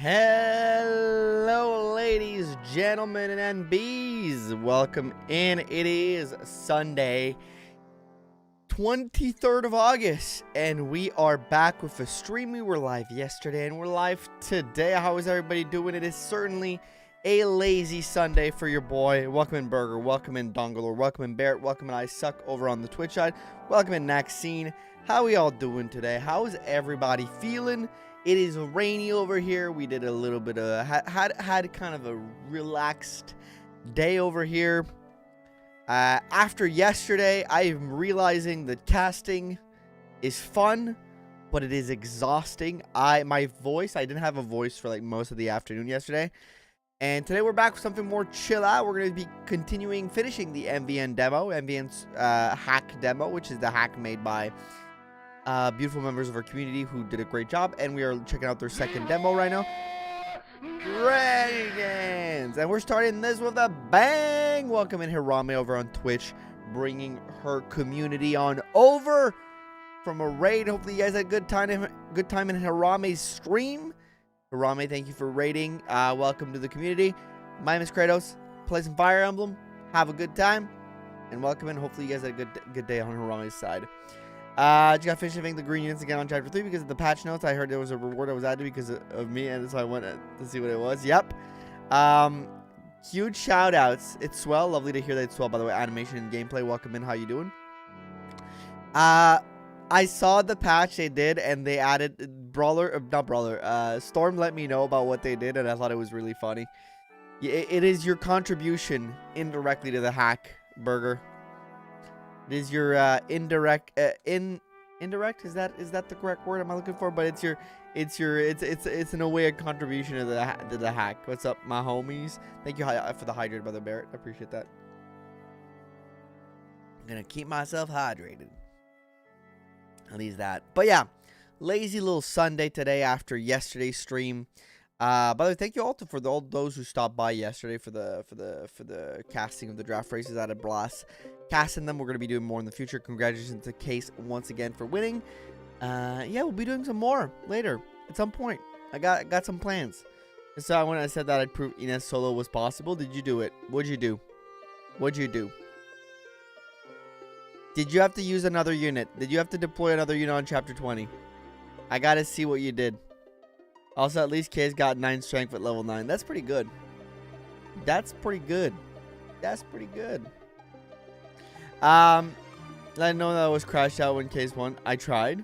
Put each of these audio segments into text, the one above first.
Hello, ladies, gentlemen, and NBs. Welcome in. It is Sunday, 23rd of August, and we are back with a stream. We were live yesterday, and we're live today. How is everybody doing? It is certainly a lazy Sunday for your boy. Welcome in, Burger. Welcome in, Dongle. Welcome in, Barrett. Welcome in, ISuck over on the Twitch side. Welcome in, Naxine. How we all doing today? How is everybody feeling? It is rainy over here. We did a little bit of had kind of a relaxed day over here. After yesterday, I am realizing that casting is fun, but it is exhausting. My voice, I didn't have a voice for like most of the afternoon yesterday. And today we're back with something more chill out. We're going to be finishing the MVN demo, MVN's hack demo, which is the hack made by beautiful members of our community who did a great job, and we are checking out their second demo right now. Dragons! And we're starting this with a bang! Welcome in Hirame over on Twitch, bringing her community on over from a raid. Hopefully you guys had a good time in Hirame's stream. Hirame, thank you for raiding. Welcome to the community. My name is Kratos. Play some Fire Emblem. Have a good time. And welcome in. Hopefully you guys had a good day on Hirame's side. Just got finished having the green units again on chapter 3 because of the patch notes. I heard there was a reward that was added because of me, and so I went to see what it was. Yep. Huge shout outs. It's Swell. Lovely to hear that it's Swell, by the way. Animation and gameplay. Welcome in. How you doing? I saw the patch they did, and they added Storm let me know about what they did, and I thought it was really funny. It is your contribution indirectly to the hack, Burger. It is your indirect indirect, is that the correct word am I looking for? But it's in a way a contribution to the hack. What's up, my homies? Thank you for the hydrate, brother Barrett. I appreciate that. I'm gonna keep myself hydrated. At least that. But yeah, lazy little Sunday today after yesterday's stream. By the way, thank you all for all those who stopped by yesterday for the casting of the draft races. I had a blast casting them. We're gonna be doing more in the future. Congratulations to Kase once again for winning. Yeah, we'll be doing some more later at some point. I got some plans. And so when I said that I'd prove Ines solo was possible, did you do it? What'd you do? What'd you do? Did you have to use another unit? Did you have to deploy another unit on chapter 20? I gotta see what you did. Also, at least K's got 9 strength at level 9. That's pretty good. That's pretty good. That's pretty good. I know that I was crashed out when K's won. I tried.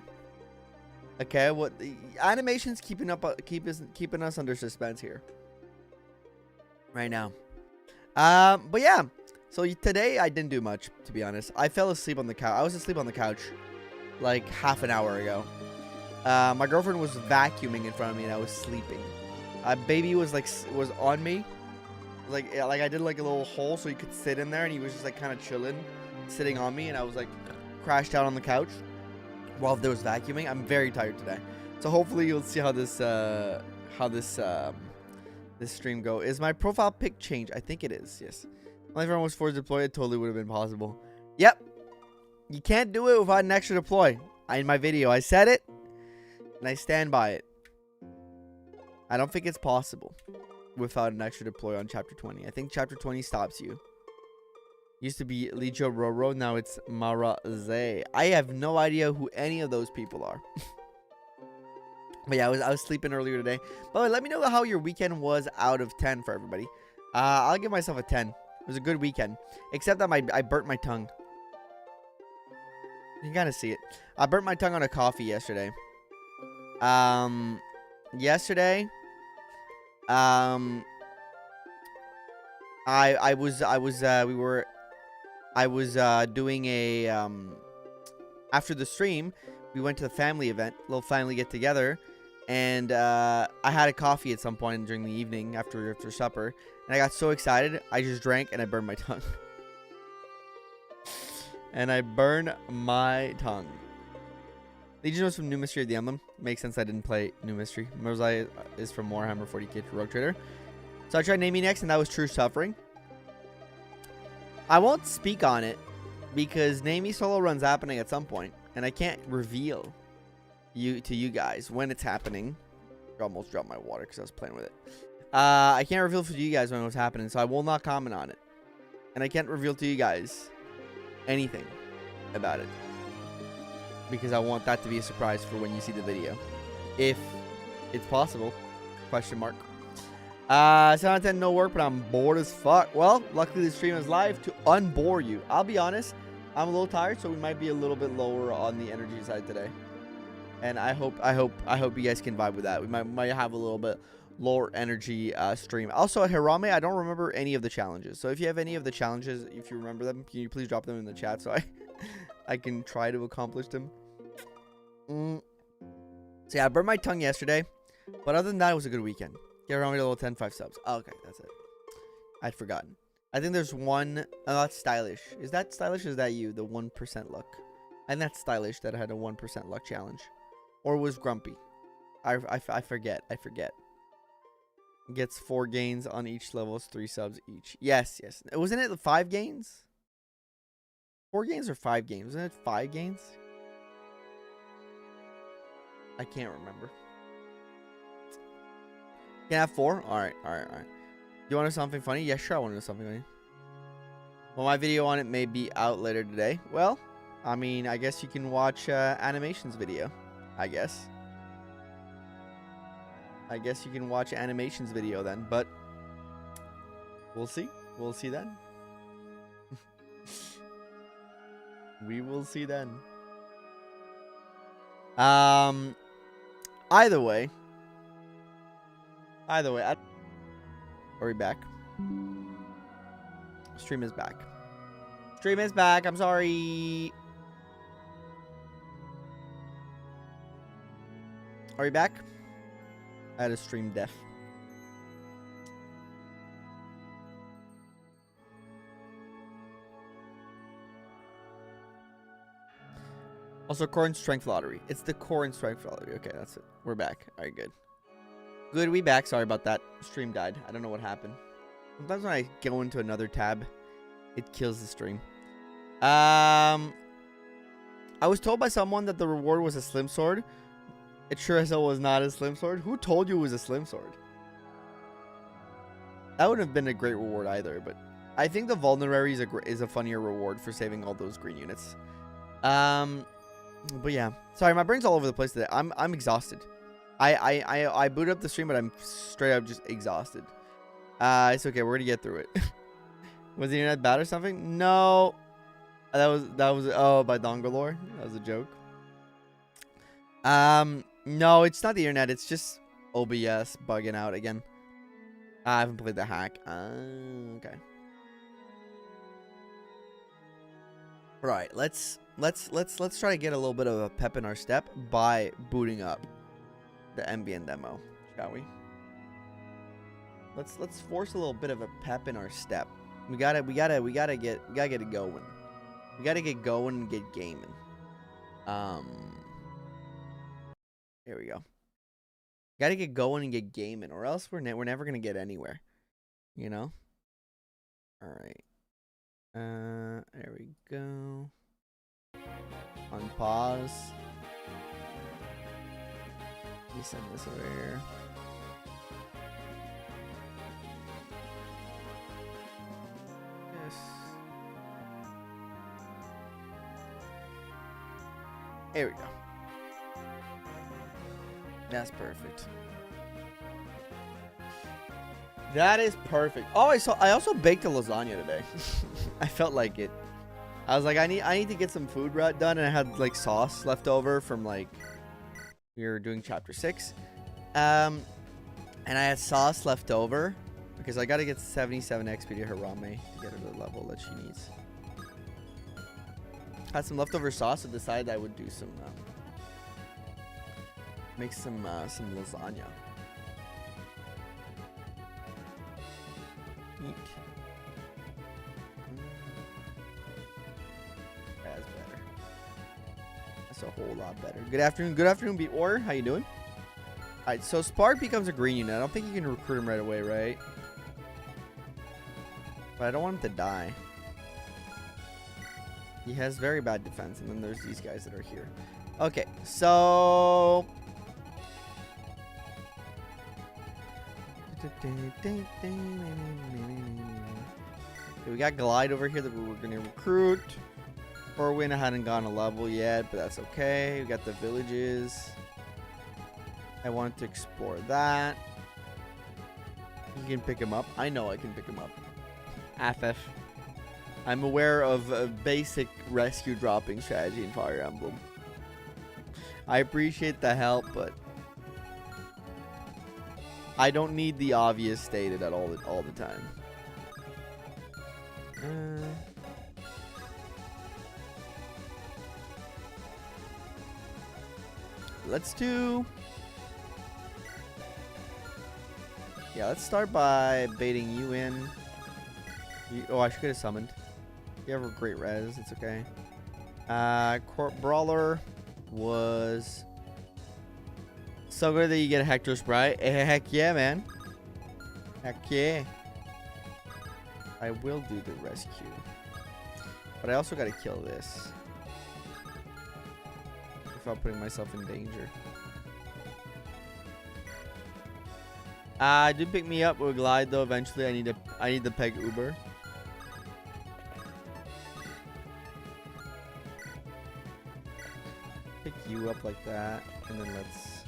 Okay, what the animation's keeping us under suspense here. Right now. But yeah. So today I didn't do much, to be honest. I fell asleep on the couch. I was asleep on the couch like half an hour ago. My girlfriend was vacuuming in front of me and I was sleeping. Baby was on me. Like I did like a little hole so he could sit in there, and he was just like kind of chilling, sitting on me, and I was like crashed out on the couch while there was vacuuming. I'm very tired today. So hopefully you'll see how this stream go. Is my profile pic changed? I think it is, yes. If everyone was forced to deploy, it totally would have been possible. Yep. You can't do it without an extra deploy. In my video, I said it. And I stand by it. I don't think it's possible without an extra deploy on chapter 20. I think chapter 20 stops you. Used to be Lijo Roro, now it's Maraze. I have no idea who any of those people are. But yeah, I was sleeping earlier today. But let me know how your weekend was out of 10 for everybody. I'll give myself a 10. It was a good weekend. Except that I burnt my tongue. You can kind of see it. I burnt my tongue on a coffee yesterday. Yesterday, I was doing a, after the stream, we went to the family event, little family get together, and, I had a coffee at some point during the evening after supper, and I got so excited, I just drank and I burned my tongue. And I burned my tongue. Legion was from New Mystery of the Emblem. Makes sense I didn't play New Mystery. Mozai is from Warhammer 40k to Rogue Trader. So I tried naming next, and that was True Suffering. I won't speak on it because Namey solo run's happening at some point, and I can't reveal to you guys when it's happening. Almost dropped my water because I was playing with it. I can't reveal for you guys when it was happening, so I will not comment on it. And I can't reveal to you guys anything about it, because I want that to be a surprise for when you see the video. If it's possible. Question mark. 7 out of 10, no work, but I'm bored as fuck. Well, luckily the stream is live to unbore you. I'll be honest, I'm a little tired, so we might be a little bit lower on the energy side today. And I hope you guys can vibe with that. We might have a little bit lower energy stream. Also at Hirame, I don't remember any of the challenges. So if you have any of the challenges, if you remember them, can you please drop them in the chat so I can try to accomplish them. So yeah, I burned my tongue yesterday, but other than that, it was a good weekend. Get around me to level 10, 5 subs. Oh, okay, that's it. I'd forgotten. I think there's one. Oh, that's Stylish. Is that Stylish? Or is that you? The 1% luck. And that's Stylish that had a 1% luck challenge. Or was Grumpy? I forget. I forget. Gets 4 gains on each level, 3 subs each. Yes, yes. Wasn't it 5 gains? 4 gains or 5 gains? Wasn't it 5 gains? I can't remember. Can I have 4? Alright. You want to know something funny? Yeah, sure, I want to know something funny. Well, my video on it may be out later today. Well, I mean, I guess you can watch Animation's video. I guess you can watch Animation's video then, but we'll see. We'll see then. We will see then. Either way, are we back? Stream is back. Stream is back. I'm sorry. Are we back? I had a stream deaf. Also, Corwin Strength Lottery. It's the Corwin Strength Lottery. Okay, that's it. We're back. All right, good. Good, we back. Sorry about that. Stream died. I don't know what happened. Sometimes when I go into another tab, it kills the stream. I was told by someone that the reward was a slim sword. It sure as hell was not a slim sword. Who told you it was a slim sword? That wouldn't have been a great reward either, but I think the vulnerary is a funnier reward for saving all those green units. But yeah. Sorry, my brain's all over the place today. I'm exhausted. I booted up the stream, but I'm straight up just exhausted. It's okay. We're gonna get through it. Was the internet bad or something? No. That was oh, by Dongalore. That was a joke. No, it's not the internet. It's just OBS bugging out again. I haven't played the hack. Okay. Right. Let's try to get a little bit of a pep in our step by booting up the MVN demo, shall we? Let's force a little bit of a pep in our step. We gotta get it going. We gotta get going and get gaming. Here we go. Gotta get going and get gaming, or else we're never gonna get anywhere. You know. All right. There we go. Unpause. Let me send this over here. Yes. There we go. That's perfect. That is perfect. Oh, I also baked a lasagna today. I felt like it. I was like, I need to get some food done, and I had like sauce left over from like we were doing chapter 6. And I had sauce left over because I got to get 77 XP to Hirame to get her the level that she needs. Had some leftover sauce, so decided I would do some make some lasagna. Eat. That's better. That's a whole lot better. Good afternoon, Beat Warrior. How you doing? Alright, so Spark becomes a green unit. I don't think you can recruit him right away, right? But I don't want him to die. He has very bad defense, and then there's these guys that are here. Okay, so Okay, we got Glide over here that we were going to recruit. Corwin hadn't gone a level yet, but that's okay. We got the villages. I wanted to explore that. You can pick him up. I know I can pick him up. AFF. I'm aware of a basic rescue dropping strategy in Fire Emblem. I appreciate the help, but I don't need the obvious stated at all the time. Let's do... Yeah, let's start by baiting you in. Oh, I should have summoned. You have a great res. It's okay. Court Brawler was so good that you get a Hector Sprite. Heck yeah, man. Heck yeah. I will do the rescue. But I also got to kill this without putting myself in danger. Do pick me up with Glide though. Eventually, I need the Peg Uber. Pick you up like that, and then let's.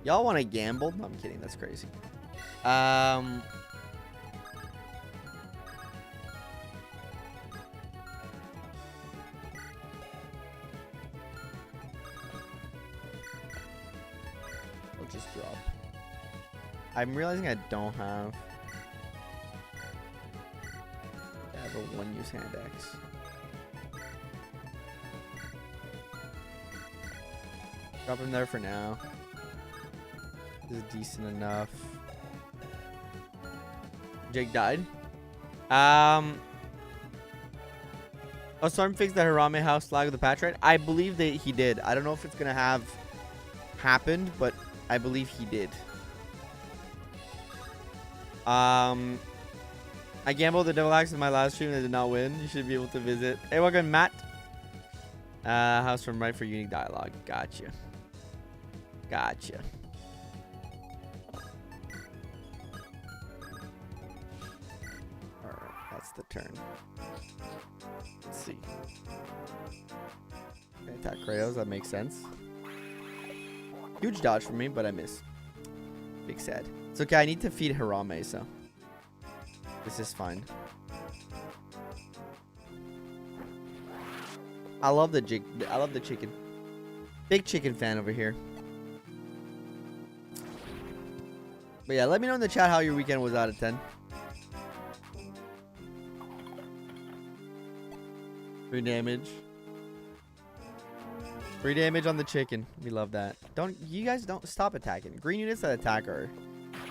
Y'all want to gamble? No, I'm kidding. That's crazy. Just drop. I'm realizing I don't have. I have a one-use hand axe. Drop him there for now. This is decent enough. Jake died. Oh, Storm fixed the Hirame house flag with the patch, right? I believe that he did. I don't know if it's gonna have happened, but I believe he did. I gambled the Devil Axe in my last stream and I did not win. You should be able to visit. Hey, welcome, Matt. House from right for unique dialogue. Gotcha. Gotcha. Alright, that's the turn. Let's see. Okay, attack Kratos, that makes sense. Huge dodge for me, but I miss. Big sad. It's okay, I need to feed Hirame, so this is fine. I love the chicken. Big chicken fan over here. But yeah, let me know in the chat how your weekend was out of 10. 3 damage. 3 damage on the chicken. We love that. You guys don't stop attacking. Green units that attack are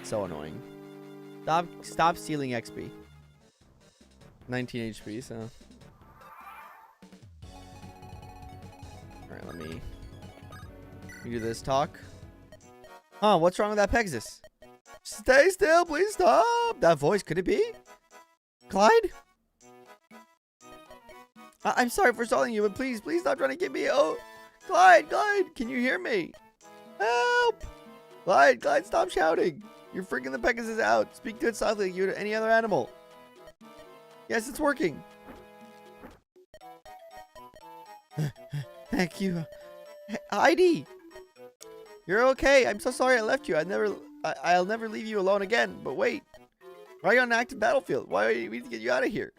so annoying. Stop stealing XP. 19 HP, so. Alright, let me do this talk. Huh, what's wrong with that Pegasus? Stay still, please stop. That voice, could it be? Clyde? I'm sorry for stalling you, but please stop trying to get me. Oh. Glide, can you hear me? Help! Glide, stop shouting. You're freaking the Pegasus out. Speak to it softly like you would any other animal. Yes, it's working. Thank you. Heidi! You're okay. I'm so sorry I left you. I'll never leave you alone again. But wait. Why are you on an active battlefield? Why do we need to get you out of here?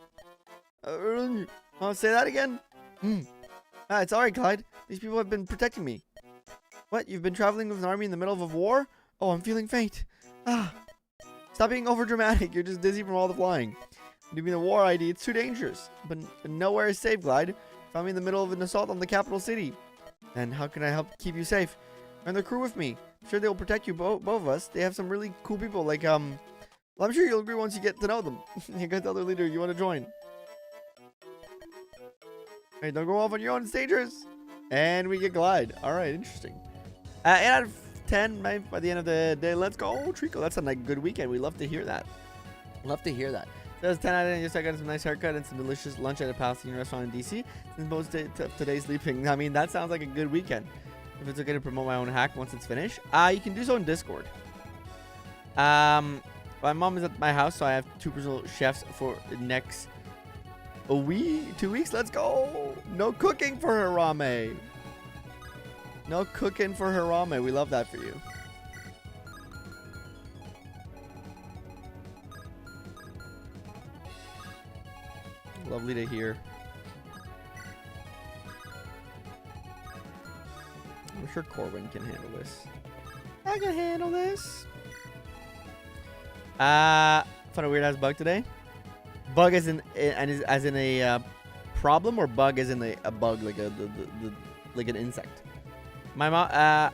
Say that again? It's alright, Clyde. These people have been protecting me. What? You've been traveling with an army in the middle of a war? Oh, I'm feeling faint. Stop being overdramatic. You're just dizzy from all the flying. Leaving the war ID, it's too dangerous. But nowhere is safe, Clyde. Found me in the middle of an assault on the capital city. And how can I help keep you safe? And the crew with me. I'm sure they will protect you, both of us. They have some really cool people, like, well, I'm sure you'll agree once you get to know them. You can tell their leader you want to join. Hey, don't go off on your own. It's dangerous. And we get Glide. All right, interesting. 8 out of 10 by the end of the day. Let's go, Trico. That's a good weekend. We love to hear that. Love to hear that. Says 10 out of 10. Just I got some nice haircut and some delicious lunch at a Palestinian restaurant in DC. Since most of today's sleeping. I mean, that sounds like a good weekend. If it's okay to promote my own hack once it's finished. You can do so in Discord. My mom is at my house, so I have 2 personal chefs for the next 2 weeks. Let's go. No cooking for Hirame. No cooking for Hirame. We love that for you. Lovely to hear. I'm sure Corwin can handle this. I can handle this. Found a weird ass bug today. Bug as in a problem, or bug as in a bug like like an insect. My mom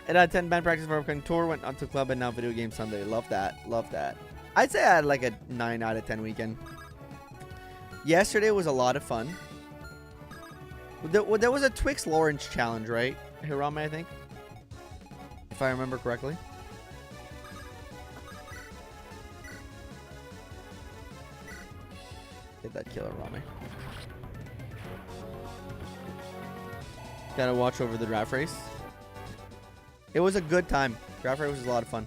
it had 10 band practice for upcoming tour, went on to club, and now video game Sunday. Love that. Love that. I'd say I had like a 9 out of 10 weekend. Yesterday was a lot of fun. There was a Twix Lawrence challenge, right? Hirame, I think, if I remember correctly. Get that killer, Hirame. Gotta watch over the draft race. It was a good time. Draft race was a lot of fun.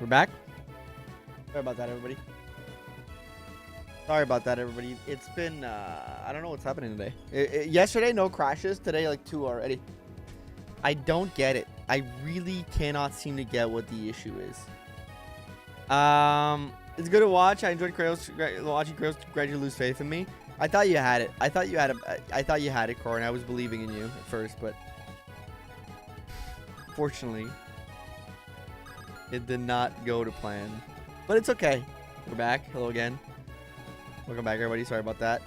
We're back. Sorry about that, everybody. Sorry about that, everybody. It's been, I don't know what's happening today. Yesterday, no crashes. Today, like 2 already. I don't get it. I really cannot seem to get what the issue is. It's good to watch. I enjoyed watching Kratos gradually lose faith in me. I thought you had it. I thought you had it, Corwin. I was believing in you at first, but fortunately, it did not go to plan. But it's okay. We're back. Hello again. Welcome back, everybody. Sorry about that.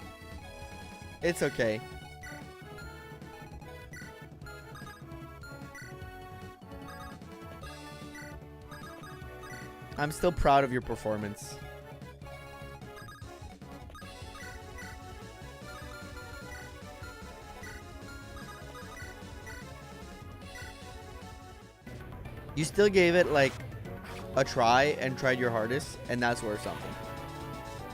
It's okay. I'm still proud of your performance. You still gave it like a try and tried your hardest, and that's worth something.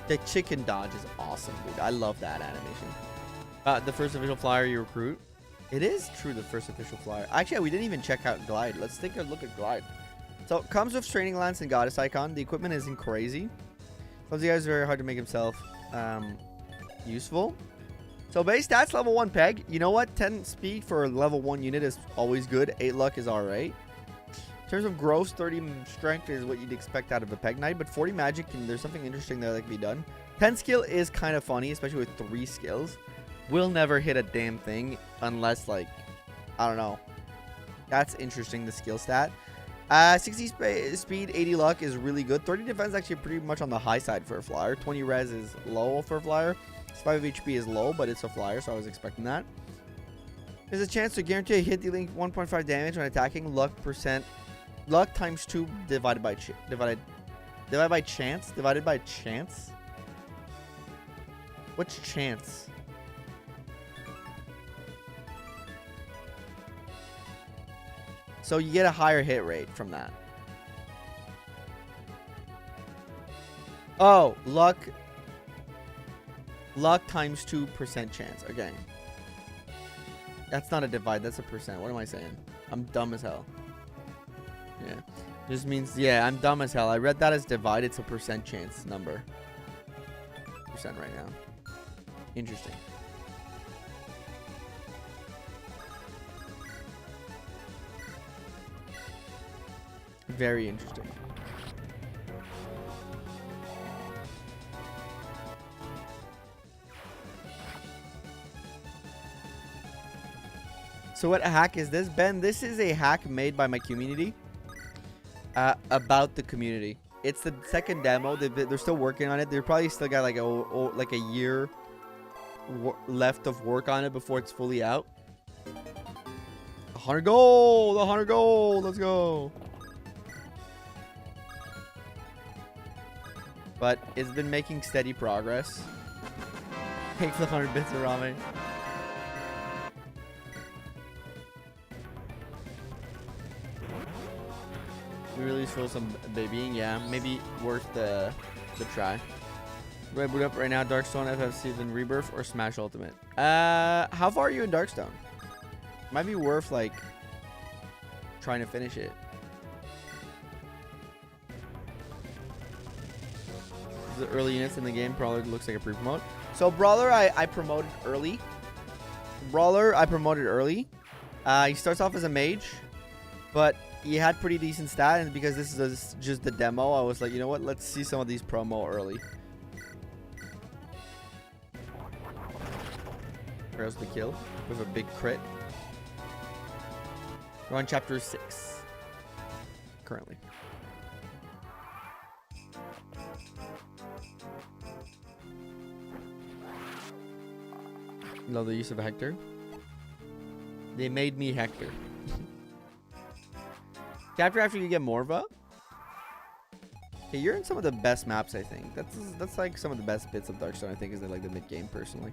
The chicken dodge is awesome, dude. I love that animation. The first official flyer you recruit. It is true, the first official flyer. Actually, we didn't even check out Glide. Let's take a look at Glide. So it comes with Straining Lance and Goddess Icon. The equipment isn't crazy. Clumsy guy is very hard to make himself useful. So base stats, level 1 peg. You know what? 10 speed for a level 1 unit is always good. 8 luck is alright. In terms of gross, 30 strength is what you'd expect out of a peg knight, but 40 magic, and there's something interesting there that can be done. 10 skill is kind of funny, especially with 3 skills. We'll never hit a damn thing unless, like, I don't know. That's interesting, the skill stat. 60 speed, 80 luck is really good. 30 defense is actually pretty much on the high side for a flyer. 20 res is low for a flyer. 5 HP is low, but it's a flyer, so I was expecting that. There's a chance to guarantee a hit dealing 1.5 damage when attacking. Luck times 2 divided by chance. Divided by chance? What's chance? So you get a higher hit rate from that. Oh, luck times 2% chance. Okay. That's not a divide, that's a percent. What am I saying? I'm dumb as hell. Yeah. Just means, yeah, I'm dumb as hell. I read that as divide. It's a percent chance number. Percent right now. Interesting. Very interesting. So what hack is this, Ben? This is a hack made by my community. About the community. It's the second demo. They're still working on it. They're probably still got like a year left of work on it before it's fully out. 100 gold! 100 gold! Let's go! but it's been making steady progress. Thanks for the 100 bits of Hirame. We really feel some babying, yeah. Maybe worth the try. Do I boot up right now? Darkstone, FFC, then Rebirth, or Smash Ultimate? How far are you in Darkstone? Might be worth like trying to finish it. The early units in the game probably looks like a pre-promote. So Brawler, I promoted early. He starts off as a mage, but he had pretty decent stat, and because this is just the demo, I was like, you know what? Let's see some of these promo early. There's the kill with a big crit. We're on chapter 6 currently. Love the use of Hector. They made me Hector. Chapter after you get Morva. Okay, you're in some of the best maps, I think. That's like some of the best bits of Darkstone, I think, is like the mid game personally.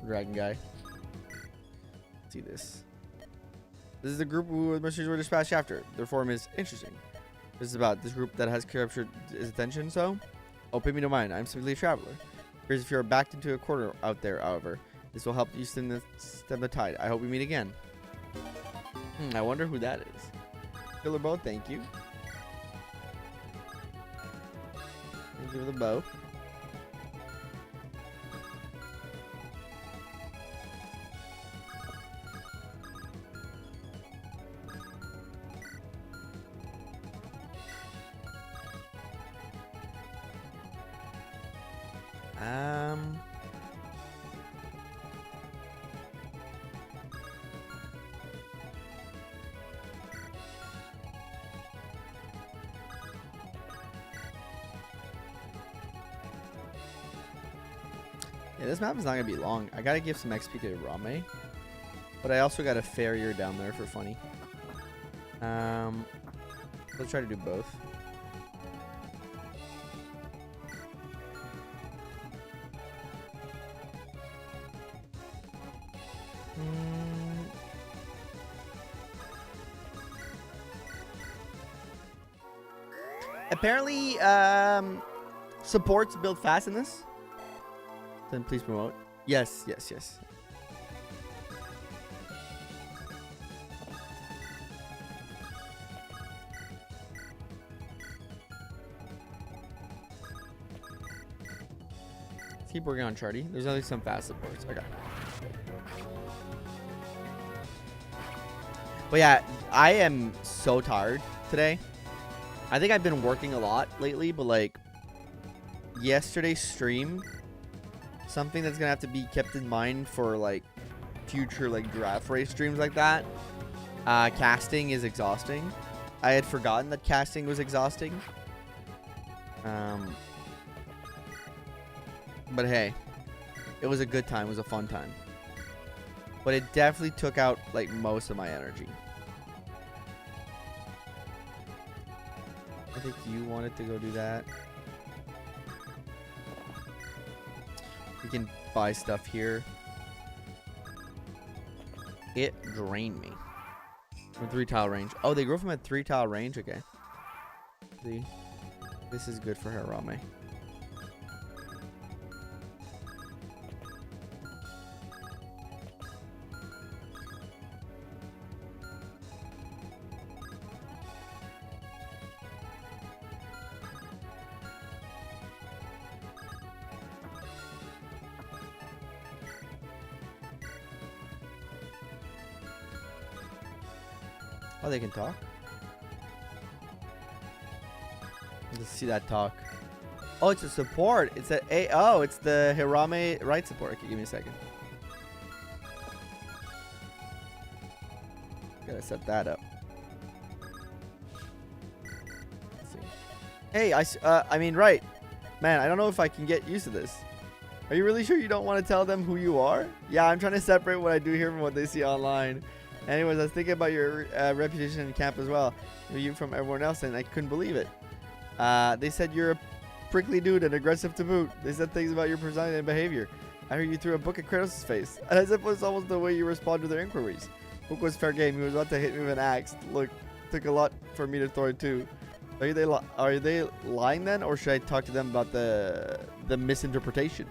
Dragon guy. Let's see this. This is the group who messages were dispatched after. Their form is interesting. This is about this group that has captured his attention, so oh, pay me no mind. I'm simply a traveler. Here's if you're backed into a corner out there, however. This will help you stem the tide. I hope we meet again. I wonder who that is. Killer bow, thank you. Thank you for the bow. Yeah, this map is not gonna be long. I gotta give some XP to Hirame, but I also got a farrier down there for funny. Let's try to do both. Apparently, supports build fast in this. Then please promote. Yes, yes, yes. Let's keep working on Charty. There's at least some fast supports. Okay. But yeah, I am so tired today. I think I've been working a lot lately, but like yesterday's stream, something that's gonna have to be kept in mind for like future like draft race streams like that. Casting is exhausting. I had forgotten that casting was exhausting. But hey, it was a good time. It was a fun time. But it definitely took out like most of my energy. I think you wanted to go do that. We can buy stuff here. It drained me. From 3 tile range. Oh, they grew from a 3 tile range? Okay. See? This is good for Hirame. Oh, they can talk? Let's see that talk. Oh, it's a support. It's a oh, it's the Hirame right support. Okay, give me a second. Gotta set that up. Let's see. Hey, I mean, right. Man, I don't know if I can get used to this. Are you really sure you don't want to tell them who you are? Yeah, I'm trying to separate what I do here from what they see online. Anyways, I was thinking about your reputation in camp as well. You from everyone else, and I couldn't believe it. They said you're a prickly dude and aggressive to boot. They said things about your personality and behavior. I heard you threw a book at Kratos' face. And as if it was almost the way you respond to their inquiries. Book was fair game. He was about to hit me with an axe. Look, took a lot for me to throw it too. Are they lying then, or should I talk to them about the misinterpretation?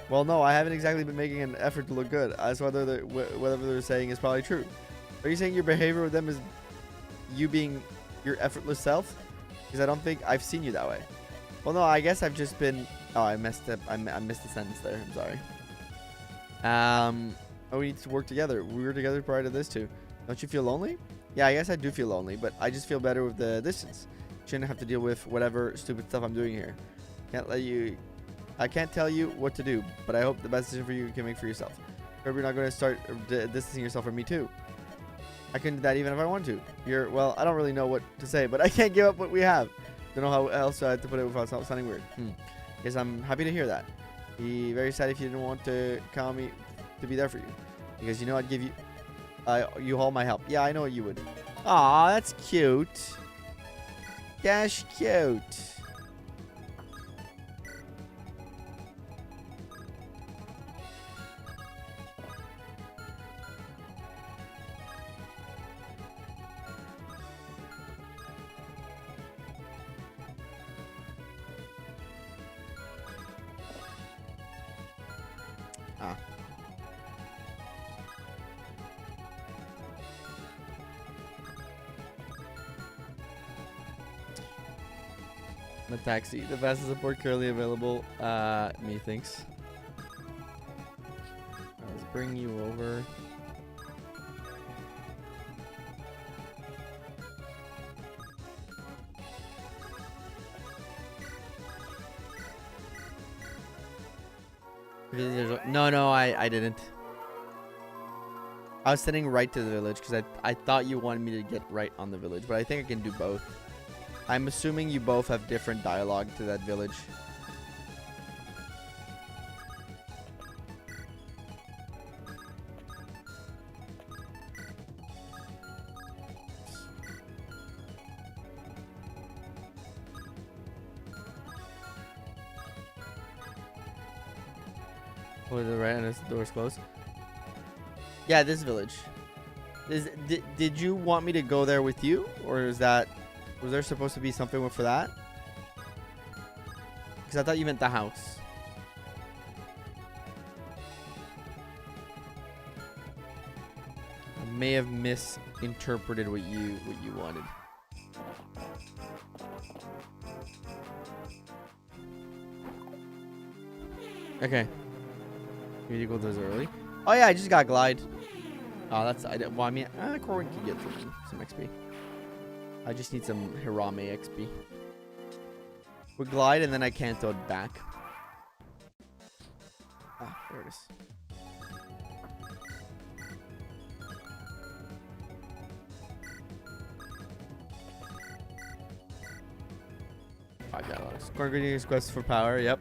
Well, no, I haven't exactly been making an effort to look good. As whether whatever they're saying is probably true. Are you saying your behavior with them is you being your effortless self? Because I don't think I've seen you that way. Well, no, I guess I've just been... Oh, I messed up. I missed a sentence there. I'm sorry. Oh, we need to work together. We were together prior to this too. Don't you feel lonely? Yeah, I guess I do feel lonely, but I just feel better with the distance. Shouldn't have to deal with whatever stupid stuff I'm doing here. I can't tell you what to do, but I hope the best decision for you can make for yourself. Hope you're not going to start distancing yourself from me too. I couldn't do that even if I wanted to. Well, I don't really know what to say, but I can't give up what we have. Don't know how else I have to put it without sounding weird. Guess I'm happy to hear that. Be very sad if you didn't want to call me to be there for you, because you know I'd give you all my help. Yeah, I know you would. Aw, that's cute. Gosh, cute. The taxi. The fastest support currently available. Methinks. Let's bring you over. No, I didn't. I was sending right to the village because I thought you wanted me to get right on the village, but I think I can do both. I'm assuming you both have different dialogue to that village. Oh, the right, and the door's closed. Yeah, this village. Did you want me to go there with you, or is that? Was there supposed to be something for that? Because I thought you meant the house. I may have misinterpreted what you wanted. Okay. You need to go those early. Oh yeah, I just got glide. Oh, that's well. I mean, Corwin can get some XP. I just need some Hirame XP. We glide and then I can't throw it back. Ah, there it is. $5. Corwin use quest for power. Yep.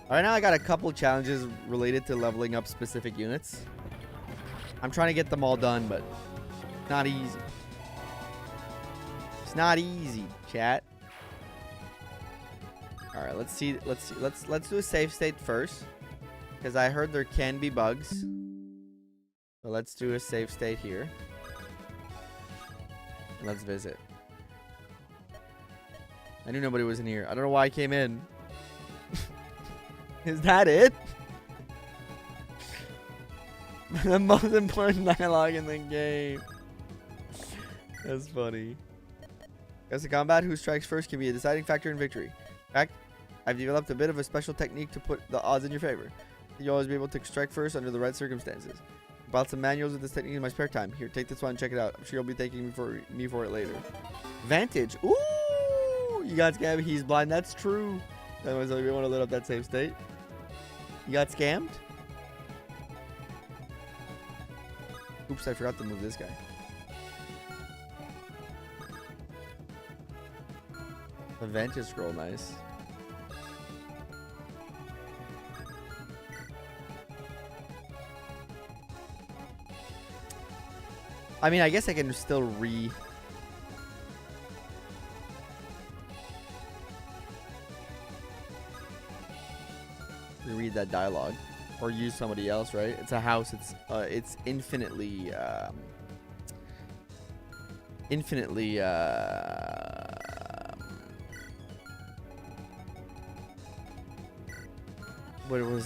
Alright, now I got a couple challenges related to leveling up specific units. I'm trying to get them all done, but not easy. It's not easy, chat. All right, let's see. Let's do a save state first, because I heard there can be bugs. So let's do a save state here. And let's visit. I knew nobody was in here. I don't know why I came in. Is that it? The most important dialogue in the game. That's funny. As a combat, who strikes first can be a deciding factor in victory. In fact, I've developed a bit of a special technique to put the odds in your favor. You'll always be able to strike first under the right circumstances. I bought some manuals with this technique in my spare time. Here, take this one and check it out. I'm sure you'll be thanking me for it later. Vantage. Ooh! You got scammed. He's blind. That's true. Anyways, we want to load up that save state. You got scammed? Oops, I forgot to move this guy. The Vantage scroll, nice. I mean, I guess I can still reread that dialogue, or use somebody else, right? It's a house. It's infinitely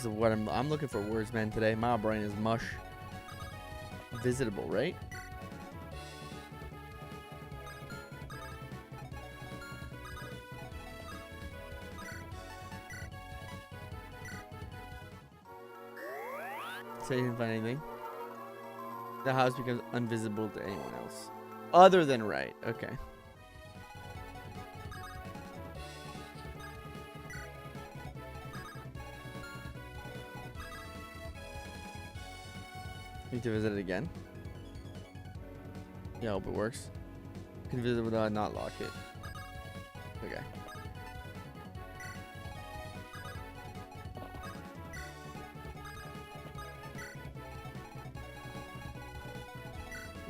what I'm looking for words, man, today. My brain is mush. Visitable, right? So you didn't find anything? The house becomes invisible to anyone else. Other than right. Okay. Need to visit it again. Yeah, I hope it works. You can visit without not lock it. Okay.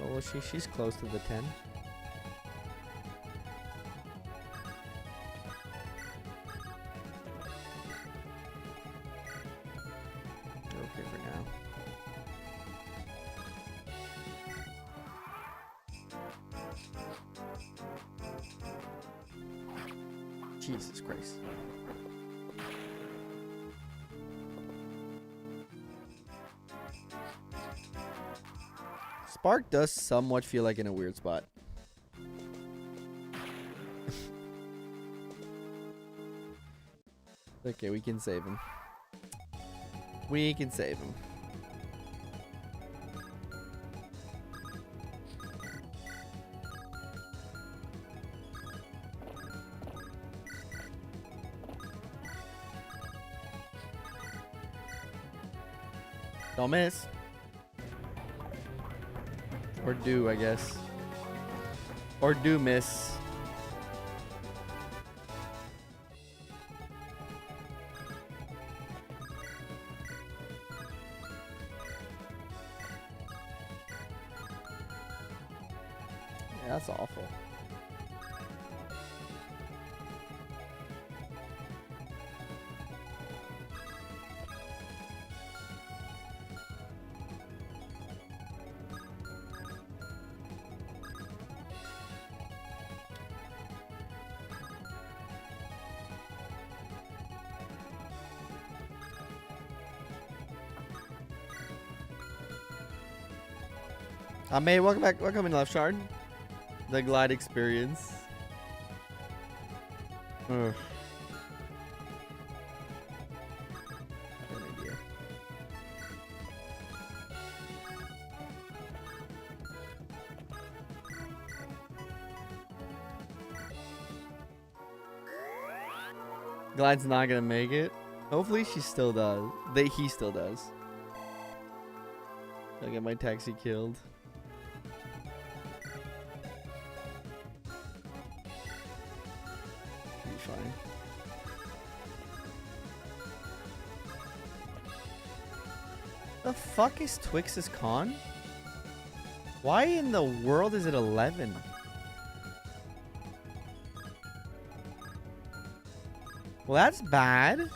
Well, she's close to the 10. Okay for now. Jesus Christ. Spark does somewhat feel like in a weird spot. Okay, we can save him. We can save him. Don't miss. Or do, I guess. Or do miss. Yeah, that's awful. Mate, welcome back. Welcome in, LoveShard. The glide experience. Ugh. Good idea. Glide's not gonna make it. Hopefully she still does. He still does. I'll get my taxi killed. Fine. The fuck is Twix's con? Why in the world is it 11? Well, that's bad.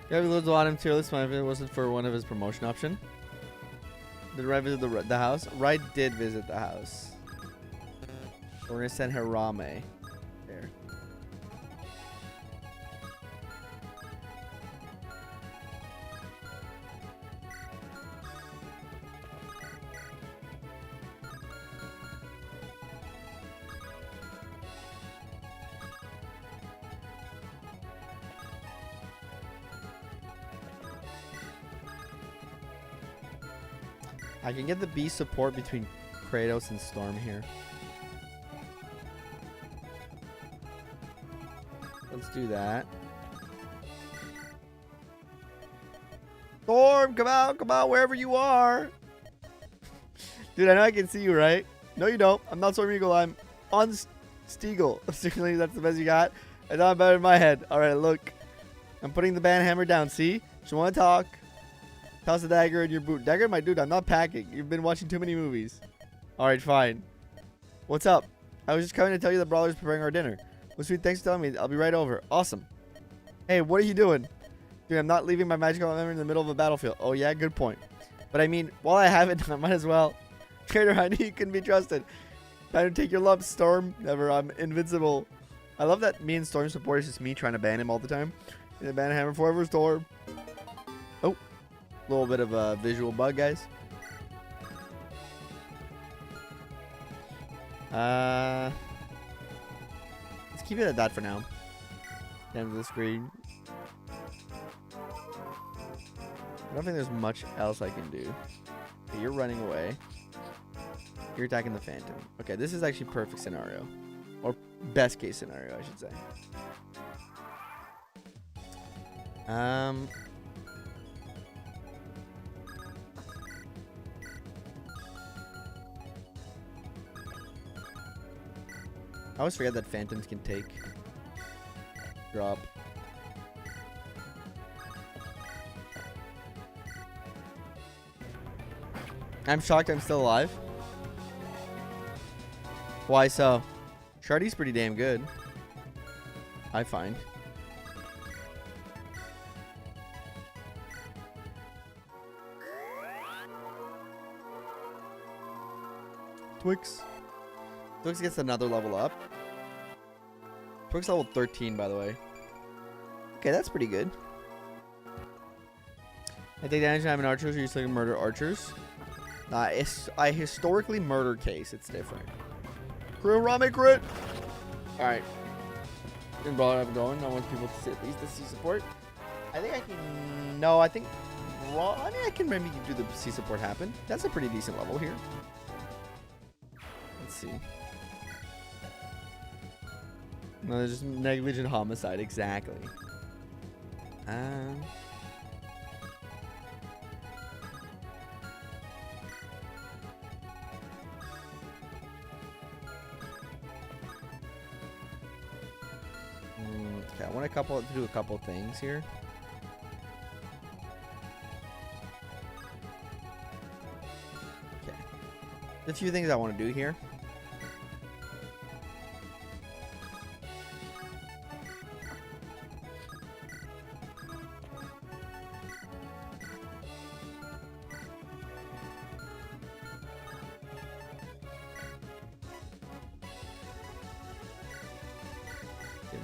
Yeah, we loads a lot of tier list. If it wasn't for one of his promotion option. Did Rai visit the house? Rai did visit the house. We're gonna send Hirame there. I can get the B support between Kratos and Storm here. do that. Storm, come out, wherever you are. Dude, I know I can see you, right? No, you don't. I'm not Storm Eagle. I'm on Steagle. Seriously, that's the best you got. I know I'm better in my head. All right, look. I'm putting the band hammer down. See? Just want to talk. Toss the dagger in your boot. Dagger, my dude, I'm not packing. You've been watching too many movies. All right, fine. What's up? I was just coming to tell you the Brawler's preparing our dinner. Well, sweet, thanks for telling me. I'll be right over. Awesome. Hey, what are you doing? Dude, I'm not leaving my magical hammer in the middle of a battlefield. Oh, yeah, good point. But I mean, while I have it, I might as well. Trader, I knew you couldn't be trusted. Time to take your lumps, Storm. Never, I'm invincible. I love that me and Storm support is just me trying to ban him all the time. And the ban hammer forever, Storm. Oh, a little bit of a visual bug, guys. Let's keep it at that for now. Down to the screen. I don't think there's much else I can do. Okay, you're running away. You're attacking the Phantom. Okay, this is actually perfect scenario. Or best case scenario, I should say. I always forget that Phantoms can take drop. I'm shocked I'm still alive. Why so? Shardy's pretty damn good, I find. Twix gets another level up. Twix level 13, by the way. Okay, that's pretty good. I take damage and I'm an archer, so you still can murder archers. I historically murder Kase. It's different. Hirame crit. All right. Didn't bother I'm going. I want people to see at least the C support. I think I can. No, I think. Well, I mean, I can maybe do the C support happen. That's a pretty decent level here. Let's see. No, there's just negligent homicide. Exactly. Okay, I want to do a couple things here. Okay, there's a few things I want to do here.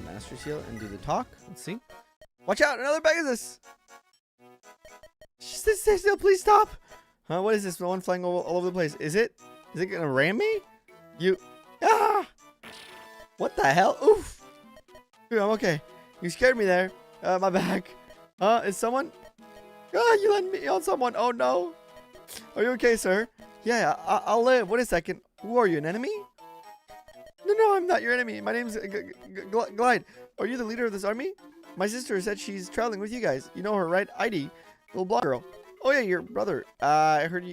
Master Seal and do the talk. Let's see. Watch out! Another Pegasus! Stay still, please stop! Huh? What is this? The one flying all over the place. Is it gonna ram me? You. Ah! What the hell? Oof! Dude, I'm okay. You scared me there. My back. Is someone? Ah, you let me on someone. Oh no! Are you okay, sir? Yeah, I'll live. Wait a second. Who are you? An enemy? No, I'm not your enemy. My name's Glide. Are you the leader of this army? My sister said she's traveling with you guys. You know her, right? Heidi, little blonde girl. Oh yeah, your brother. I heard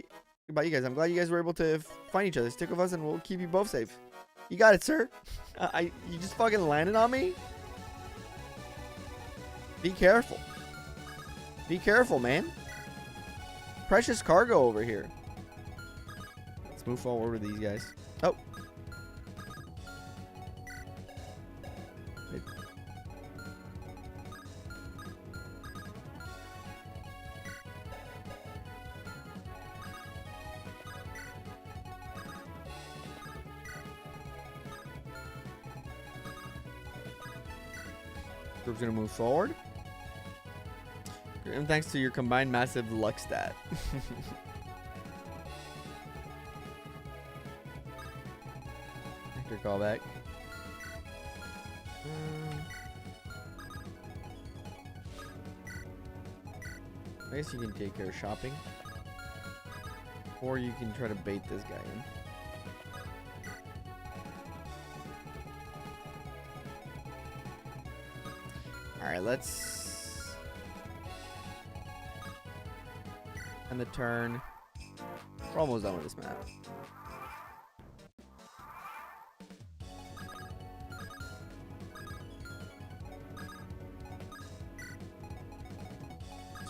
about you guys. I'm glad you guys were able to find each other. Stick with us and we'll keep you both safe. You got it, sir. You just fucking landed on me? Be careful. Be careful, man. Precious cargo over here. Let's move forward with these guys. Oh. Group's gonna move forward. And thanks to your combined massive luck stat. Actor callback. I guess you can take care of shopping. Or you can try to bait this guy in. Alright, let's end the turn. We're almost done with this map.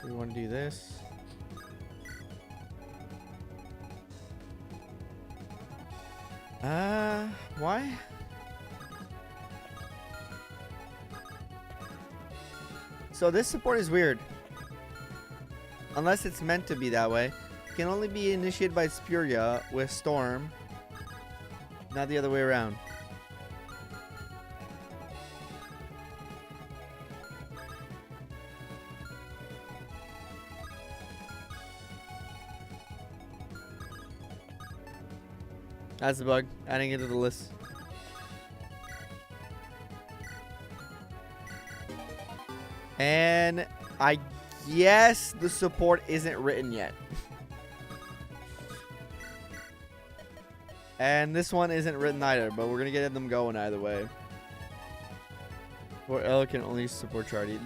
So we want to do this. Why? So this support is weird. Unless it's meant to be that way. It can only be initiated by Lspuria with Storm. Not the other way around. That's the bug. Adding it to the list. And I guess the support isn't written yet. And this one isn't written either, but we're going to get them going either way. Or L can only support Chardy.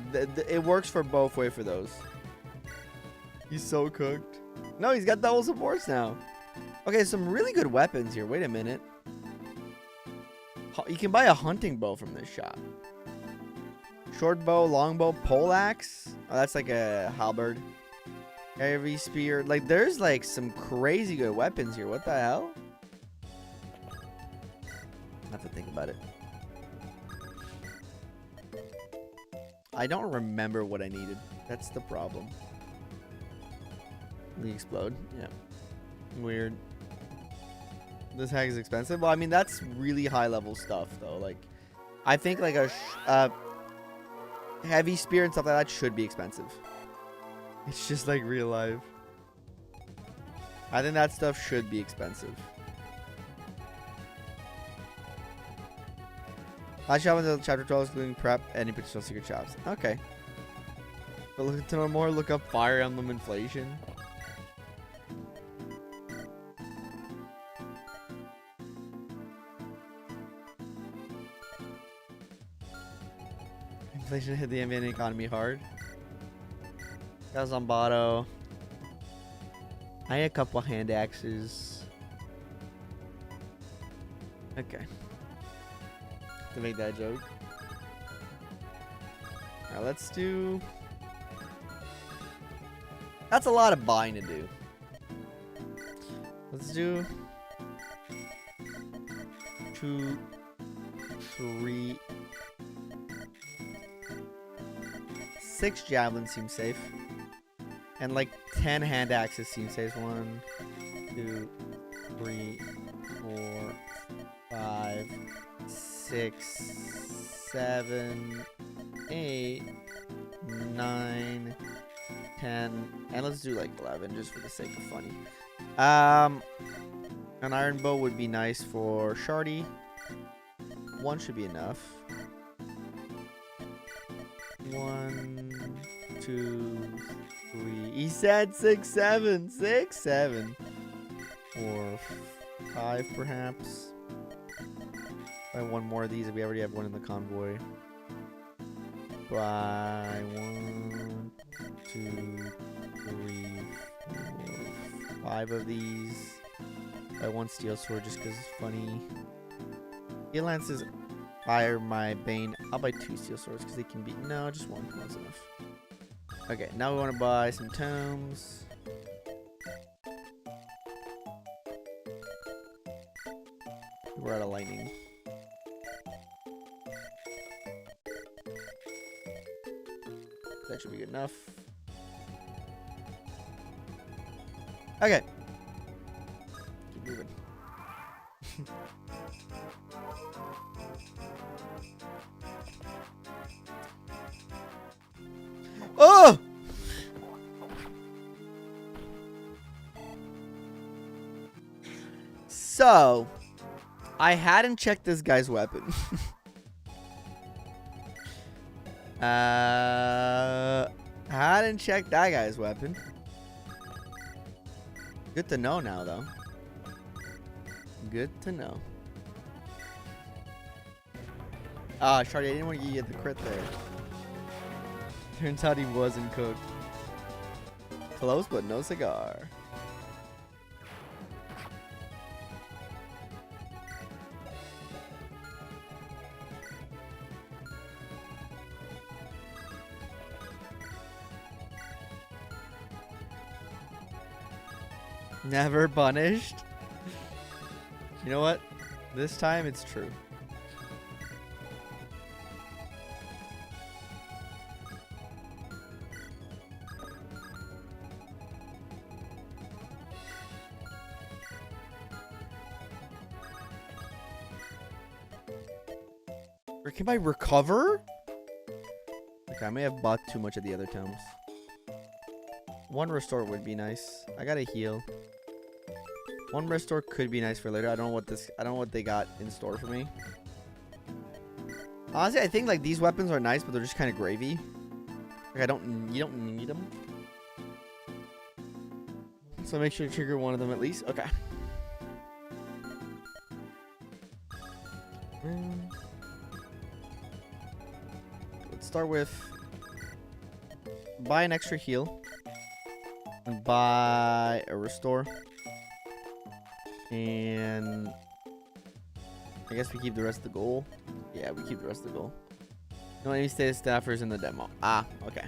It works for both way for those. He's so cooked. No, he's got double supports now. Okay, some really good weapons here. Wait a minute. You can buy a hunting bow from this shop. Short bow, long bow, pole axe. Oh, that's like a halberd. Heavy spear. Like, there's like some crazy good weapons here. What the hell? I have to think about it. I don't remember what I needed. That's the problem. The explode. Yeah. Weird. This hack is expensive. Well, I mean, that's really high level stuff though. Like, I think like a heavy spear and stuff like that should be expensive. It's just like real life. I think that stuff should be expensive. Last shop until chapter 12, including prep and potential secret shops. Okay. But look to know more, look up Fire Emblem inflation. Inflation hit the MVN economy hard. Zombato. I had a couple hand axes. Okay. To make that joke. Alright, let's do... That's a lot of buying to do. Let's do... 2, 3... 6 javelins seems safe. And like 10 hand axes seems safe. 1, 2, 3, 4, 5, 6, 7, 8, 9, 10. And let's do like 11 just for the sake of funny. An iron bow would be nice for Shardy. 1 should be enough. 1, 2, 3. He said 6, 7. 6, 7. Or 5 perhaps. Buy 1 more of these. We already have 1 in the convoy. Buy 1, 2, 3, 4, 5 of these. Buy 1 steel sword just because it's funny. Steel lances fire my bane. I'll buy 2 steel swords because they can be. No, just 1. One's enough. Okay, now we want to buy some tomes. We're out of lightning. That should be good enough. Okay. Keep moving. Oh! So, I hadn't checked this guy's weapon. Hadn't checked that guy's weapon. Good to know now, though. Good to know. Ah, Shardy, I didn't want to give you the crit there. Turns out he wasn't cooked. Close, but no cigar. Never punished. You know what? This time it's true. Or can I recover? Okay, I may have bought too much of the other tomes. One restore would be nice. I gotta heal. One restore could be nice for later. I don't know what they got in store for me. Honestly, I think like these weapons are nice, but they're just kind of gravy. Like you don't need them. So make sure to trigger one of them at least. Okay. Let's start with buy an extra heal and buy a restore. And I guess we keep the rest of the goal. Yeah, we keep the rest of the goal. No enemy status staffers in the demo. Ah, okay.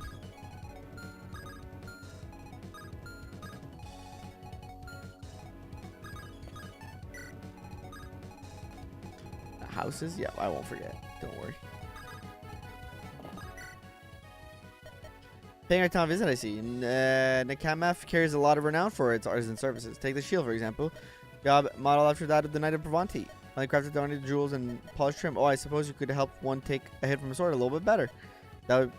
Houses? Yeah, I won't forget. Don't worry. Paying our town visit, I see. Nakamaf carries a lot of renown for its artisan services. Take the shield, for example. Job model after that of the Knight of Pravanti. Finally crafted donated jewels and polished trim. Oh, I suppose you could help one take a hit from a sword a little bit better. That would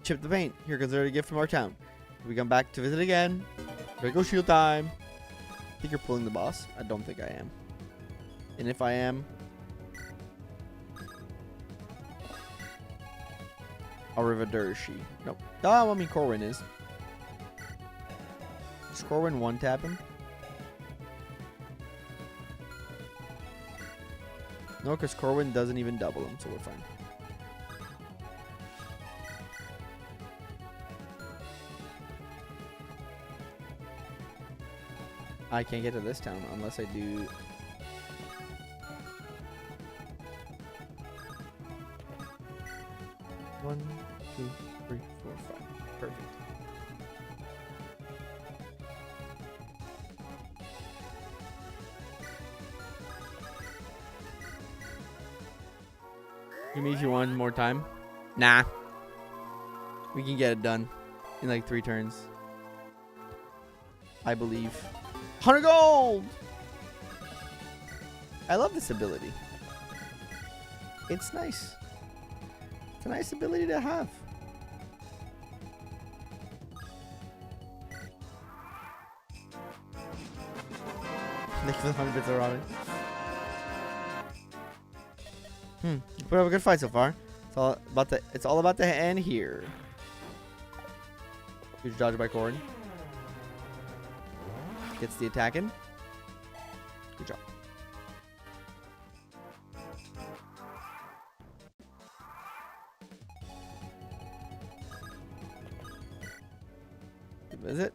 chip the paint. Here, consider a gift from our town. If we come back to visit again, go shield time. I think you're pulling the boss. I don't think I am. And if I am, Arrivederci. Nope. Oh, I mean Corwin is. Does Corwin one tap him? No, because Corwin doesn't even double him, so we're fine. I can't get to this town unless I do... One, two, three, four, five. Perfect. You mean if you want more time? Nah. We can get it done in like 3 turns. I believe. 100 gold! I love this ability. It's nice. It's a nice ability to have. Thank you for the 100 bits of Robin. Put up a good fight so far. It's all about the end here. Huge dodge by Corwin. Gets the attack in. Good job. Is it?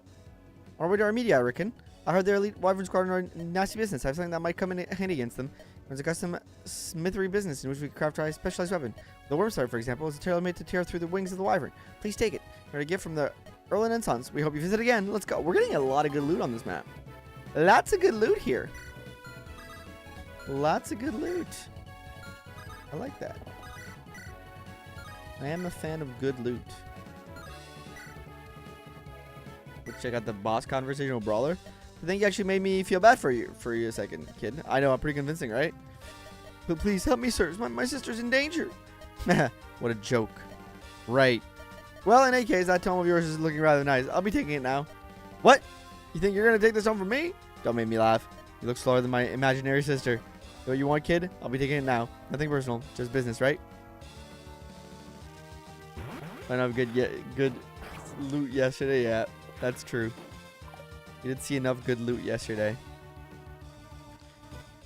On our way to our media, I reckon. I heard their elite wyvern squadron are nasty business. I have something that might come in handy against them. There's a custom smithery business in which we can craft a specialized weapon. The wormstar, for example, is a tailor made to tear through the wings of the wyvern. Please take it. You're a gift from the Erlin and Sons. We hope you visit again. Let's go. We're getting a lot of good loot on this map. Lots of good loot here. Lots of good loot. I like that. I am a fan of good loot. Let's check out the boss conversational brawler. I think you actually made me feel bad for you a second, kid. I know, I'm pretty convincing, right? But please help me, sirs. My sister's in danger. What a joke. Right. Well, in any case, that tome of yours is looking rather nice. I'll be taking it now. What? You think you're going to take this home from me? Don't make me laugh. You look slower than my imaginary sister. You know what you want, kid? I'll be taking it now. Nothing personal. Just business, right? I know good loot yesterday. Yeah, that's true. You did see enough good loot yesterday.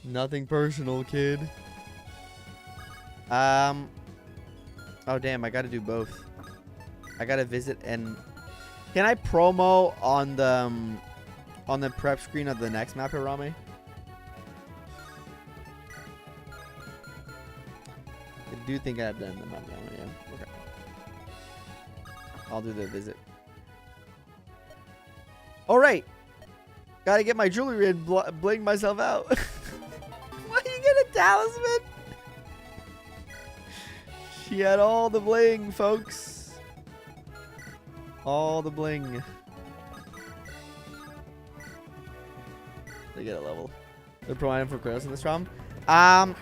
Nothing personal, kid. Oh, damn. I got to do both. I gotta visit and can I promo on the prep screen of the next map, Hirame? I do think I've done the map now, yeah. Okay. I'll do the visit. Alright. Gotta get my jewelry and bling myself out. Why you get a talisman? She had all the bling, folks. All the bling. They get a level. The promo item for Kratos in this ROM. The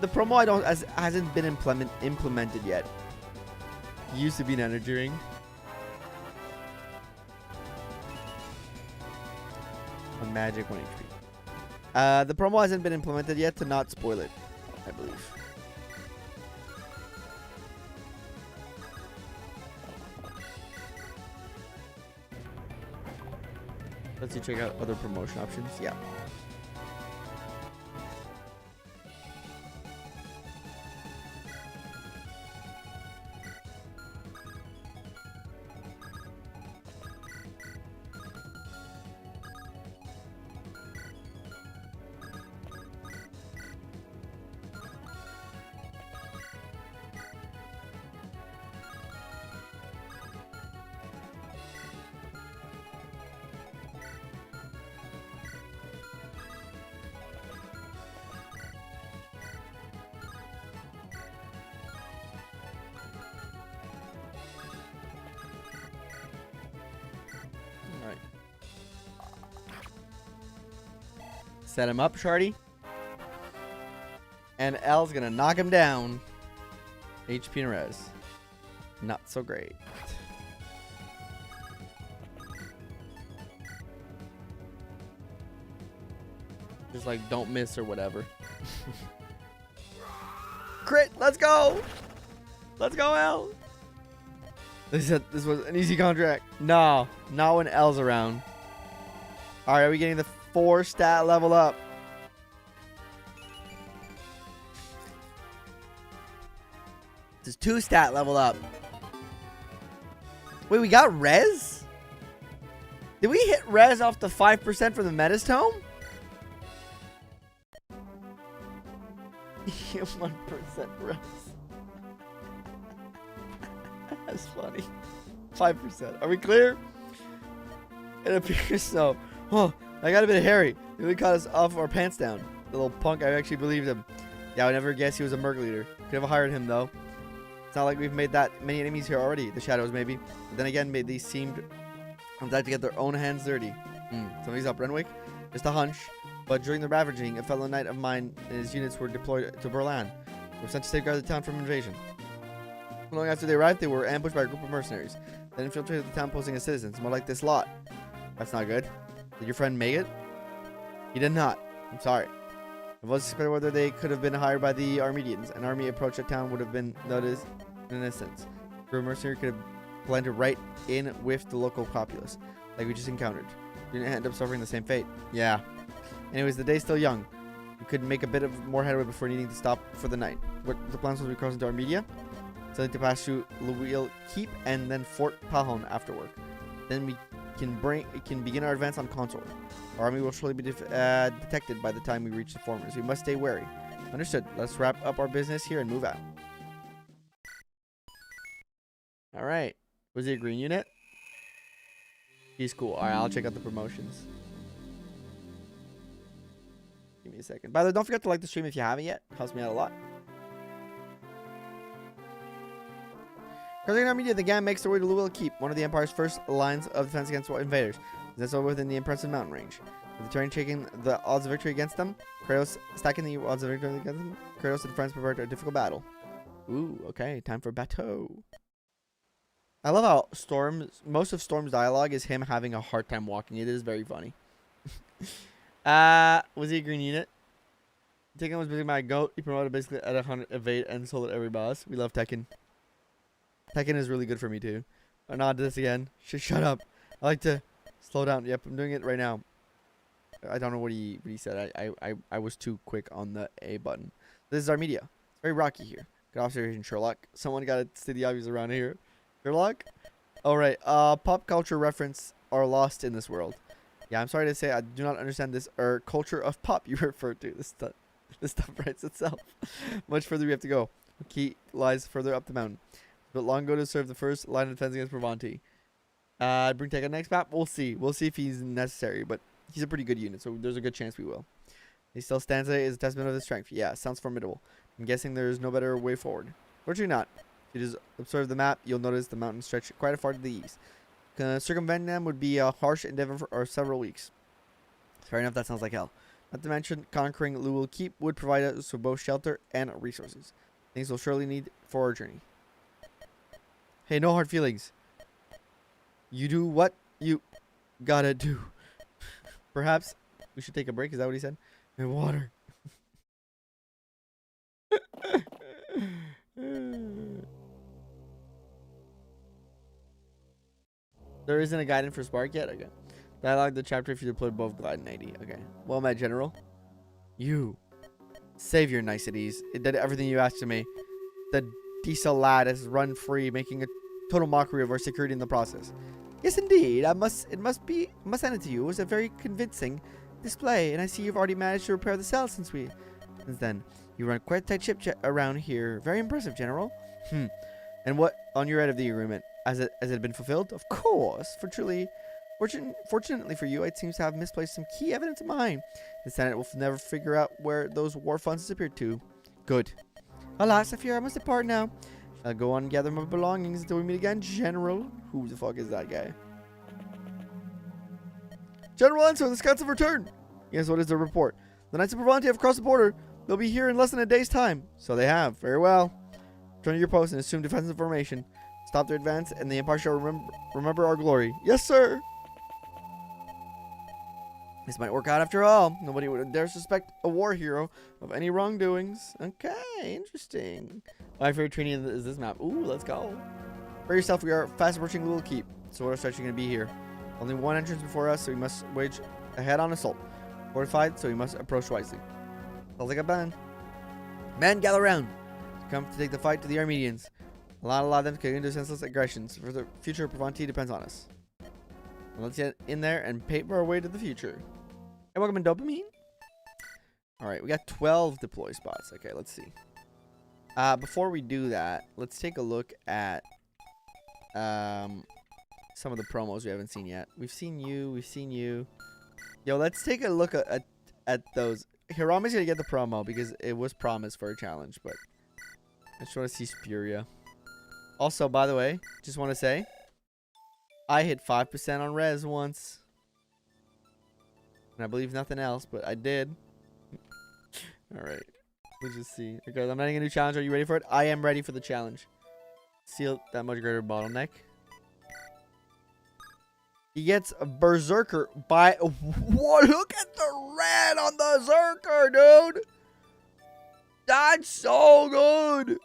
promo hasn't been implemented yet. Used to be an energy ring. A magic 1 HP. The promo hasn't been implemented yet to not spoil it, I believe. Let's see, check out other promotion options. Yeah. Set him up, Shardy. And L's gonna knock him down. HP and res. Not so great. Just like don't miss or whatever. Crit, let's go! Let's go, L! This was an easy contract. No, not when L's around. Alright, are we getting the 4 stat level up? This is 2 stat level up. Wait, we got res? Did we hit res off the 5% from the Metastome? 1% res. That's funny. 5%. Are we clear? It appears so. Oh, I got a bit hairy. He really caught us off our pants down. The little punk, I actually believed him. Yeah, I would never guess he was a merc leader. Could have hired him, though. It's not like we've made that many enemies here already. The shadows, maybe. But then again, these seemed to get their own hands dirty. Somebody's up Renwick. Just a hunch. But during the ravaging, a fellow knight of mine and his units were deployed to Berlin. They were sent to safeguard the town from invasion. Long after they arrived, they were ambushed by a group of mercenaries. They infiltrated the town posing as citizens, more like this lot. That's not good. Did your friend make it? He did not. I'm sorry. It was suspected whether they could have been hired by the Armenians. An army approach the town would have been noticed in an instance. The mercenary could have blended right in with the local populace, like we just encountered. We didn't end up suffering the same fate. Yeah. Anyways, the day's still young. We could make a bit of more headway before needing to stop for the night. What the plans was we cross into Armenia, so to pass through Luil Keep and then Fort Pahon after work. Then we can begin our advance on Consort. Our army will surely be detected by the time we reach the formers. We must stay wary. Understood. Let's wrap up our business here and move out. Alright. Was he a green unit? He's cool. Alright, I'll check out the promotions. Give me a second. By the way, don't forget to like the stream if you haven't yet. It helps me out a lot. Crossing Armenia, the gang makes their way to Luil Keep, one of the Empire's first lines of defense against invaders. That's all within the impressive mountain range. With the terrain taking the odds of victory against them, Kratos stacking the odds of victory against them, Kratos and friends prepared a difficult battle. Ooh, okay, time for battle. I love how most of Storm's dialogue is him having a hard time walking. It is very funny. Was he a green unit? Tekken was basically my goat. He promoted basically at 100 evade and sold at every boss. We love Tekken. Tekken is really good for me too. Oh, no, I did this again. Shut up. I like to slow down. Yep, I'm doing it right now. I don't know what he said. I was too quick on the A button. This is Armenia. It's very rocky here. Good observation, Sherlock. Someone got to say the obvious around here. Sherlock? Alright, pop culture reference are lost in this world. Yeah, I'm sorry to say I do not understand this culture of pop you refer to. This stuff writes itself. Much further we have to go. The key lies further up the mountain. But long ago to serve the first line of defense against Pravanti. Bring Tech on next map. We'll see. We'll see if he's necessary, but he's a pretty good unit, so there's a good chance we will. He still stands there as a testament of his strength. Yeah, sounds formidable. I'm guessing there's no better way forward. Fortunately not. If you just observe the map, you'll notice the mountains stretch quite far to the east. Circumventing them would be a harsh endeavor for several weeks. Fair enough, that sounds like hell. Not to mention, conquering Luwul Keep would provide us with both shelter and resources. Things we'll surely need for our journey. Hey, no hard feelings. You do what you gotta do. Perhaps we should take a break. Is that what he said? And water. There isn't a guidance for Spark yet? Okay. Dialogue the chapter if you deploy both Glide and 80. Okay. Well met, General. You. Save your niceties. It did everything you asked of me. The diesel lad has run free, making a total mockery of our security in the process. Yes, indeed. I must send it to you. It was a very convincing display, and I see you've already managed to repair the cell since then. You run quite a tight ship around here. Very impressive, General. And what on your end of the agreement? Has it been fulfilled? Of course. Fortunately for you, it seems to have misplaced some key evidence of mine. The Senate will never figure out where those war funds disappeared to. Good. Alas, I fear I must depart now. I'll go on and gather my belongings until we meet again, General. Who the fuck is that guy? General Enso, the scouts have returned. Yes, what is the report? The Knights of Pravanti have crossed the border. They'll be here in less than a day's time. So they have. Very well. Return to your post and assume defensive formation. Stop their advance, and the Empire shall remember our glory. Yes, sir. This might work out after all. Nobody would dare suspect a war hero of any wrongdoings. Okay, interesting. My favorite training is this map. Ooh, let's go. For yourself, we are fast approaching Luwul Keep. So what are going to be here? Only one entrance before us, so we must wage a head-on assault. Fortified, so we must approach wisely. Sounds like a plan. Men, gather round. Come to take the fight to the Armenians. Allow them to get into senseless aggressions. For the future of Pravanti depends on us. Now let's get in there and pave our way to the future. Hey, welcome in Dopamine. Alright, we got 12 deploy spots. Okay, let's see. Before we do that, let's take a look at some of the promos we haven't seen yet. We've seen you. Yo, let's take a look at those. Hirame's gonna get the promo because it was promised for a challenge, but I just want to see Lspuria. Also, by the way, just want to say, I hit 5% on res once. And I believe nothing else, but I did. Alright. Let's just see. Okay, I'm adding a new challenge. Are you ready for it? I am ready for the challenge. Seal that much greater bottleneck. He gets a Berserker by... Whoa, look at the red on the Berserker, dude! That's so good!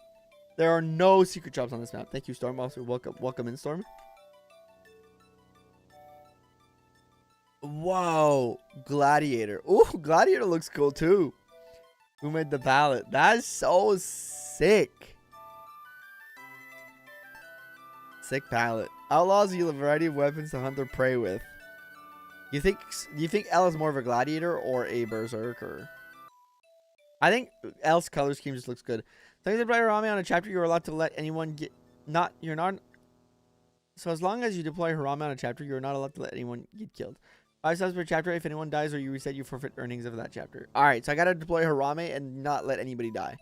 There are no secret shops on this map. Thank you, Storm. Also, welcome in, Storm. Whoa, Gladiator. Ooh, Gladiator looks cool too. Who made the palette? That's so sick. Sick palette. Outlaws yield a variety of weapons to hunt their prey with. Do you think L is more of a Gladiator or a Berserker? I think L's color scheme just looks good. Thanks to play Hirame on a chapter, you're allowed to let anyone get... So as long as you deploy Hirame on a chapter, you're not allowed to let anyone get killed. 5 subs per chapter. If anyone dies or you reset, you forfeit earnings of that chapter. Alright, so I gotta deploy Hirame and not let anybody die.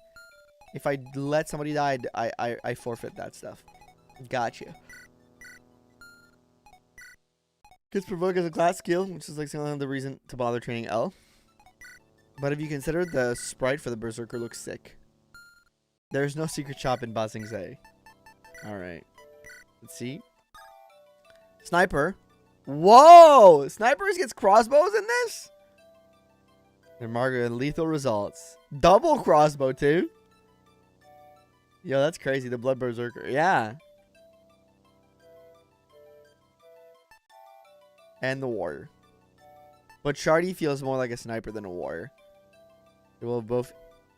If I let somebody die, I forfeit that stuff. Gotcha. Gets provoked as a class skill, which is like the reason to bother training L. But if you consider the sprite for the Berserker looks sick. There's no secret shop in Ba Sing Se. Alright. Let's see. Sniper. Whoa! Snipers gets crossbows in this? And Margaret, lethal results. Double crossbow too? Yo, that's crazy. The Blood Berserker. Yeah. And the warrior. But Shardy feels more like a sniper than a warrior. They will both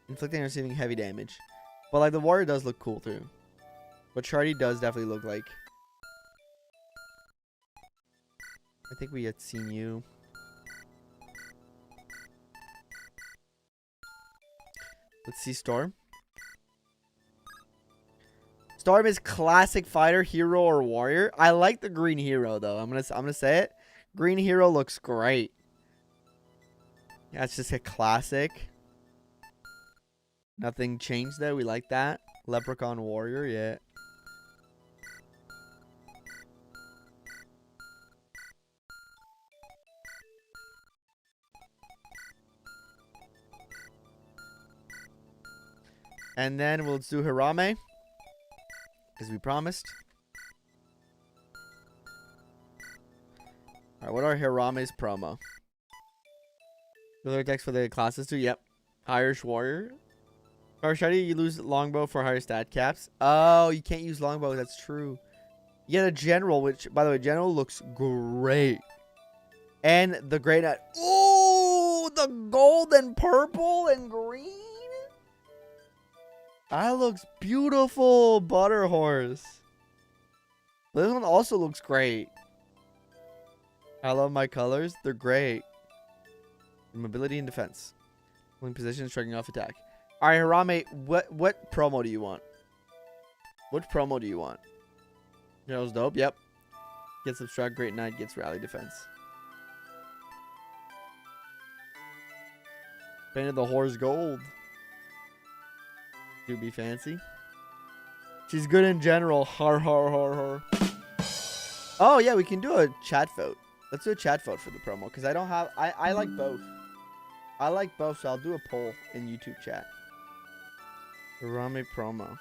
inflicting and receiving heavy damage. But like the warrior does look cool too. But Shardy does definitely look like I think we had seen you. Let's see Storm. Storm is classic fighter, hero, or warrior. I like the green hero though. I'm gonna say it. Green hero looks great. Yeah, it's just a classic. Nothing changed there. We like that. Leprechaun warrior, yeah. And then we'll do Hirame, as we promised. Alright, what are Hirame's promo? Other text for the classes too? Yep. Irish warrior. Shiny, you lose longbow for higher stat caps. Oh, you can't use longbow. That's true. You get a general, which, by the way, general looks great. And the great knight. Ooh, the gold and purple and green. That looks beautiful. Butter horse. This one also looks great. I love my colors. They're great. Mobility and defense. Holding position, striking off attack. Alright, Hirame, what promo do you want? What promo do you want? General's dope, yep. Gets obstruct, great knight, gets rally defense. Painted the horse gold. Do be fancy. She's good in general. Har har har har. Oh yeah, we can do a chat vote. Let's do a chat vote for the promo because I don't have. I like both. I like both, so I'll do a poll in YouTube chat. Hirame promo.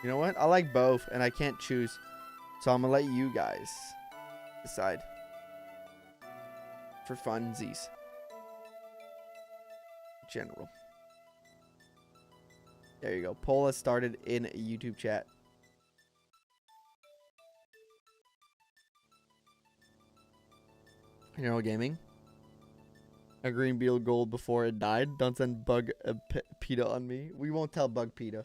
You know what? I like both, and I can't choose, so I'm gonna let you guys decide for funsies. General. There you go. Poll has started in YouTube chat. General Gaming. A green beetle gold before it died. Don't send Bug PETA on me. We won't tell Bug PETA.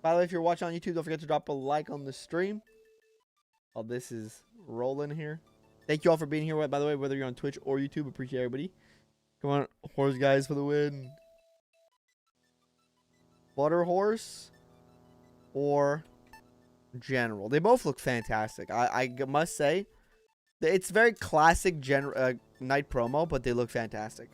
By the way, if you're watching on YouTube, don't forget to drop a like on the stream. While this is rolling here. Thank you all for being here, by the way, whether you're on Twitch or YouTube. Appreciate everybody. Come on, horse guys for the win. Butter horse or general. They both look fantastic. I must say, it's very classic night promo, but they look fantastic.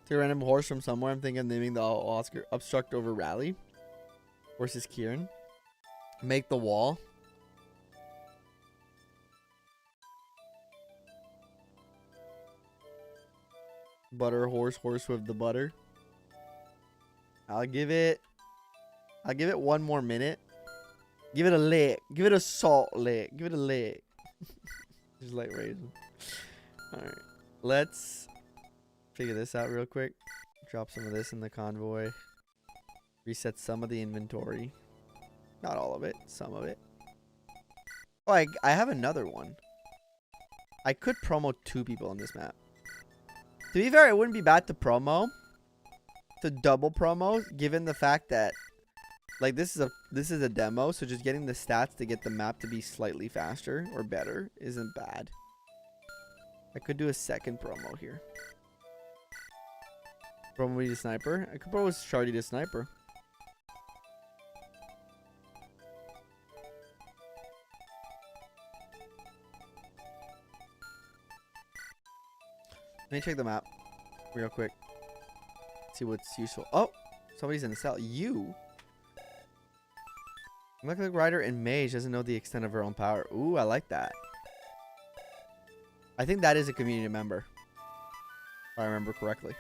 Take a random horse from somewhere. I'm thinking of naming the Oscar obstruct over rally. Horse is Kieran. Make the wall. Butter horse, horse with the butter. I'll give it one more minute. Give it a lick. Give it a salt lick. Give it a lick. Just like raisin. Alright. Let's figure this out real quick. Drop some of this in the convoy. Reset some of the inventory. Not all of it. Some of it. Oh, I have another one. I could promo 2 people on this map. To be fair, it wouldn't be bad to promo. To double promo, given the fact that, like, this is a demo, so just getting the stats to get the map to be slightly faster or better isn't bad. I could do a second promo here. Promo me to sniper. I could promo Shardy to sniper. Let me check the map real quick. See what's useful. Oh, somebody's in the cell. You? Molecular Rider and Mage doesn't know the extent of her own power. Ooh, I like that. I think that is a community member. If I remember correctly.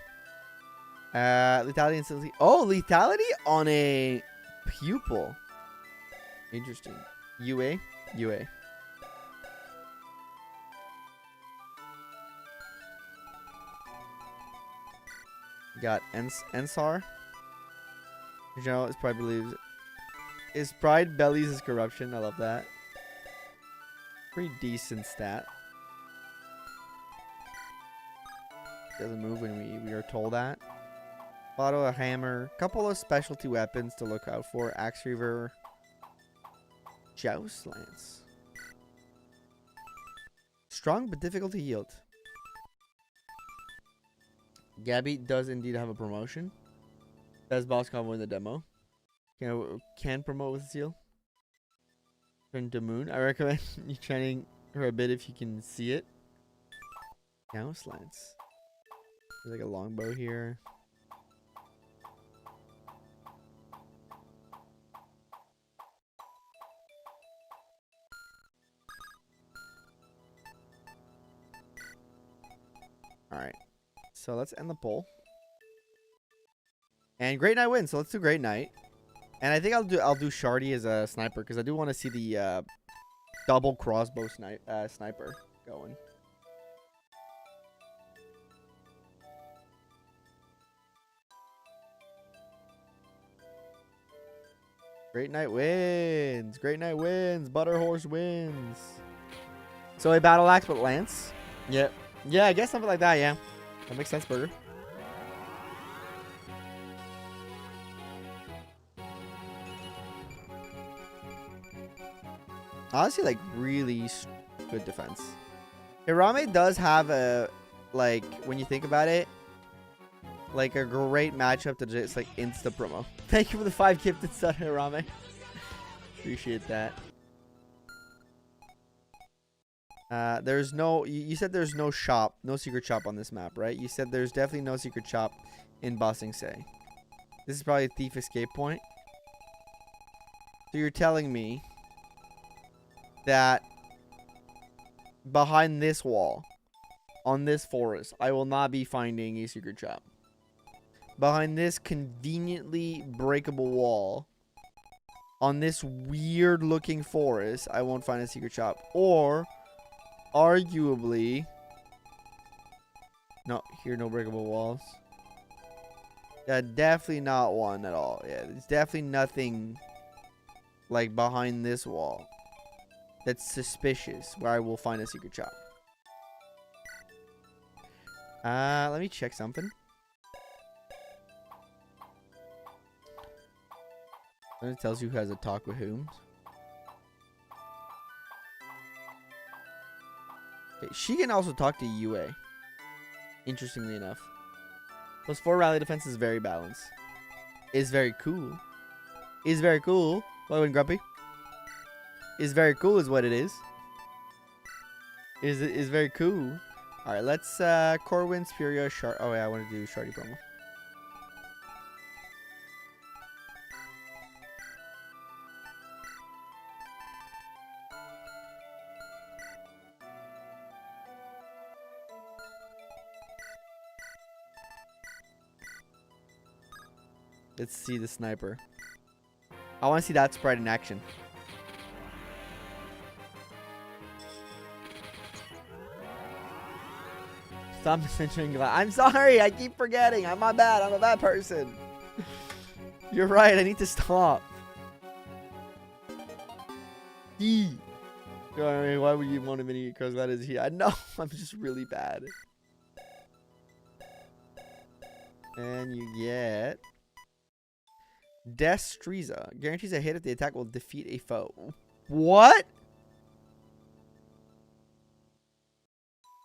Lethality and Stability. Oh, lethality on a pupil. Interesting. UA? UA. Got Ensar. General is pride believes. Is pride bellies is corruption. I love that. Pretty decent stat. Doesn't move when we are told that. Bottle, a hammer. Couple of specialty weapons to look out for. Axe Reaver. Joust Lance. Strong but difficult to yield. Gabby does indeed have a promotion. Best boss combo in the demo. Can promote with seal. Turn to moon. I recommend you training her a bit if you can see it. Now slants. There's like a longbow here. Alright. So let's end the poll. And Great Knight wins, so let's do Great Knight. And I think I'll do Shardy as a sniper because I do want to see the double crossbow sniper going. Great Knight wins. Great Knight wins. Butterhorse wins. So a battle axe with lance. Yep. Yeah, I guess something like that. Yeah, that makes sense, Burger. Honestly, like, really good defense. Hirame does have a, like, when you think about it, like a great matchup to just, like, insta promo. Thank you for the 5 gifted stud, Hirame. Appreciate that. There's no, you said there's no shop, no secret shop on this map, right? You said there's definitely no secret shop in Ba Sing Se. This is probably a thief escape point. So you're telling me that behind this wall, on this forest, I will not be finding a secret shop. Behind this conveniently breakable wall, on this weird looking forest, I won't find a secret shop. Or, arguably, no, here no breakable walls. Yeah, definitely not one at all. Yeah, there's definitely nothing like behind this wall that's suspicious where I will find a secret shop. Let me check something. And it tells you who has a talk with whom. Okay, she can also talk to UA. Interestingly enough. +4 rally defense is very balanced. Is very cool. Is very cool. Why wouldn't Grumpy? Is very cool is what it is. Is very cool. Alright, let's Corwin, Lspuria, Shard. Oh yeah, I want to do Shardy promo. Let's see the sniper. I want to see that sprite in action. Stop mentioning glass. I'm sorry. I keep forgetting. I'm my bad. I'm a bad person. You're right. I need to stop. Why would you want a mini? Because that is here. I know. I'm just really bad. And you get Destreza. Guarantees a hit if the attack will defeat a foe. What?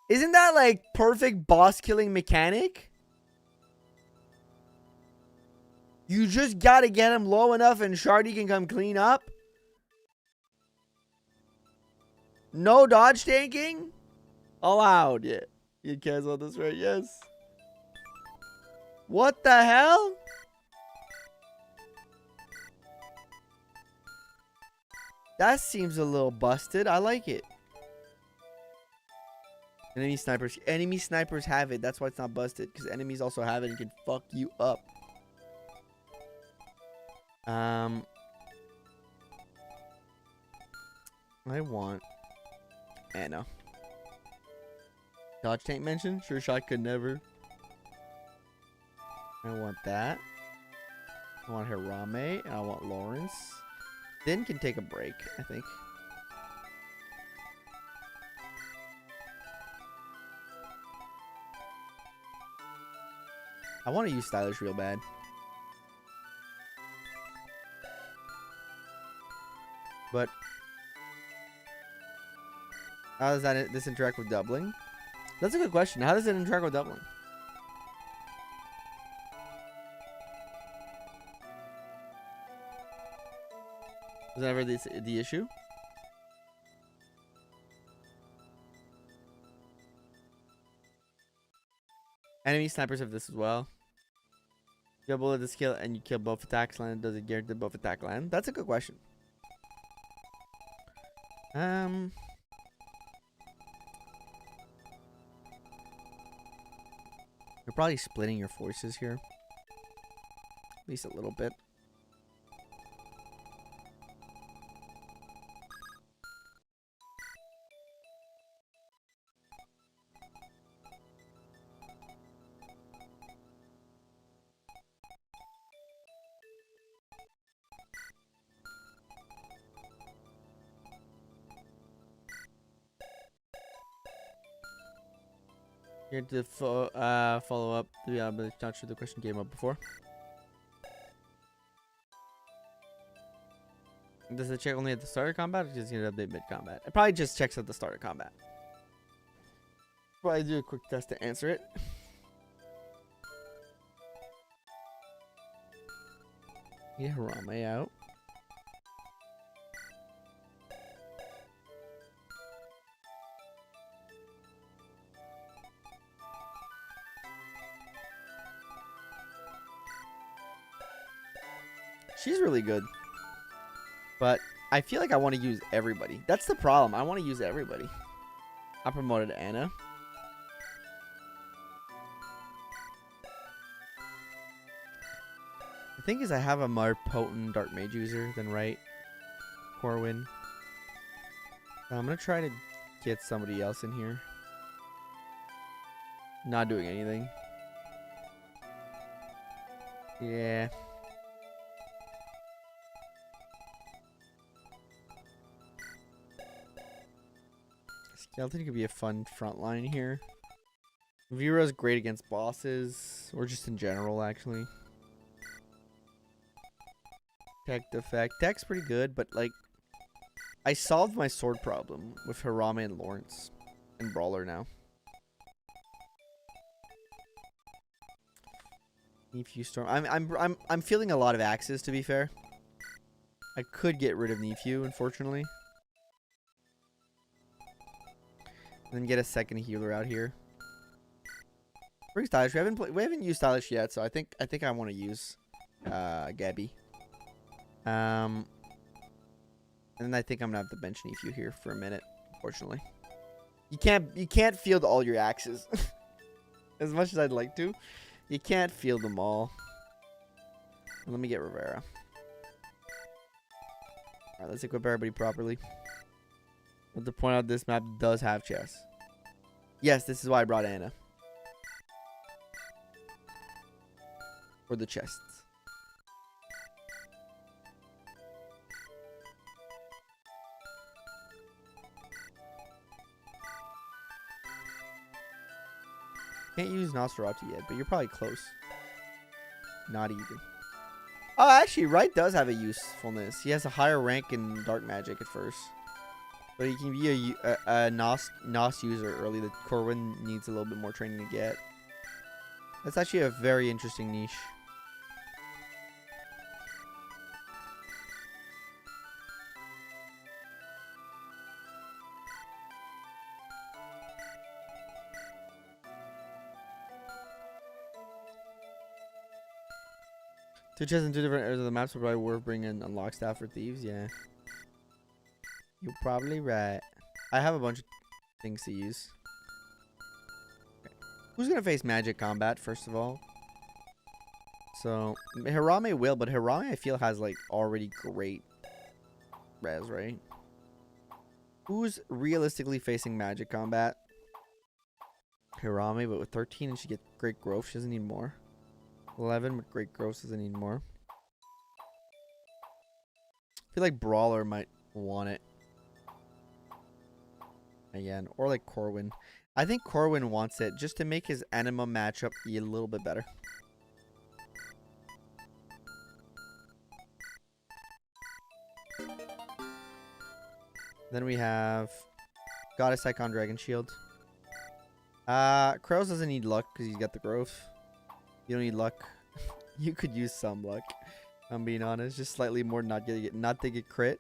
Isn't that like perfect boss killing mechanic? You just gotta get him low enough and Shardy can come clean up. No dodge tanking? Allowed. Yeah. You cancel this, right? Yes. What the hell? That seems a little busted. I like it. Enemy snipers have it. That's why it's not busted. Because enemies also have it and can fuck you up. I want Anna. Dodge tank mention? Sure shot could never. I want that. I want Hirame. And I want Lawrence. Then can take a break, I think. I want to use stylish real bad. But how does this interact with doubling? That's a good question. How does it interact with doubling? Was that ever the issue? Enemy snipers have this as well. You have a bullet to skill and you kill both attacks land. Does it guarantee both attack land? That's a good question. You're probably splitting your forces here. At least a little bit. Here to follow up. Yeah, but not sure the question came up before. Does it check only at the start of combat, or does it update mid combat? It probably just checks at the start of combat. Probably do a quick test to answer it. Get Hirame out. She's really good. But I feel like I want to use everybody. That's the problem. I want to use everybody. I promoted Anna. The thing is I have a more potent Dark Mage user than Corwin. I'm going to try to get somebody else in here. Not doing anything. Yeah. Skeleton could be a fun front line here. Vera's great against bosses, or just in general, actually. Tech defect. Tech's pretty good, but like, I solved my sword problem with Hirame and Lawrence and Brawler now. Nephew Storm. I'm feeling a lot of axes, to be fair. I could get rid of Nephew, unfortunately. And then get a second healer out here. Bring stylish. We haven't used stylish yet, so I think I want to use Gabby. And then I think I'm gonna have to bench Nephew here for a minute. Unfortunately, you can't field all your axes. As much as I'd like to, you can't field them all. Let me get Rivera. All right, let's equip everybody properly. I want to point out this map does have chests. Yes, this is why I brought Anna. For the chests. Can't use Nosferatu yet, but you're probably close. Not even. Oh, actually, Wright does have a usefulness. He has a higher rank in Dark Magic at first. But he can be a Nos user early that Corwin needs a little bit more training to get. That's actually a very interesting niche. Two chests in two different areas of the maps would probably worth bringing unlock staff for thieves. Yeah. You're probably right. I have a bunch of things to use. Okay. Who's going to face magic combat, first of all? So, Hirame will, but Hirame I feel has, like, already great res, right? Who's realistically facing magic combat? Hirame, but with 13 and she gets great growth. She doesn't need more. 11 with great growth doesn't need more. I feel like Brawler might want it. Again, or like Corwin. I think Corwin wants it just to make his Anima matchup a little bit better. Then we have Goddess Icon Dragon Shield. Kratos doesn't need luck because he's got the growth. You don't need luck. You could use some luck. I'm being honest. Just slightly more not to get crit.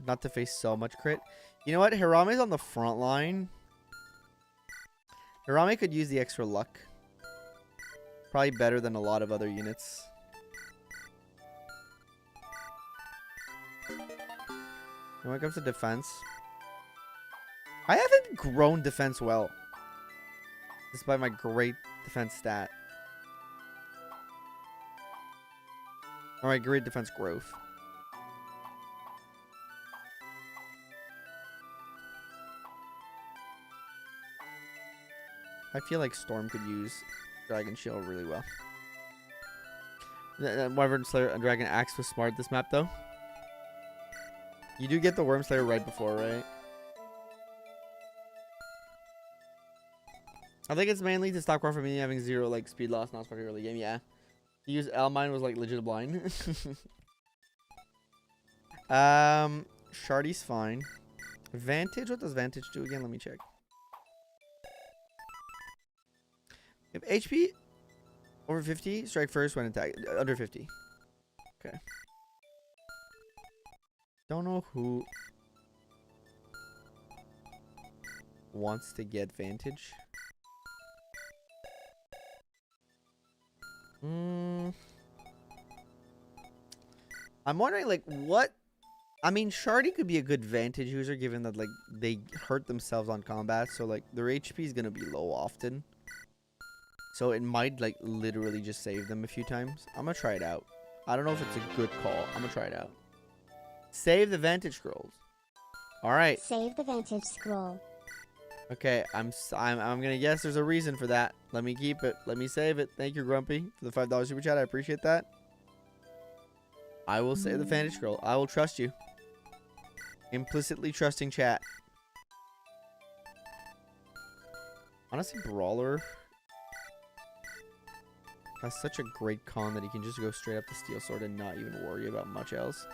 Not to face so much crit. You know what? Hirame's on the front line. Hirame could use the extra luck. Probably better than a lot of other units. And when it comes to defense, I haven't grown defense well, despite my great defense stat. Or my great defense growth. I feel like Storm could use Dragon Shield really well. Wyvern Slayer and Dragon Axe was smart this map though. You do get the Worm Slayer right before, right? I think it's mainly to stop Corwin from me having 0 like speed loss, not especially early game. Yeah. To use L mine was like legit blind. Shardy's fine. Vantage, what does Vantage do again? Let me check. If HP over 50, strike first when attack under 50. Okay. Don't know who wants to get Vantage. I'm wondering like what. I mean, Shardy could be a good Vantage user given that like they hurt themselves on combat, so like their HP is gonna be low often. So it might like literally just save them a few times. I'm gonna try it out. I don't know if it's a good call. I'm gonna try it out. Save the Vantage scrolls. All right. Save the Vantage scroll. Okay, I'm gonna guess there's a reason for that. Let me keep it. Let me save it. Thank you, Grumpy, for the $5 super chat. I appreciate that. I will save the Vantage scroll. I will trust you. Implicitly trusting chat. Honestly, Brawler has such a great con that he can just go straight up to Steel Sword and not even worry about much else.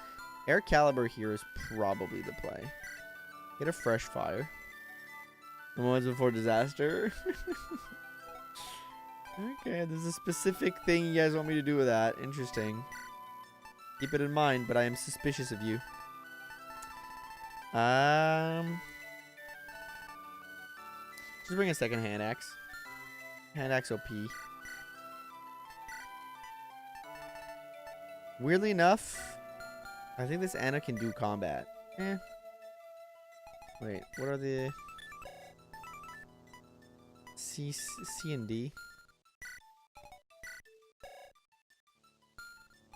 Air Caliber here is probably the play. Get a fresh fire. The moments before disaster. Okay, there's a specific thing you guys want me to do with that. Interesting. Keep it in mind, but I am suspicious of you. Just bring a second hand axe. Hand axe OP. Weirdly enough, I think this Anna can do combat. Eh. Wait, what are the C and D?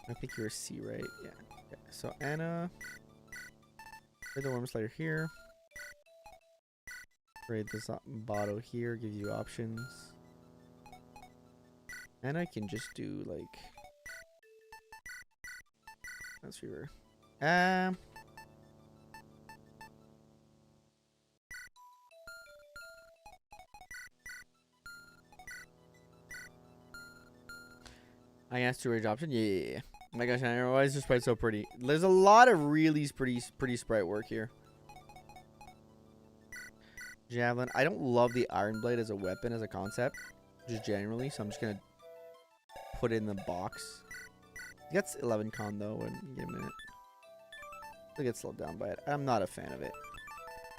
I think you're a C, right? Yeah. Okay. So Anna, trade the Worm Slayer here. Trade this Botto here. Give you options. Anna can just do like. That's fewer. I asked two rage option. Yeah. Oh my gosh, why is this sprite so pretty? There's a lot of really pretty sprite work here. Javelin. I don't love the Iron Blade as a weapon, as a concept, just generally. So I'm just gonna put it in the box. It gets 11 con though. Give a minute. I'll get slowed down by it. I'm not a fan of it.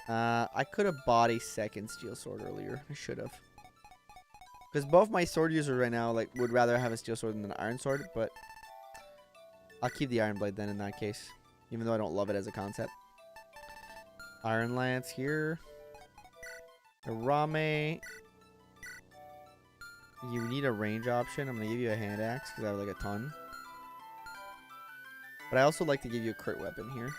I could have bought a second Steel Sword earlier. I should have. Because both my sword users right now like would rather have a Steel Sword than an Iron Sword, but I'll keep the Iron Blade then in that case, even though I don't love it as a concept. Iron Lance here. Hirame. You need a range option. I'm gonna give you a hand axe because I have like a ton. But I also like to give you a crit weapon here.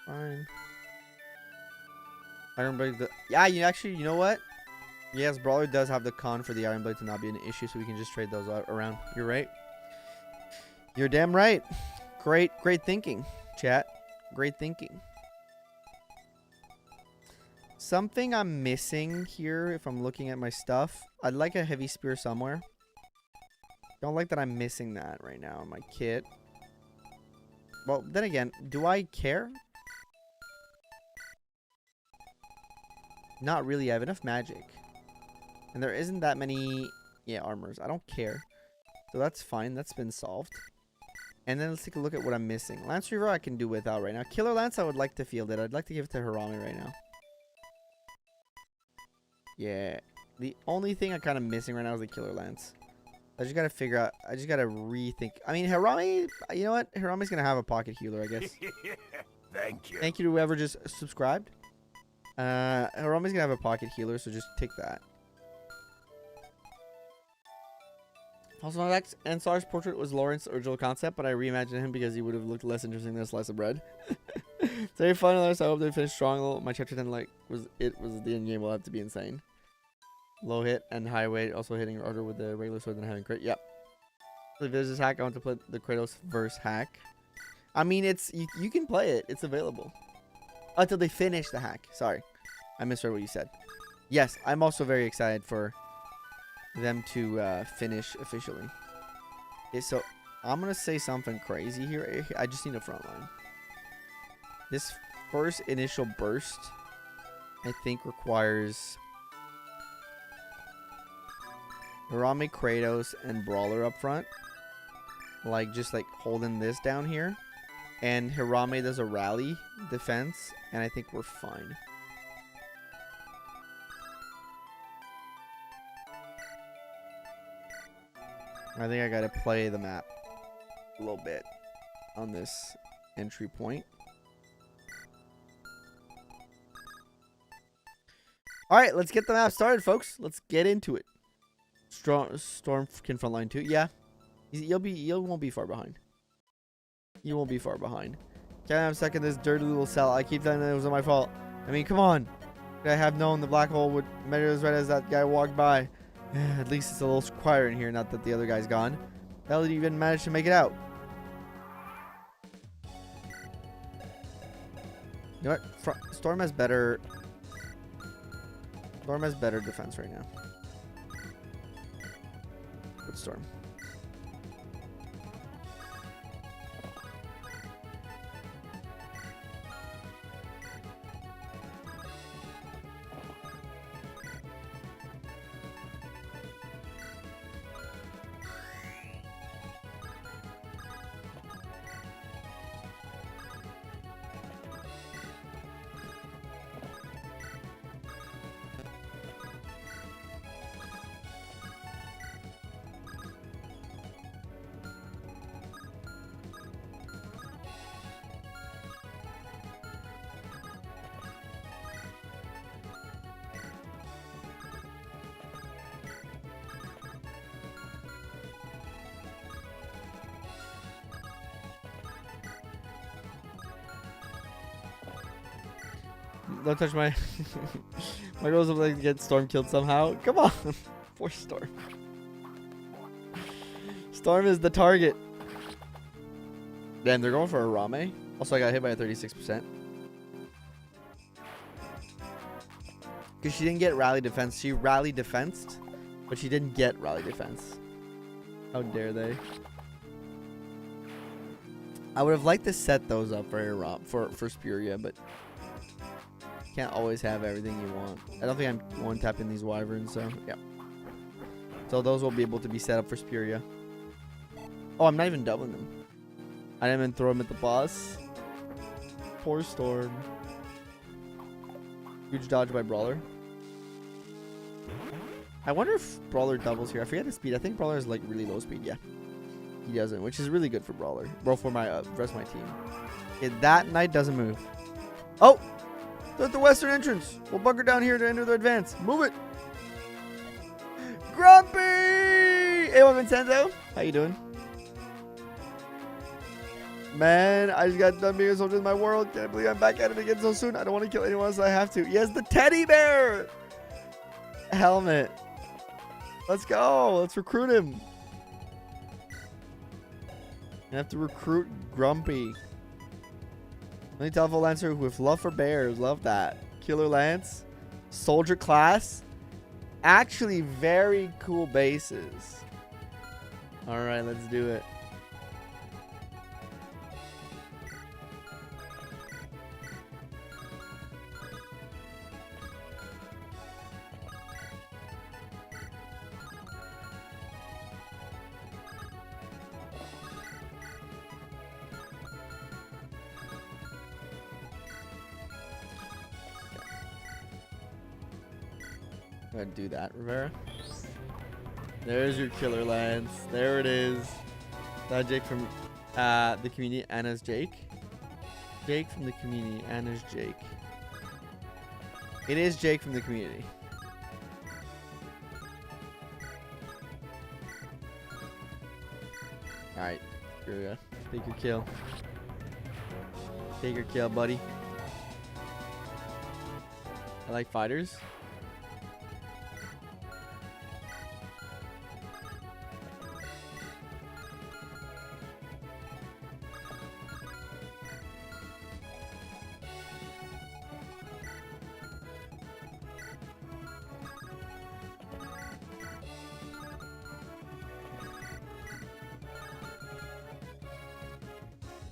Fine. Iron Blade. Yeah, you know what? Yes, Brawler does have the con for the Iron Blade to not be an issue, so we can just trade those around. You're right. You're damn right. Great thinking, chat. Great thinking. Something I'm missing here, if I'm looking at my stuff, I'd like a heavy spear somewhere. Don't like that I'm missing that right now in my kit. Well, then again, do I care? Not really. I have enough magic. And there isn't that many, armors. I don't care. So that's fine. That's been solved. And then let's take a look at what I'm missing. Lance Reaver I can do without right now. Killer Lance I would like to field it. I'd like to give it to Hirame right now. Yeah. The only thing I'm kind of missing right now is the Killer Lance. I just got to figure out. I just got to rethink. I mean, Hirame, you know what? Hirame's going to have a pocket healer, I guess. Thank you. Thank you to whoever just subscribed. Hirame's going to have a pocket healer, so just take that. Also, Ansar's portrait was Lawrence's original concept, but I reimagined him because he would have looked less interesting than a slice of bread. It's very fun, so I hope they finish strong. My chapter 10 was the end game will have to be insane. Low hit and high weight, also hitting harder with the regular sword than having crit. Yep. If there's this hack, I want to play the Kratos verse hack. I mean, it's you can play it. It's available until they finish the hack. Sorry, I misheard what you said. Yes, I'm also very excited for them to finish officially. Okay, so I'm gonna say something crazy here. I just need a front line. This first initial burst, I think, requires Hirame, Kratos, and Brawler up front. Just holding this down here. And Hirame does a rally defense, and I think we're fine. I think I gotta play the map a little bit on this entry point. Alright, let's get the map started, folks. Let's get into it. Storm can frontline too. Yeah. You won't be far behind. You won't be far behind. Can't have second this dirty little cell. I keep telling them it was my fault. I mean, come on. Could I have known the black hole would measure as red as that guy walked by? At least it's a little quieter in here, not that the other guy's gone. How did you even manage to make it out? You know what? Storm has better defense right now. Good Storm. Don't touch my... my girls would like to get Storm killed somehow. Come on. Poor Storm. Storm is the target. Damn, they're going for a Hirame. Also, I got hit by a 36%. Because she didn't get rally defense. She rally defensed, but she didn't get rally defense. How dare they? I would have liked to set those up for Lspuria, but... can't always have everything you want. I don't think I'm one-tapping these wyverns, so yeah. So those will be able to be set up for Lspuria. Oh, I'm not even doubling them. I didn't even throw them at the boss. Poor Storm. Huge dodge by Brawler. I wonder if Brawler doubles here. I forget his speed. I think Brawler is really low speed. Yeah, he doesn't, which is really good for Brawler. Well, for my rest of my team. Okay, that knight doesn't move. Oh! They're at the western entrance. We'll bunker down here to enter the advance. Move it. Grumpy! Hey, Vincenzo. How you doing? Man, I just got done being a soldier in my world. Can't believe I'm back at it again so soon. I don't want to kill anyone else. I have to. Yes, the teddy bear. Helmet. Let's go. Let's recruit him. I have to recruit Grumpy. Only Telephone Lancer with love for bears. Love that. Killer Lance. Soldier class. Actually, very cool bases. Alright, let's do it. I'm gonna do that, Rivera. There's your Killer Lance. There it is. That Jake from the community. Anna's Jake. Jake from the community. Anna's Jake. It is Jake from the community. Alright. Here we go. Take your kill. Take your kill, buddy. I like fighters.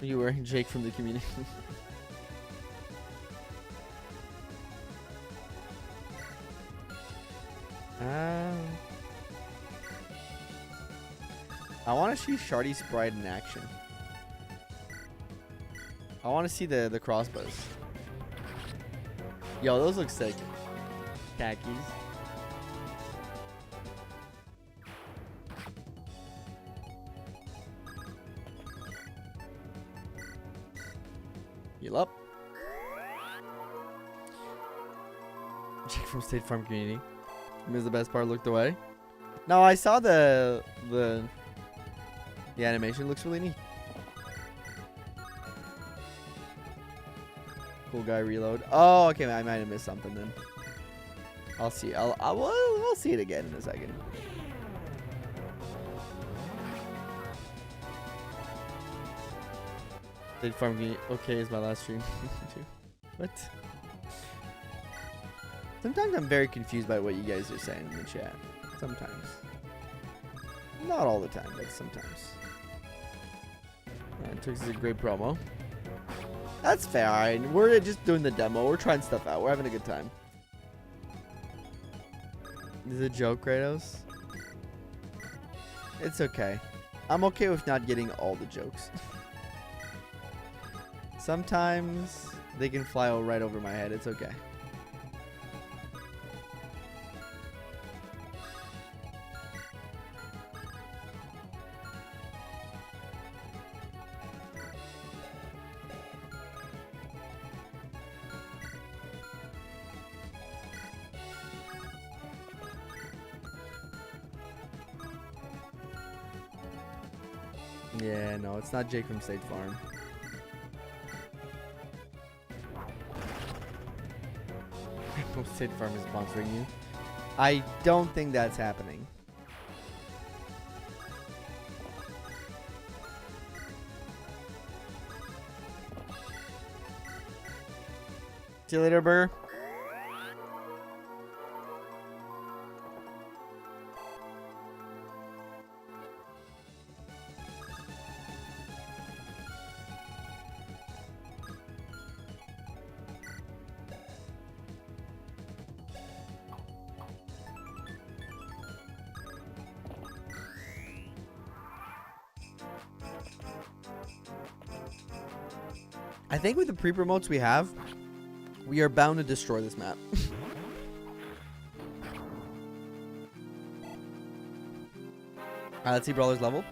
Are you wearing Jake from the community? I want to see Shardy Sprite in action. I want to see the crossbows. Yo, those look sick. Khakis. Heal up. Jake from State Farm Community. Is the best part. Looked away. No, I saw the animation. Looks really neat. Cool guy reload. Oh, okay. I might have missed something then. I'll see. We'll see it again in a second. State Farm Community. Okay, is my last stream. What? Sometimes I'm very confused by what you guys are saying in the chat. Sometimes. Not all the time, but sometimes. Twix is a great promo. That's fine. We're just doing the demo. We're trying stuff out. We're having a good time. Is it a joke, Kratos? It's okay. I'm okay with not getting all the jokes. Sometimes they can fly right over my head. It's okay. Yeah, no, it's not Jake from State Farm. State Farm is sponsoring you. I don't think that's happening. See you later, Burr. I think with the pre-promotes we have, we are bound to destroy this map. Alright, let's see Brawler's level.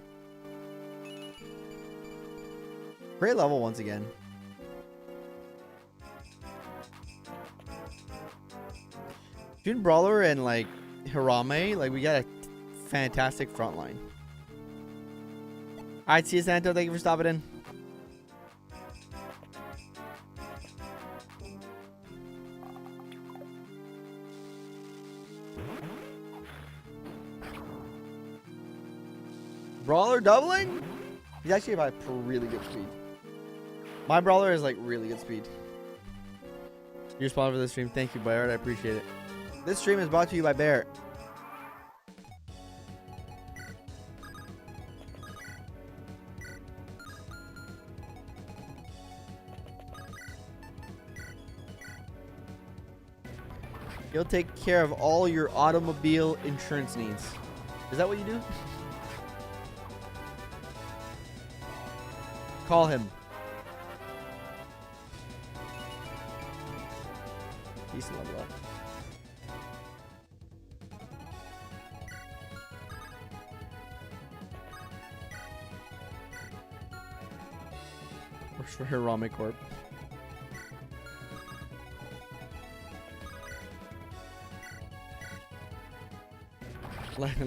Great level once again. Between Brawler and like Hirame, like we got a fantastic front line. Alright, see you, Santo. Thank you for stopping in. Brawler doubling? He's actually about really good speed. My brawler is like really good speed. You're sponsored for this stream. Thank you, Barrett. I appreciate it. This stream is brought to you by Barrett. He'll take care of all your automobile insurance needs. Is that what you do? Call him. He's a level up. Works for Hirame Corp.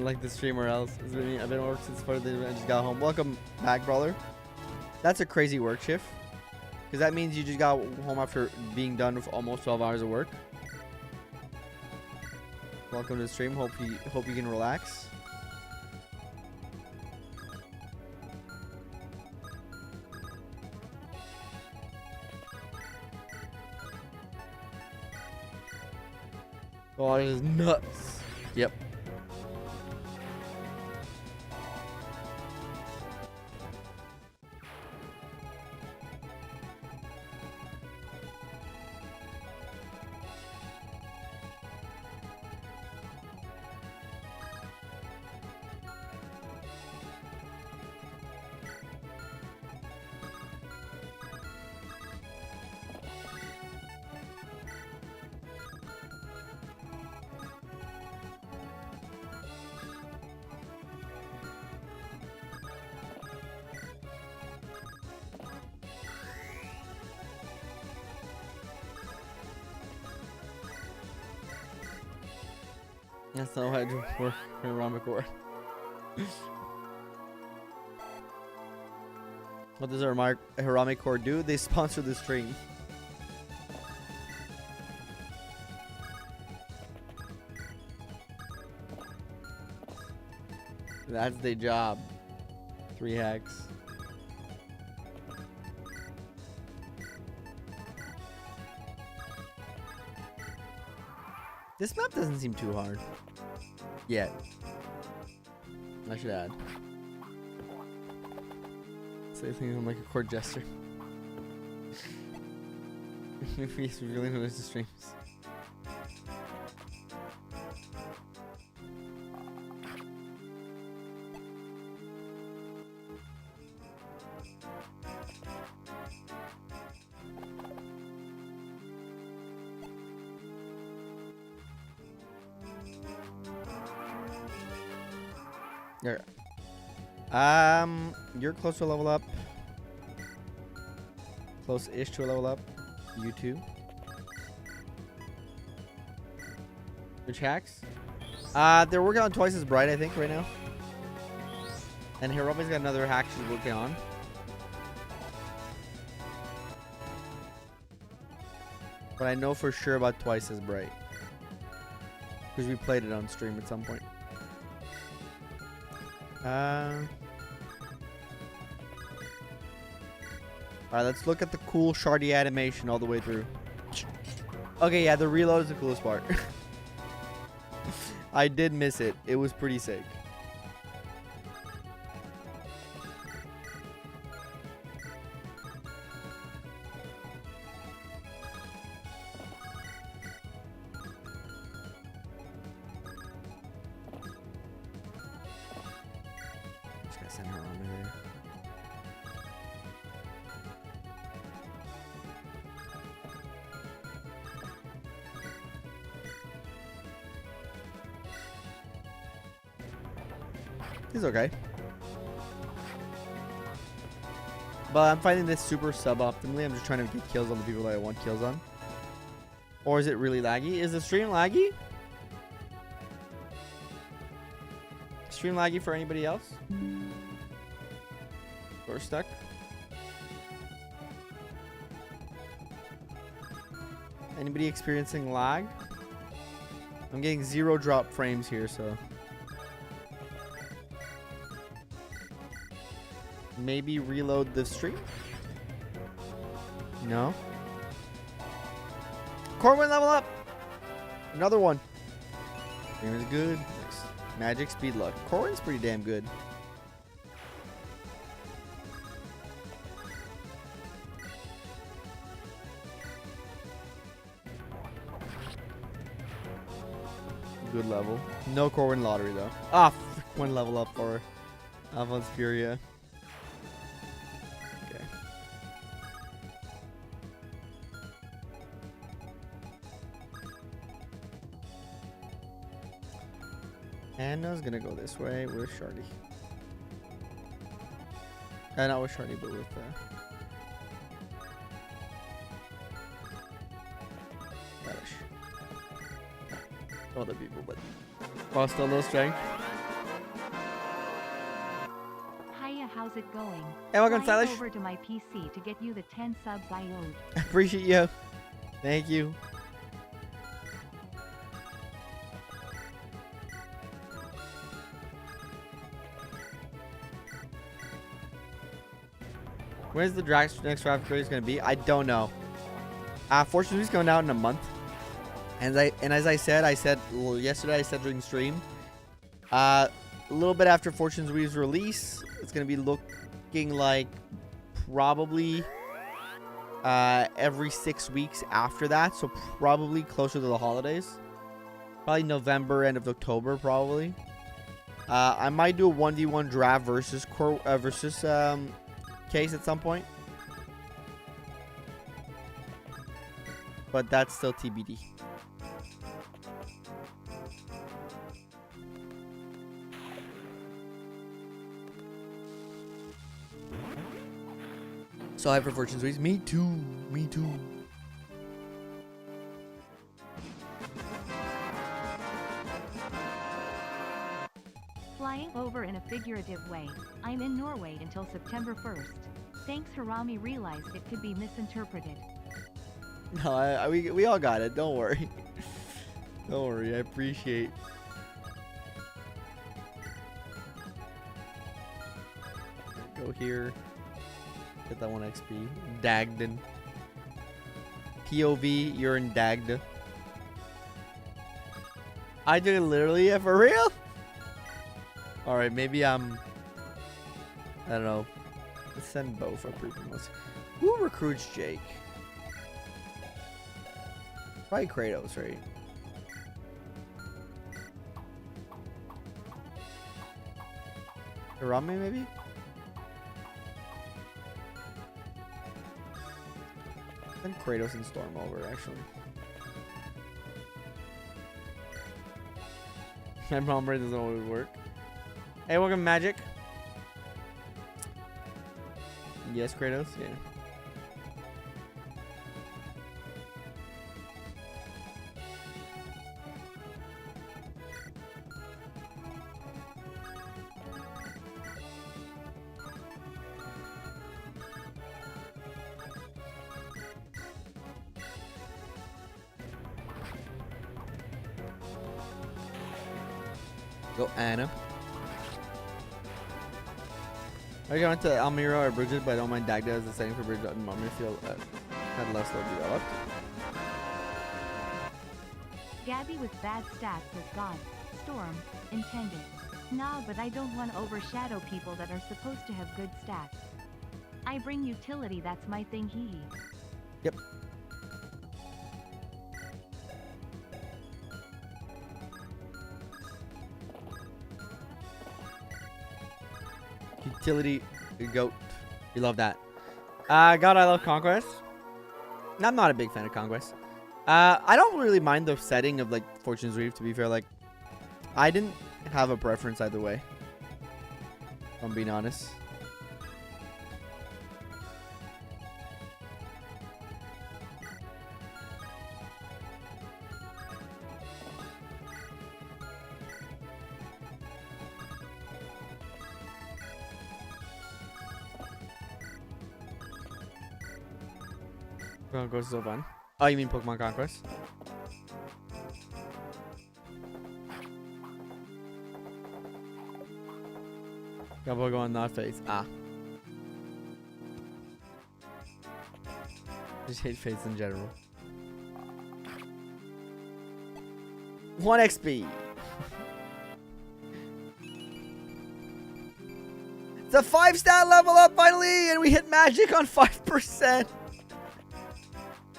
like the streamer else. I've been working since part of the event. I just got home. Welcome back, brawler. That's a crazy work shift. Because that means you just got home after being done with almost 12 hours of work. Welcome to the stream. Hope you can relax. Oh, it is nuts. Yep. That's not what I do for Hirame Corp. What does Hirame Corp do? They sponsor the stream. That's their job. 3 hacks. This map doesn't seem too hard. Yet. I should add. Say things I'm like a court jester. If he's really noticed the streams. There. You're close to a level up. Close-ish to a level up. You too. Which hacks? They're working on twice as bright, I think, right now. And Hirame's got another hack she's working on. But I know for sure about twice as bright. Because we played it on stream at some point. Alright, let's look at the cool shardy animation all the way through. Okay, yeah, the reload is the coolest part. I did miss it. It was pretty sick. Send her over there. He's okay. But I'm finding this super suboptimally. I'm just trying to get kills on the people that I want kills on. Or is it really laggy? Is the stream laggy? Stream laggy for anybody else? Or stuck? Anybody experiencing lag? I'm getting 0 drop frames here, so maybe reload the stream. No. Corwin, level up. Another one. Game is good. Nice. Magic, speed, luck. Corwin's pretty damn good. Good level. No Corwin lottery though. Ah, one level up for Lspuria. Okay. Anna's gonna go this way with Shardy. Not with Shardy, but with Radish. Other people, but still no strength. Hiya, how's it going? Hey, welcome, Flying Stylish. over to my PC to get you the 10 subs I owed. Appreciate you. Thank you. Where's the next draft trade going to be? I don't know. Fortune is going out in a month. And as I said yesterday, I said during stream, a little bit after Fortune's Weave's release, it's going to be looking like probably every 6 weeks after that. So probably closer to the holidays. Probably November, end of October, probably. I might do a 1v1 draft versus Kase at some point. But that's still TBD. So I for Fortune's Week. Me too. Me too. Flying over in a figurative way. I'm in Norway until September 1st. Thanks, Hirame realized it could be misinterpreted. No, we all got it. Don't worry. Don't worry. I appreciate. Go here. Get that 1 XP. Dagden. POV, you're in Dagda. I did it literally, yeah, for real? Alright, maybe I don't know. Let's send Bo for pre-promotes. Who recruits Jake? Probably Kratos, right? Hirame, maybe? Send Kratos and Storm over, actually. My mom brain doesn't always work. Hey, welcome, Magic. Yes, Kratos? Yeah. Go Anna. I went to Almira or Bridget, but I don't mind Dagda as the setting for Bridget and Mommy feel had less low developed. Gabby with bad stats was God. Storm, intended. Nah, but I don't want to overshadow people that are supposed to have good stats. I bring utility, that's my thing, hee. Yep. Utility, goat. You love that. God, I love Conquest. I'm not a big fan of Conquest. I don't really mind the setting of like Fortune's Reef, to be fair. Like, I didn't have a preference either way, if I'm being honest. Conquest is so fun. Oh, you mean Pokemon Conquest? Got Pokemon not face. Ah. Just hate fates in general. 1 XP. It's a 5-stat level up finally, and we hit magic on 5%.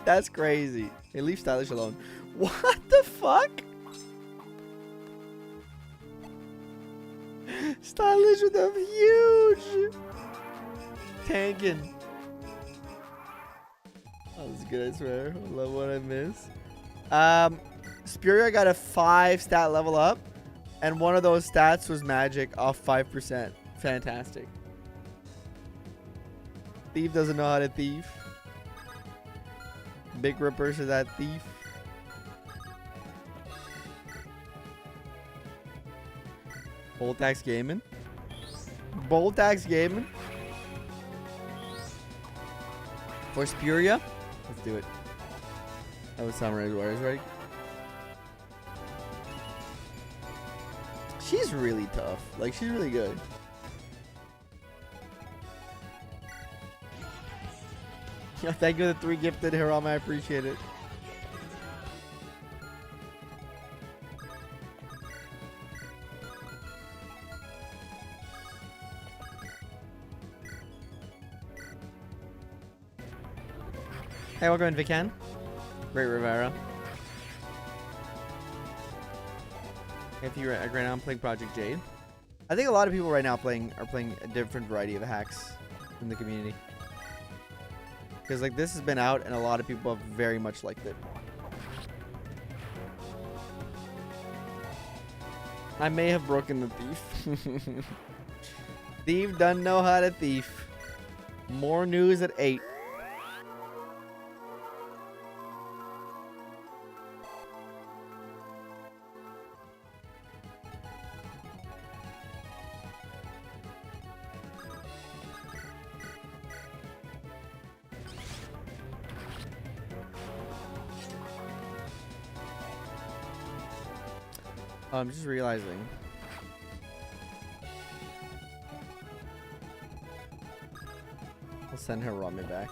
That's crazy. Hey, leave stylish alone. What the fuck? Stylish with a huge tanking. Oh, this is good, I swear. I love what I miss. Spuria got a 5-stat level up, and one of those stats was magic off 5%. Fantastic. Thief doesn't know how to thief. Big rippers to that thief. BoltAxe Gaming. For Spuria. Let's do it. That was Samurai Warriors, right? She's really tough. Like, she's really good. Yeah, thank you for the 3 gifted, Hirame. I appreciate it. Hey, welcome in, Vican. Great Rivera. If you're right now, I'm playing Project Jade. I think a lot of people right now are playing a different variety of hacks in the community. Because like this has been out and a lot of people have very much liked it. I may have broken the thief. Thief doesn't know how to thief. More news at 8. I'm just realizing. I'll send Hirame back.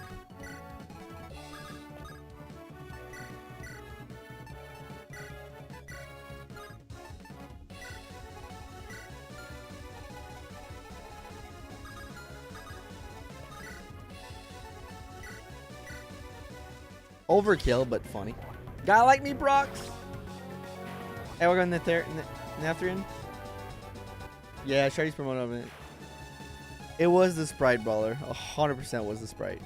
Overkill, but funny. Guy like me, Brox. Hey, we're going to the Nathrian. Yeah, Shardy's promoted on it. It was the Sprite brawler. 100% was the Sprite.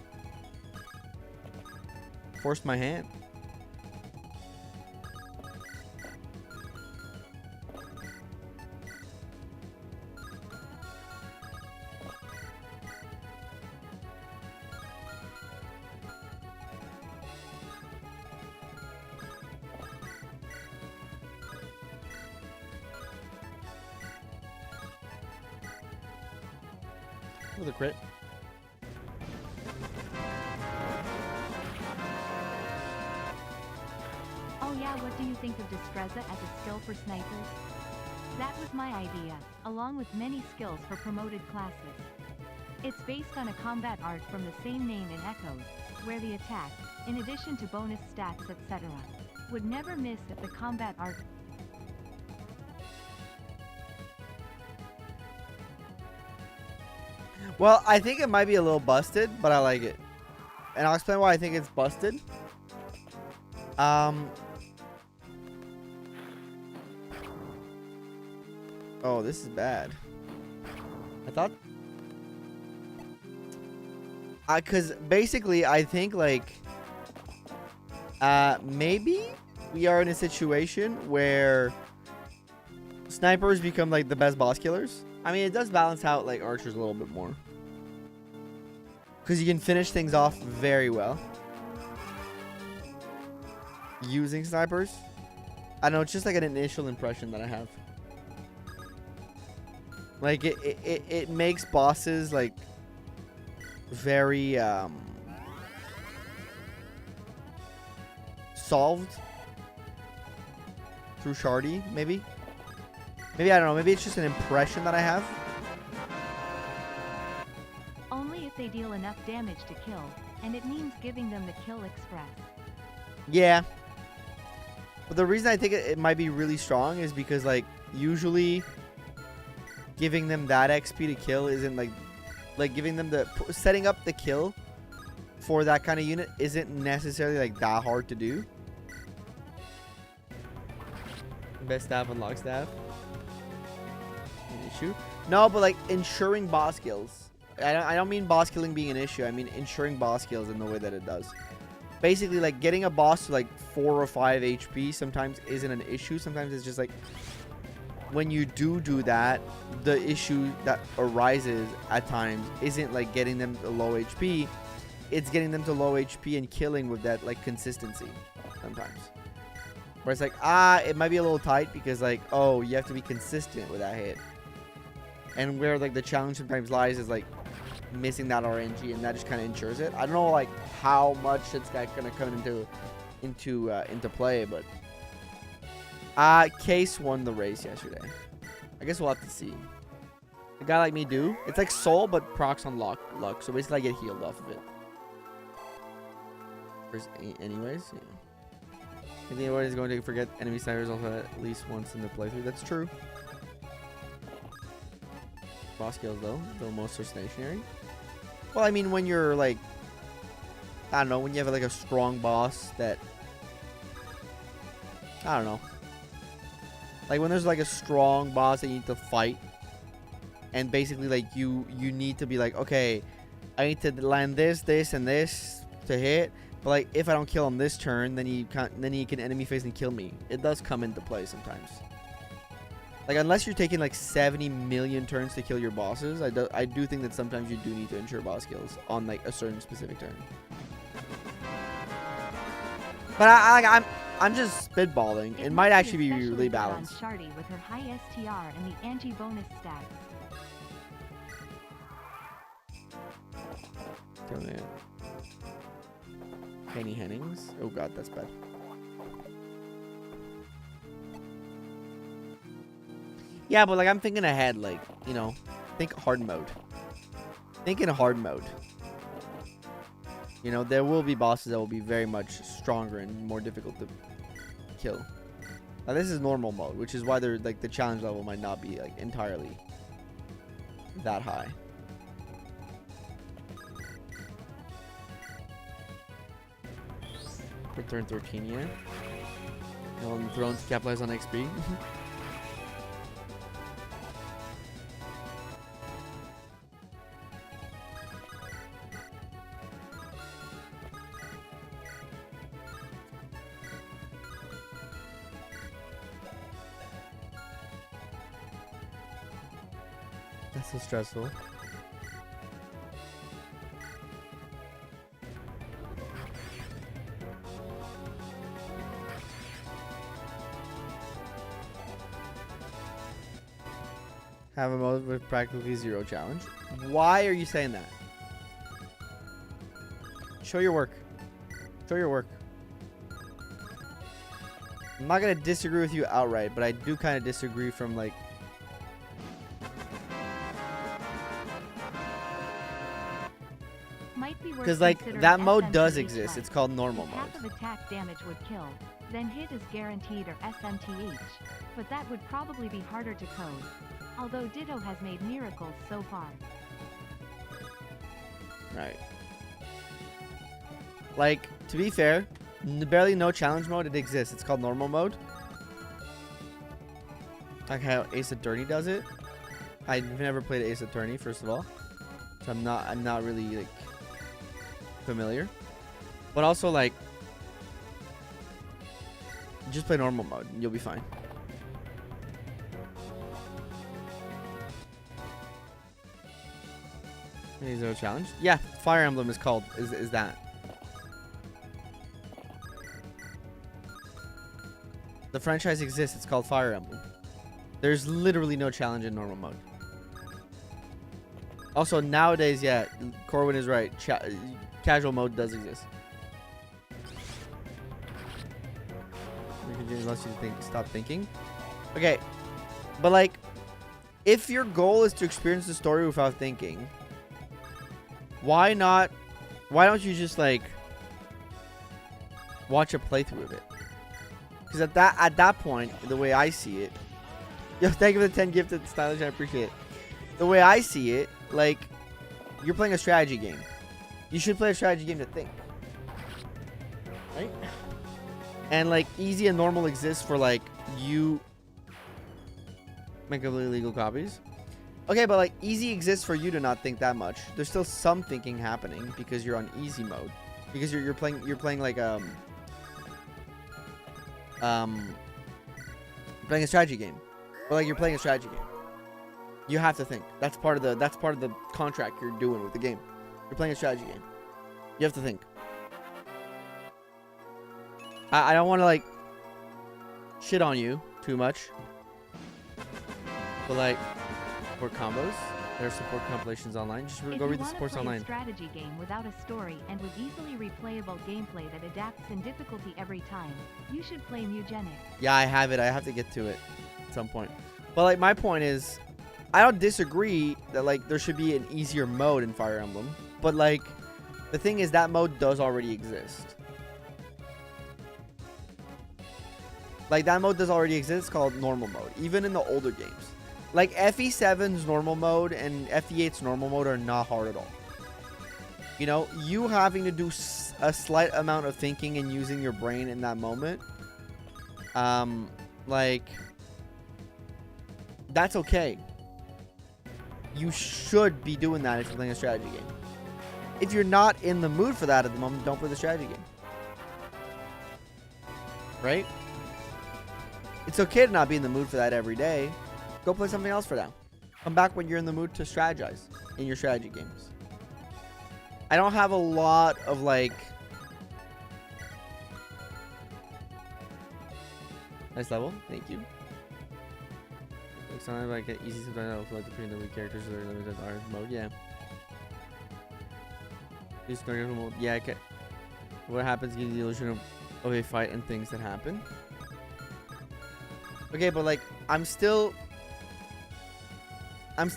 Forced my hand. With a crit. Oh yeah, what do you think of Destreza as a skill for snipers? That was my idea, along with many skills for promoted classes. It's based on a combat art from the same name in Echoes, where the attack, in addition to bonus stats etc., would never miss if the combat art. Well, I think it might be a little busted, but I like it. And I'll explain why I think it's busted. Oh, this is bad. I thought... Because basically, I think, like... maybe we are in a situation where... snipers become, like, the best boss killers. I mean, it does balance out, like, archers a little bit more. Because you can finish things off very well. Using snipers. I know, it's just like an initial impression that I have. Like, it makes bosses, like, very, solved. Through Shardy, maybe? Maybe, I don't know, maybe it's just an impression that I have. Only if if they deal enough damage to kill, and it means giving them the kill express. Yeah. But the reason I think it might be really strong is because, like, usually giving them that XP to kill isn't like giving them the setting up the kill for that kind of unit isn't necessarily like that hard to do. Best staff unlock staff. An issue? No, but like ensuring boss kills. I don't mean boss killing being an issue. I mean ensuring boss kills in the way that it does. Basically, like getting a boss to like 4 or 5 HP sometimes isn't an issue. Sometimes it's just like when you do that, the issue that arises at times isn't like getting them to low HP. It's getting them to low HP and killing with that like consistency sometimes. Where it's like, it might be a little tight because like, oh, you have to be consistent with that hit. And where like the challenge sometimes lies is like missing that RNG, and that just kind of ensures it. I don't know like how much it's gonna come into play, but Kase won the race yesterday. I guess we'll have to see. A guy like me do. It's like soul, but procs on luck. So basically I get healed off of it. Anyways, yeah. I think everyone is going to forget enemy snipers also at least once in the playthrough. That's true. Boss kills though most are stationary. Well, I mean when you're like, I don't know, when you have like a strong boss that, I don't know. Like when there's like a strong boss that you need to fight, and basically like you need to be like, okay, I need to land this, and this to hit. But like if I don't kill him this turn, then he can enemy face and kill me. It does come into play sometimes. Like unless you're taking like 70 million turns to kill your bosses, I do think that sometimes you do need to ensure boss kills on like a certain specific turn. But I'm just spitballing. It might actually be really balanced. Shardy with her high STR and the Angie bonus stats. Penny Hennings. Oh god, that's bad. Yeah, but like I'm thinking ahead, like, you know, think hard mode. Think in hard mode. You know, there will be bosses that will be very much stronger and more difficult to kill. Now this is normal mode, which is why they're like the challenge level might not be like entirely that high. For turn 13, yeah. On Thrones capitalize on XP. That's so stressful. Have a mode with practically 0 challenge. Why are you saying that? Show your work. Show your work. I'm not gonna disagree with you outright, but I do kind of disagree from like. Because like that mode does exist. It's called normal mode. Half of attack damage would kill, then hit is guaranteed or SMTH, but that would probably be harder to code. Although Ditto has made miracles so far. Right. Like, to be fair, barely no challenge mode, it exists. It's called normal mode. Like how Ace Attorney does it. I've never played Ace Attorney, first of all. So I'm not really like familiar. But also like just play normal mode and you'll be fine. Is there a challenge? Yeah, Fire Emblem is called is that. The franchise exists, it's called Fire Emblem. There's literally no challenge in normal mode. Also nowadays, yeah, Corwin is right. Casual mode does exist. Unless you stop thinking. Okay, but like, if your goal is to experience the story without thinking, Why not? Why don't you just like watch a playthrough of it? Because at that point, the way I see it, yo, thank you for the 10 gifted stylish. I appreciate it. The way I see it, like, you're playing a strategy game. You should play a strategy game to think, right? And like easy and normal exists for like you make completely legal copies. Okay, but like easy exists for you to not think that much. There's still some thinking happening because you're on easy mode. Because you're playing like playing a strategy game. But like you're playing a strategy game. You have to think. That's part of the contract you're doing with the game. You're playing a strategy game. You have to think. I don't want to like shit on you too much. But like support combos. There are support compilations online. Just go read the supports online. If you want to play a strategy game without a story and with easily replayable gameplay that adapts in difficulty every time, you should play Mugenic. Yeah, I have it. I have to get to it at some point. But like my point is, I don't disagree that like there should be an easier mode in Fire Emblem. But like the thing is that mode does already exist. Like that mode does already exist. It's called normal mode. Even in the older games. Like FE7's normal mode and FE8's normal mode are not hard at all. You know, you having to do a slight amount of thinking and using your brain in that moment. Like that's okay. You should be doing that if you're playing a strategy game. If you're not in the mood for that at the moment, don't play the strategy game. Right? It's okay to not be in the mood for that every day. Go play something else for now. Come back when you're in the mood to strategize in your strategy games. I don't have a lot of like... Nice level. Thank you. Sometimes I get easy, sometimes I also like to create the weak characters that are limited R mode. Yeah. Yeah, okay. What happens gives you the illusion of a fight and things that happen. Okay, but like I'm still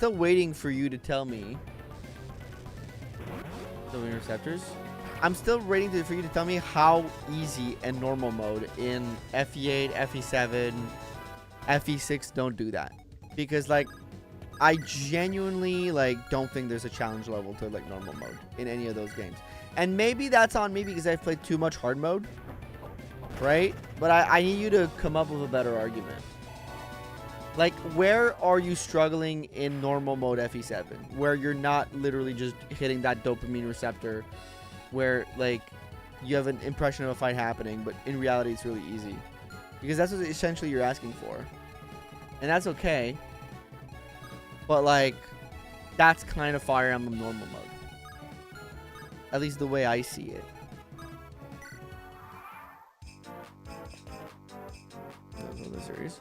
waiting for you to tell me. The receptors. I'm still waiting for you to tell me how easy and normal mode in FE8, FE7, FE6 don't do that. Because like I genuinely like don't think there's a challenge level to like normal mode in any of those games. And maybe that's on me because I've played too much hard mode. Right? But I need you to come up with a better argument. Like, where are you struggling in normal mode FE7? Where you're not literally just hitting that dopamine receptor. Where, like, you have an impression of a fight happening. But in reality, it's really easy. Because that's what essentially you're asking for. And that's okay. But, like, that's kind of Fire Emblem normal mode. At least the way I see it. The series.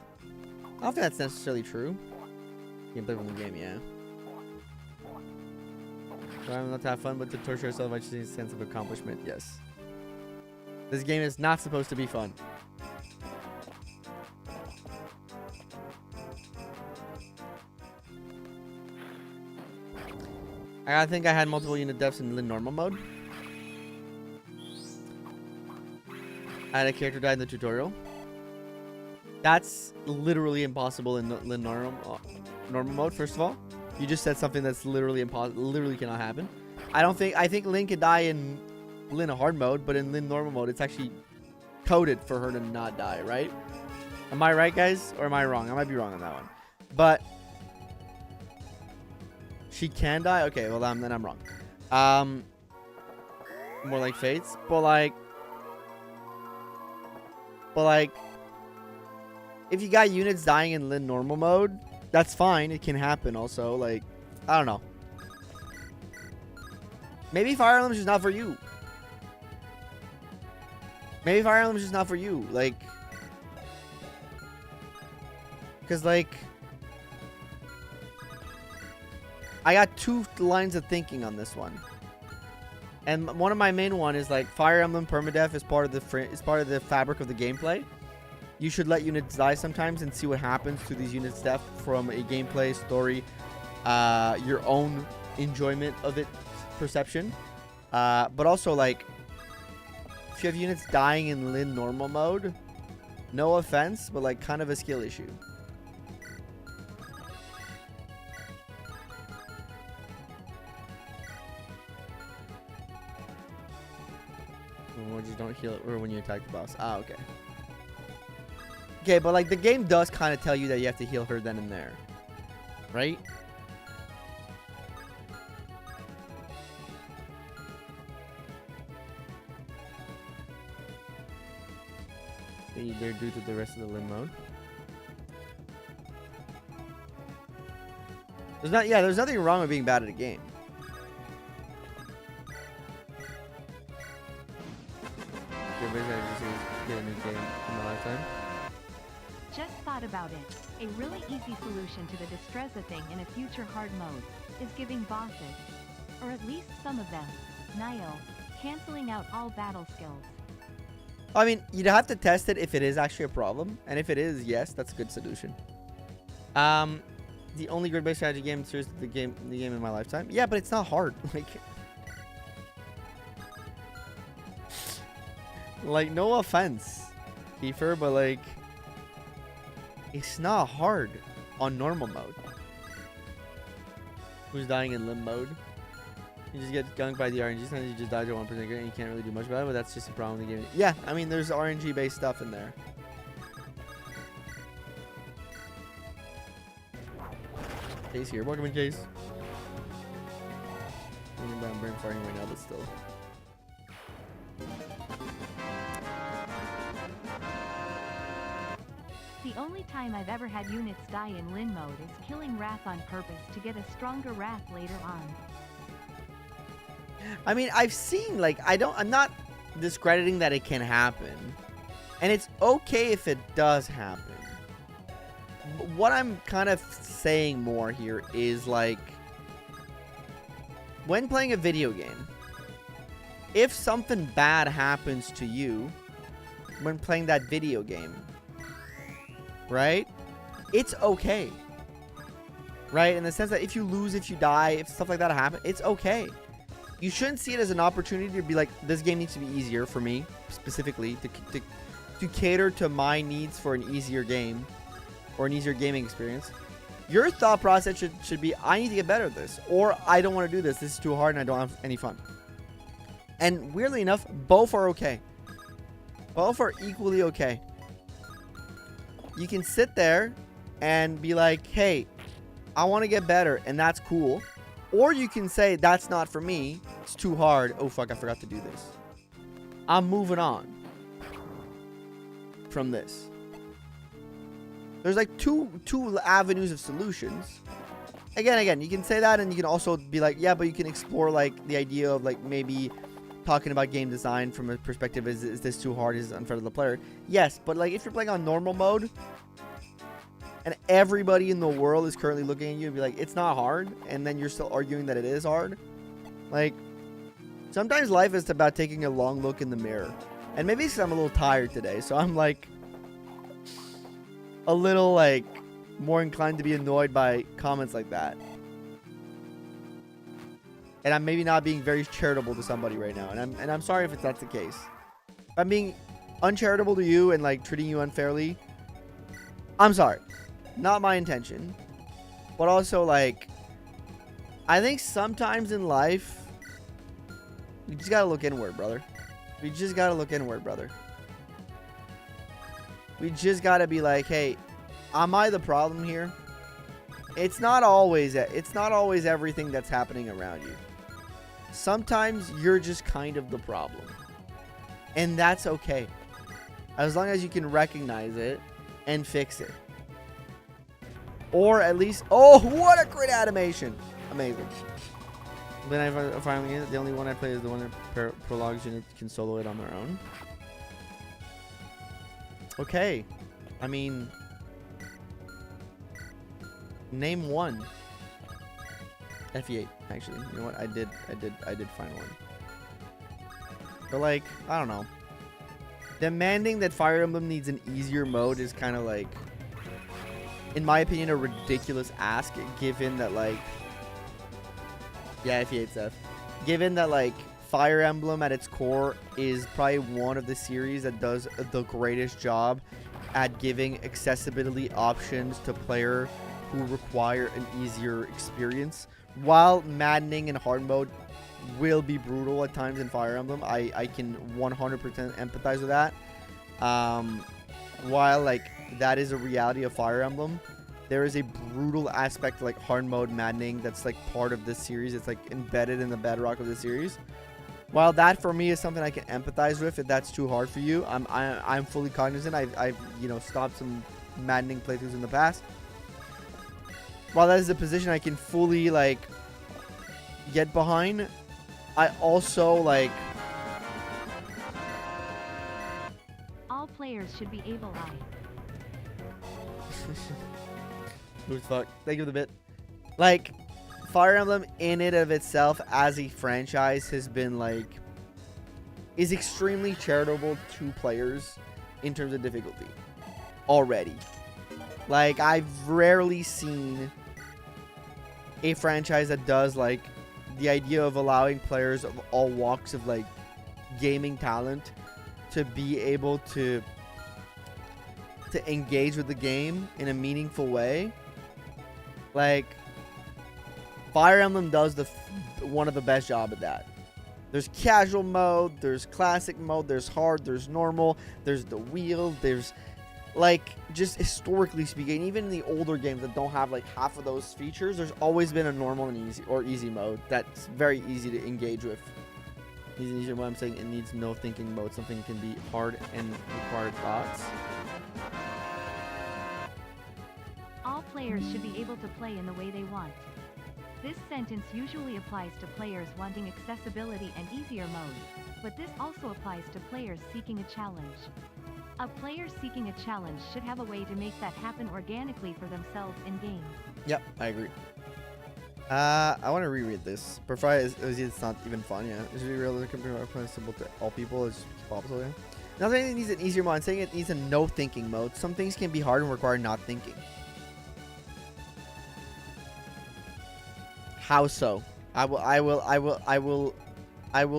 I don't think that's necessarily true. Gameplay from the game, yeah. So I'm not to have fun, but to torture yourself, I just need a sense of accomplishment. Yes. This game is not supposed to be fun. I think I had multiple unit deaths in normal mode. I had a character die in the tutorial. That's literally impossible in normal mode, first of all. You just said something that's literally impossible, literally cannot happen. I think Lin could die in Lin hard mode, but in Lin normal mode, it's actually coded for her to not die, right? Am I right, guys? Or am I wrong? I might be wrong on that one. But she can die? Okay, well, then I'm wrong. More like Fates. But like, if you got units dying in Lin normal mode, that's fine. It can happen also. Like, I don't know. Maybe Fire Emblem is just not for you. Maybe Fire Emblem is just not for you. Like, because, like, I got two lines of thinking on this one. And one of my main one is, like, Fire Emblem permadeath is part of the fabric of the gameplay. You should let units die sometimes and see what happens to these units' death from a gameplay, story, your own enjoyment of it perception. But also, like, if you have units dying in Lin normal mode, no offense, but, like, kind of a skill issue. When you don't heal it, or when you attack the boss. Ah, okay. Okay, but, like, the game does kind of tell you that you have to heal her then and there. Right? They're due to the rest of the limb mode. There's nothing wrong with being bad at a game. Get a new game in my lifetime. Just thought about it. A really easy solution to the Destreza thing in a future hard mode is giving bosses, or at least some of them, Nile, canceling out all battle skills. I mean, you'd have to test it if it is actually a problem. And if it is, yes, that's a good solution. The only grid-based strategy game seriously the game in my lifetime. Yeah, but it's not hard. Like no offense, Kiefer, but like it's not hard on normal mode. Who's dying in limb mode? You just get gunked by the RNG, sometimes you just dodge at 1% and you can't really do much about it, but that's just a problem in the game. Yeah, I mean, there's RNG based stuff in there. Kase here, welcome in, Kase. I'm brain farting right now, but still. The only time I've ever had units die in Lin mode is killing Wrath on purpose to get a stronger Wrath later on. I mean, I've seen, like, I'm not discrediting that it can happen. And it's okay if it does happen. What I'm kind of saying more here is, like, when playing a video game, if something bad happens to you when playing that video game, right? It's okay. Right? In the sense that if you lose, if you die, if stuff like that happens, it's okay. You shouldn't see it as an opportunity to be like, this game needs to be easier for me, specifically, to cater to my needs for an easier game or an easier gaming experience. Your thought process should be, I need to get better at this, or I don't want to do this. This is too hard and I don't have any fun. And weirdly enough, both are okay. Both are equally okay. You can sit there and be like, hey, I want to get better, and that's cool. Or you can say, that's not for me. It's too hard. Oh, fuck, I forgot to do this. I'm moving on from this. There's like two avenues of solutions. Again, you can say that, and you can also be like, yeah, but you can explore like the idea of like maybe talking about game design from a perspective, is this too hard? Is it unfair to the player? Yes, but like if you're playing on normal mode and everybody in the world is currently looking at you and be like, it's not hard, and then you're still arguing that it is hard. Like, sometimes life is about taking a long look in the mirror. And maybe it's 'cause I'm a little tired today, so I'm like a little like more inclined to be annoyed by comments like that. And I'm maybe not being very charitable to somebody right now. And I'm sorry if that's the case. If I'm being uncharitable to you and like treating you unfairly, I'm sorry. Not my intention. But also, like, I think sometimes in life, you just gotta look inward, brother. We just gotta look inward, brother. We just gotta be like, hey, am I the problem here? It's not always everything that's happening around you. Sometimes you're just kind of the problem. And that's okay. As long as you can recognize it and fix it. Or at least, oh, what a great animation. Amazing. Then I finally, the only one I play is the one that prologues units can solo it on their own. Okay. I mean, name one. FE8, actually. You know what? I did find one. But like, I don't know. Demanding that Fire Emblem needs an easier mode is kind of like, in my opinion, a ridiculous ask, given that like, yeah, FE8's F. given that like Fire Emblem at its core is probably one of the series that does the greatest job at giving accessibility options to players who require an easier experience. While maddening in hard mode will be brutal at times in Fire Emblem, I can 100% empathize with that. While like that is a reality of Fire Emblem, there is a brutal aspect to like hard mode maddening that's like part of this series. It's like embedded in the bedrock of the series. While that for me is something I can empathize with, if that's too hard for you, I'm fully cognizant. I've you know, stopped some maddening playthroughs in the past. While that is a position I can fully like get behind, I also like All players should be able I. Who's fuck? Thank you for the bit. Like, Fire Emblem in it of itself as a franchise has been like, is extremely charitable to players in terms of difficulty already. Like, I've rarely seen a franchise that does like the idea of allowing players of all walks of like gaming talent to be able to engage with the game in a meaningful way. Like, Fire Emblem does one of the best job at that. There's casual mode, there's classic mode, there's hard, there's normal, there's the wheel, there's like, just historically speaking, even in the older games that don't have like half of those features, there's always been a normal and easy mode that's very easy to engage with. Easy, what I'm saying, it needs no thinking mode. Something can be hard and require thoughts. All players should be able to play in the way they want. This sentence usually applies to players wanting accessibility and easier mode, but this also applies to players seeking a challenge. A player seeking a challenge should have a way to make that happen organically for themselves in game. Yep, I agree. I want to reread this. It's not even fun, yeah. It's really realistic compared to playing simple to all people. It's possible, yeah. Not saying it needs an easier mode. I'm saying it needs a no thinking mode. Some things can be hard and require not thinking. How so? I will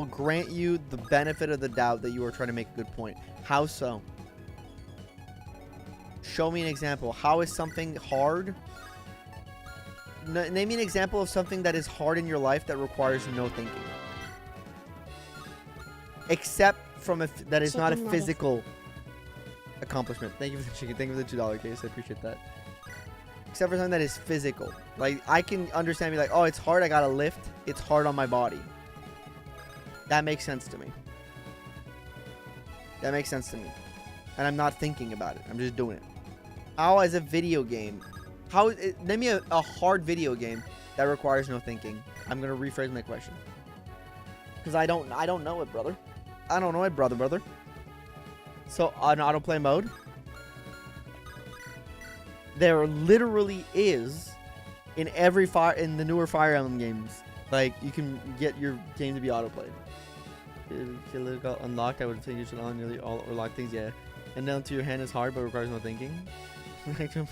grant you the benefit of the doubt that you are trying to make a good point. How so? Show me an example. How is something hard? Name me an example of something that is hard in your life that requires no thinking. Except from that is not a physical accomplishment. Thank you for the chicken. Thank you for the $2 case. I appreciate that. Except for something that is physical. Like, I can understand, be like, oh, it's hard, I gotta lift. It's hard on my body. That makes sense to me. That makes sense to me. And I'm not thinking about it. I'm just doing it. How is a video game? Name me a hard video game that requires no thinking. I'm gonna rephrase my question. Because I don't know it, brother. I don't know it, brother. So, an autoplay mode? There literally is in the newer Fire Emblem games. Like, you can get your game to be autoplayed. If it got unlocked, I would think you should on nearly all or lock things, yeah. And down to your hand is hard but requires no thinking. I can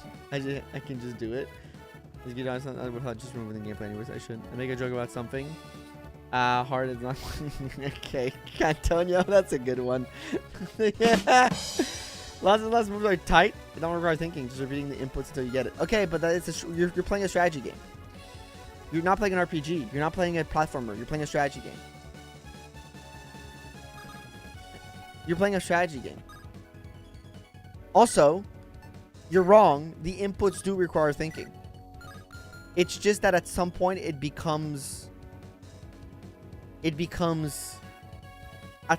just do it. Just get honest, I would just remove the gameplay anyways. I should. I make a joke about something. Hard is not. Okay, Antonio, that's a good one. Yeah. Lots and lots of moves are tight. It don't require thinking. Just repeating the inputs until you get it. Okay, but you're playing a strategy game. You're not playing an RPG. You're not playing a platformer. You're playing a strategy game. You're playing a strategy game. Also, you're wrong. The inputs do require thinking. It's just that at some point it becomes. At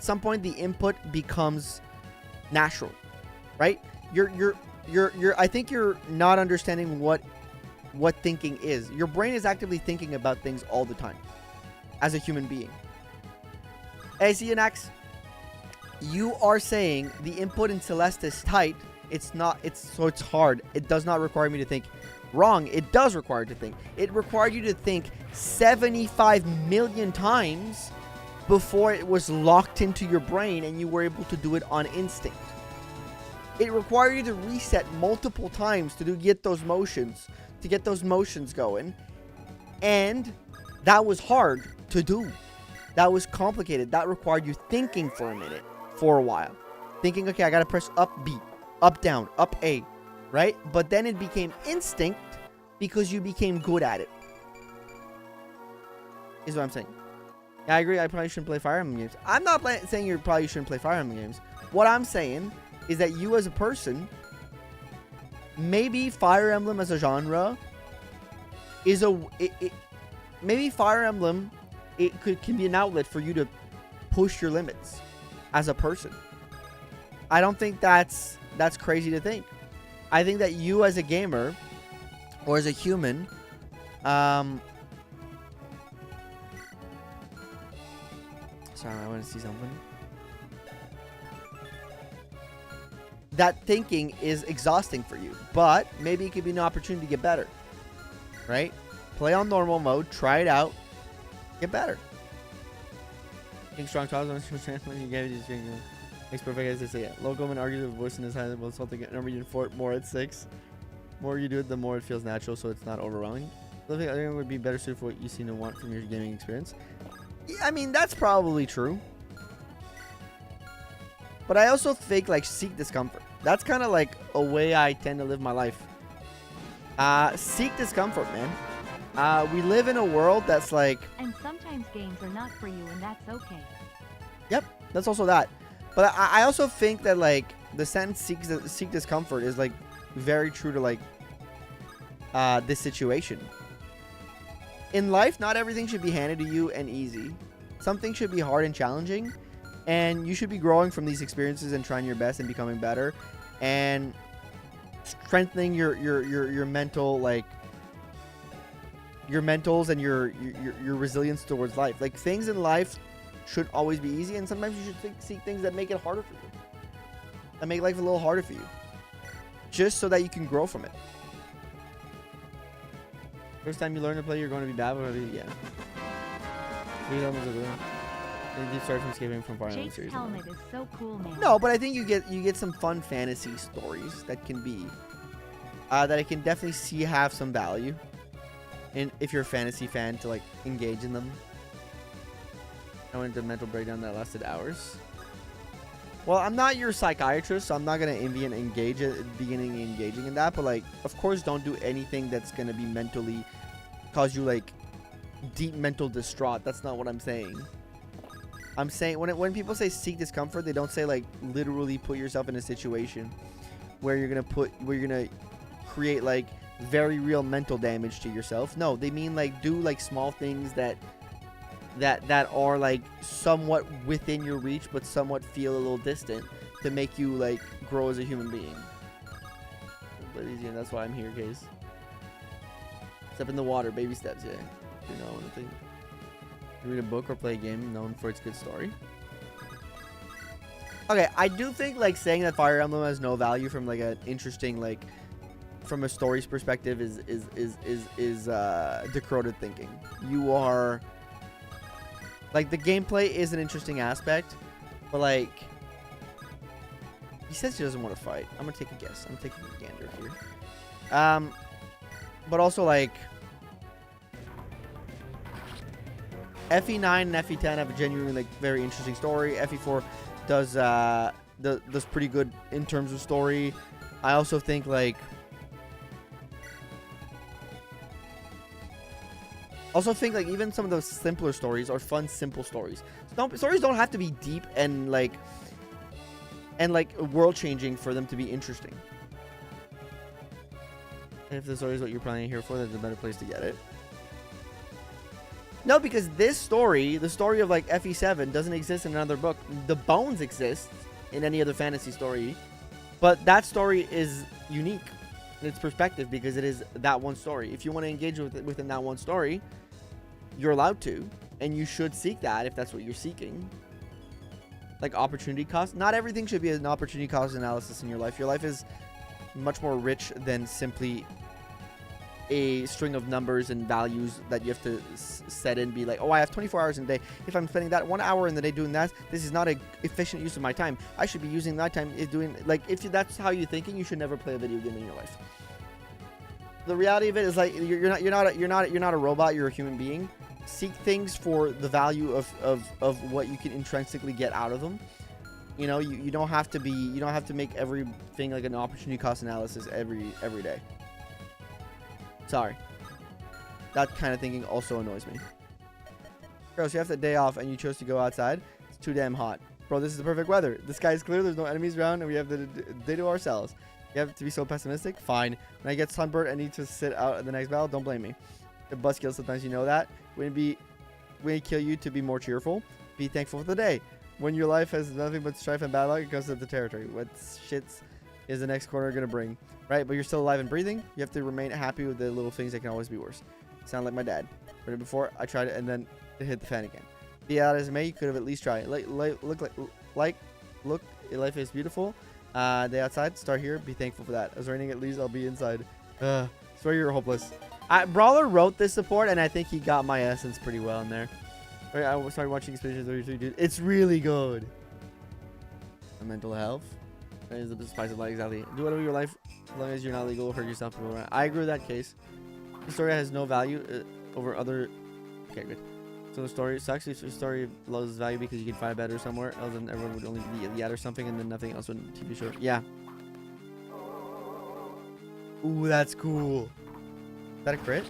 some point the input becomes natural, right? I think you're not understanding what thinking is. Your brain is actively thinking about things all the time as a human being. Hey, see you next. You are saying the input in Celeste is tight. It's hard. It does not require me to think. Wrong. It does require to think. It required you to think 75 million times before it was locked into your brain and you were able to do it on instinct. It required you to reset multiple times to get those motions going. And that was hard to do. that was complicated. That required you thinking for a minute, for a while. Thinking, okay, I got to press up B, up down, up A, right? But then it became instinct because you became good at it. Is what I'm saying. Yeah, I agree. I probably shouldn't play Fire Emblem games. I'm not saying you probably shouldn't play Fire Emblem games. What I'm saying is that you as a person, maybe Fire Emblem as a genre is maybe Fire Emblem can be an outlet for you to push your limits as a person. I don't think that's crazy to think. I think that you as a gamer or as a human, sorry, I want to see something. That thinking is exhausting for you, but maybe it could be an opportunity to get better, right? Play on normal mode, try it out, get better. Think strong trials you gave it makes perfect as they say it. Low Goldman argues with voice in his high level something at number you fort more at 6. The more you do it, the more it feels natural, so it's not overwhelming. I think it would be better suited for what you seem to want from your gaming experience. Yeah, I mean, that's probably true. But I also think, like, seek discomfort. That's kind of like a way I tend to live my life. Seek discomfort, man. We live in a world that's like... And sometimes games are not for you, and that's okay. Yep, that's also that. But I also think that, like, the sentence seek discomfort is, like, very true to, like, this situation. In life, not everything should be handed to you and easy. Something should be hard and challenging. And you should be growing from these experiences and trying your best and becoming better. And strengthening your mental, like, your mentals and your resilience towards life. Like, things in life should always be easy, and sometimes you should seek things that make it harder for you, that make life a little harder for you, just so that you can grow from it. First time you learn to play, you're going to be bad, but yeah. Deep start from escaping from Fire Emblem series. Helmet is so cool, man. No, but I think you get some fun fantasy stories that can be that I can definitely see have some value, and if you're a fantasy fan, to like engage in them. I went into a mental breakdown that lasted hours. Well, I'm not your psychiatrist, so I'm not gonna engaging in that. But like, of course, don't do anything that's gonna be mentally cause you like deep mental distraught. That's not what I'm saying. I'm saying when people say seek discomfort, they don't say like literally put yourself in a situation where you're gonna create like very real mental damage to yourself. No, they mean like do like small things that are like somewhat within your reach, but somewhat feel a little distant to make you like grow as a human being. But easy, and that's why I'm here, Kase. Step in the water, baby steps. Yeah, you know, I think. Read a book or play a game known for its good story. Okay, I do think like saying that Fire Emblem has no value from like an interesting like from a story's perspective is decroded thinking. You are like the gameplay is an interesting aspect, but like he says he doesn't want to fight. I'm gonna take a guess. I'm taking a gander here. But also like FE9 and FE10 have a genuinely like very interesting story. FE4 does pretty good in terms of story. I also think like even some of those simpler stories are fun, simple stories. Stories don't have to be deep and like world changing for them to be interesting. And if the story is what you're planning here for, that's a better place to get it. No, because this story, the story of like FE7, doesn't exist in another book. The bones exist in any other fantasy story, but that story is unique in its perspective because it is that one story. If you want to engage with it within that one story, you're allowed to, and you should seek that if that's what you're seeking. Like opportunity cost. Not everything should be an opportunity cost analysis in your life. Your life is much more rich than simply a string of numbers and values that you have to set in. Be like, oh, I have 24 hours in a day. If I'm spending that 1 hour in the day doing that, this is not an efficient use of my time. I should be using that time doing like, if that's how you're thinking, you should never play a video game in your life. The reality of it is like you're not a robot. You're a human being. seek things for the value of what you can intrinsically get out of them. You know, you don't have to be, you don't have to make everything like an opportunity cost analysis every day. Sorry. That kind of thinking also annoys me. Bro, so you have the day off and you chose to go outside. It's too damn hot. Bro, this is the perfect weather. The sky is clear, there's no enemies around, and we have the day to ourselves. You have to be so pessimistic? Fine. When I get sunburned and need to sit out at the next battle, don't blame me. The buskill, sometimes you know that. When it kill you to be more cheerful, be thankful for the day. When your life has nothing but strife and bad luck, it comes to the territory. What shits is the next corner gonna bring? Right? But you're still alive and breathing. You have to remain happy with the little things that can always be worse. Sound like my dad. Heard it before. I tried it and then it hit the fan again. Be out as may, you could have at least tried. Look, life is beautiful. Day outside. Start here. Be thankful for that. It's raining. At least I'll be inside. Swear you're hopeless. Brawler wrote this support, and I think he got my essence pretty well in there. I started watching Expedition 33, dude. It's really good. Mental health. That is the spice of life, exactly. Do whatever your life, as long as you're not legal, hurt yourself. I agree with that case. The story has no value over other. Okay, good. So the story sucks. If the story loses value because you can find better somewhere else, then everyone would only be the ad or something, and then nothing else would TV show. Yeah. Ooh, that's cool. Is that a crit?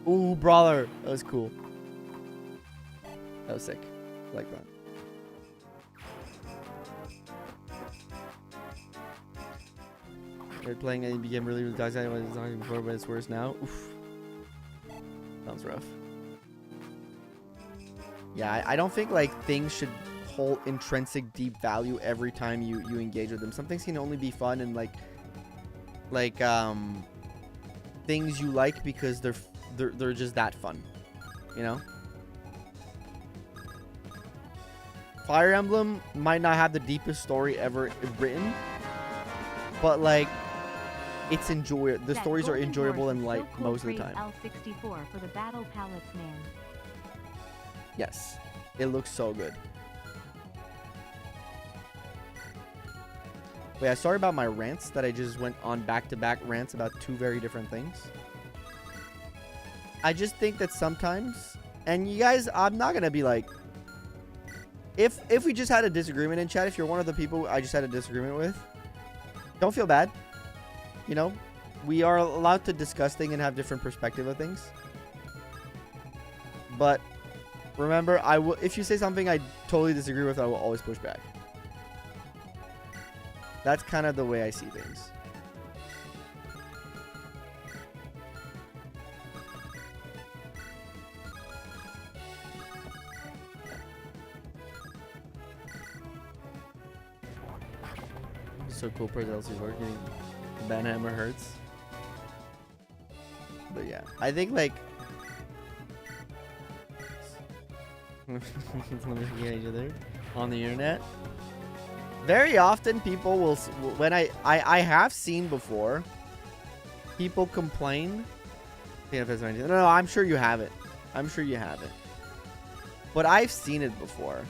Ooh, brawler. That was cool. That was sick. I like that. Started playing and it became really toxic. I was talking before, but it's worse now. Oof. Sounds rough. Yeah, I don't think like things should hold intrinsic deep value every time you engage with them. Some things can only be fun and like things you like because they're just that fun, you know. Fire Emblem might not have the deepest story ever written, but like it's enjoyable. The stories are enjoyable and light most of the time. L64 for the Battle Palace Man. Yes, it looks so good. Wait, sorry about my rants that I just went on back-to-back rants about two very different things. I just think that sometimes, and you guys, I'm not gonna be like, if we just had a disagreement in chat, if you're one of the people I just had a disagreement with, don't feel bad. You know, we are allowed to discuss things and have different perspective of things. But remember, if you say something I totally disagree with, I will always push back. That's kind of the way I see things. So cool, praise LC's working. Banhammer hurts. But yeah, I think like each other on the internet. Very often people will, when I have seen before, people complain. No, I'm sure you have it. I'm sure you have it. But I've seen it before,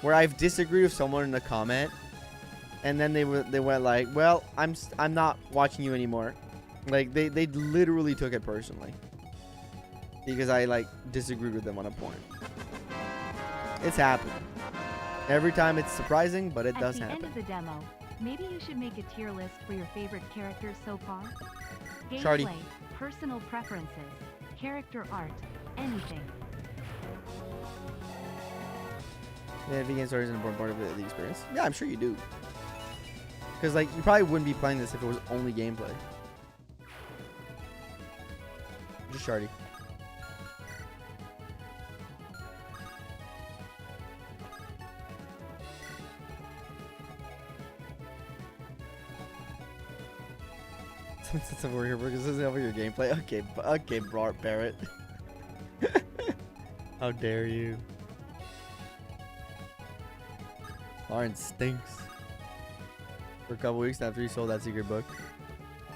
where I've disagreed with someone in a comment, and then they went like, well, I'm not watching you anymore. Like they literally took it personally because I like disagreed with them on a point. It's happened. Every time it's surprising, but it does happen. At the end of the demo, maybe you should make a tier list for your favorite characters so far. Shardy. Gameplay, personal preferences, character art, anything. Yeah, vegan story is an important part of the experience. Yeah, I'm sure you do. Because like you probably wouldn't be playing this if it was only gameplay. Just Shardy. Since we're here, this is over your gameplay. Okay, Barrett. How dare you? Lawrence stinks. For a couple weeks after he sold that secret book.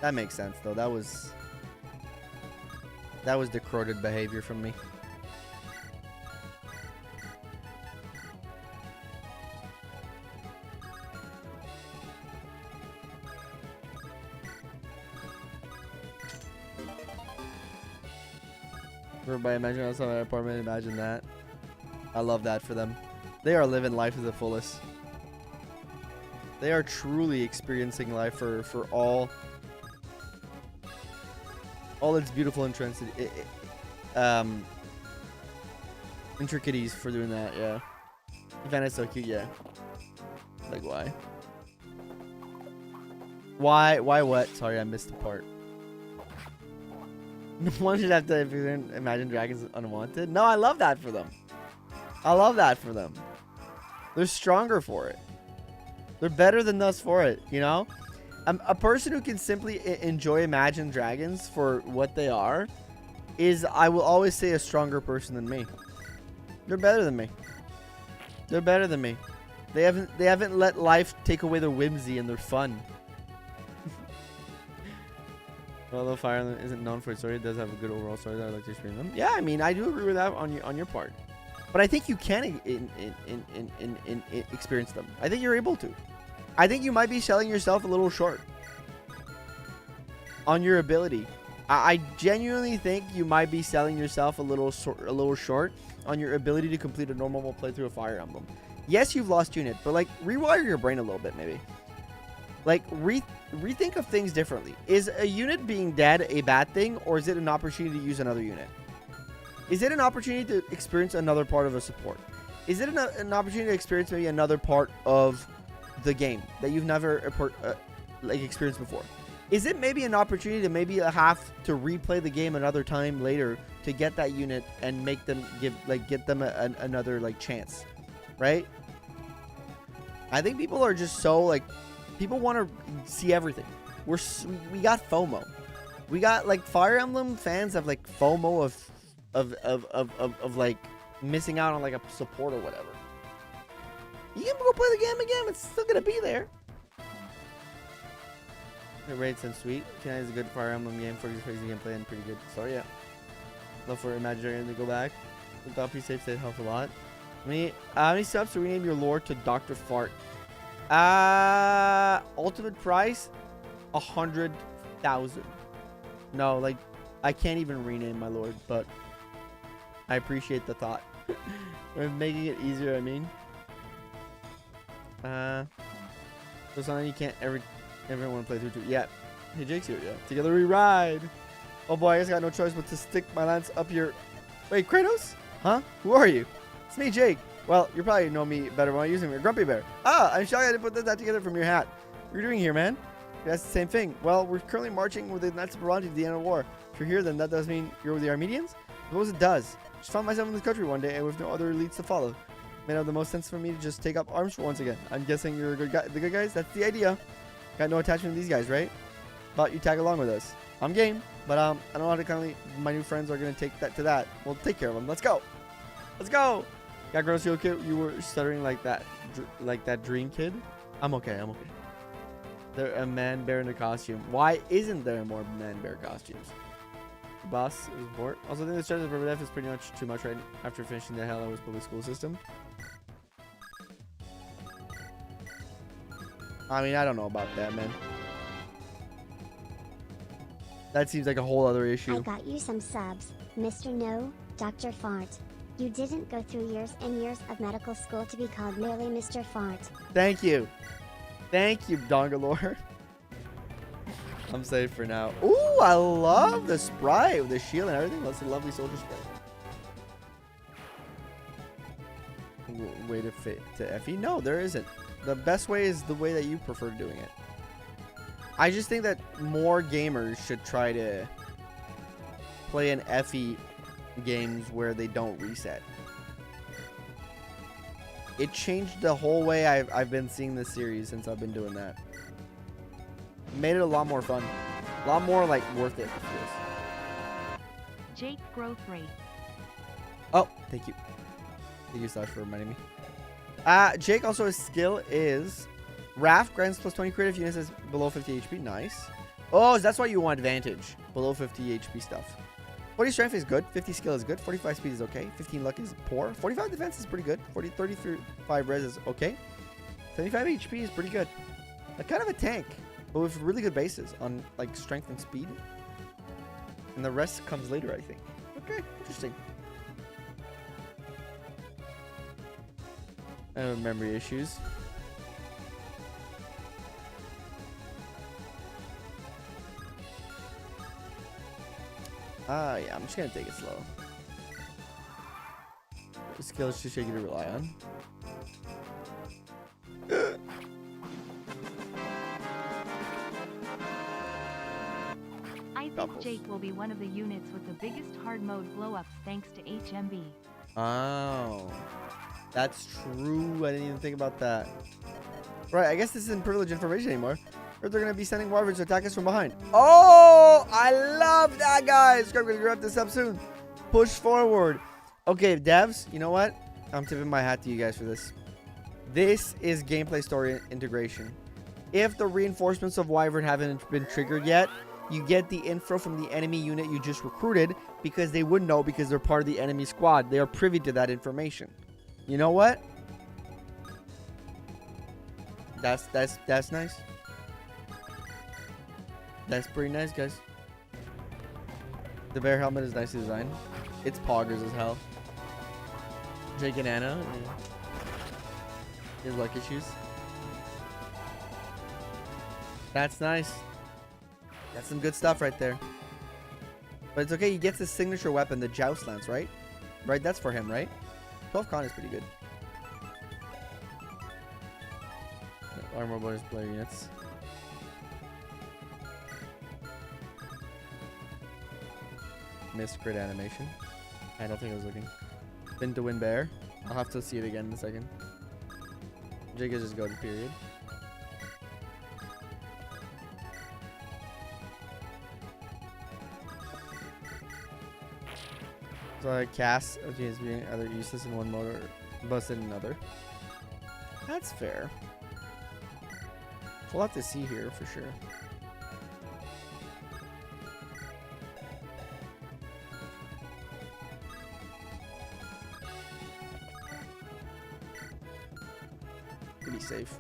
That makes sense, though. That was decroded behavior from me. offered by Imagine Outside my apartment. Imagine that. I love that for them. They are living life to the fullest. They are truly experiencing life for all its beautiful intricacies for doing that. Yeah. Van is so cute. Yeah. Like why? Why what? Sorry, I missed the part. No one should have to imagine dragons unwanted. No, I love that for them. I love that for them. They're stronger for it. They're better than us for it, you know? A person who can simply enjoy Imagine Dragons for what they are is, I will always say, a stronger person than me. They're better than me. They're better than me. They haven't let life take away their whimsy and their fun. Although Fire Emblem isn't known for its story, it does have a good overall story that I like to experience them. Yeah, I mean, I do agree with that on your part. But I think you can experience them. I think you're able to. I think you might be selling yourself a little short on your ability. I genuinely think you might be selling yourself a little short on your ability to complete a normal playthrough of Fire Emblem. Yes, you've lost unit, but like rewire your brain a little bit, maybe. Like rethink of things differently. Is a unit being dead a bad thing, or is it an opportunity to use another unit? Is it an opportunity to experience another part of a support? Is it an opportunity to experience maybe another part of the game that you've never experienced before? Is it maybe an opportunity to maybe have to replay the game another time later to get that unit and make them get them another chance, right? I think people are just so people want to see everything. We got FOMO. We got Fire Emblem fans have FOMO of missing out on a support or whatever. You can go play the game again, it's still gonna be there. The rates and sweet. Kina is a good Fire Emblem game for crazy gameplay and pretty good story. Yeah. Love for Imaginary to go back. The top P save state helps a lot. How many subs to rename your lord to Dr. Fart? Ultimate price 100,000. No, I can't even rename my lord, but I appreciate the thought. We're making it easier, I mean. So something you can't everyone play through. Yeah. Hey, Jake's here, yeah. Together we ride. Oh boy, I guess I got no choice but to stick my lance up your... Wait, Kratos? Huh? Who are you? It's me, Jake. Well, you probably know me better when I'm using your AGrumpyBear. Ah, I'm shocked I didn't put that together from your hat. What are you doing here, man? That's the same thing. Well, we're currently marching with the Knights of Burundi to the end of the war. If you're here, then that does mean you're with the Armenians? I suppose it does. Just found myself in this country one day and with no other elites to follow. Made up the most sense for me to just take up arms for once again. I'm guessing you're a good guy. The good guys? That's the idea. Got no attachment to these guys, right? Thought you tag along with us. I'm game, but I don't know how to kindly. My new friends are gonna take that to that. We'll take care of them. Let's go. Let's go. Got gross, you okay? You were stuttering like that dream kid. I'm okay. I'm okay. There a man bear in a costume. Why isn't there more man bear costumes? The boss is bored. Also, I think the stress of Death is pretty much too much right after finishing the hell out of public school system. I mean, I don't know about that, man. That seems like a whole other issue. I got you some subs, Mr. No, Dr. Fart. You didn't go through years and years of medical school to be called merely Mr. Fart. Thank you. Thank you, Dongalore. I'm safe for now. Ooh, I love the sprite with the shield and everything. That's a lovely soldier sprite. Way to fit to Effie? No, there isn't. The best way is the way that you prefer doing it. I just think that more gamers should try to play an Effie games where they don't reset. It changed the whole way I've been seeing this series since I've been doing that. Made it a lot more fun. A lot more worth it. Jake growth rate. Oh, thank you. Thank you, Sash, for reminding me. Jake also his skill is Raph grants plus 20 crit if unit is below 50 HP. Nice. Oh, that's why you want advantage. Below 50 HP stuff. 40 strength is good. 50 skill is good. 45 speed is okay. 15 luck is poor. 45 defense is pretty good. 35 res is okay. 75 HP is pretty good. Kind of a tank, but with really good bases on strength and speed. And the rest comes later, I think. Okay, interesting. I have memory issues. Yeah, I'm just gonna take it slow. The skill is too shaky to rely on. I think Jake will be one of the units with the biggest hard mode blow-ups thanks to HMB. Oh, that's true. I didn't even think about that. Right, I guess this isn't privileged information anymore. Or they're going to be sending wyverns to attack us from behind. Oh, I love that, guys. We're going to wrap this up soon. Push forward. Okay, devs, you know what? I'm tipping my hat to you guys for this. This is gameplay story integration. If the reinforcements of wyvern haven't been triggered yet, you get the info from the enemy unit you just recruited because they wouldn't know because they're part of the enemy squad. They are privy to that information. You know what? That's nice. That's pretty nice, guys. The bear helmet is nicely designed. It's poggers as hell. Jake and Anna. His luck issues. That's nice. That's some good stuff right there. But it's okay. He gets his signature weapon, the Joust Lance, right? Right? That's for him, right? 12 con is pretty good. Armor bonus player units. Missed crit animation. I don't think I was looking. Spin to win bear. I'll have to see it again in a second. Jake is just go to period. So Kase is being either useless in one mode or busted in another. That's fair. We'll have to see here for sure. Pretty safe.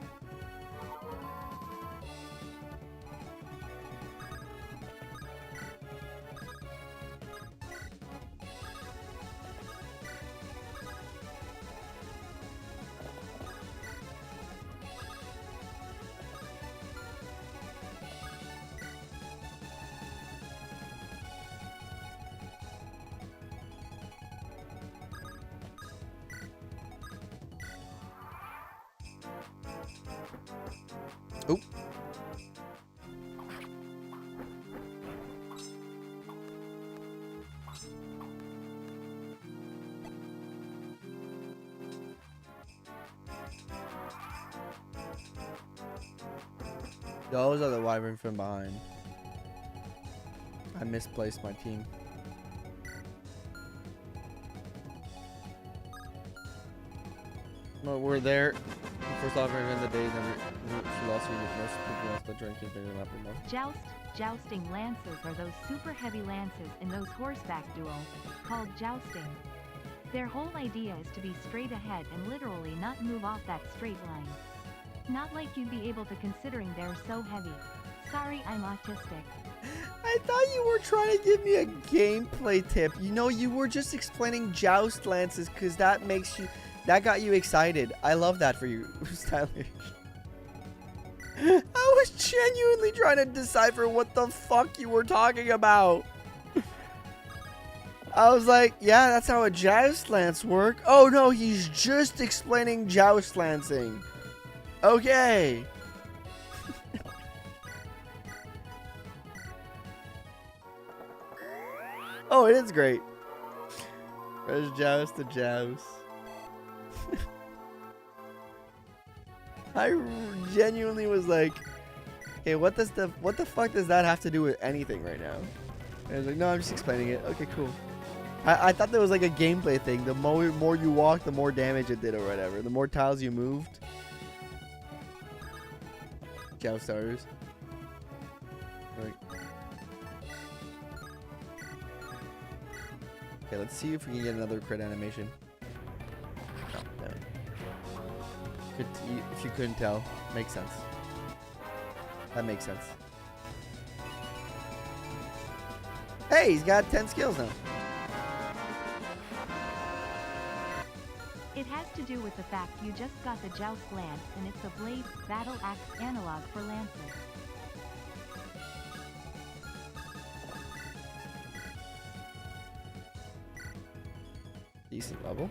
Oh. Those are the wyvern from behind. I misplaced my team. No, we're there. First off, in the days she lost most people lost the drink if they didn't have more. Jousting lances are those super heavy lances in those horseback duels, called jousting. Their whole idea is to be straight ahead and literally not move off that straight line. Not like you'd be able to considering they're so heavy. Sorry, I'm autistic. I thought you were trying to give me a gameplay tip. You know, you were just explaining joust lances because that got you excited. I love that for you, Stylish. I was genuinely trying to decipher what the fuck you were talking about. I was like, yeah, that's how a joust lance work. Oh no, he's just explaining joust lancing. Okay. Oh, it is great. There's joust to joust. I genuinely was like, okay, what the fuck does that have to do with anything right now? And I was like, no, I'm just explaining it. Okay, cool. I thought that was like a gameplay thing. The more you walk, the more damage it did or whatever. The more tiles you moved. Joust starters. Like, okay, let's see if we can get another crit animation. Oh, no. If you couldn't tell, makes sense. That makes sense. Hey, he's got 10 skills now. It has to do with the fact you just got the Joust Lance and it's a blade, battle axe analog for lances. Decent level.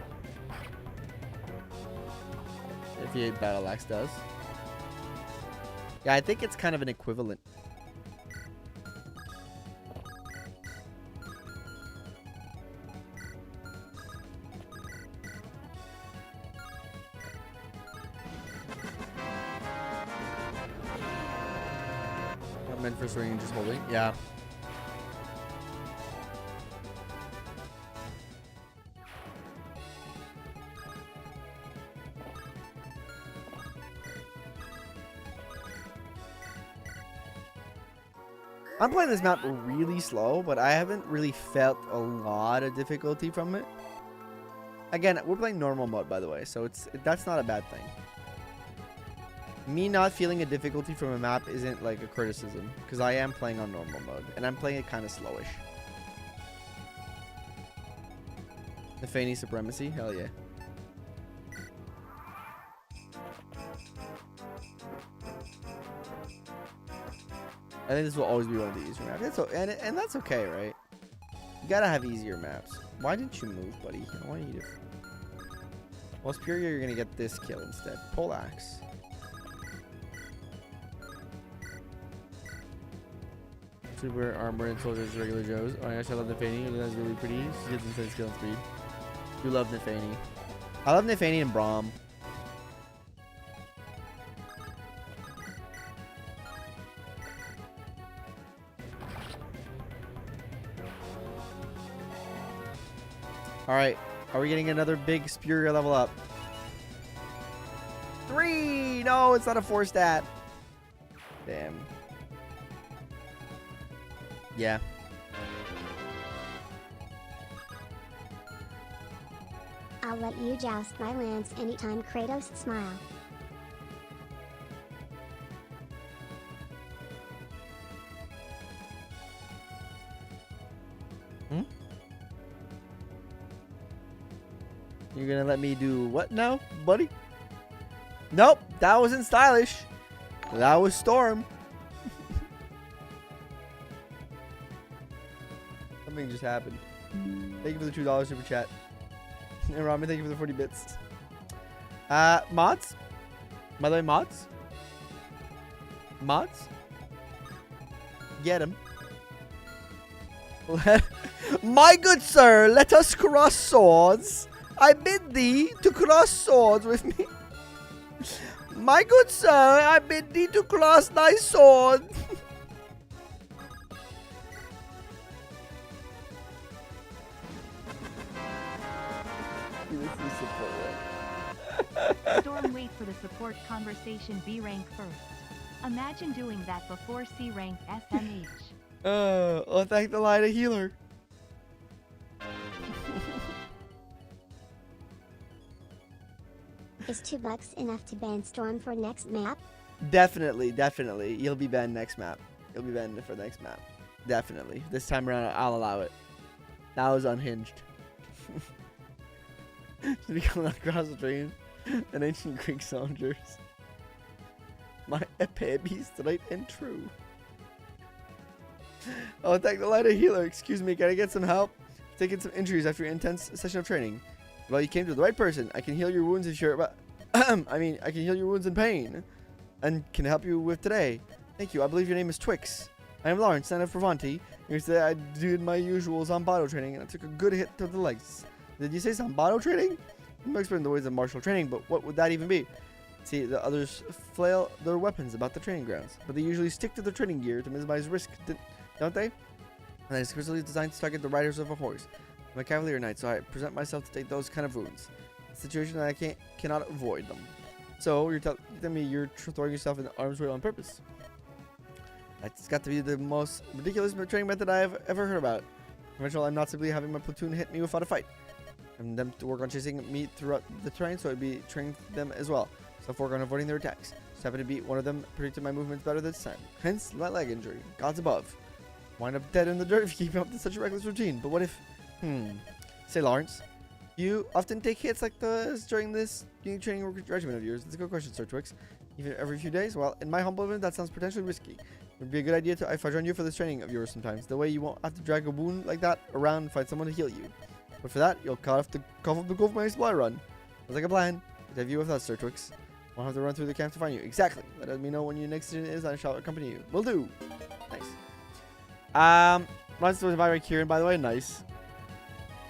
If he battle axe does. Yeah, I think it's kind of an equivalent. Not meant for swinging, just holding. Yeah. I'm playing this map really slow, but I haven't really felt a lot of difficulty from it. Again, we're playing normal mode, by the way, so that's not a bad thing. Me not feeling a difficulty from a map isn't like a criticism, because I am playing on normal mode, and I'm playing it kind of slowish. The Feini Supremacy? Hell yeah. I think this will always be one of the easier maps. And that's okay, right? You gotta have easier maps. Why didn't you move, buddy? I want you to... Lspuria, you're gonna get this kill instead. Pole axe. Super armor and soldiers, regular Joes. Oh my gosh, I love Nefani. That's really pretty. She gets insane skill and speed. You love Nefani. I love Nefani and Braum. Alright, are we getting another big Spuria level up? 3! No, it's not a 4 stat. Damn. Yeah. I'll let you joust my lance anytime, Kratos. Smile. You're gonna let me do what now, buddy? Nope, that wasn't stylish. That was Storm. Something just happened. Thank you for the $2 super chat. And Rami, thank you for the 40 bits. Mods? By the way, mods? Mods? Get him. My good sir, let us cross swords. I bid thee to cross swords with me. My good sir, I bid thee to cross thy sword. Storm, wait for the support conversation B rank first. Imagine doing that before C rank SMH. Oh, thank the light of healer. Is $2 enough to ban Storm for next map? Definitely, definitely. You'll be banned next map. You'll be banned for the next map. Definitely. This time around, I'll allow it. That was unhinged. To be coming across the stream, an ancient Greek soldiers. My epee be straight and true. Oh, thank the light of healer. Excuse me, can I get some help? Taking some injuries after your intense session of training. Well, you came to the right person. I can heal your wounds if you're... I mean, I can heal your wounds in pain. And can help you with today. Thank you. I believe your name is Twix. I am Lawrence, son of Pravanti. Yesterday I did my usual Zambado training and I took a good hit to the legs. Did you say Zambado training? I'm not explaining the ways of martial training, but what would that even be? See, the others flail their weapons about the training grounds, but they usually stick to their training gear to minimize risk, don't they? And that is specifically designed to target the riders of a horse. I'm a cavalier knight, so I present myself to take those kind of wounds. It's a situation that I cannot avoid them. So you're telling me you're throwing yourself in the arm's way on purpose? That's got to be the most ridiculous training method I have ever heard about. Eventually, I'm not simply having my platoon hit me without a fight. And them to work on chasing me throughout the terrain, so I'd be training them as well. So I've worked on avoiding their attacks. Just happened to beat one of them, predicted my movements better this time. Hence, that leg injury. Gods above. Wind up dead in the dirt if you keep up to such a reckless routine. But what if... Say, Lawrence, You often take hits like this during this unique training regimen of yours. That's a good question, Sir Twix. Even every few days? Well, in my humble opinion, that sounds potentially risky. It would be a good idea if I join you for this training of yours sometimes. The way you won't have to drag a wound like that around and find someone to heal you. But for that, you'll cough up the goal for my supply run. Sounds like a plan. Let's have you with us, Sir Twix. Won't have to run through the camp to find you. Exactly. Let me know when your next decision is, and I shall accompany you. Will do. Nice. Runs to my Kieran, by the way. Nice.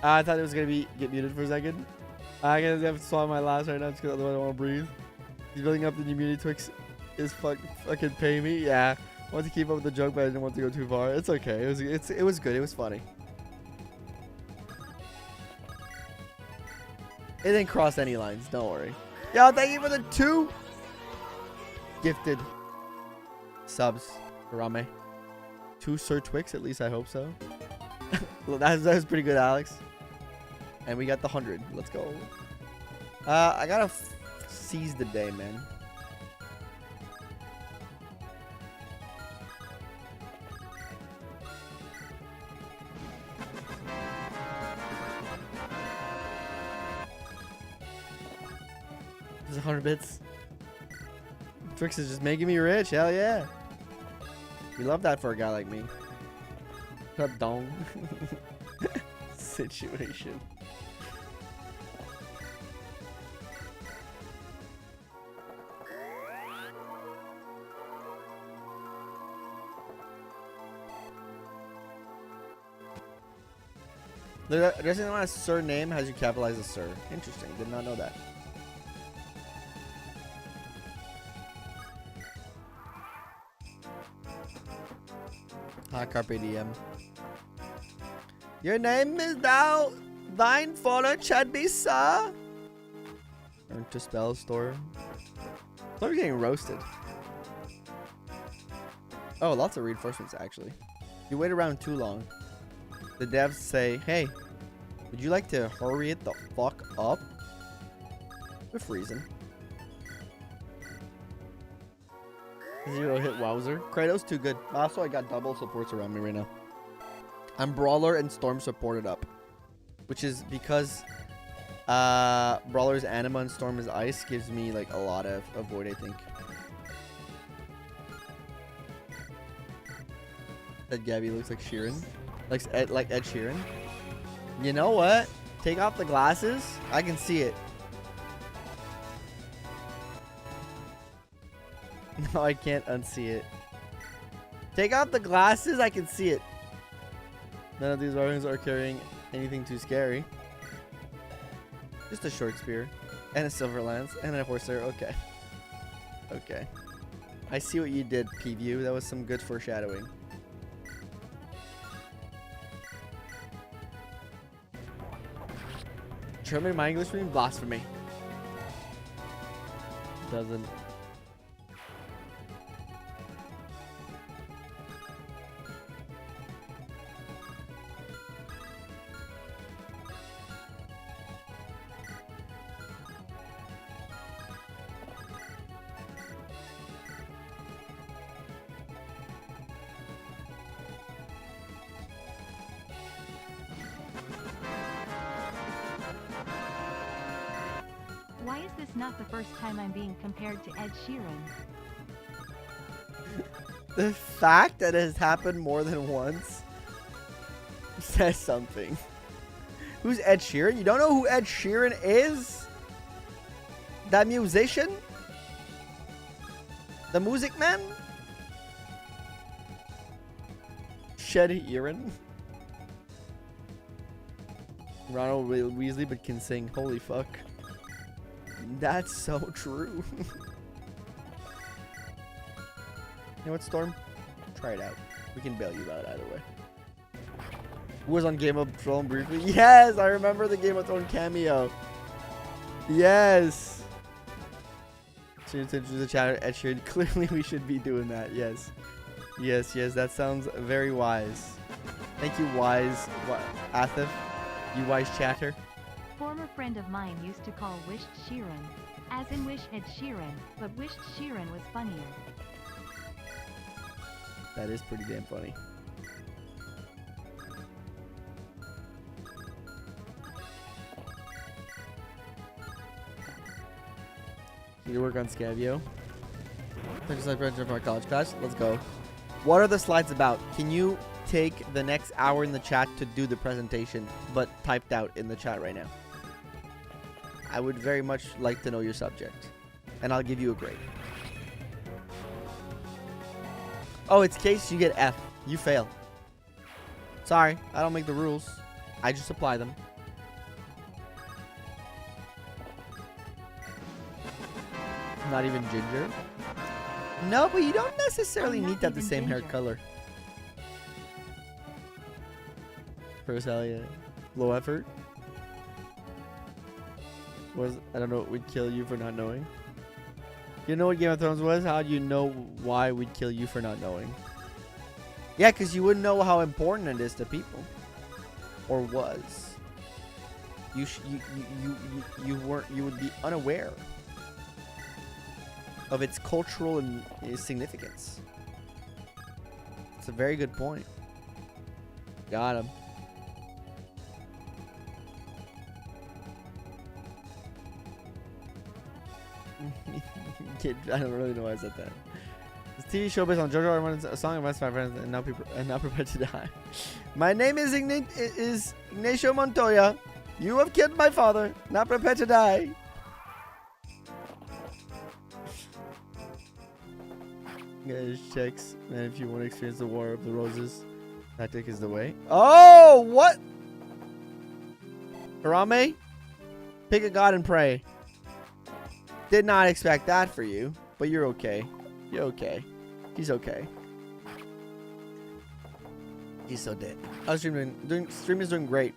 I thought it was gonna get muted for a second. I gotta have to swallow my last right now just because otherwise I don't want to breathe. He's building up the immunity. Twix is fucking pay me. Yeah. I want to keep up with the joke, but I didn't want to go too far. It's okay. It was good. It was funny. It didn't cross any lines. Don't worry. Yo, thank you for the 2 gifted subs, Hirame. 2 Sir Twix, at least I hope so. Well, that was pretty good, Alex. And we got the 100. Let's go. I gotta seize the day, man. There's 100 bits. Twix is just making me rich. Hell yeah. We love that for a guy like me. What up, dong? Situation. The addressing on a surname has you capitalize a sir. Interesting. Did not know that. Carpe diem. Your name is thou thine father Chad be sir. Learn to spell Storm. Storm's getting roasted. Oh, lots of reinforcements actually. You wait around too long. The devs say, hey, would you like to hurry it the fuck up? With reason. 0 hit Wowzer. Kratos too good. Also, I got double supports around me right now. I'm Brawler and Storm supported up. Which is because Brawler's Anima and Storm is Ice gives me like a lot of avoid, I think. That Gabby looks like Sheeran. Like Ed Sheeran. You know what? Take off the glasses. I can see it. No, I can't unsee it. Take off the glasses. I can see it. None of these weapons are carrying anything too scary. Just a short spear. And a silver lance. And a horse arrow. Okay. Okay. I see what you did, P-View. That was some good foreshadowing. Trimming my English mean blasphemy. Doesn't. Why is this not the first time I'm being compared to Ed Sheeran? The fact that it has happened more than once says something. Who's Ed Sheeran? You don't know who Ed Sheeran is? That musician? The music man? Shed Sheeran? Ronald Weasley but can sing. Holy fuck. That's so true. You know what, Storm? Try it out. We can bail you out either way. Who was on Game of Thrones briefly? Yes! I remember the Game of Thrones cameo. Yes! So to the chat, Ed Sheeran. Clearly we should be doing that. Yes. Yes, yes. That sounds very wise. Thank you, wise Athif. You wise chatter. Former friend of mine used to call Wished Sheeran, as in Wish Ed Sheeran, but Wished Sheeran was funnier. That is pretty damn funny. You work on Scavio. Just like from our college class. Let's go. What are the slides about? Can you take the next hour in the chat to do the presentation, but typed out in the chat right now? I would very much like to know your subject, and I'll give you a grade. Oh, it's case you get F. You fail. Sorry, I don't make the rules. I just apply them. Not even ginger. No, but you don't necessarily need to have the same hair color. Rosalia, low effort. I don't know what would kill you for not knowing. You know what Game of Thrones was? How do you know why we'd kill you for not knowing? Yeah, because you wouldn't know how important it is to people, or was. You would be unaware of its cultural and significance. It's a very good point. Got him. Kid, I don't really know why I said that. This TV show based on JoJo Armand's a song of my friends and now prepared to die. My name is Ignacio Montoya. You have killed my father. Not prepared to die. Guys, checks. Man, if you want to experience the War of the Roses, tactic is the way. Oh, what? Hirame? Pick a god and pray. Did not expect that for you, but you're okay. You're okay. He's okay. He's so dead. How's stream doing? Stream is doing great.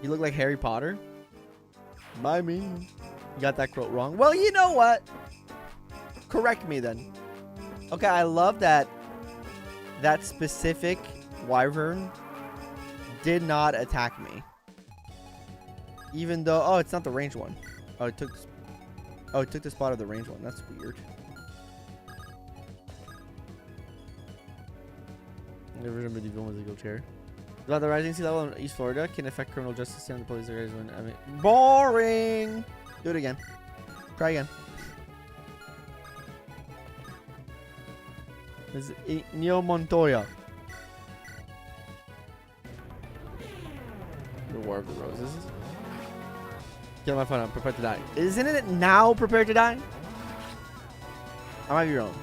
You look like Harry Potter. By me. You got that quote wrong. Well, you know what? Correct me then. Okay, I love that that specific wyvern did not attack me. Even though, oh, it's not the ranged one. Oh, it took the spot of the ranged one. That's weird. Never remember the film was a chair. About the rising sea level in East Florida can affect criminal justice and the police are when I mean boring. Do it again. Try again. This is Neo Montoya. The War of the Roses. Kill my phone. I'm prepared to die. Isn't it now prepared to die? I might be wrong.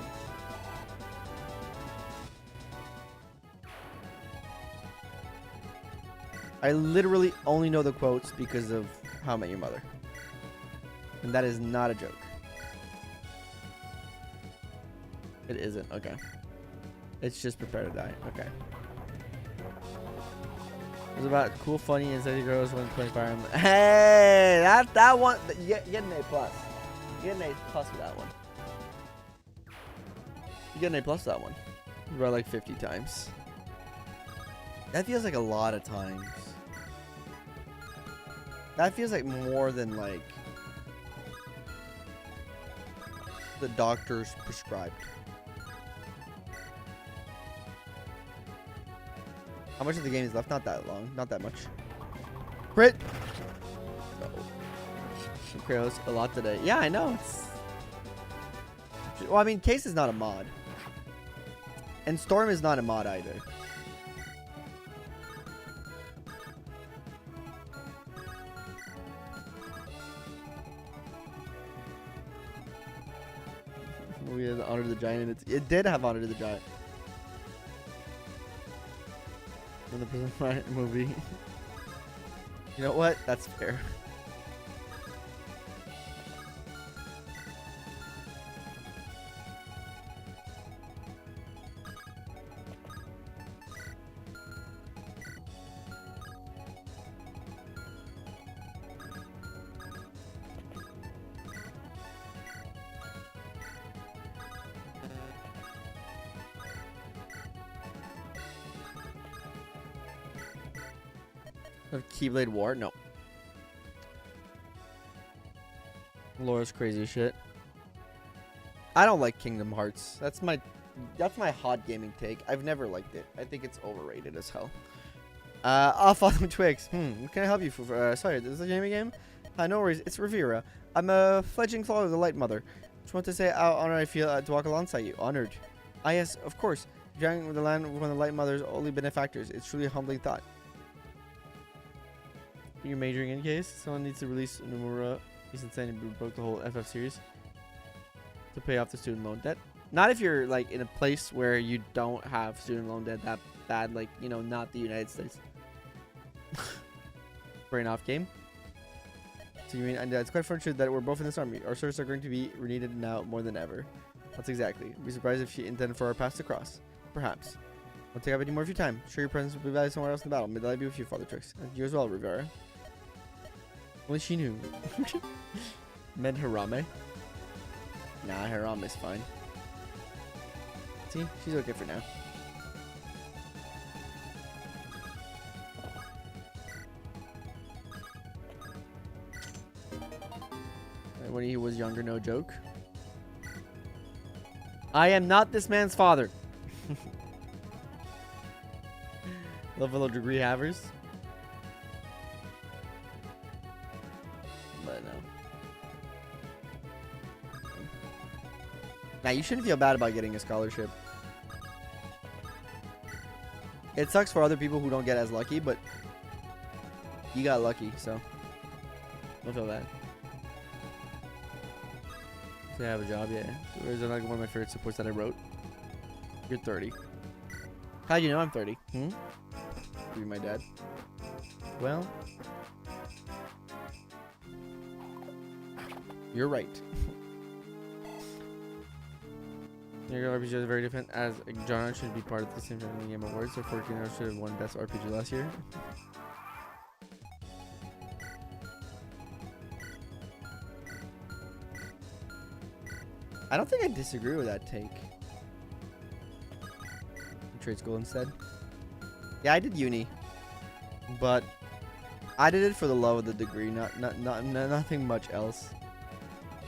I literally only know the quotes because of How I Met Your Mother. And that is not a joke. It isn't. Okay. It's just prepare to die. Okay. It was about cool, funny, and sexy girls when playing Fire Emblem. Hey! That one. You get an A+. You get an A+ for that one. You get an A+ for that one. You read like 50 times. That feels like a lot of times. That feels like more than like the doctors prescribed. How much of the game is left? Not that long. Not that much. Crit! No. Kratos a lot today. Yeah, I know. It's... Well, I mean, Kase is not a mod. And Storm is not a mod either. We had Honor to the Giant, and it did have Honor to the Giant. In the Prison Riot movie. You know what? That's fair. Keyblade War? No. Laura's crazy shit. I don't like Kingdom Hearts. That's my hot gaming take. I've never liked it. I think it's overrated as hell. I'll follow Twix. What can I help you for? Sorry, this is a gaming game? Hi, no worries. It's Rivera. I'm a fledgling follower of the Light Mother. Just want to say how honored I feel to walk alongside you. Honored. Ah, yes, of course. Drowning with the land of one of the Light Mother's only benefactors. It's truly a humbling thought. You're majoring in case someone needs to release Nomura. He's insane and broke the whole FF series to pay off the student loan debt. Not if you're like in a place where you don't have student loan debt that bad, like, you know, not the United States. Brain off game. So you mean, and it's quite fortunate that we're both in this army. Our services are going to be needed now more than ever. That's exactly. I'd be surprised if she intended for our paths to cross. Perhaps. Won't take up any more of your time. Sure, your presence will be valued somewhere else in the battle. May the light be with you, Father Trix. And you as well, Rivera. Only she knew. Med Hirame? Nah, Hirame's fine. See? She's okay for now. When he was younger, no joke. I am not this man's father. Love fellow degree havers. But no. Now you shouldn't feel bad about getting a scholarship. It sucks for other people who don't get as lucky, but you got lucky, so don't feel bad. I have a job, yeah. Where's another one of my favorite supports that I wrote? You're 30. How do you know I'm 30? Hmm? Be my dad. Well, you're right. Your RPG is very different, as genre should be part of the same family game awards, so 14 hours should have won Best RPG last year. I don't think I disagree with that take. Trade school instead. Yeah, I did uni, but I did it for the love of the degree, nothing much else.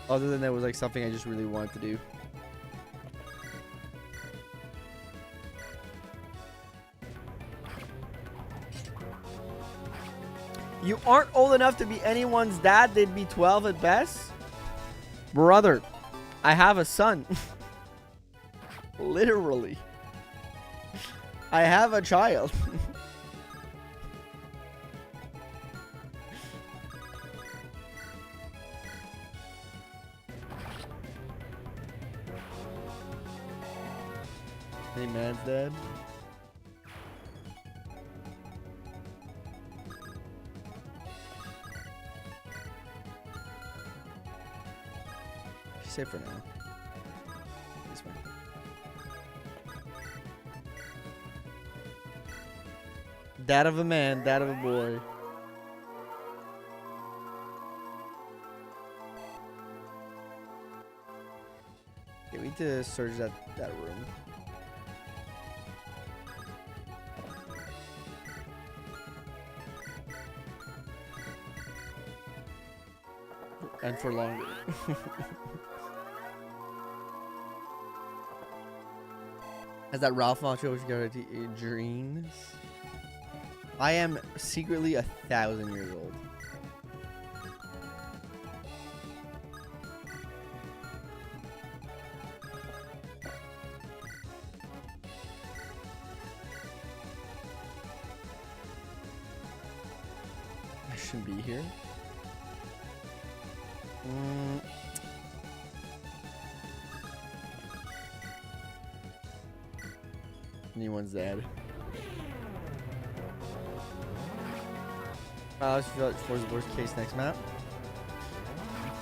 Other than that was like something I just really wanted to do. You aren't old enough to be anyone's dad. They'd be 12 at best. Brother, I have a son. Literally. I have a child. Any man's dad? She's safe for now. This one. Dad of a man, dad of a boy. Okay, we need to search that room. And for longer. Has that Ralph Macho which got dreams? I am secretly 1,000 years old. I shouldn't be here. Anyone's dead. Let's feel like for the worst case next map.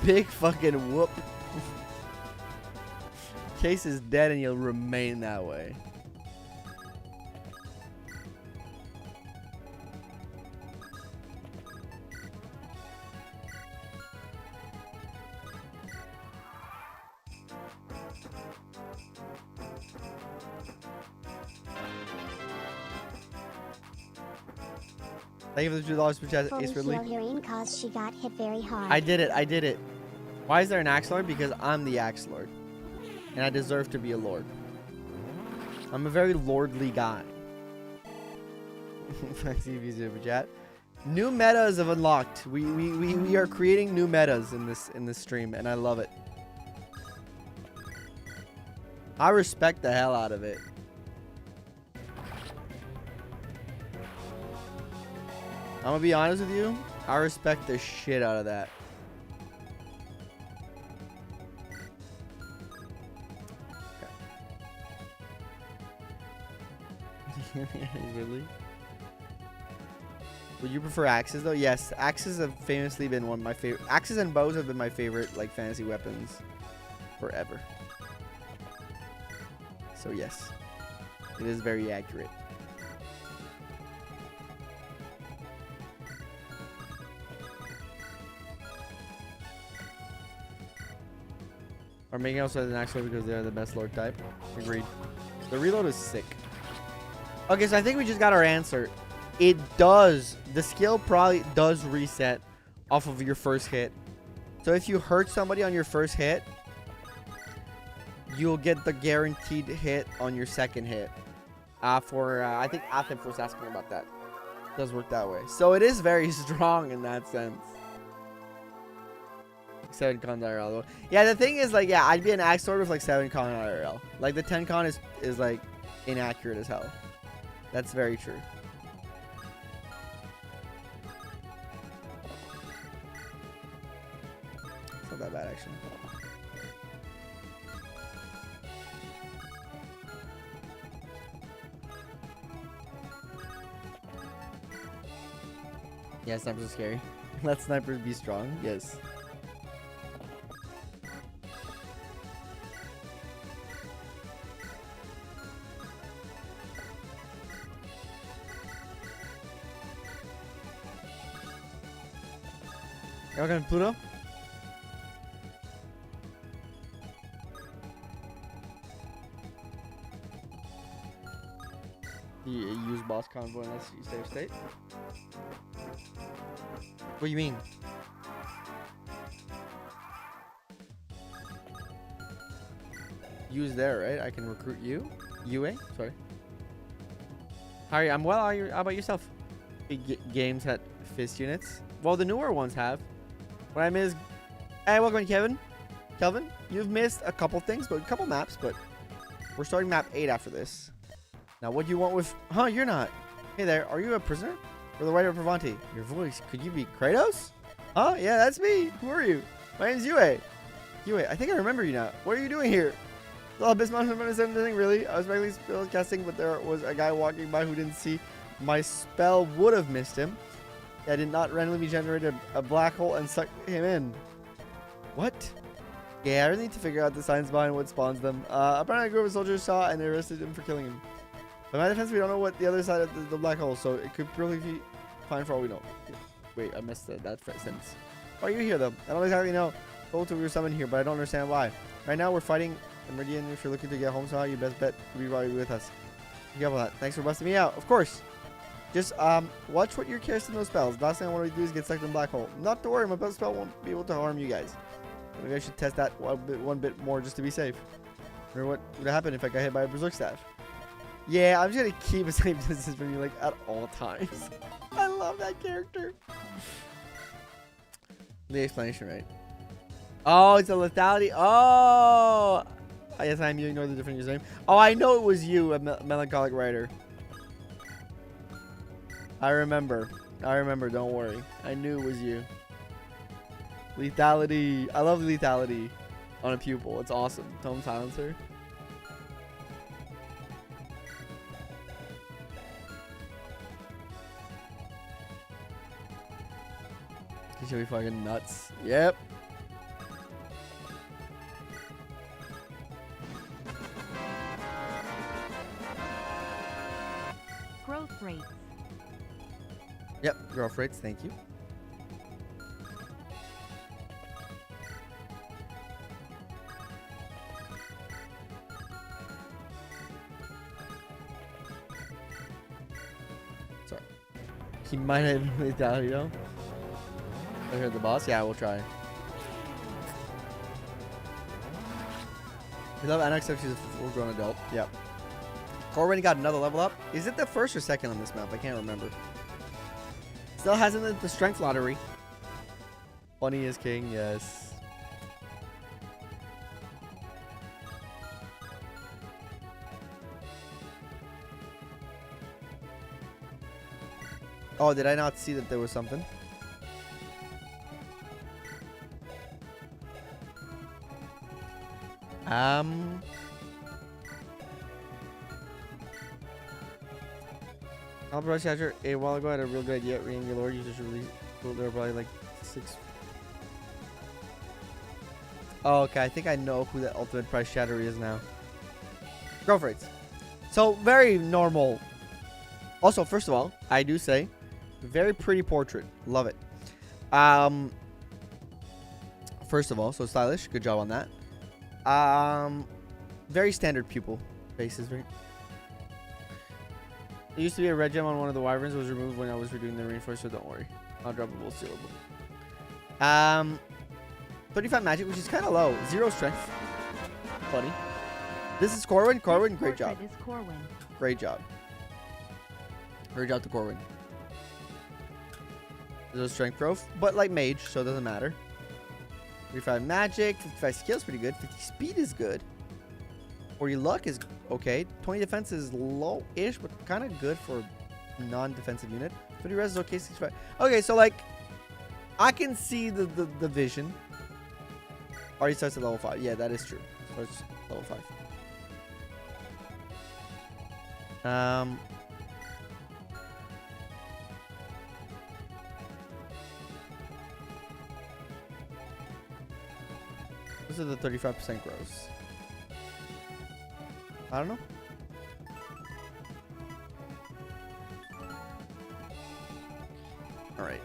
Big fucking whoop. Case is dead and you'll remain that way. Thank you for the $2 super chat, Ace Ridley. Hirame cause she got hit very hard. I did it. Why is there an Axe Lord? Because I'm the Axe Lord. And I deserve to be a Lord. I'm a very lordly guy. Thanks for the super chat. New metas have unlocked. We are creating new metas in this stream, and I love it. I respect the hell out of it. I'm gonna be honest with you. I respect the shit out of that. Okay. Really? Would you prefer axes though? Yes, axes have famously been one of my favorite. Axes and bows have been my favorite like fantasy weapons forever. So yes, it is very accurate. Or making also an axe sword because they are the best lord type. Agreed. The reload is sick. Okay, so I think we just got our answer. It does. The skill probably does reset off of your first hit. So if you hurt somebody on your first hit, you'll get the guaranteed hit on your second hit. I think Athens was asking about that. It does work that way. So it is very strong in that sense. 7 con IRL. Yeah, the thing is, like, yeah, I'd be an axe sword with like 7 con IRL. Like the 10 con is like inaccurate as hell. That's very true. It's not that bad actually. Yeah, snipers are scary. Let snipers be strong. Yes. Y'all going Pluto? You use boss convoy unless you save state? What do you mean? Use there, right? I can recruit you? UA? Sorry. Harry, I'm well. How about yourself? Games at fist units? Well, the newer ones have. What I miss. Hey, welcome, Kevin. Kelvin, you've missed a couple things, but a couple maps, but we're starting map 8 after this. Now, what do you want with... Huh, you're not. Hey there, are you a prisoner? Or the writer of Pravanti? Your voice, could you be Kratos? Huh? Yeah, that's me. Who are you? My name's Yue. Yue, I think I remember you now. What are you doing here? Oh, Bismarck, anything really? I was regularly spell casting, but there was a guy walking by who didn't see my spell would have missed him. I did not randomly generate a black hole and suck him in. What? Yeah, I really need to figure out the science behind what spawns them. Apparently a group of soldiers saw and they arrested him for killing him. By my defense, we don't know what the other side of the black hole, so it could probably be fine for all we know. Wait, I missed that sentence. Why are you here, though? I don't exactly know. Told to we were summoned here, but I don't understand why. Right now, we're fighting the Meridian. If you're looking to get home somehow, you best bet to be right with us. You got that. Thanks for busting me out. Of course. Just watch what you're casting those spells. Last thing I want to do is get stuck in a black hole. Not to worry, my best spell won't be able to harm you guys. Maybe I should test that one bit more just to be safe. Or what would happen if I got hit by a berserk staff? Yeah, I'm just gonna keep a safe distance from you like at all times. I love that character. The explanation, right? Oh, it's a lethality. Oh, yes, I'm you. Ignore the different username. Oh, I know it was you, a melancholic writer. I remember. Don't worry. I knew it was you. Lethality. I love lethality on a pupil. It's awesome. Tome silencer. He should be fucking nuts. Yep. Growth rates. Yep, growth rates, thank you. Sorry. He might have been lethality though. I heard the boss? Yeah, we'll try. We love Annex if she's a full-grown adult. Yep. Corwin got another level up. Is it the first or second on this map? I can't remember. Still hasn't hit the strength lottery. Funny is king, yes. Oh, did I not see that there was something? Albert Catcher, a while ago, had a real good idea. Rename your Lord users should release. There were probably like 6. Oh, okay. I think I know who the ultimate price shatter is now. Growth rates. So very normal. Also, first of all, I do say, very pretty portrait. Love it. First of all, so stylish. Good job on that. Very standard pupil faces. Very. There used to be a red gem on one of the wyverns. Was removed when I was redoing the reinforcer. So don't worry. Undroppable, stealable. 35 magic, which is kind of low. 0 strength. Funny. This is Corwin. Corwin, great job. Is Corwin. Great job. Great job to Corwin. There's a strength growth, but like mage, so it doesn't matter. 35 magic, 55 skill is pretty good. 50 speed is good. 40 luck is okay. 20 defense is low-ish, but kind of good for a non-defensive unit. 50 res is okay. 65. Okay, so like, I can see the vision. Already starts at level 5. Yeah, that is true. Starts level 5. This is the 35% gross. I don't know. All right.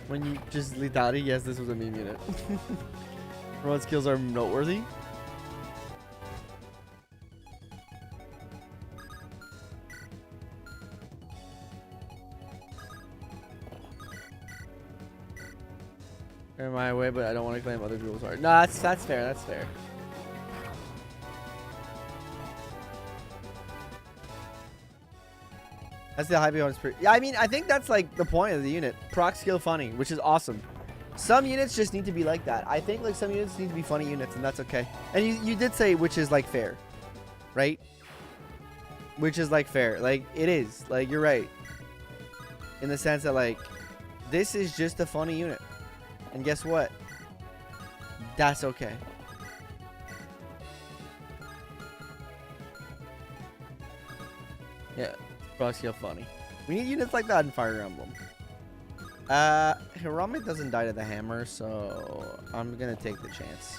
When you just lethality, yes, this was a meme unit. Everyone's skills are noteworthy. In my way, but I don't want to claim other people's art. No, that's fair. That's fair. That's the high bonus. Yeah, I mean, I think that's like the point of the unit. Proc skill funny, which is awesome. Some units just need to be like that. I think like some units need to be funny units, and that's okay. And you did say which is like fair, right? Which is like fair. Like it is. Like you're right. In the sense that like this is just a funny unit. And guess what? That's okay. Yeah. Proc skill funny. We need units like that in Fire Emblem. Hirame doesn't die to the hammer, so I'm gonna take the chance.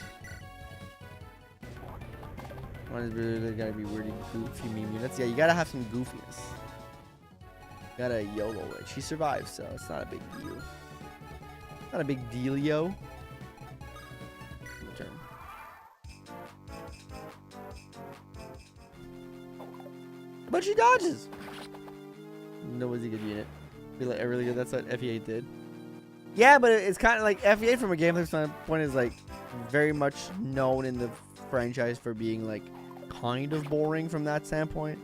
One is really gotta be weird goofy meme units. Yeah, you gotta have some goofiness. Gotta YOLO it. She survives, so it's not a big deal. Not a big dealio. Turn. But she dodges. No was a good unit. I really good. That's what FE8 did. Yeah, but it's kind of like FE8 from a gameplay standpoint is like very much known in the franchise for being like kind of boring from that standpoint.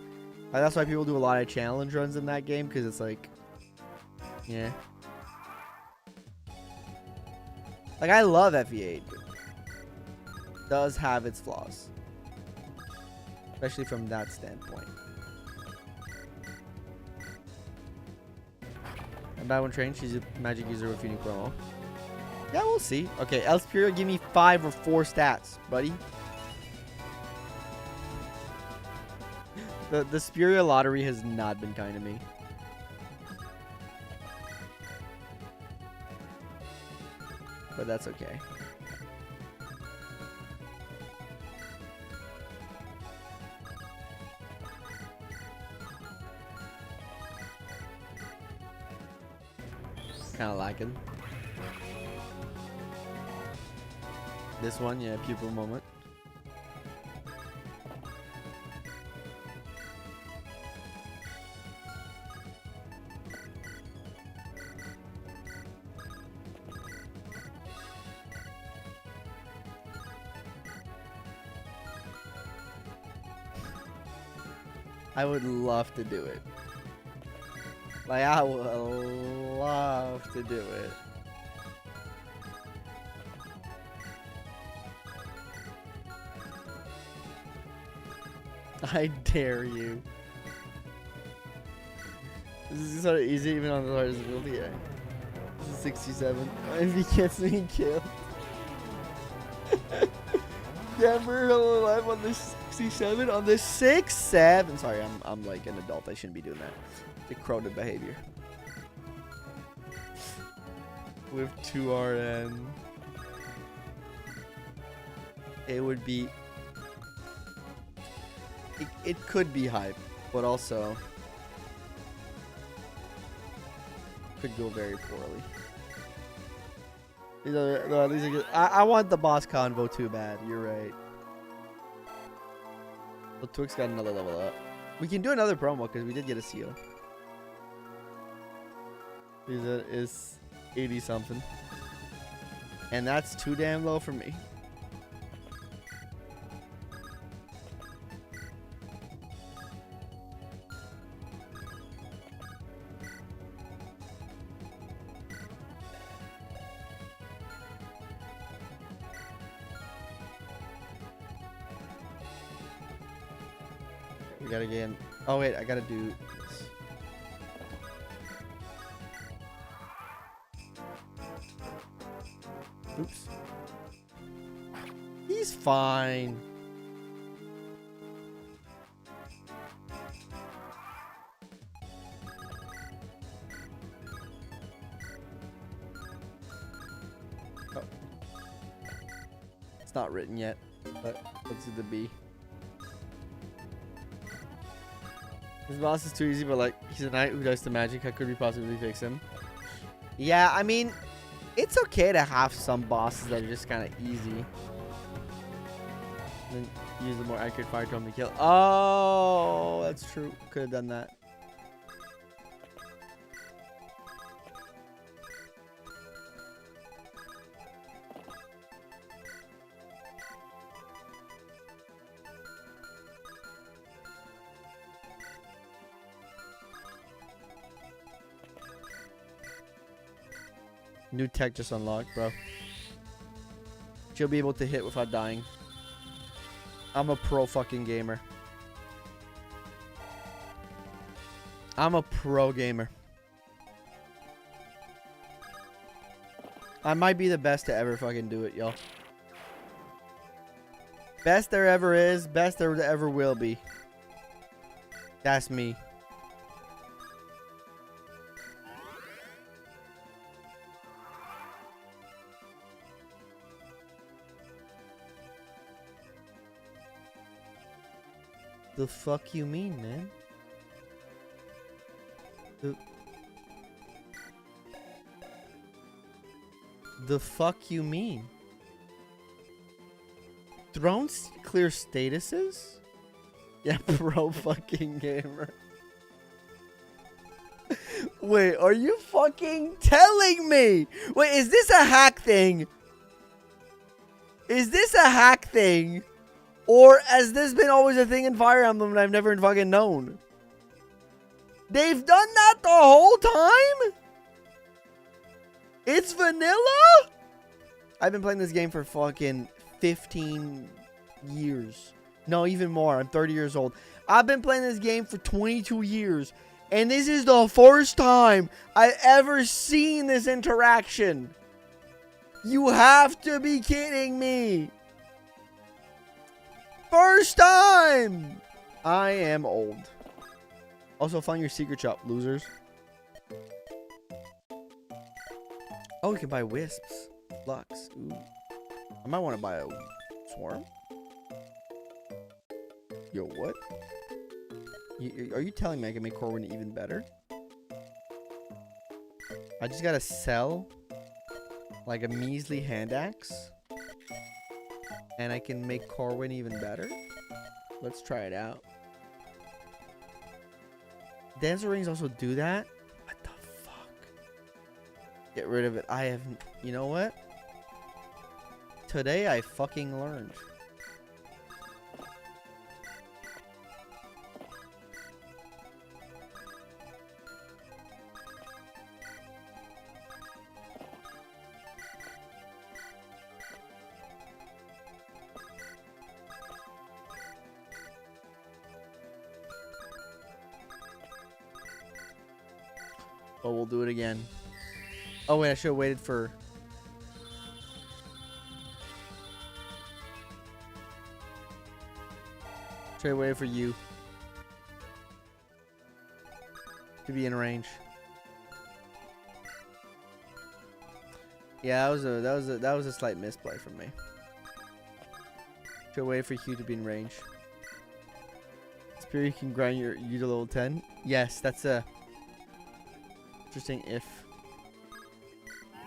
That's why people do a lot of challenge runs in that game because it's like, yeah. Like I love FE8. It does have its flaws, especially from that standpoint. Bad one trained. She's a magic user with unique promo. Yeah, we'll see. Okay, Lspuria, give me 5 or 4 stats, buddy. The Spuria lottery has not been kind to me. But that's okay. Kind of lacking. This one, yeah, pupil moment. I would love to do it. Like, I would love to do it. I dare you. This is sort of easy even on the hardest difficulty. Yeah. This is 67. If he gets me killed. Yeah, we're alive on the 67. On the 6-7. Sorry, I'm like an adult. I shouldn't be doing that. Decroded behavior. With 2 RN. It would be. It could be hype, but also could go very poorly. I want the boss convo too bad. You're right. Well, Twix got another level up. We can do another promo because we did get a seal. That is 80 something, and that's too damn low for me. We gotta get in. Oh wait, I gotta do this. Oops. He's fine. Oh. It's not written yet, but let's do the B. His boss is too easy, but like, he's a knight who does the magic. How could we possibly fix him? Yeah, I mean, it's okay to have some bosses that are just kind of easy. And then use the more accurate fire drum to kill. Oh, that's true. Could have done that. New tech just unlocked, bro. She'll be able to hit without dying. I'm a pro fucking gamer. I'm a pro gamer. I might be the best to ever fucking do it, y'all. Best there ever is, best there ever will be. That's me. The fuck you mean, man? The fuck you mean? Drones clear statuses? Yeah, pro fucking gamer. Wait, are you fucking telling me? Wait, is this a hack thing? Is this a hack thing? Or has this been always a thing in Fire Emblem and I've never fucking known? They've done that the whole time? It's vanilla? I've been playing this game for fucking 15 years. No, even more. I'm 30 years old. I've been playing this game for 22 years. And this is the first time I've ever seen this interaction. You have to be kidding me. First time! I am old. Also, find your secret shop, losers. Oh, we can buy wisps. Lux. Ooh. I might want to buy a swarm. Yo, what? Are you telling me I can make Corwin even better? I just gotta sell like a measly hand axe. And I can make Corwin even better. Let's try it out. Dancer rings also do that? What the fuck? Get rid of it. I haven't. You know what? Today I fucking learned. But we'll do it again. Oh wait, I should have waited for. Should have waited for you to be in range. Yeah, that was a slight misplay from me. Should have waited for Hugh to be in range. Spirit, you can grind you to level 10. Yes, that's a interesting if.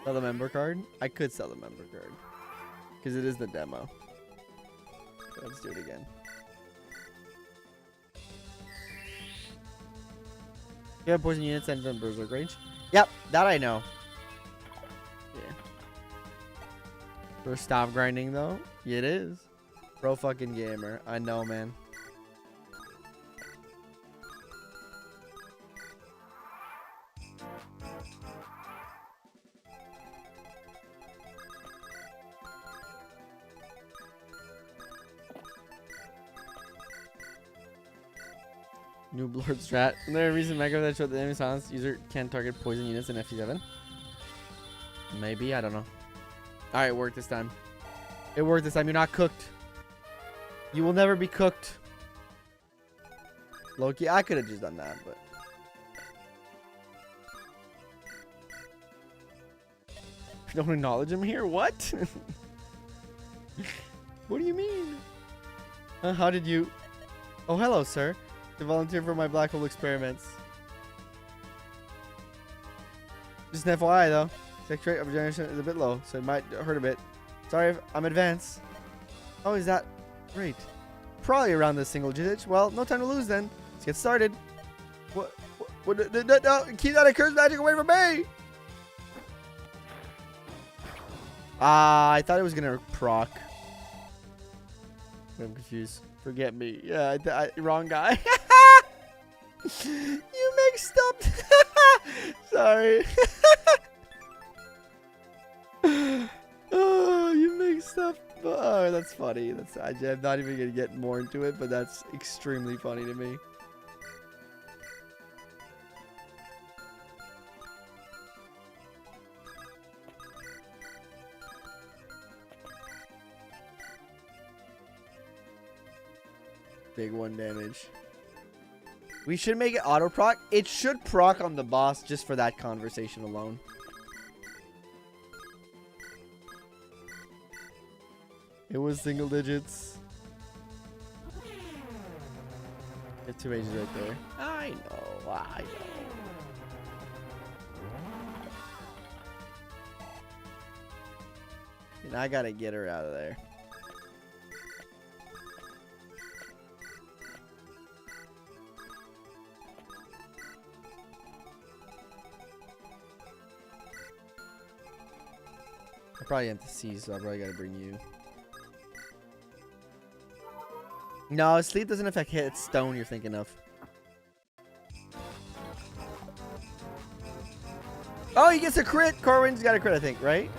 Sell the member card? I could sell the member card. Because it is the demo. So let's do it again. You have poison units and from Berserk range? Yep, that I know. Yeah. For stop grinding though? Yeah, it is. Pro fucking gamer. I know, man. New Lord strat. Is there a reason Mega that showed the enemy silence user can target poison units in FT7? Maybe, I don't know. Alright, it worked this time. It worked this time. You're not cooked. You will never be cooked. Loki, I could have just done that, but. You don't acknowledge him here? What? What do you mean? How did you. Oh, hello, sir. To volunteer for my black hole experiments. Just an FYI though, sex rate of regeneration is a bit low, so it might hurt a bit. Sorry if I'm advanced. Oh, is that great? Probably around the single digits. Well, no time to lose then. Let's get started. What no, keep that accursed magic away from me! I thought it was gonna proc. I'm confused. Forget me. Yeah, wrong guy. You mixed up. Sorry. Oh, you mixed up. Oh, that's funny. I'm not even gonna get more into it, but that's extremely funny to me. Big 1 damage. We should make it auto proc. It should proc on the boss just for that conversation alone. It was single digits. Get 2 ages right there. I know. I know. And I gotta get her out of there. I probably have to see, so I probably gotta bring you. No, sleep doesn't affect hit. It's stone you're thinking of. Oh, he gets a crit. Corwin's got a crit, I think, right?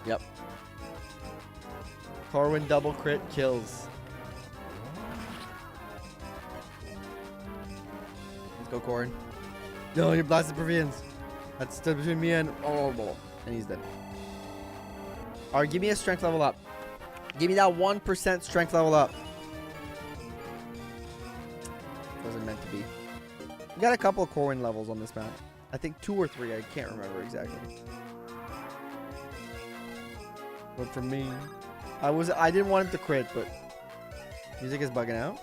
Yep. Corwin double crit kills. Let's go, Corwin. No, you're blasted Provians. That's stood between me and and he's dead. Alright, give me a strength level up. Give me that 1% strength level up. Wasn't meant to be. We got a couple of Corwin levels on this map. I think 2 or 3. I can't remember exactly. But for me, I didn't want him to crit, but music is bugging out.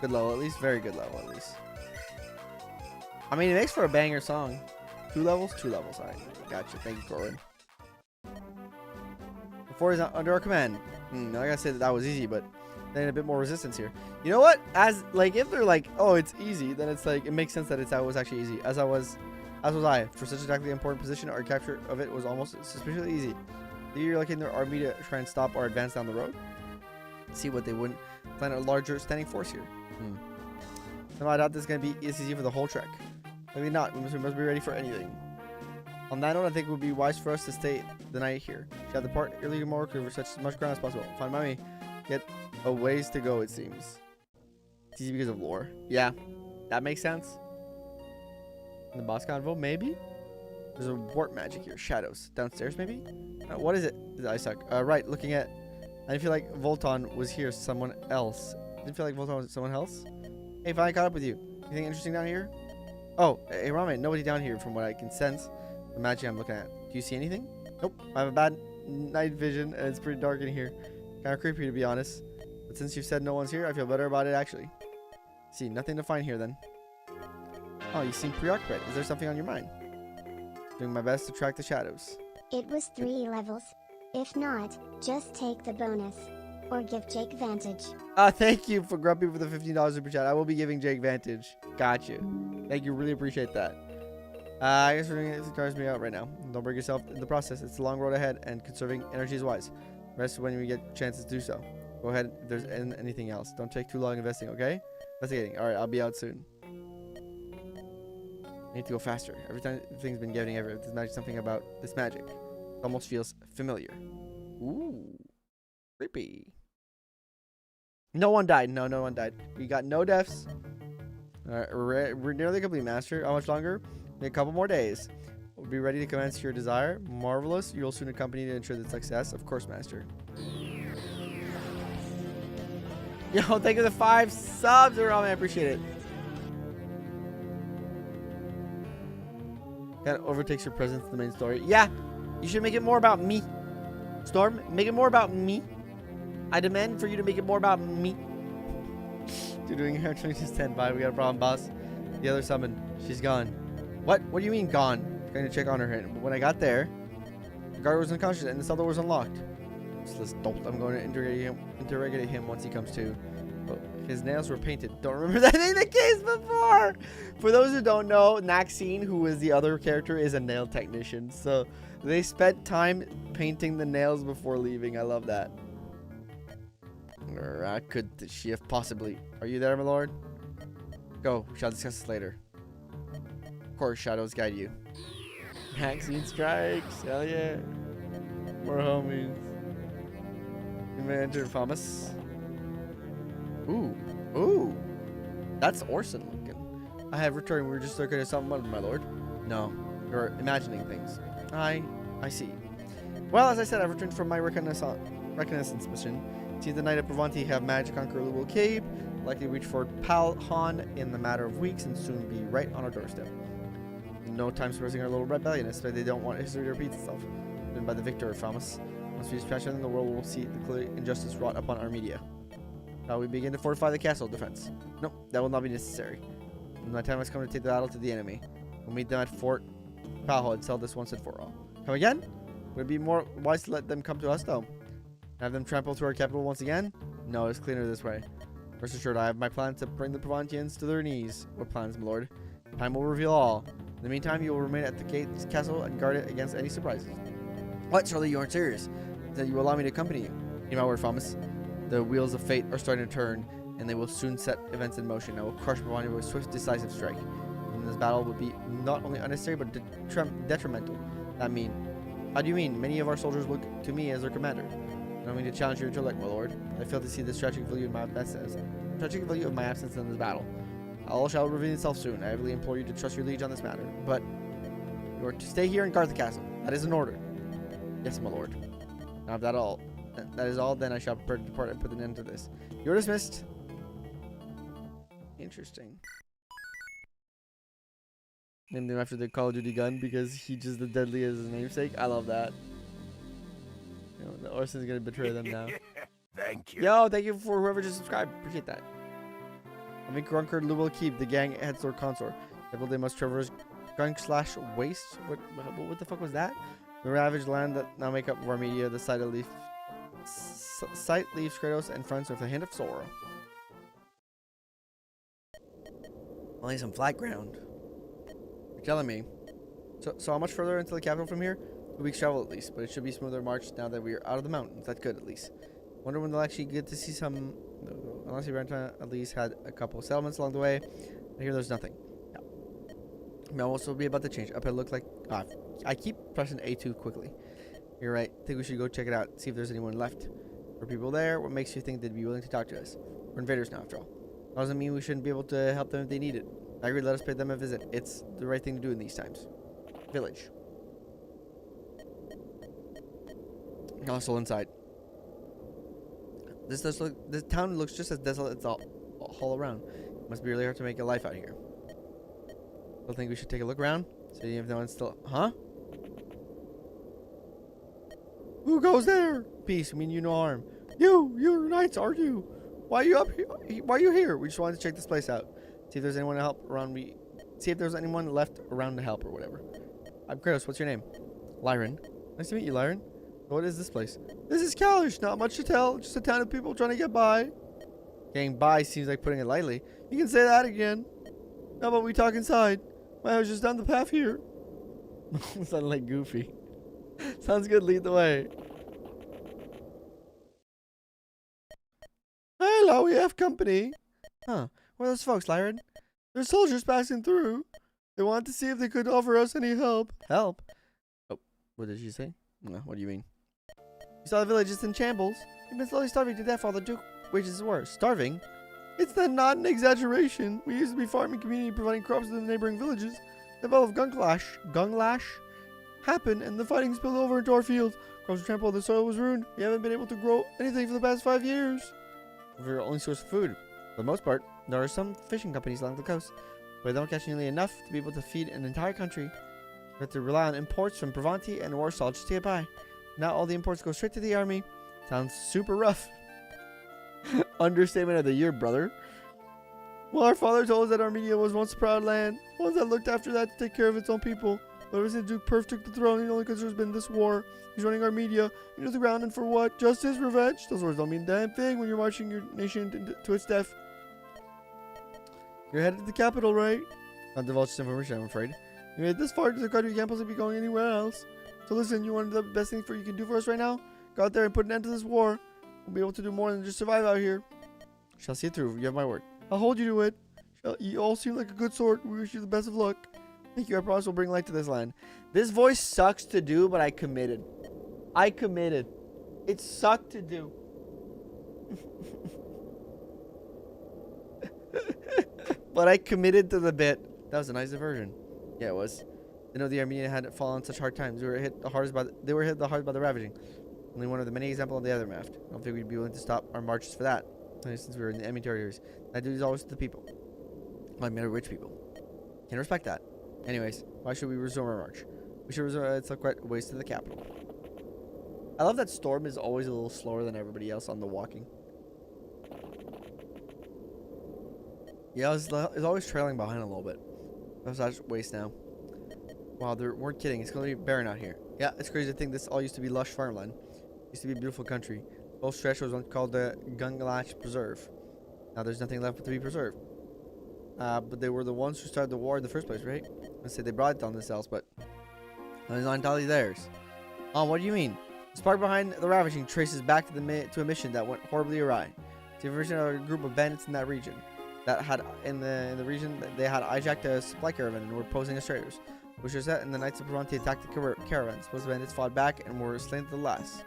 Good level at least. Very good level at least. I mean, it makes for a banger song. 2 levels? 2 levels. Alright. Gotcha. Thank you, Corwin. Before he's under our command. I gotta say that was easy, but then a bit more resistance here. You know what? As like if they're like, oh, it's easy, then it's like it makes sense that it was actually easy. As was I. For such a tactically important position, our capture of it was almost suspiciously easy. You're looking their army to try and stop our advance down the road. See what they wouldn't plan a larger standing force here. So I doubt this is gonna be easy for the whole trek. Maybe not. We must be ready for anything. On that note, I think it would be wise for us to stay the night here. Shall depart early tomorrow to cover such much ground as possible. Find mommy. Get a ways to go, it seems. It's easy because of lore. Yeah. That makes sense. In the boss convo, maybe? There's a warp magic here. Shadows. Downstairs, maybe? What is it? I suck. Right, looking at... I didn't feel like Volton was here. Someone else. Didn't feel like Volton was someone else? Hey, finally caught up with you. Anything interesting down here? Oh, hey, Hirame, nobody down here from what I can sense. The magic I'm looking at. Do you see anything? Nope. I have a bad night vision, and it's pretty dark in here. Kind of creepy, to be honest. But since you've said no one's here, I feel better about it, actually. See, nothing to find here, then. Oh, you seem preoccupied. Is there something on your mind? Doing my best to track the shadows. It was 3 levels. If not, just take the bonus. Or give Jake Vantage. Thank you for Grumpy for the $15 super chat. I will be giving Jake Vantage. Got you. Thank you. Really appreciate that. I guess it drives me out right now. Don't break yourself in the process. It's a long road ahead, and conserving energy is wise. Rest when we get chances to do so. Go ahead if there's anything else. Don't take too long investing, okay? Investigating. Alright, I'll be out soon. I need to go faster. Every time things been getting everywhere. There's magic, something about this magic. It almost feels familiar. Ooh. Creepy. No one died. No one died. We got no deaths. Alright, we're nearly complete, Master. How much longer? In a couple more days. We'll be ready to commence your desire. Marvelous. You'll soon accompany to ensure the success. Of course, Master. Yo, thank you for the 5 subs, Hirame. I appreciate it. That overtakes your presence in the main story. Yeah, you should make it more about me. Storm, make it more about me. I demand for you to make it more about me. You're doing her 10 by. We got a problem, boss. The other summoned. She's gone. What? What do you mean gone? Going to check on her hand. But when I got there, the guard was unconscious and the cell door was unlocked. Useless dolt. I'm going to interrogate him once he comes to. Oh, his nails were painted. Don't remember that being the case before. For those who don't know, Maxine, who is the other character, is a nail technician. So they spent time painting the nails before leaving. I love that. Or could she have possibly? Are you there, my lord? Go. We shall discuss this later. Of course, shadows guide you. Maxine strikes. Hell yeah. More homies. You may enter Famas. Ooh. Ooh. That's Orson looking. I have returned. We were just looking at something, my lord. No. You're imagining things. I see. Well, as I said, I've returned from my reconnaissance mission. See the Knight of Pravanti have managed to conquer Lubul Cave, likely reach Fort Palhan in the matter of weeks, and soon be right on our doorstep. No time suppressing our little rebellionists, but they don't want history to repeat itself. Driven by the victor of Famas. Once we dispatch them, the world will see the clear injustice wrought upon our media. Now we begin to fortify the castle defense. No, that will not be necessary. When my time has come to take the battle to the enemy. We'll meet them at Fort Palhan and sell this once and for all. Come again? Would it be more wise to let them come to us, though? Have them trample through our capital once again? No, it's cleaner this way. Rest assured, I have my plan to bring the Pravantians to their knees. What plans, my lord? Time will reveal all. In the meantime, you will remain at the castle and guard it against any surprises. What? Surely you aren't serious. Then you will allow me to accompany you. Hear my word, Famas. The wheels of fate are starting to turn, and they will soon set events in motion. I will crush Pravanti with a swift, decisive strike. And this battle will be not only unnecessary, but detrimental. How do you mean? Many of our soldiers look to me as their commander. I don't mean to challenge your intellect, my lord. I fail to see the tragic value of my absence in this battle. All shall reveal itself soon. I heavily implore you to trust your liege on this matter. But you are to stay here and guard the castle. That is an order. Yes, my lord. Now, if that is all, then I shall prepare to depart and put an end to this. You're dismissed. Interesting. Named him after the Call of Duty gun because he just as deadly as his namesake. I love that. You know, the Orson's gonna betray them now. Thank you. Yo, thank you for whoever just subscribed. Appreciate that. Having conquered Lubul Keep, the gang heads toward consort. Several they must traverse gunk/waste. What the fuck was that? The ravaged land that now make up Varmedia. The site leaves Kratos and friends with a hint of sorrow. Only some flat ground. You're telling me. So how much further into the capital from here? 2 weeks travel at least, but it should be smoother march now that we are out of the mountains. That's good at least. Wonder when they'll actually get to see some. Unless you at least had a couple of settlements along the way. I hear there's nothing. Yeah. Now also be about to change. Up it looked like. I keep pressing A2 quickly. You're right. I think we should go check it out. See if there's anyone left. Are people there? What makes you think they'd be willing to talk to us? We're invaders now, after all. Doesn't mean we shouldn't be able to help them if they need it. I agree, let us pay them a visit. It's the right thing to do in these times. Village. Oh, still inside. This town looks just as desolate as all around. Must be really hard to make a life out here. Still think we should take a look around? See if no one's still... Huh? Who goes there? Peace, I mean you no harm. You're knights, aren't you? Why are you up here? Why are you here? We just wanted to check this place out. See if there's anyone to help around me. See if there's anyone left around to help or whatever. I'm Kratos, what's your name? Lyron. Nice to meet you, Lyron. What is this place? This is Kalish, not much to tell. Just a town of people trying to get by. Getting by seems like putting it lightly. You can say that again. How about we talk inside? My house just down the path here. Sounded like Goofy. Sounds good, lead the way. Hello, we have company. Huh, what are those folks, Lyron? They're soldiers passing through. They wanted to see if they could offer us any help. Help? Oh, what did she say? No, what do you mean? You saw the village is in shambles. You've been slowly starving to death while the Duke wages war. Starving? It's not an exaggeration. We used to be farming community providing crops to the neighboring villages. The battle of Gunglash happened and the fighting spilled over into our fields. Crops were trampled, the soil was ruined. We haven't been able to grow anything for the past 5 years. We're our only source of food. For the most part, there are some fishing companies along the coast, but they don't catch nearly enough to be able to feed an entire country. We have to rely on imports from Bravanti and Warsaw just to get by. Now all the imports go straight to the army. Sounds super rough. Understatement of the year, brother. Well, our father told us that Armenia was once a proud land, one that looked after that to take care of its own people. But ever since Duke Perf took the throne, the only concern has been this war. He's running Armenia into the ground, and for what? Justice, revenge? Those words don't mean a damn thing when you're marching your nation to its death. You're headed to the capital, right? Not divulge this information, I'm afraid. You made it this far to the country, you can't possibly be going anywhere else. So listen, you want the best thing you can do for us right now? Go out there and put an end to this war. We'll be able to do more than just survive out here. Shall see it through. You have my word. I'll hold you to it. You all seem like a good sort. We wish you the best of luck. Thank you. I promise we'll bring light to this land. This voice sucks to do, but I committed. I committed. It sucked to do. But I committed to the bit. That was a nice diversion. Yeah, it was. I know the Armenian had fallen on such hard times. They were hit the hardest by the ravaging. Only one of the many examples of the other maft. I don't think we'd be willing to stop our marches for that. Since we were in the enemy territories. That duty is always to the people. Well, I mean, rich people. Can respect that. Anyways, why should we resume our march? We should resume. It's a quite ways to the capital. I love that Storm is always a little slower than everybody else on the walking. Yeah, it's always trailing behind a little bit. That's such waste now. Wow, they weren't kidding. It's gonna be barren out here. Yeah, it's crazy to think this all used to be lush farmland. Used to be a beautiful country. The whole stretch was once called the Gunglash Preserve. Now there's nothing left but to be preserved. But they were the ones who started the war in the first place, right? I say they brought it on themselves, but it's not entirely theirs. Oh, what do you mean? The spark behind the ravaging traces back to a mission that went horribly awry. It's a version of a group of bandits in that region. That had in the region they had hijacked a supply caravan and were posing as traitors. Which was that, and the Knights of Bravanti attacked the caravans. Most bandits fought back and were slain to the last.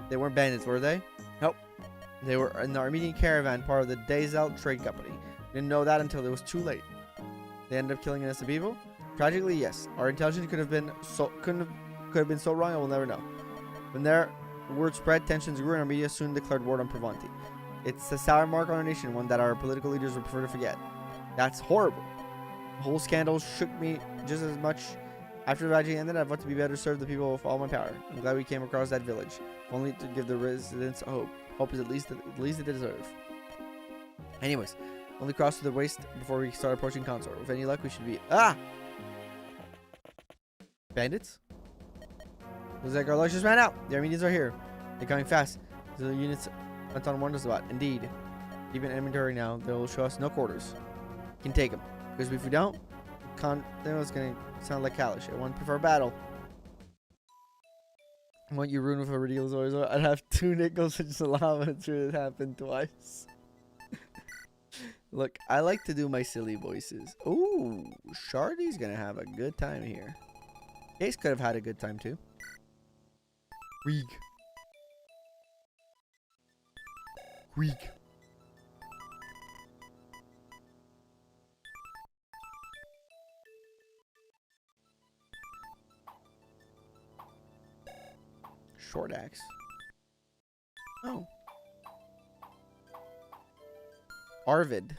They weren't bandits, were they? Nope. They were in the Armenian caravan, part of the Dazel trade company. Didn't know that until it was too late. They ended up killing innocent people. Tragically, yes. Our intelligence could have been so wrong. I will never know. When their word spread, tensions grew, and Armenia soon declared war on Bravanti. It's a sour mark on our nation, one that our political leaders would prefer to forget. That's horrible. The whole scandal shook me just as much. After the tragedy ended, I want to be better serve the people with all my power. I'm glad we came across that village, only to give the residents hope. Hope is at least they deserve. Anyways, only cross to the waste before we start approaching Consort. With any luck, we should be bandits. Looks like our luck just ran out. The Armenians are here. They're coming fast. The units Anton warned us about. Indeed, even in inventory now, they'll show us no quarters. Can take them. Because if we don't, it's going to sound like Kalish. I want to prefer battle. I want you ruined with a ridiculous always. I'd have 2 nickels and just allow it to happen twice. Look, I like to do my silly voices. Ooh, Shardy's going to have a good time here. Kase could have had a good time too. Weak. short axe. Oh. Arvid.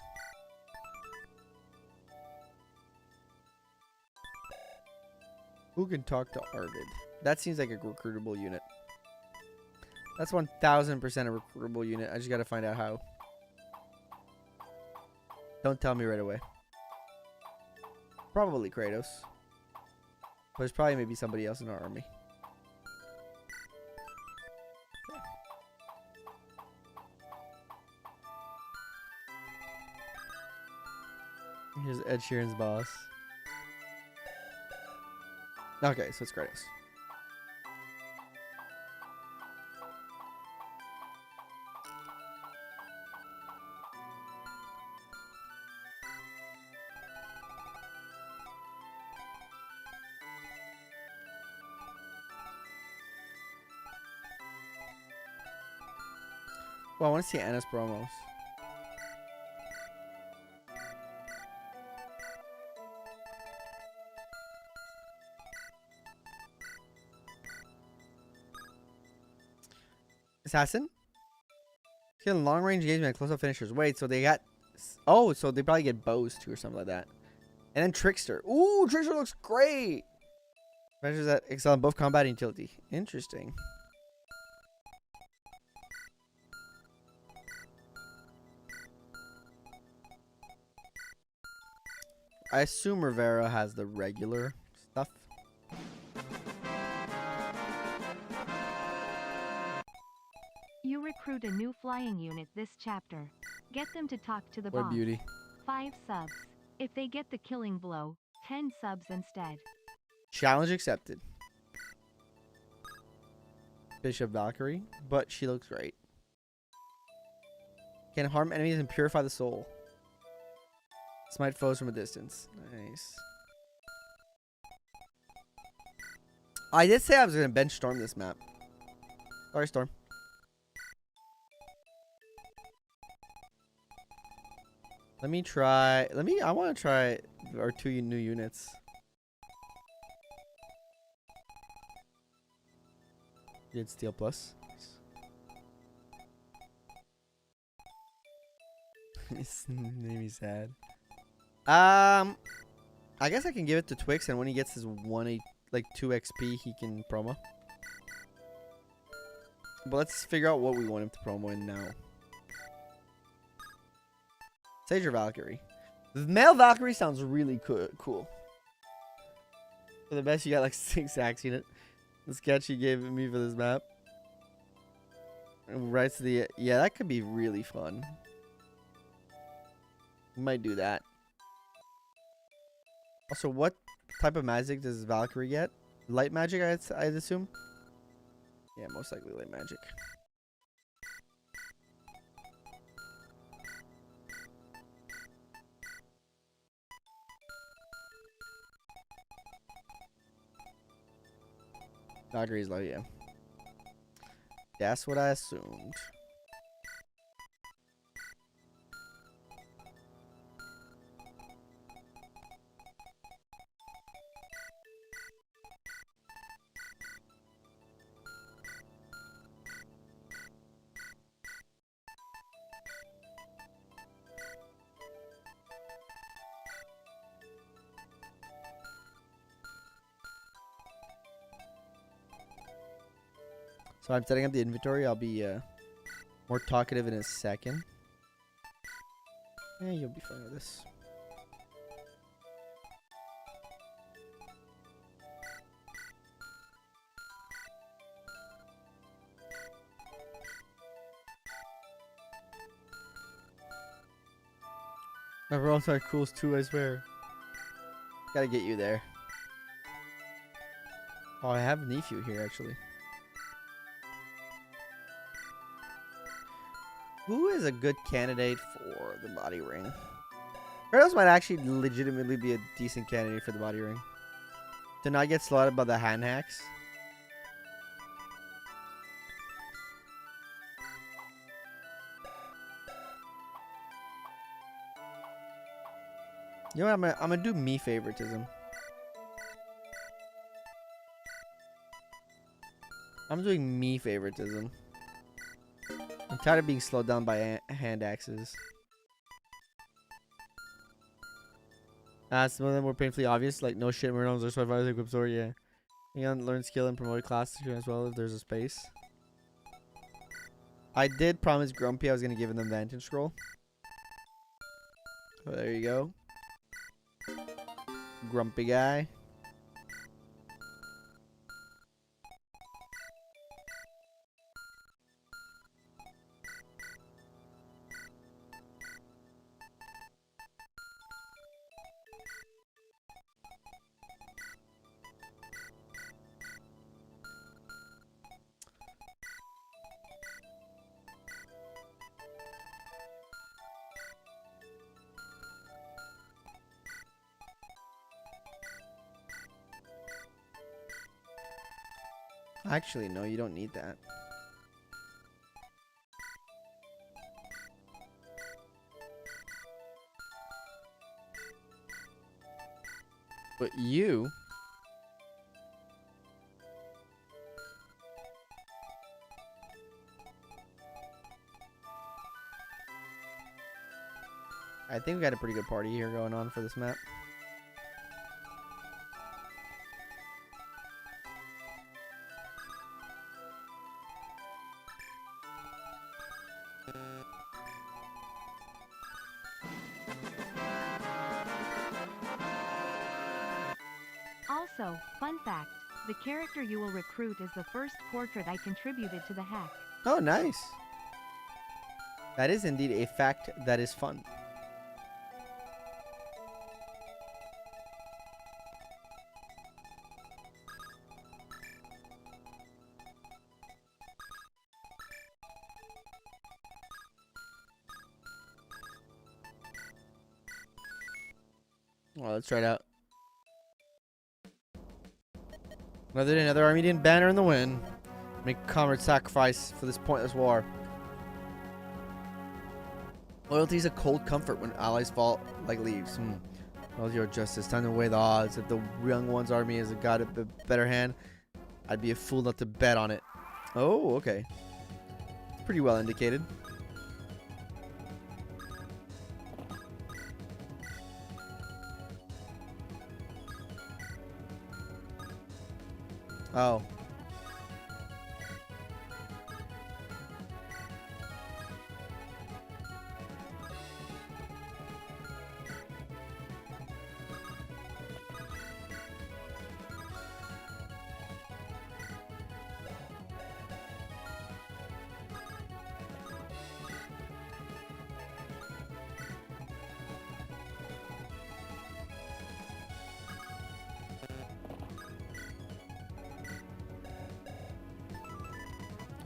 Who can talk to Arvid? That seems like a recruitable unit. That's 1000% a recruitable unit. I just gotta find out how. Don't tell me right away. Probably Kratos. But there's probably maybe somebody else in our army. Here's Ed Sheeran's boss. Okay, so it's Kratos. Well, I want to see Anna's promos. Assassin? Killing long range engagement and close up finishers. Wait, so they got. Oh, so they probably get bows too or something like that. And then Trickster. Ooh, Trickster looks great. Measures that excel in both combat and utility. Interesting. I assume Rivera has the regular stuff. You recruit a new flying unit this chapter. Get them to talk to the What boss. beauty. 5 subs. If they get the killing blow, 10 subs instead. Challenge accepted. Bishop Valkyrie, but she looks great. Can harm enemies and purify the soul. Smite foes from a distance. Nice. I did say I was going to bench Storm this map. Sorry, Storm. Let me try. I want to try our 2 new units. Did Steel Plus. His name is sad. I guess I can give it to Twix, and when he gets his 2 XP, he can promo. But let's figure out what we want him to promo in now. Sage or Valkyrie? The male Valkyrie sounds really cool. For the best, you got like 6 axe unit. The sketch he gave me for this map. Right to the... Yeah, that could be really fun. We might do that. Also, what type of magic does Valkyrie get? Light magic, I'd assume? Yeah, most likely light magic. Valkyrie's low, yeah. That's what I assumed. So I'm setting up the inventory. I'll be more talkative in a second. Yeah, you'll be fine with this. My rolls are cool too, I swear. Gotta get you there. Oh, I have Nephew here actually. Who is a good candidate for the body ring? Kratos might actually legitimately be a decent candidate for the body ring. To not get slaughtered by the hand hacks. You know what? I'm gonna do me favoritism. I'm doing me favoritism. I'm tired of being slowed down by hand axes. Some of them were painfully obvious, like no shit, Murdoms or survivors equip sword, yeah. You can learn skill and promote class as well if there's a space. I did promise Grumpy I was gonna give him the Vantage Scroll. So there you go. Grumpy guy. Actually, no, you don't need that. But you... I think we got a pretty good party here going on for this map. Also, fun fact, the character you will recruit is the first portrait I contributed to the hack. Oh, nice. That is indeed a fact that is fun. Well, let's try it out. Another day, another Armenian banner in the wind. Make comrade sacrifice for this pointless war. Loyalty is a cold comfort when allies fall like leaves. Well, your justice. Time to weigh the odds. If the young one's army has got a better hand, I'd be a fool not to bet on it. Oh, okay. Pretty well indicated. Oh.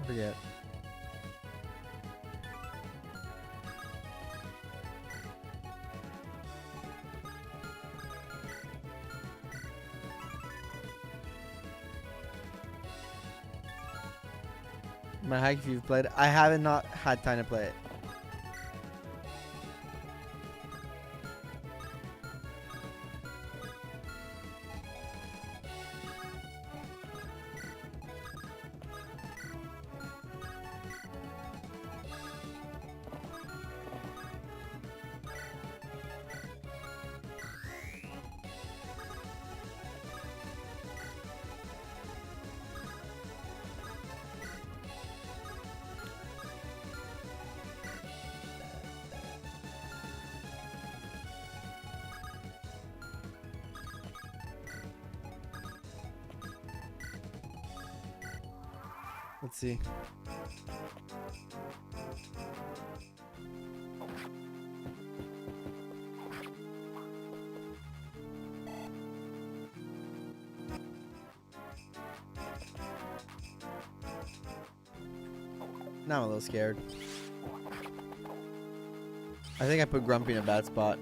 I forget. My hack if you've played. I haven't not had time to play it. Let's see. Now I'm a little scared. I think I put Grumpy in a bad spot.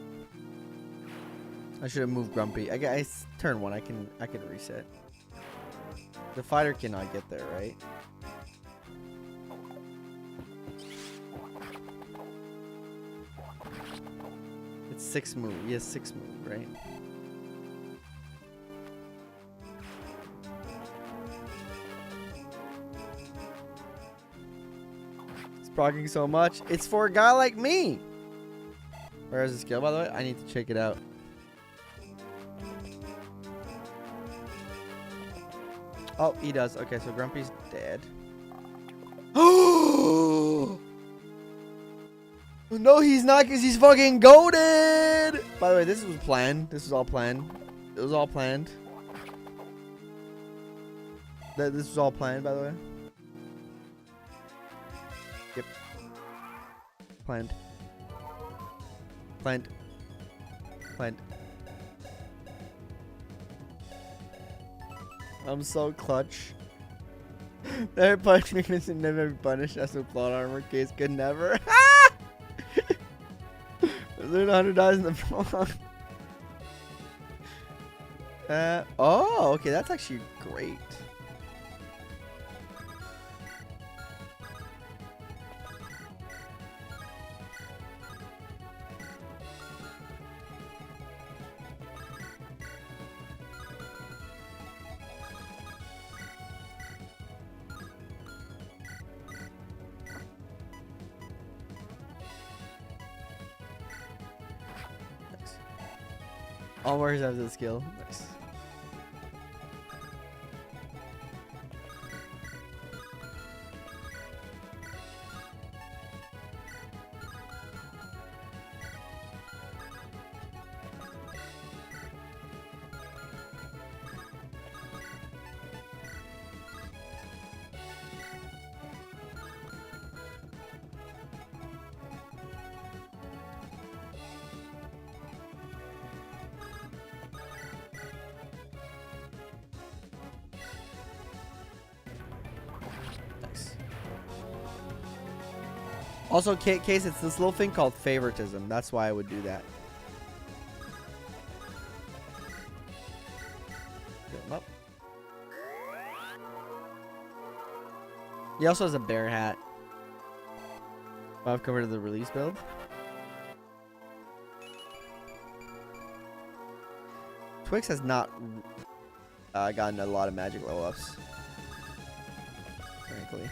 I should have moved Grumpy. I guess turn one. I can reset. The fighter cannot get there, right? It's 6 move. Yes, 6 move, right? procking so much. It's for a guy like me. Where is the skill, by the way? I need to check it out. Oh, he does. Okay, so Grumpy's dead. Oh! No, he's not, because he's fucking goated. By the way, this was planned. This was all planned. It was all planned. This was all planned, by the way. Yep. Planned. Planned. Planned. I'm so clutch. Never punish me, never be punished. That's what plot armor case could never. Learn 100 dies in the front. Oh, okay, that's actually great. All warriors have the skill. Nice. Also, Kase, it's this little thing called favoritism. That's why I would do that. Fill him up. He also has a bear hat. I've covered the release build. Twix has not gotten a lot of magic level ups, frankly.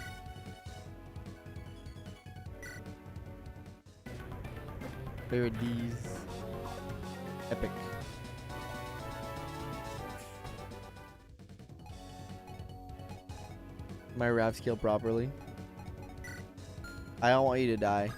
Favorite D's. Epic. My rap skill properly. I don't want you to die.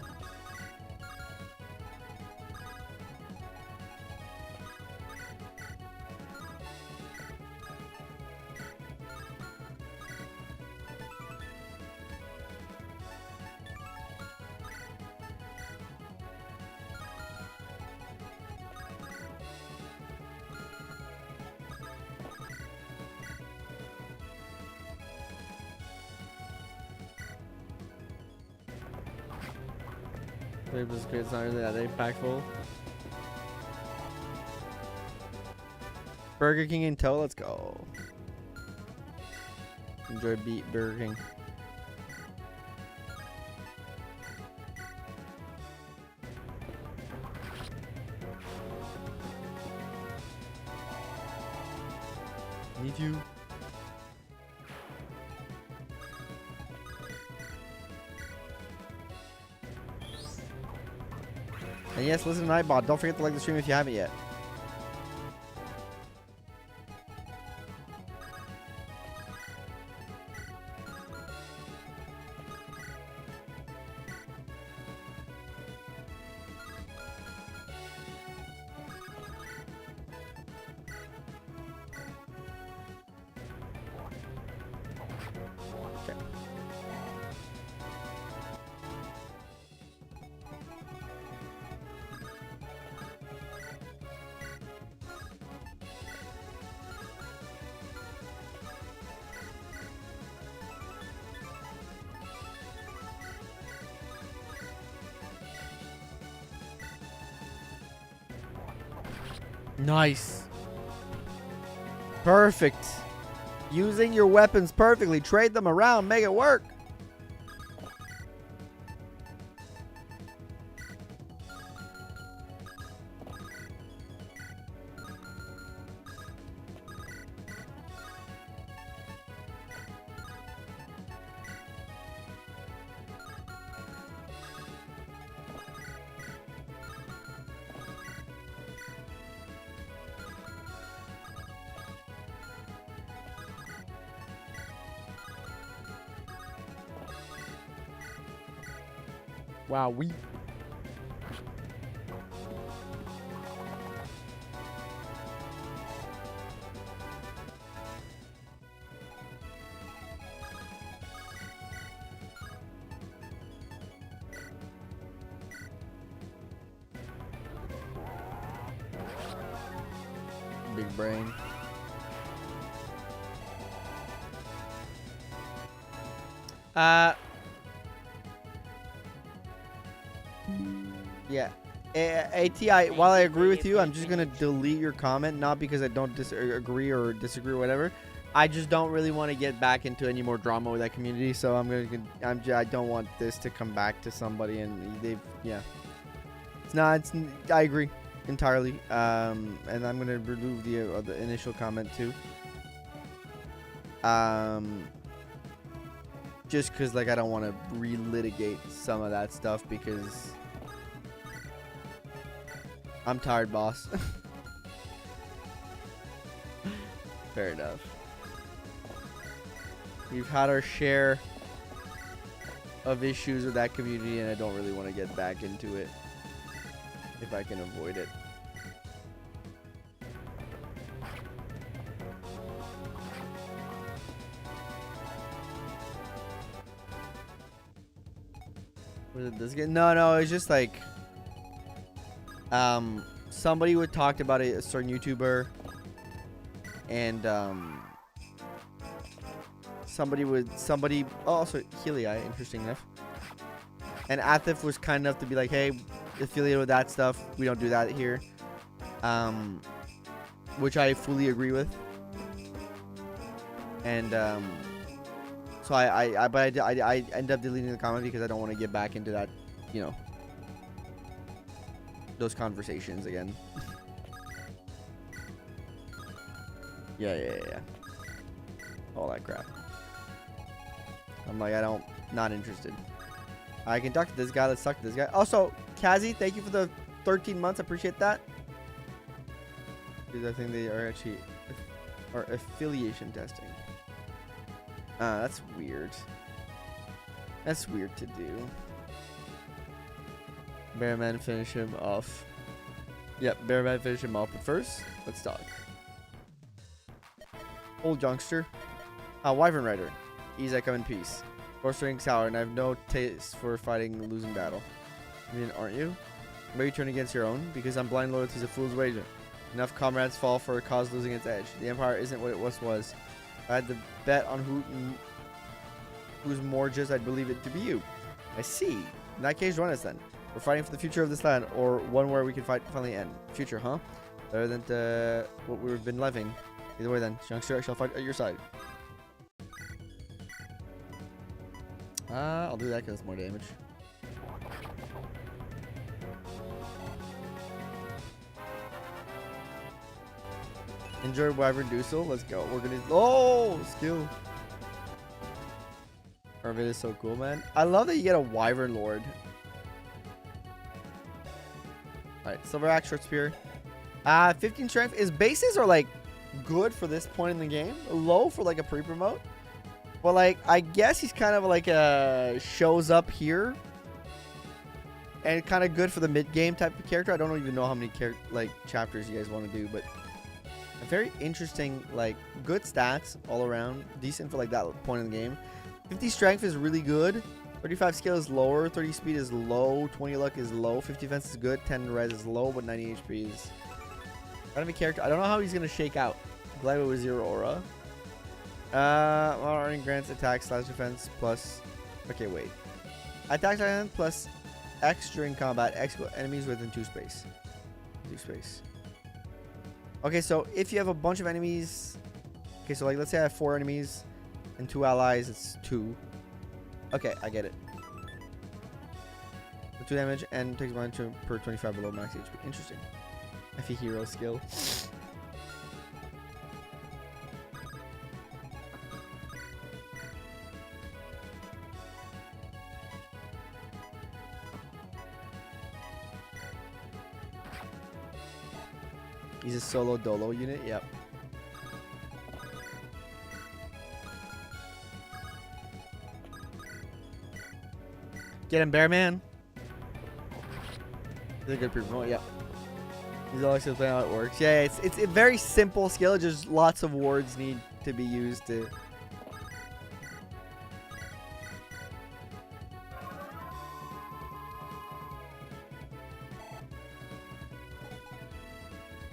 This great, it's not really that impactful. Burger King in tow, let's go. Enjoy Burger King. Me too. And yes, listen to Nightbot. Don't forget to like the stream if you haven't yet. Nice. Perfect. Using your weapons perfectly. Trade them around. Make it work. Wow, we. Big brain. Yeah. ATI, while I agree with you, I'm just going to delete your comment, not because I don't agree or disagree or whatever. I just don't really want to get back into any more drama with that community, so I don't want this to come back to somebody, and they've, yeah. I agree entirely. And I'm going to remove the initial comment too. Just because, like, I don't want to relitigate some of that stuff because I'm tired, boss. Fair enough. We've had our share of issues with that community, and I don't really want to get back into it if I can avoid it. Was it this game? No, it's just like somebody would talk about a certain YouTuber, and somebody also Helii, interesting enough. And Athif was kind enough to be like, hey, affiliated with that stuff, we don't do that here. Which I fully agree with. And so I end up deleting the comment because I don't want to get back into that, you know, those conversations again. Yeah. All that crap. I'm like, not interested. I can talk to this guy. Let's talk to this guy. Also, Kase, thank you for the 13 months. I appreciate that. Because I think they are actually affiliation testing. That's weird. That's weird to do. Bearman, finish him off. Yep, Bearman, finish him off. But first, let's talk. Old youngster. Wyvern Rider. Easy, come in peace. Horse ring sour, and I have no taste for fighting losing battle. I mean, aren't you? Maybe turn against your own? Because I'm blind loyalty is a fool's wager. Enough comrades fall for a cause losing its edge. The Empire isn't what it once was. If I had to bet on who's more just, I'd believe it to be you. I see. In that case, join us then. We're fighting for the future of this land, or one where we can finally end. Future, huh? Better than what we've been living. Either way then, youngster, I shall fight at your side. I'll do that because it's more damage. Enjoy Wyvern Doosel. Let's go. We're gonna. Oh, skill. Arvid is so cool, man. I love that you get a Wyvern Lord. Alright, Silver Axe, Short Spear. 15 strength. His bases are like good for this point in the game. Low for like a pre-promote. But like, I guess he's kind of like shows up here. And kind of good for the mid-game type of character. I don't even know how many chapters you guys want to do, but a very interesting, like, good stats all around. Decent for like that point in the game. 50 strength is really good. 35 skill is lower. 30 speed is low. 20 luck is low. 50 defense is good. 10 res is low, but 90 HP is kind of a character. I don't know how he's gonna shake out. Glad with 0 aura. Earning grants attack / defense plus. Okay, wait. Attack / plus X during combat. X enemies within 2 space. 2 space. Okay, so if you have a bunch of enemies. Okay, so like let's say I have 4 enemies and 2 allies. It's 2. Okay, I get it. 2 damage and takes 1 per 25 below max HP. Interesting. FE hero skill. He's a solo dolo unit. Yep. Get him, Bearman. It's a good pre-promote, yeah. He's always explaining how it works. Yeah, it's a very simple skill. Just lots of words need to be used to.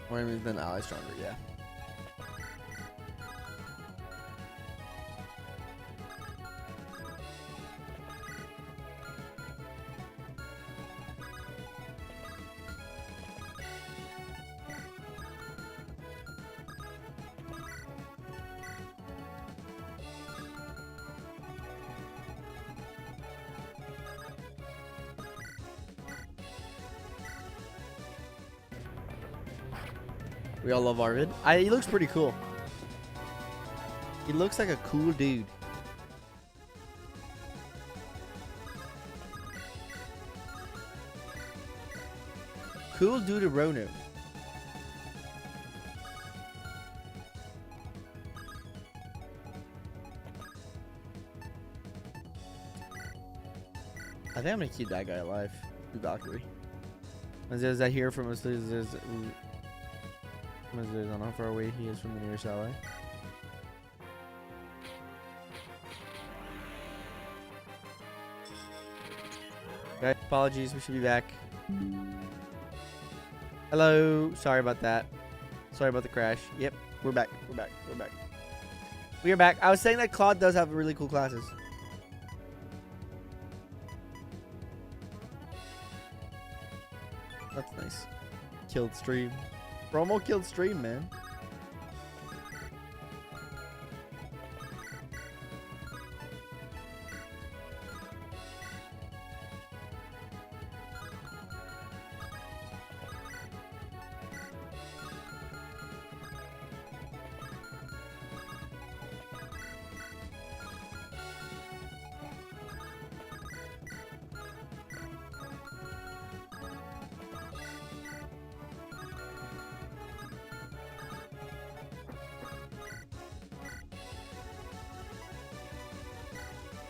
More enemies than allies stronger, yeah. We all love Arvid. He looks pretty cool. He looks like a cool dude. Cool dude Rono. I think I'm gonna keep that guy alive. Valkyrie. As I hear from us, I don't know how far away he is from the nearest ally. Okay, apologies, we should be back. Hello, sorry about that. Sorry about the crash. Yep, we're back. We're back. We're back. We are back. I was saying that Claude does have really cool classes. That's nice. Killed stream. Promo killed stream, man.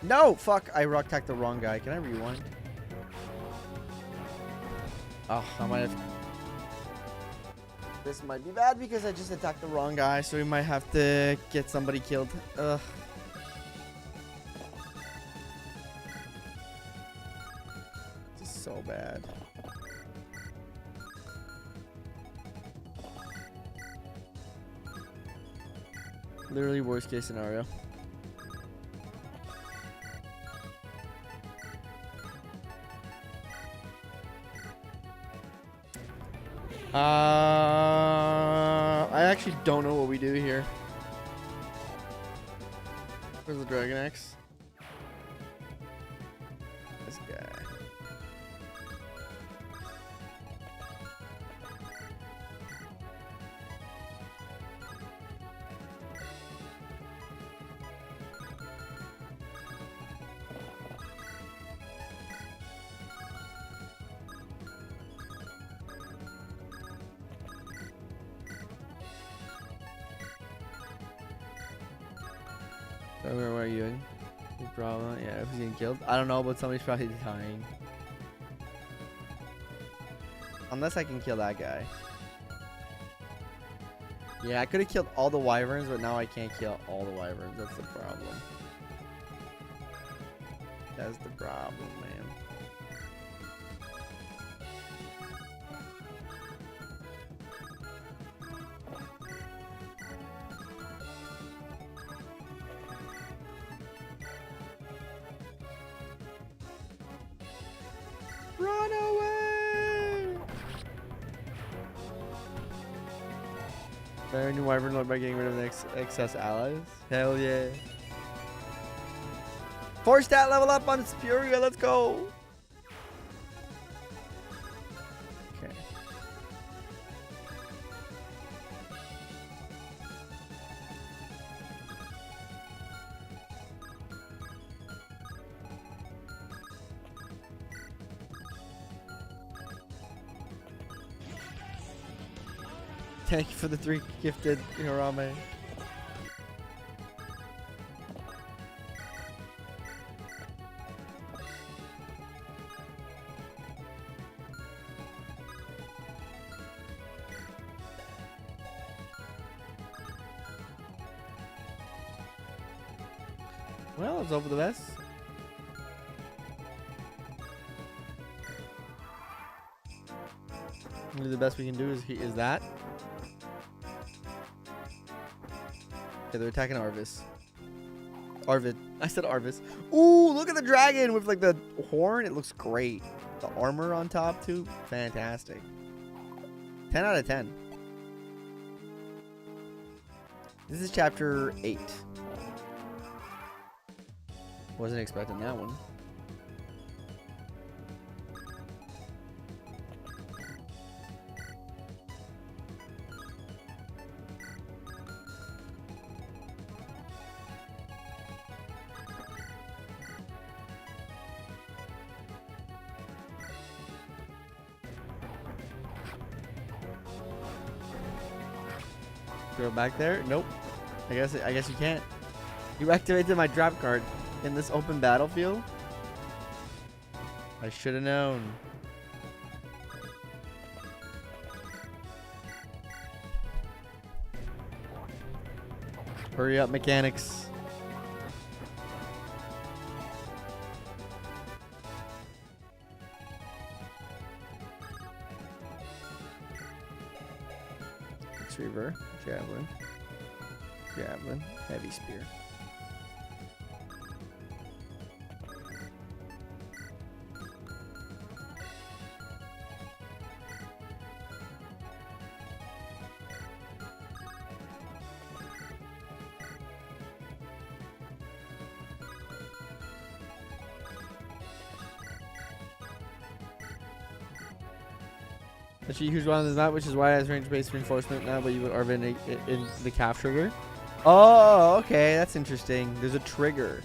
No! Fuck! I rock attacked the wrong guy. Can I rewind? Oh, I might have... This might be bad because I just attacked the wrong guy, so we might have to get somebody killed. Ugh. This is so bad. Literally worst case scenario. I actually don't know what we do here. Where's the Dragon Axe? This guy. Where are you in? No problem. Yeah, who's getting killed? I don't know, but somebody's probably dying. Unless I can kill that guy. Yeah, I could have killed all the wyverns, but now I can't kill all the wyverns. That's the problem. That's the problem, man. Run away! Better new wyvern lord by getting rid of the excess allies. Hell yeah! 4-stat level up on Lspuria. Let's go! Okay. Thank you for the 3 gifted Hirame. Well, let's hope for the best. Maybe the best we can do is that. Okay, they're attacking Arvis. Arvid. I said Arvis. Ooh, look at the dragon with like the horn. It looks great. The armor on top too. Fantastic. 10 out of 10. This is chapter 8. Wasn't expecting that one. Go back there? Nope. I guess you can't. You activated my drop card in this open battlefield. I should have known. Hurry up, mechanics. Retriever, javelin, heavy spear. Actually, huge one on this map, which is why it has range-based reinforcement now, but you are in the calf trigger. Oh, okay, that's interesting. There's a trigger.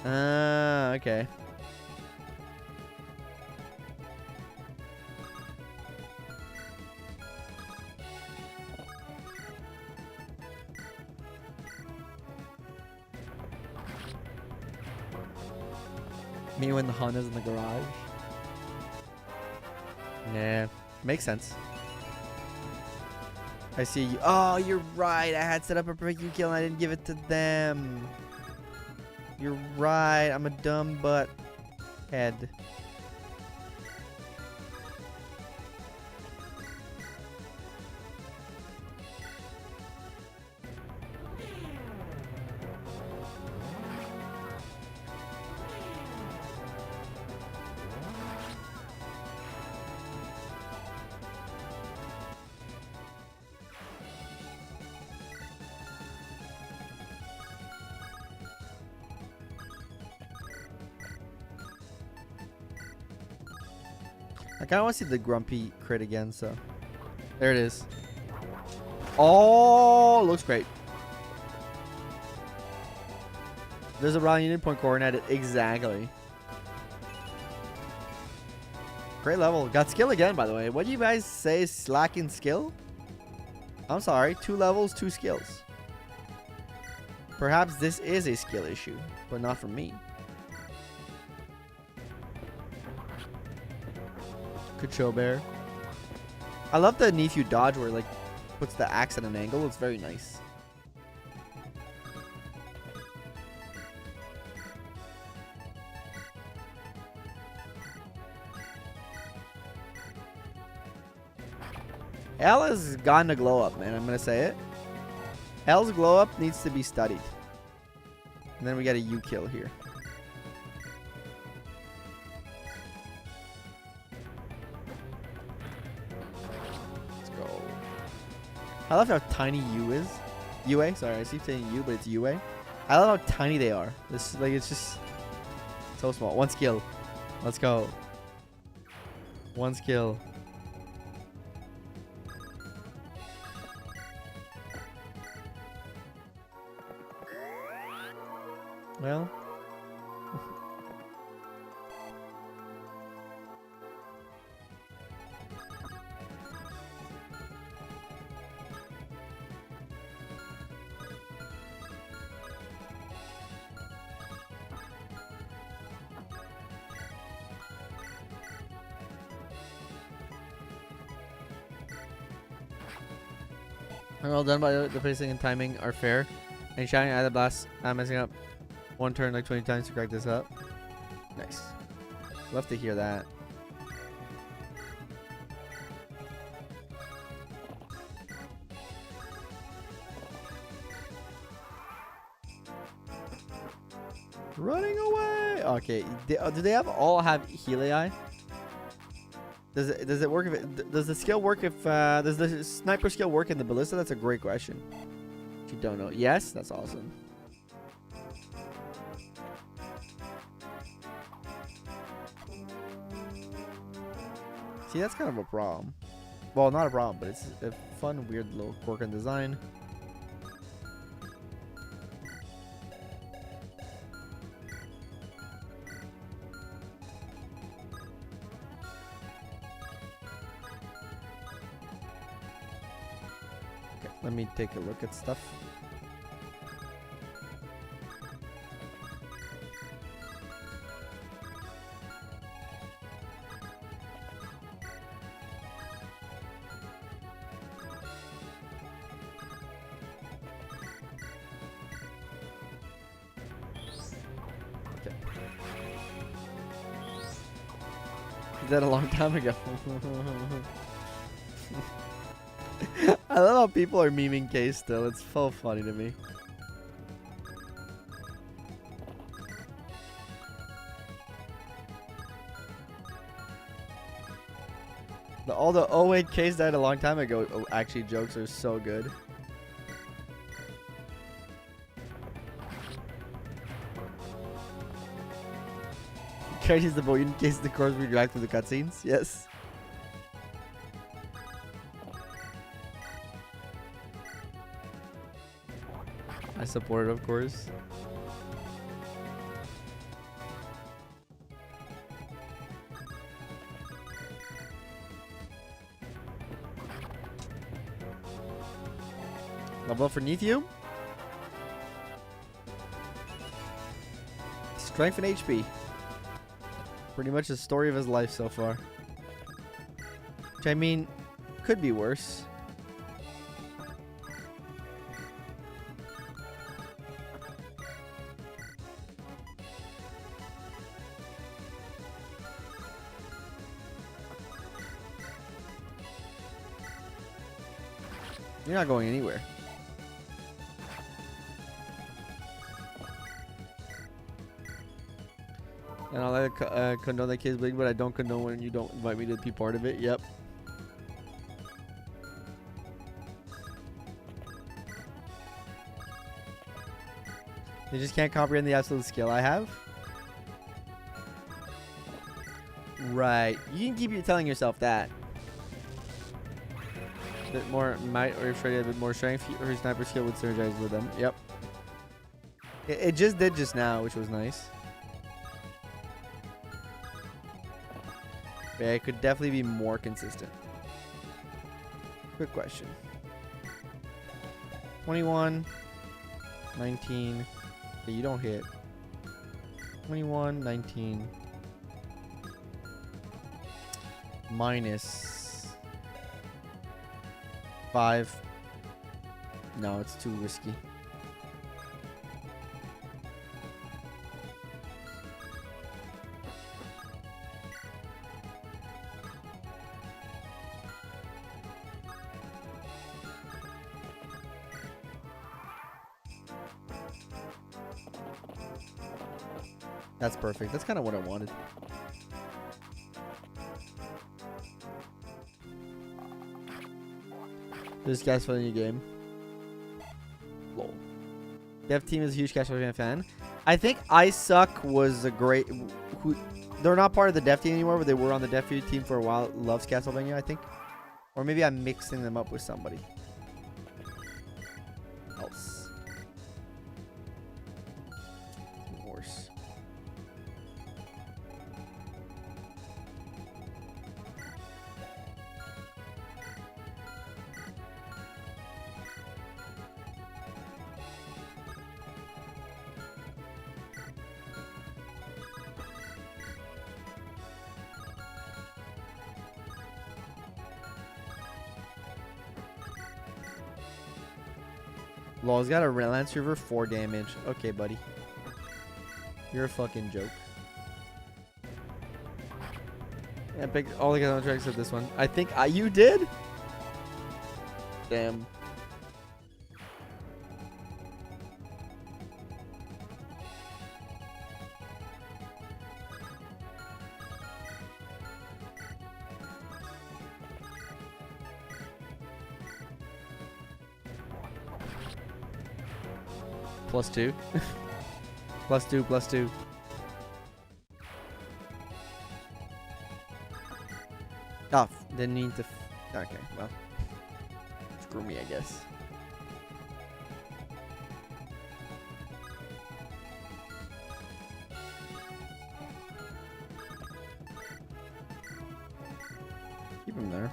Okay. Me when the Honda's in the garage. Yeah, makes sense. I see you. Oh, you're right. I had set up a perfect you kill and I didn't give it to them. You're right. I'm a dumb butt head. I kind of want to see the Grumpy crit again, so. There it is. Oh, looks great. There's a Raleigh Unit point Corwin at it. Exactly. Great level. Got skill again, by the way. What do you guys say is lacking skill? I'm sorry. 2 levels, 2 skills. Perhaps this is a skill issue, but not for me. Good show, Bear. I love the Nephew dodge where it, like, puts the axe at an angle. It's very nice. L has gotten a glow up, man. I'm gonna say it. L's glow up needs to be studied. And then we got a U kill here. I love how tiny U is. UA, sorry, I keep saying U, but it's UA. I love how tiny they are. This, like, it's just so small. 1 skill. Let's go. 1 skill. Well. Well done by the pacing and timing are fair. And shouting at the blast, messing up One turn like 20 times to crack this up. Nice. Love to hear that. Running away. Okay. Do they all have Helii? Does it work if does the skill work if does the sniper skill work in the ballista? That's a great question. If you don't know. Yes, that's awesome. See, that's kind of a problem. Well, not a problem, but it's a fun, weird little quirk in design. Okay, let me take a look at stuff. That a long time ago. I love how people are memeing Kase still. It's so funny to me. All the "oh wait, Kase died a long time ago" actually jokes are so good. Carries the boat in case the course we react to the cutscenes. Yes. I support it, of course. Level up for Neath. Strength and HP. Pretty much the story of his life so far. Which, I mean, could be worse. You're not going anywhere. And I'll let condone that kid's bleeding, but I don't condone when you don't invite me to be part of it. Yep. They just can't comprehend the absolute skill I have. Right. You can keep telling yourself that. A bit more might, or if a bit more strength, or his sniper skill would synergize with them. Yep. It just did just now, which was nice. Yeah, it could definitely be more consistent. Good question. 21, 19. Okay, you don't hit. 21, 19. Minus 5. No, it's too risky. That's perfect. That's kind of what I wanted. This guy's for the new game. Lol. Dev team is a huge KratosMVN fan. I think ISuck was a great... they're not part of the dev team anymore, but they were on the dev team for a while. Loves Castlevania, I think. Or maybe I'm mixing them up with somebody else. Horse. Lol's got a Lance River 4 damage. Okay, buddy. You're a fucking joke. I picked all the other tracks except this one. I think you did? Damn. +2. +2, +2. Oh, didn't need to. Okay, well. Screw me, I guess. Keep him there.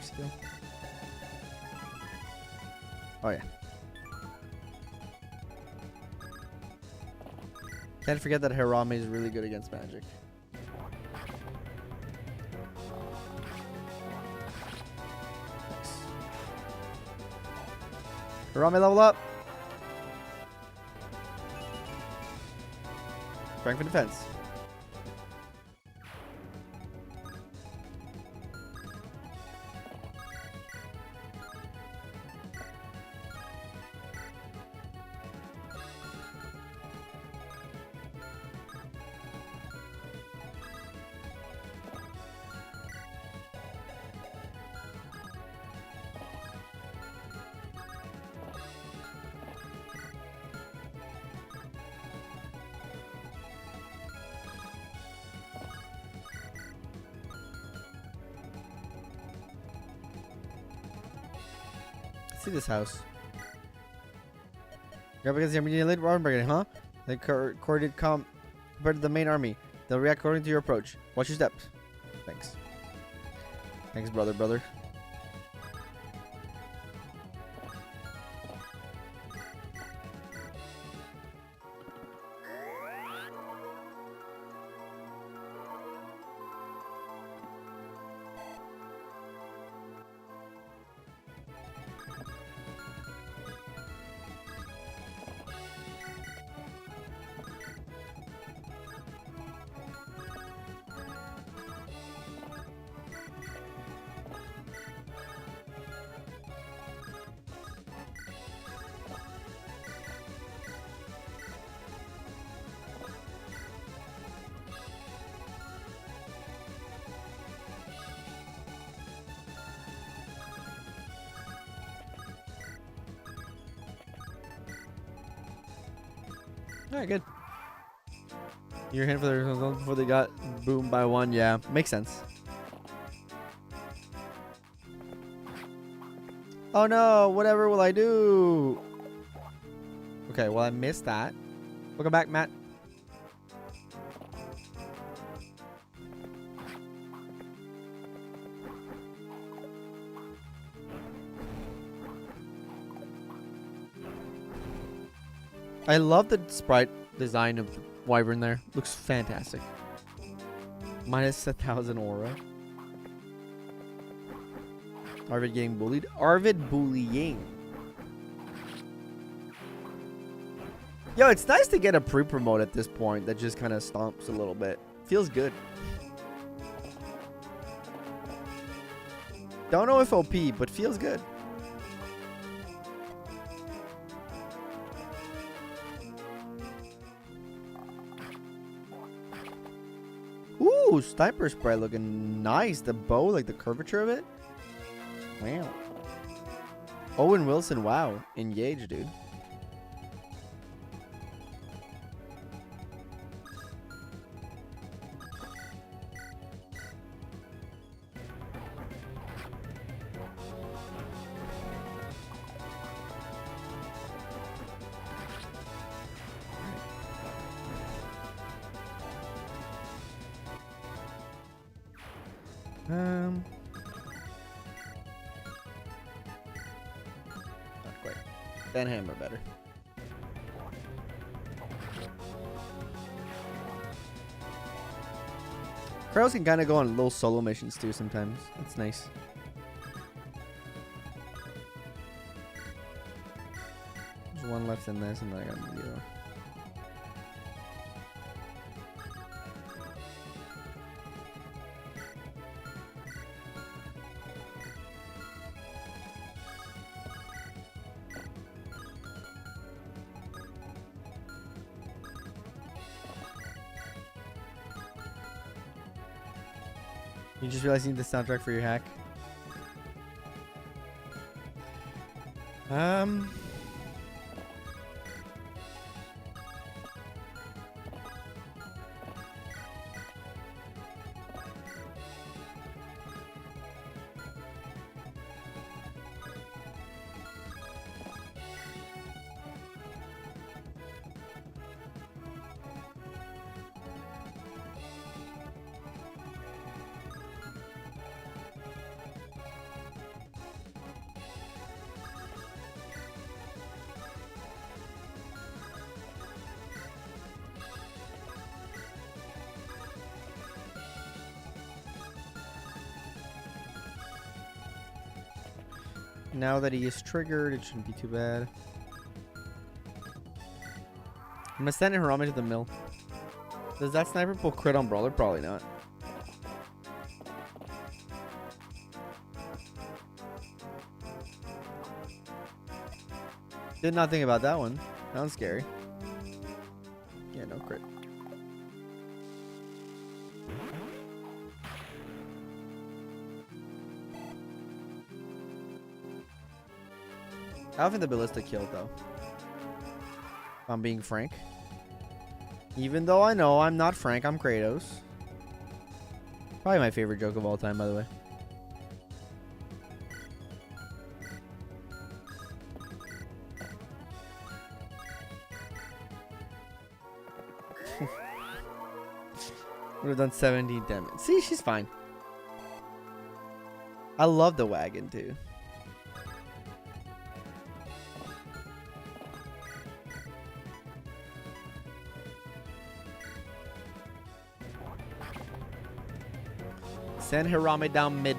Skill. Oh yeah. Can't forget that Hirame is really good against magic. Nice. Hirame level up. Strength for defense. See this house. Grab against the Minaline army brigade, huh? They coordinated compared to the main army. They'll react according to your approach. Watch your steps. Thanks. Thanks, brother. Alright, good. Your hand for the results before they got boomed by 1. Yeah, makes sense. Oh no, whatever will I do? Okay, well I missed that. Welcome back, Matt. I love the sprite design of the wyvern there. Looks fantastic. Minus 1,000 aura. Arvid getting bullied. Arvid bullying. Yo, it's nice to get a pre-promote at this point that just kind of stomps a little bit. Feels good. Don't know if OP, but feels good. Ooh, sniper spray looking nice. The bow, like the curvature of it. Wow. Owen Wilson, wow. Engage, dude. Not quite. Then hammer better. Kratos can kind of go on little solo missions too sometimes. That's nice. There's one left in this, and then I got the zero. You just realized you need the soundtrack for your hack? Now that he is triggered, it shouldn't be too bad. I'm gonna send Hirame to the mill. Does that sniper pull crit on Brawler? Probably not. Did not think about that one. Sounds scary. Yeah, no crit. I don't think the ballista killed though. If I'm being frank. Even though I know I'm not Frank, I'm Kratos. Probably my favorite joke of all time, by the way. Would have done 17 damage. See, she's fine. I love the wagon too. Send Hirame down mid.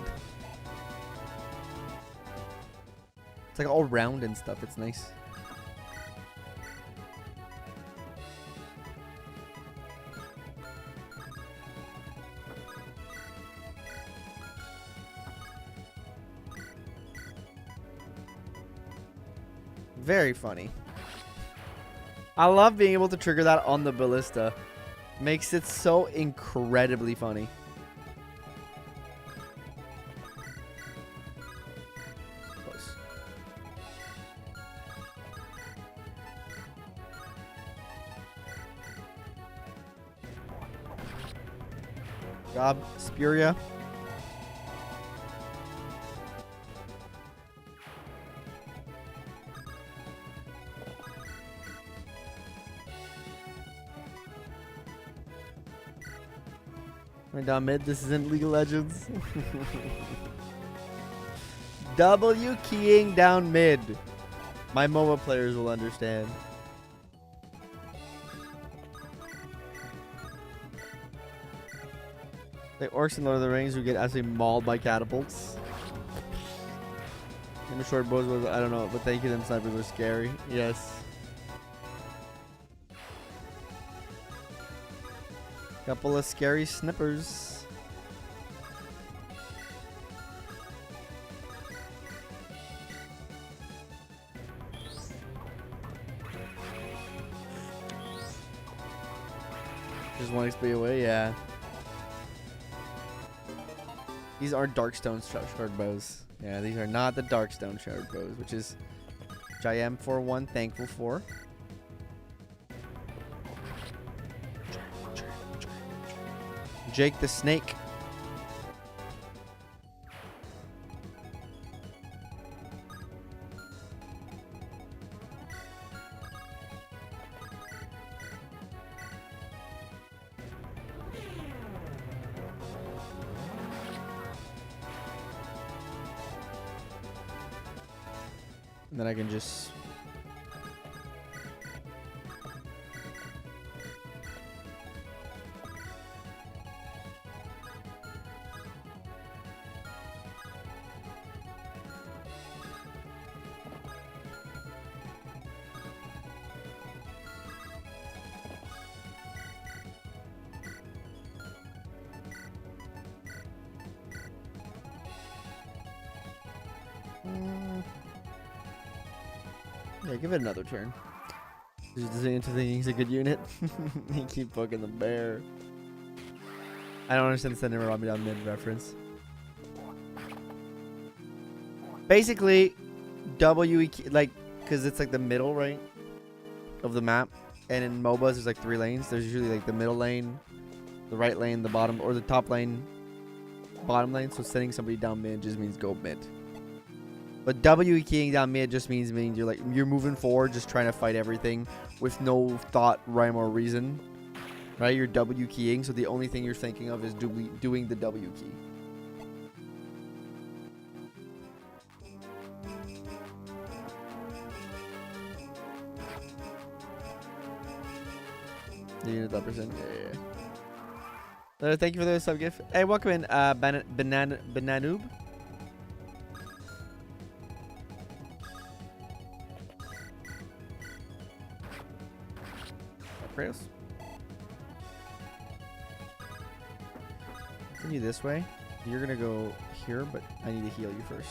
It's like all round and stuff. It's nice. Very funny. I love being able to trigger that on the ballista. Makes it so incredibly funny. Lspuria. Right down mid. This isn't League of Legends. W keying down mid. My MOBA players will understand. The orcs in Lord of the Rings who get absolutely mauled by catapults. And the short bows was, I don't know, but thank you, them snipers were scary. Yes. Couple of scary snippers. Just 1 XP away, yeah. These are Darkstone Shard bows. Yeah, these are not the Darkstone Shard bows, which I am for one thankful for. Jake the Snake. And then I can just... Yeah, give it another turn. Does it think he's a good unit? He keep poking the bear. I don't understand the sending Robbie down mid reference. Basically, W like because it's like the middle right of the map, and in MOBAs there's like 3 lanes. There's usually like the middle lane, the right lane, the bottom, or the top lane, bottom lane. So sending somebody down mid just means go mid. But W keying down mid just means you're moving forward, just trying to fight everything with no thought, rhyme, or reason. Right? You're W keying, so the only thing you're thinking of is doing the W key. The unit that percent. Yeah. Thank you for the sub gift. Hey, welcome in, Bananoob. Kratos. Continue this way. You're gonna go here, but I need to heal you first.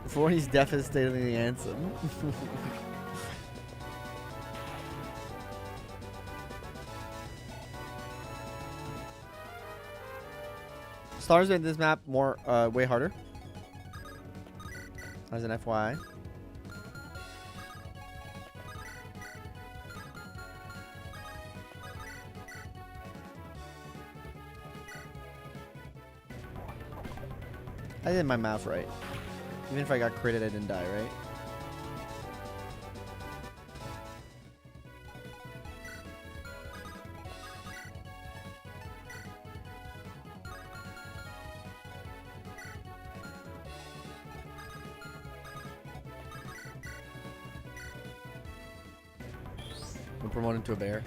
Before he's devastating the anthem. Stars made this map more way harder. As an FYI. I did my math right. Even if I got critted, I didn't die, right? I'm promoted to a bear.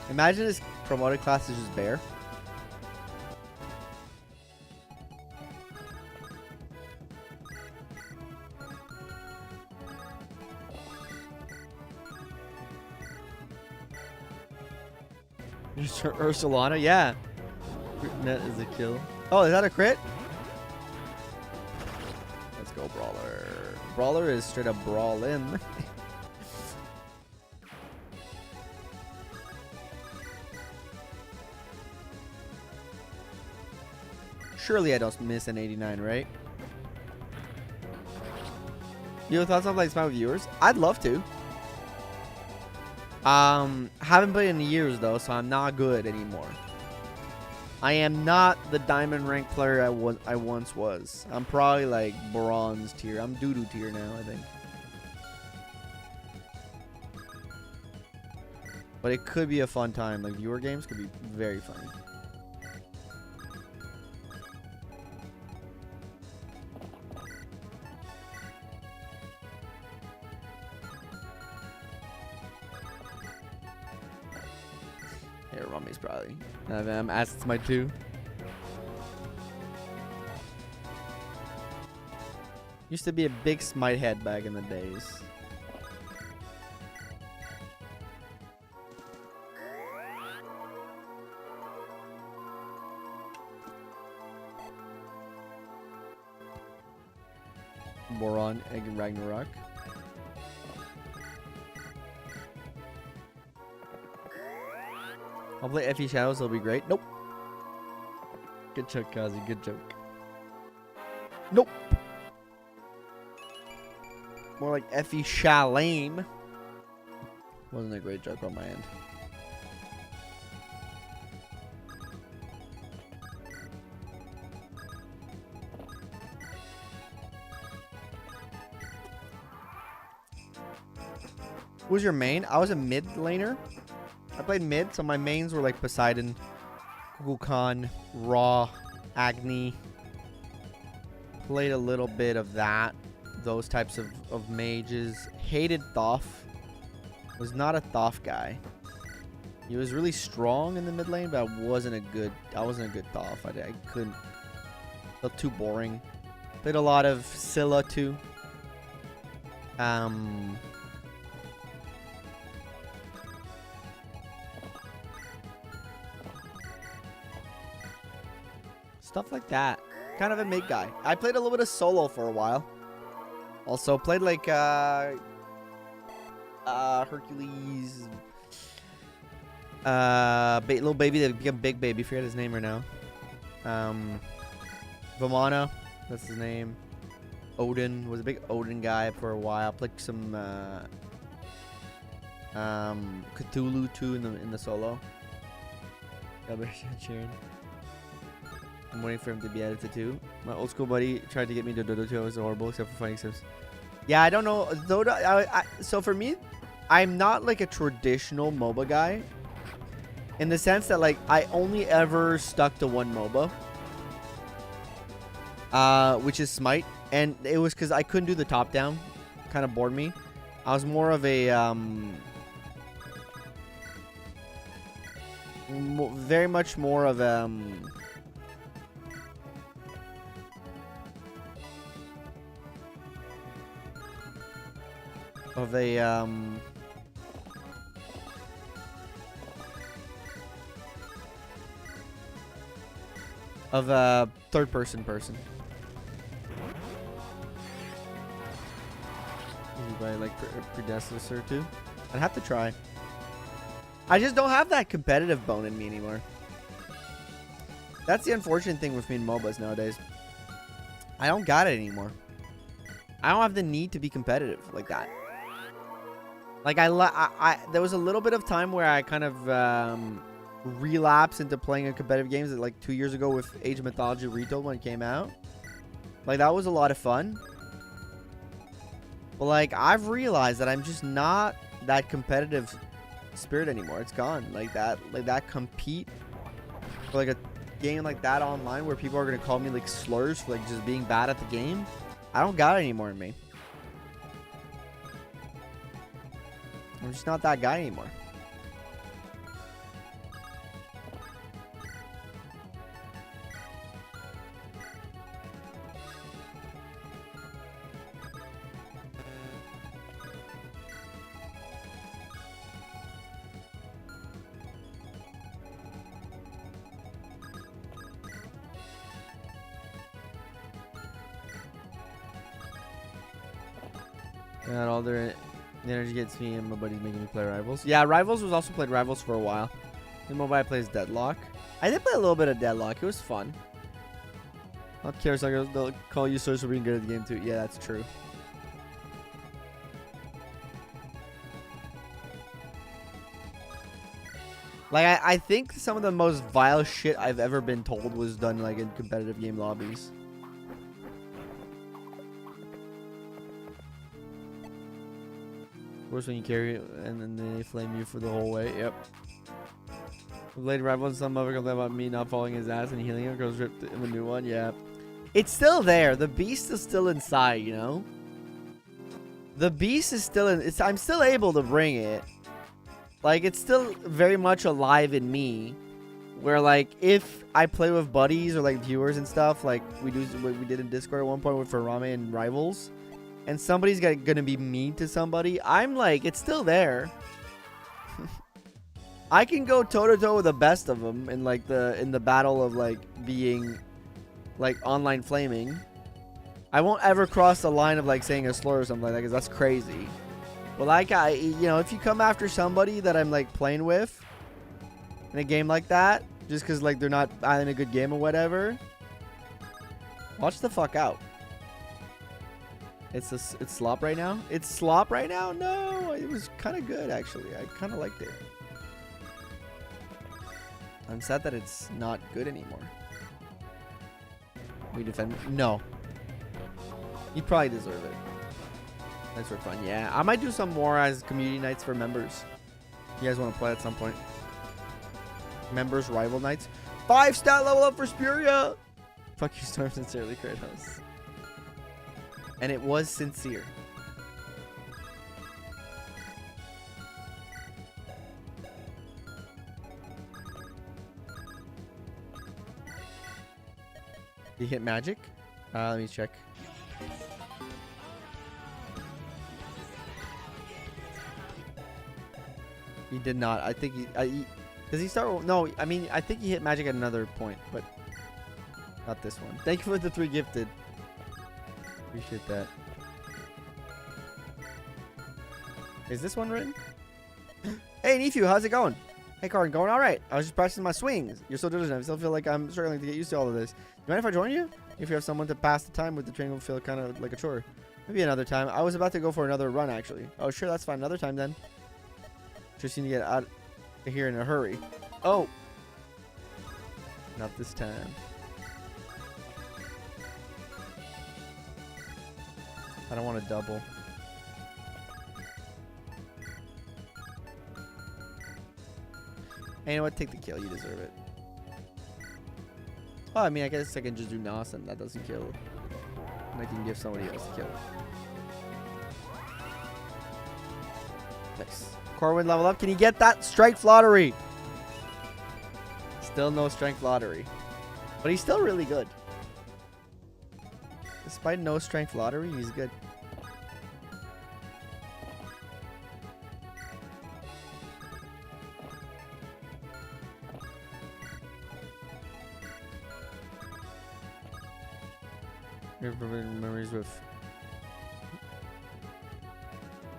Imagine this promoted class is just bear. Ursulana, yeah. Net is a kill. Oh, is that a crit? Let's go, Brawler. Brawler is straight up brawling. Surely I don't miss an 89, right? You have thoughts on like my viewers? I'd love to. Haven't played in years though, so I'm not good anymore. I am not the diamond rank player I once was. I'm probably like bronze tier. I'm doo-doo tier now, I think. But it could be a fun time. Like viewer games could be very funny. Yeah, Rummy's probably. I'm Assets my 2. Used to be a big smite head back in the days. Boron, Egg, Ragnarok. I'll play FE Shadows, it'll be great. Nope. Good joke, Kazi, good joke. Nope. More like FE Shalame. Wasn't a great joke on my end. Who's your main? I was a mid laner. I played mid, so my mains were like Poseidon, Kukulkan, Raw, Agni. Played a little bit of that. Those types of mages. Hated Thoth. Was not a Thoth guy. He was really strong in the mid lane, but I wasn't a good Thoth. I couldn't. Felt too boring. Played a lot of Scylla too. Stuff like that. Kind of a mid guy. I played a little bit of solo for a while. Also played like Hercules. Little baby that became big baby. Forget his name right now. Vamana, that's his name. Odin was a big Odin guy for a while. Played some Cthulhu too in the solo. Cheering. I'm waiting for him to be added to 2. My old school buddy tried to get me to Dodo 2. I was horrible except for fighting sims. Yeah, I don't know. Dodo, so for me, I'm not like a traditional MOBA guy. In the sense that like I only ever stuck to one MOBA. Which is Smite. And it was because I couldn't do the top down. Kind of bored me. I was more of a very much more of a third person. By like predecessor too. I'd have to try. I just don't have that competitive bone in me anymore. That's the unfortunate thing with me in MOBAs nowadays. I don't got it anymore. I don't have the need to be competitive like that. Like there was a little bit of time where I kind of relapsed into playing competitive games like 2 years ago with Age of Mythology Retold when it came out. Like that was a lot of fun. But like I've realized that I'm just not that competitive spirit anymore. It's gone. Like that compete for like a game like that online where people are gonna call me like slurs for like just being bad at the game. I don't got it anymore in me. I'm just not that guy anymore. Not all the energy gets me and my buddy's making me play Rivals. Yeah, Rivals was also played Rivals for a while. The mobile plays Deadlock. I did play a little bit of Deadlock. It was fun. Not care, so they'll call you source for being good at the game too. Yeah, that's true. Like I think some of the most vile shit I've ever been told was done like in competitive game lobbies. Worse when you carry it and then they flame you for the whole way. Yep. Lady Rival and some other complain about me not following his ass and healing him. Goes ripped him a new one. Yeah. It's still there. The beast is still inside, you know? The beast is still in. I'm still able to bring it. Like, it's still very much alive in me. Where, like, if I play with buddies or, like, viewers and stuff, like we did in Discord at one point with Hirame and Rivals, and somebody's gonna be mean to somebody, I'm like, it's still there. I can go toe-to-toe with the best of them in, like, in the battle of, like, being, like, online flaming. I won't ever cross the line of, like, saying a slur or something like that, because that's crazy. But, like, you know, if you come after somebody that I'm, like, playing with in a game like that, just because, like, they're not having a good game or whatever, watch the fuck out. It's slop right now? It's slop right now? No, it was kind of good, actually. I kind of liked it. I'm sad that it's not good anymore. We defend. No. You probably deserve it. Nights were fun. Yeah, I might do some more as community nights for members. You guys want to play at some point? Members rival nights. 5 stat level up for Lspuria. Fuck you, Storm. Sincerely, Kratos. And it was sincere. He hit magic? Let me check. He did not. I think he does he start? No, I mean, I think he hit magic at another point, but not this one. Thank you for the 3 gifted. Appreciate that. Is this one written? Hey, Nephew, how's it going? Hey, Corwin, going all right. I was just practicing my swings. You're so diligent. I still feel like I'm struggling to get used to all of this. Do you mind if I join you? If you have someone to pass the time with, the training will feel kind of like a chore. Maybe another time. I was about to go for another run, actually. Oh, sure, that's fine. Another time, then. Just need to get out of here in a hurry. Oh. Not this time. I don't want to double. Hey, you know what? Take the kill. You deserve it. Oh, I mean, I guess I can just do Nos and that doesn't kill. And I can give somebody else the kill. Nice. Corwin level up. Can you get that strength lottery? Still no strength lottery. But he's still really good. Despite no strength lottery, he's good. Memories with.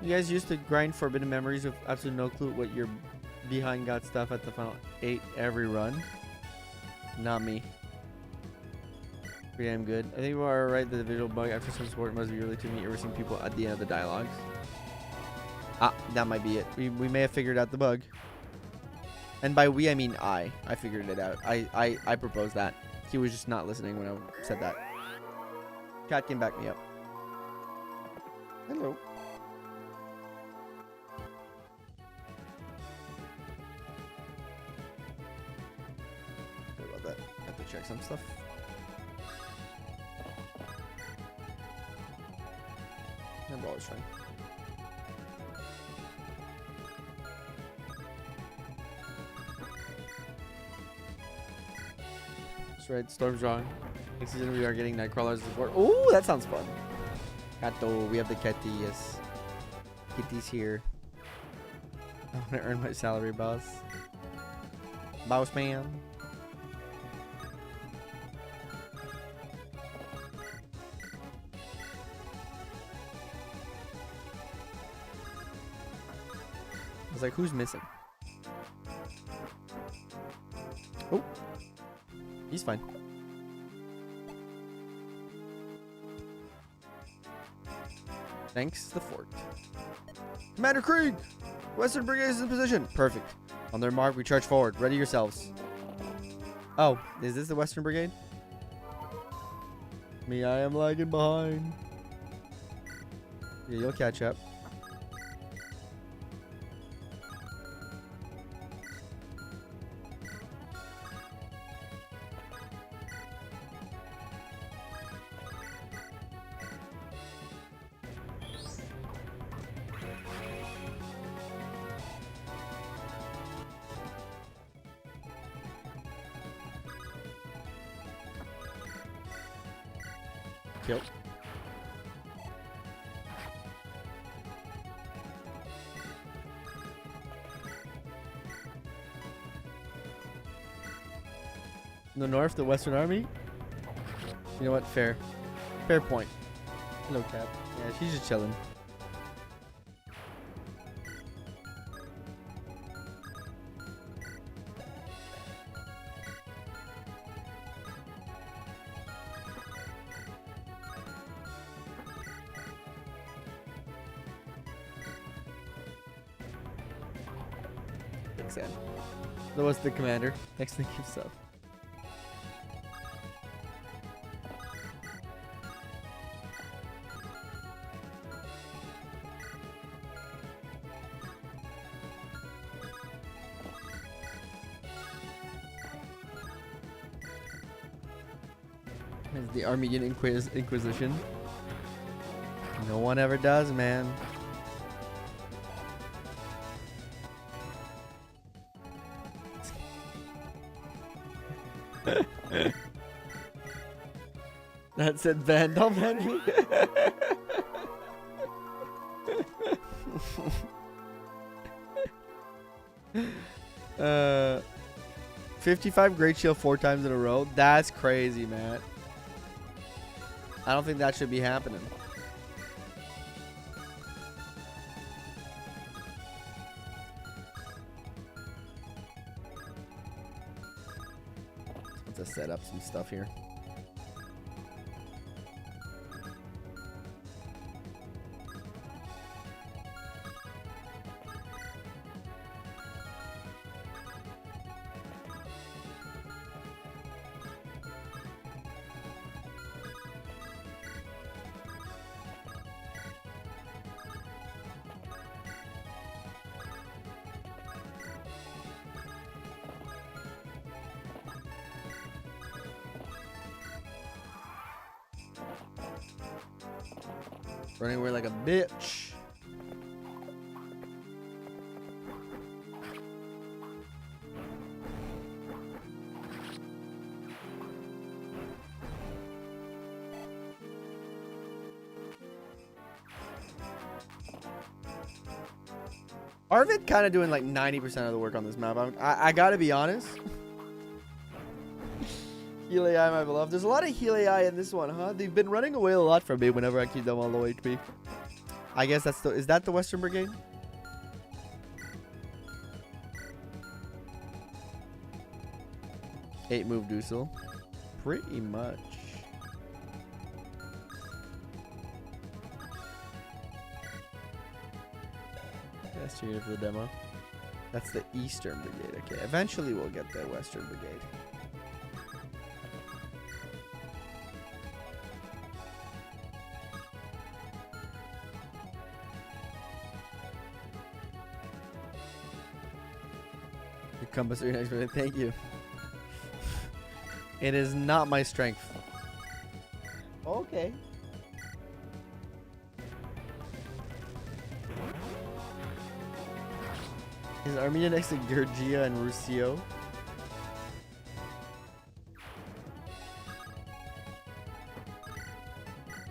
You guys used to grind Forbidden Memories with absolutely no clue what your behind got stuff at the final 8 every run. Not me. Pretty damn good. I think you are right that the visual bug after some support must be really too neat. Ever seen people at the end of the dialogues? Ah, that might be it. We may have figured out the bug. And by we, I mean I. I figured it out. I proposed that. He was just not listening when I said that. Chat can back me up. Hello. Sorry about that. I have to check some stuff. I'm always fine. That's right. Storm's wrong. Next season we are getting Nightcrawlers as support. Oh, that sounds fun. Kato, we have the Kitty, yes. Kitty's here. I want to earn my salary, boss. Boss man. I was like, who's missing? Oh. He's fine. Thanks, the fort. Commander Krieg! Western Brigade is in position. Perfect. On their mark, we charge forward. Ready yourselves. Oh, is this the Western Brigade? Me, I am lagging behind. Yeah, you'll catch up. Kill. In the north, the Western Army. You know what? Fair. Fair point. Hello, Cap. Yeah, she's just chilling. That was the commander. Next thing himself. Is the Armenian Inquisition. No one ever does, man. That said Van. Don't ban me. 55 Great Shield 4 times in a row. That's crazy, man. I don't think that should be happening. Let's set up some stuff here. Running away like a bitch. Arvid kind of doing like 90% of the work on this map. I gotta be honest. Heal AI, my beloved. There's a lot of heal AI in this one, huh? They've been running away a lot from me whenever I keep them on low HP. I guess that's the... Is that the Western Brigade? Eight move Dusel. Pretty much. That's too good for the demo. That's the Eastern Brigade. Okay, eventually we'll get the Western Brigade. Compass next minute. Thank you. It is not my strength. Okay. Is Armenia next to Georgia and Rusio?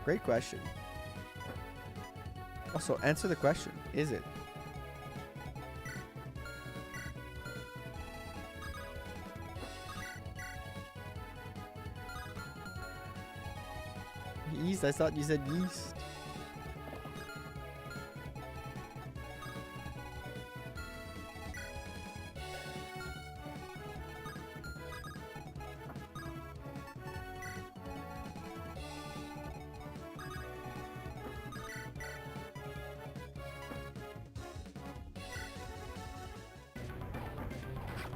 Great question. Also, answer the question. Is it? Yeast? I thought you said yeast.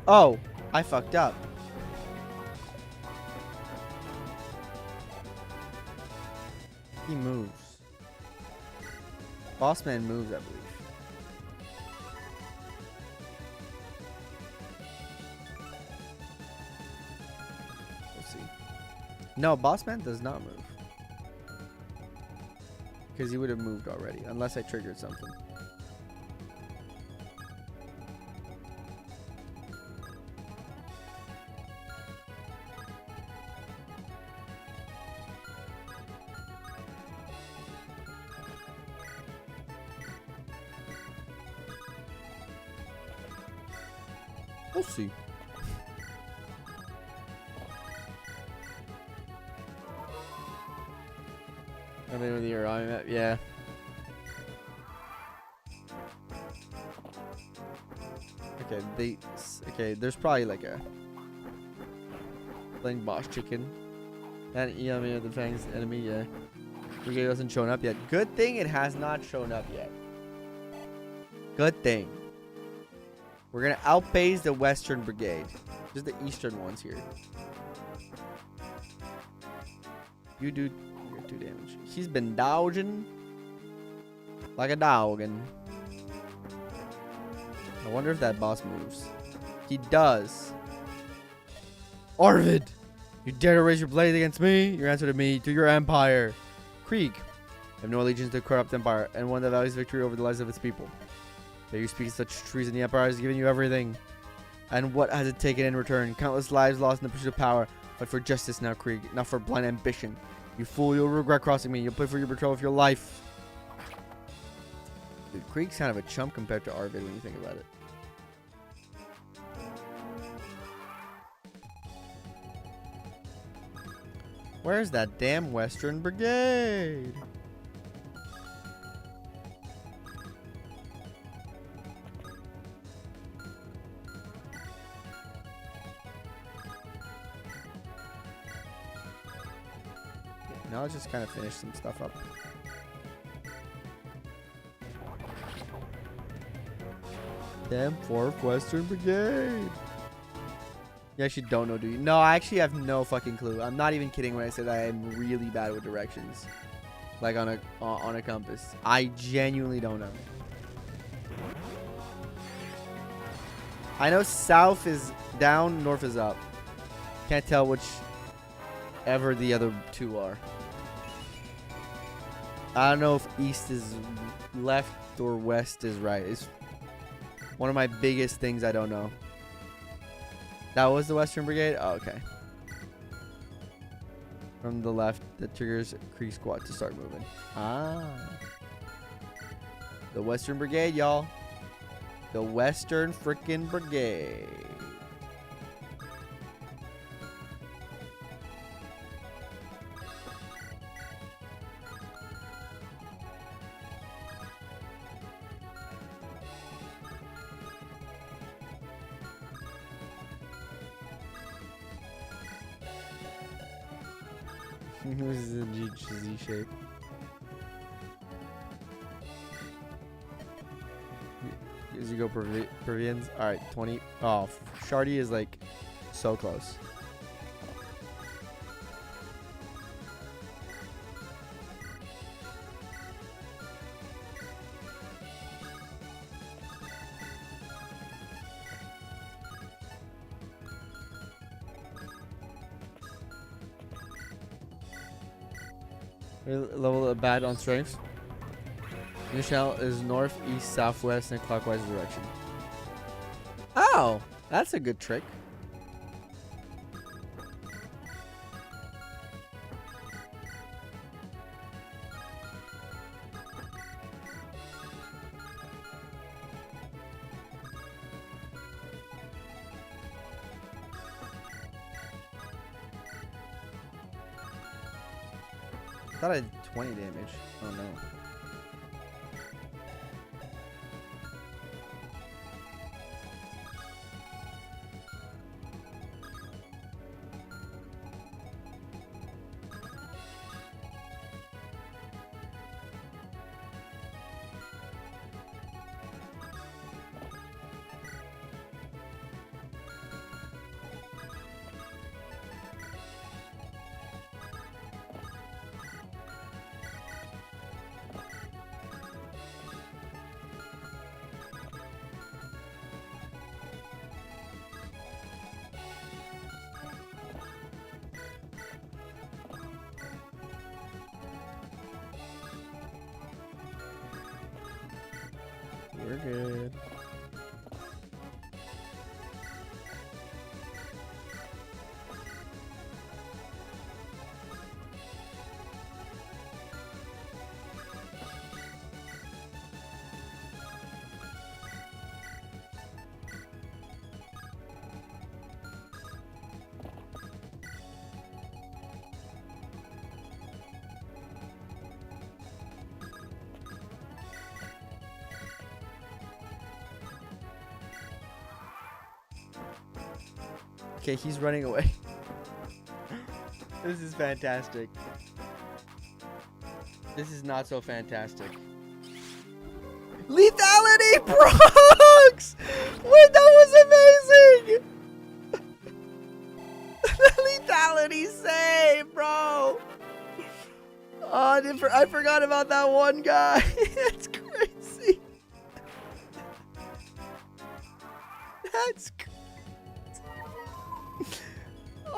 Oh, I fucked up. He moves. Bossman moves, I believe. We'll see. No, Bossman does not move. Because he would have moved already, unless I triggered something. We'll see. I mean, with the Hirame map, yeah. Okay, there's probably like a playing boss chicken. And Hirame of the Fangs enemy, yeah. Brigade hasn't shown up yet. Good thing it has not shown up yet. Good thing. We're gonna outpace the Western Brigade. Just the Eastern ones here. You do 2 damage. He's been dodging like a dog, and I wonder if that boss moves. He does. Arvid, you dare to raise your blade against me? Your answer to me, to your empire. Krieg, I have no allegiance to the corrupt empire, and one that values victory over the lives of its people. That you speak such treason, the Empire has given you everything. And what has it taken in return? Countless lives lost in the pursuit of power. But for justice now, Krieg, not for blind ambition. You fool, you'll regret crossing me. You'll pay for your betrayal of your life. Dude, Creek's kind of a chump compared to Arvid when you think about it. Where's that damn Western Brigade? Now let's just kind of finish some stuff up. Damn 4th Western Brigade. You actually don't know, do you? No, I actually have no fucking clue. I'm not even kidding when I say that I am really bad with directions. Like on a compass. I genuinely don't know. I know south is down, north is up. Can't tell which ever the other two are. I don't know if east is left or west is right. It's one of my biggest things I don't know. That was the Western Brigade? Oh, okay. From the left, that triggers Creek Squad to start moving. Ah. The Western Brigade, y'all. The Western frickin' Brigade. This is a Z shape. As you go Provians. Alright, 20. Oh, Shardy is like so close. Level of bad on strength. New channel is north, east, southwest, and clockwise direction. Oh, that's a good trick. I thought I did 20 damage. Oh no. We're good. Okay, he's running away. This is fantastic. This is not so fantastic. Lethality procs! Wait, that was amazing! The lethality save, bro! Oh, I forgot about that one guy. That's crazy. That's crazy.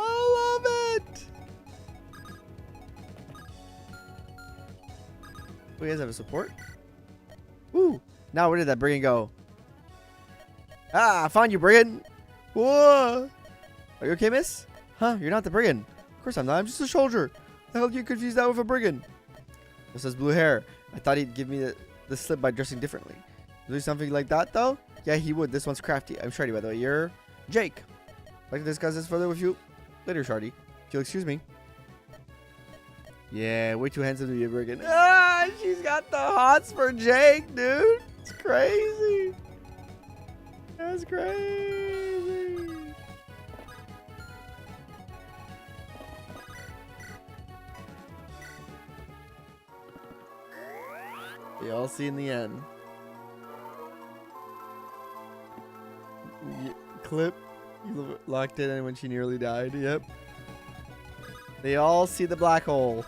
I love it. We guys have a support. Woo! Now where did that brigand go? Ah, I found you, brigand. Whoa! Are you okay, miss? Huh? You're not the brigand. Of course I'm not. I'm just a soldier. The hell do you confuse that with a brigand? This has blue hair. I thought he'd give me the slip by dressing differently. Do something like that, though? Yeah, he would. This one's crafty. I'm Shardy, by the way. You're Jake. I'd like to discuss this further with you later, Shardy. If you'll excuse me. Yeah, way too handsome to be a brigand. Ah, she's got the hots for Jake, dude. It's crazy. That's crazy. We all see in the end. Clip. You locked in when she nearly died. Yep. They all see the black hole.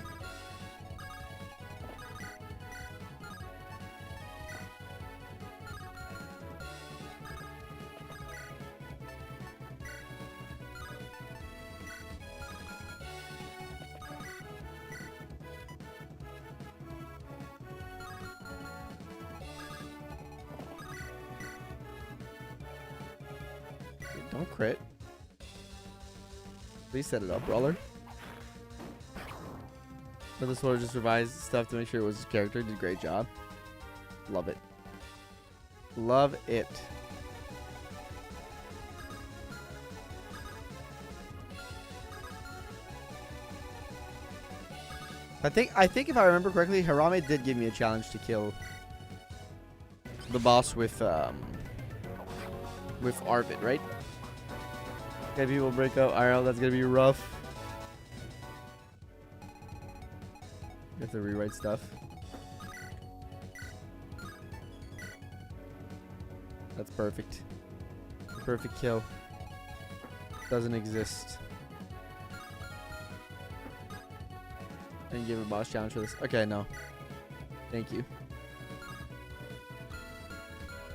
Don't crit. Please set it up, brawler. But this one just revised stuff to make sure it was his character. Did a great job. Love it. Love it. I think if I remember correctly, Hirame did give me a challenge to kill the boss with Arvid, right? Okay, people break out IRL. That's gonna be rough. You have to rewrite stuff. That's perfect. Perfect kill. Doesn't exist. Didn't give a boss challenge for this. Okay, no. Thank you.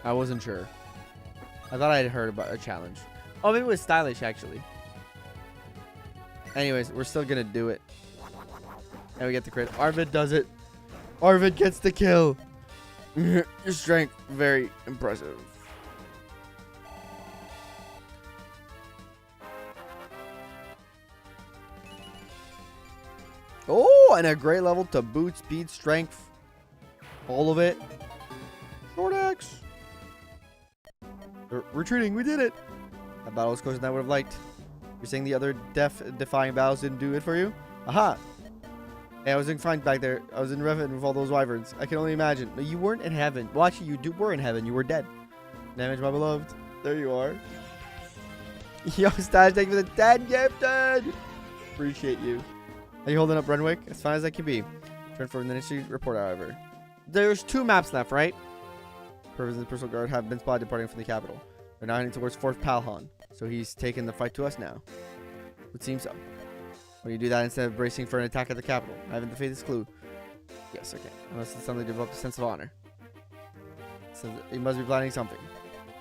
I wasn't sure. I thought I had heard about a challenge. Oh, maybe it was stylish, actually. Anyways, we're still gonna do it. And we get the crit. Arvid does it. Arvid gets the kill. Your strength, very impressive. Oh, and a great level to boot, speed, strength. All of it. Short axe. Retreating, we did it. That battle was closer than I would have liked. You're saying the other defying battles didn't do it for you? Aha! Hey, I was in fine back there. I was in heaven with all those wyverns. I can only imagine. No, you weren't in heaven. Well, actually, you were in heaven. You were dead. Damage, my beloved. There you are. Yo, Stash, thank you for the 10 gifted. Appreciate you. Are you holding up, Renwick? As fine as I can be. Turn for the initial report, however. There's 2 maps left, right? Purpose and the personal guard have been spotted departing from the capital. They're now heading towards Fort Palhan. So he's taking the fight to us now. Would seem so. When you do that instead of bracing for an attack at the capital. I haven't the faintest clue. Yes, okay. Unless it's suddenly developed a sense of honor. So he must be planning something.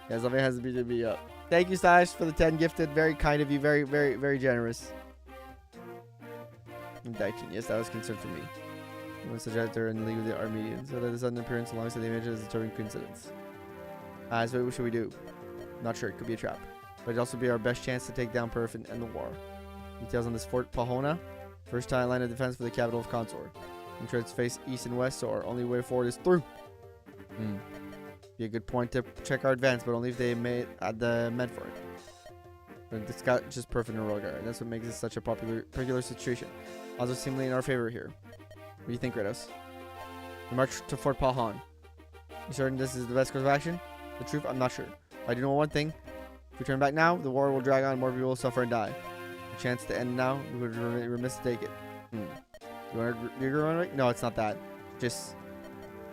Yeah, something has to be up. Thank you, Stash, for the 10 gifted. Very kind of you. Very, very, very generous. Daikin, yes, that was concerned for me. I was such out there in the league with the Armenians, so that the sudden appearance alongside the image is a disturbing coincidence. So what should we do? Not sure, it could be a trap. But it'd also be our best chance to take down Perf and end the war. Details on this Fort Pahona. First line of defense for the capital of Consort. And try to face east and west, so our only way forward is through. Be a good point to check our advance, but only if they add the med for it. But it's got just perfect in a roll guard. That's what makes it such a popular situation. Also seemingly in our favor here. What do you think, Kratos? We march to Fort Palhan. You certain this is the best course of action? The truth, I'm not sure. But I do know one thing. If we turn back now, the war will drag on, more people will suffer and die. A chance to end now, we would be remiss to take it. You want your group? No, it's not that. Just,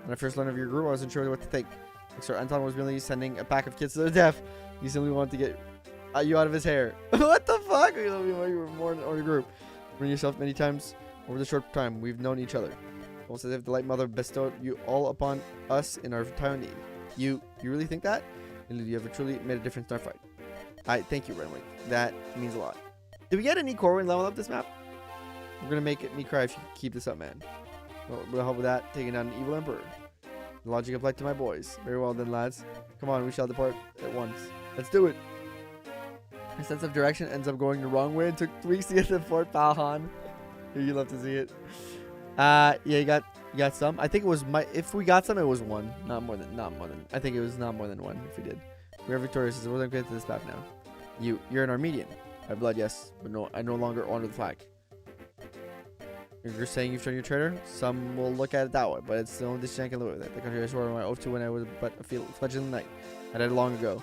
when I first learned of your group, I wasn't sure what to think. Like Sir Anton was merely sending a pack of kids to their death. He simply wanted to get you out of his hair. What the fuck? You were more in our group. Bring yourself many times over the short time we've known each other. Almost as if the Light Mother bestowed you all upon us in our time of need. You really think that? And you have truly made a difference in our fight. Thank you, Renwick. That means a lot. Did we get any Corwin level up this map? We're gonna make me cry if you keep this up, man. We'll help with that. Taking down an evil emperor. The logic applied to my boys. Very well then, lads. Come on, we shall depart at once. Let's do it. My sense of direction ends up going the wrong way. It took weeks to get to Fort Palhan. You love to see it. Yeah, you got some. I think it was if we got some, it was one. Not more than. I think it was not more than one if we did. We are victorious. We're going to get to this map now. You're an Armenian. By blood, yes. But no, I no longer honor the flag. You're saying you've turned your traitor? Some will look at it that way, but it's the only decision I can live with it. The country I swore my oath to when I was but a fledgling knight. I died long ago.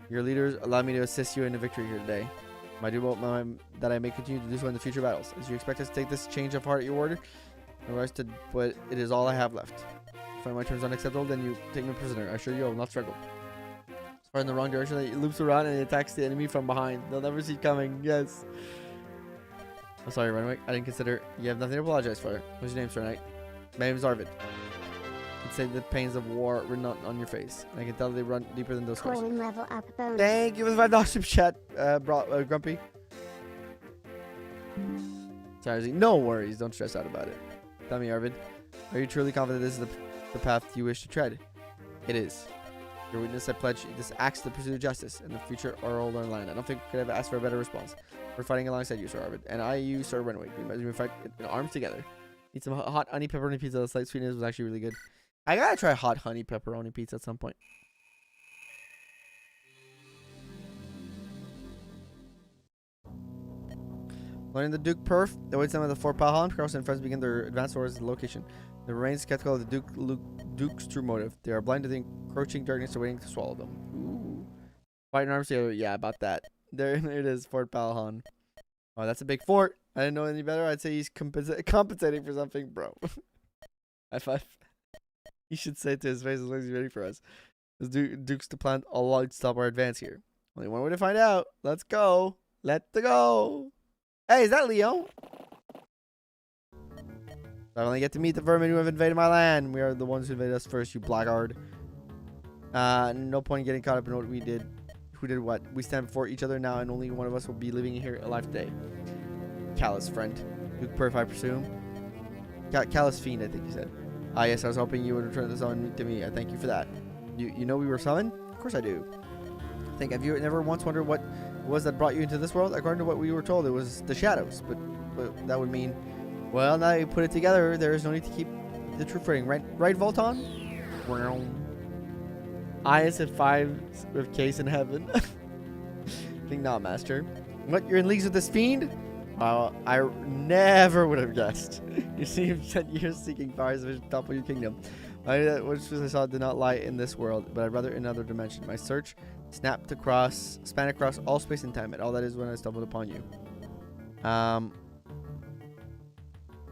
Your leaders allowed me to assist you in a victory here today. My duty that I may continue to do so in the future battles. As you expect us to take this change of heart at your order, but it is all I have left. If my terms unacceptable, then you take me prisoner. I assure you I will not struggle. As far in the wrong direction, it loops around and it attacks the enemy from behind. They'll never see it coming. Yes. I'm sorry, Runaway. I didn't consider. You have nothing to apologize for. What's your name, Sir Knight? My name is Arvid. You'd say the pains of war written on your face. I can tell they run deeper than those scars. Corwin level up bonus. Thank you for the $5 super chat, Grumpy. Sorry, no worries. Don't stress out about it. Tell me, Arvid, are you truly confident this is the path you wish to tread? It is. Your witness, I pledge this axe to pursue justice and the future are all in line. I don't think I could have asked for a better response. We're fighting alongside you, Sir Arvid, and you, Sir Runaway. We fight in arms together. Eat some hot honey pepperoni pizza. The slight sweetness was actually really good. I gotta try hot honey pepperoni pizza at some point. Learning the Duke Perf, they wait some of the Fort Palholm. Carlos and friends begin their advance towards the location. They remain skeptical of the Duke's true motive. They are blind to the encroaching darkness and waiting to swallow them. Ooh. Fighting arms together. Yeah, about that. There it is, Fort Palholm. Oh, that's a big fort. I didn't know any better. I'd say he's compensating for something, bro. High five. You should say it to his face as long as he's ready for us. This Duke's to plant a log to stop our advance here. Only one way to find out. Let's go. Let's go. Hey, is that Leo? I only get to meet the vermin who have invaded my land. We are the ones who invaded us first, you blackguard. No point in getting caught up in what we did. Who did what? We stand before each other now, and only one of us will be living here alive today. Callous friend. Duke Perf, I presume. Callous fiend, I think you said. Ah, yes, I was hoping you would return this on to me. I thank you for that. You know we were summoned? Of course I do. Have you never once wondered what it was that brought you into this world? According to what we were told, it was the shadows. But that would mean, well, now you put it together, there is no need to keep the truth footing. Right, Volton? I is at 5 with Kase in heaven. Think not, Master. What? You're in leagues with this fiend? Wow, I never would have guessed. You seem that you're seeking powers of topple your kingdom. Which I saw did not lie in this world, but I'd rather in another dimension. My search span across all space and time, and all that is when I stumbled upon you.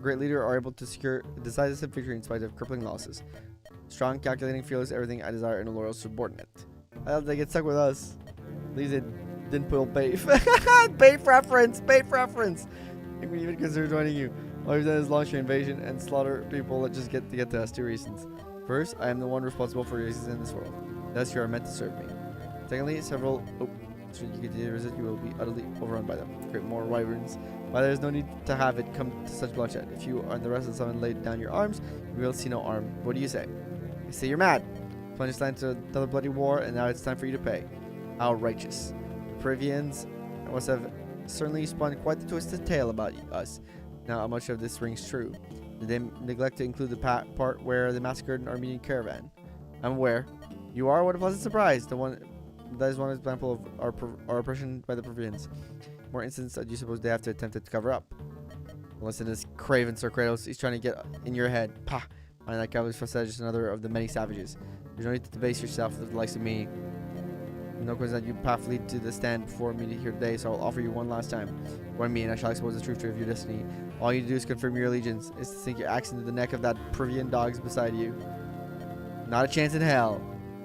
Great leader are able to secure a decisive victory in spite of crippling losses. Strong, calculating, fearless, everything I desire in a loyal subordinate. I thought they get stuck with us. At least they didn't pull Bafe. Bafe reference! Bafe reference! I think we even consider joining you. All we've done is launch your invasion and slaughter people that just get to us. 2 reasons. First, I am the one responsible for your existence in this world. Thus, you are meant to serve me. Secondly, should you continue to resist, you will be utterly overrun by them. Create more wyverns. But there is no need to have it come to such bloodshed. If you and the rest of the summon laid down your arms, you will see no harm. What do you say? I say you're mad. Plunged into another bloody war, and now it's time for you to pay. How righteous. The Peruvians must have certainly spun quite the twisted tale about us. Now, how much of this rings true? Did they neglect to include the part where they massacred an Armenian caravan? I'm aware. You are? What a pleasant surprise. That is one example of our oppression by the Peruvians. More incidents that you suppose they have to attempt to cover up. Listen to this craven Sir Kratos. He's trying to get in your head. Pah! Mind that cavalry's facade is just another of the many savages. There's no need to debase yourself with the likes of me. No question that you path lead to the stand before me here today, so I'll offer you one last time. Join me, and I shall expose the truth of your destiny. All you do is confirm your allegiance, is to sink your axe into the neck of that Peruvian dogs beside you. Not a chance in hell.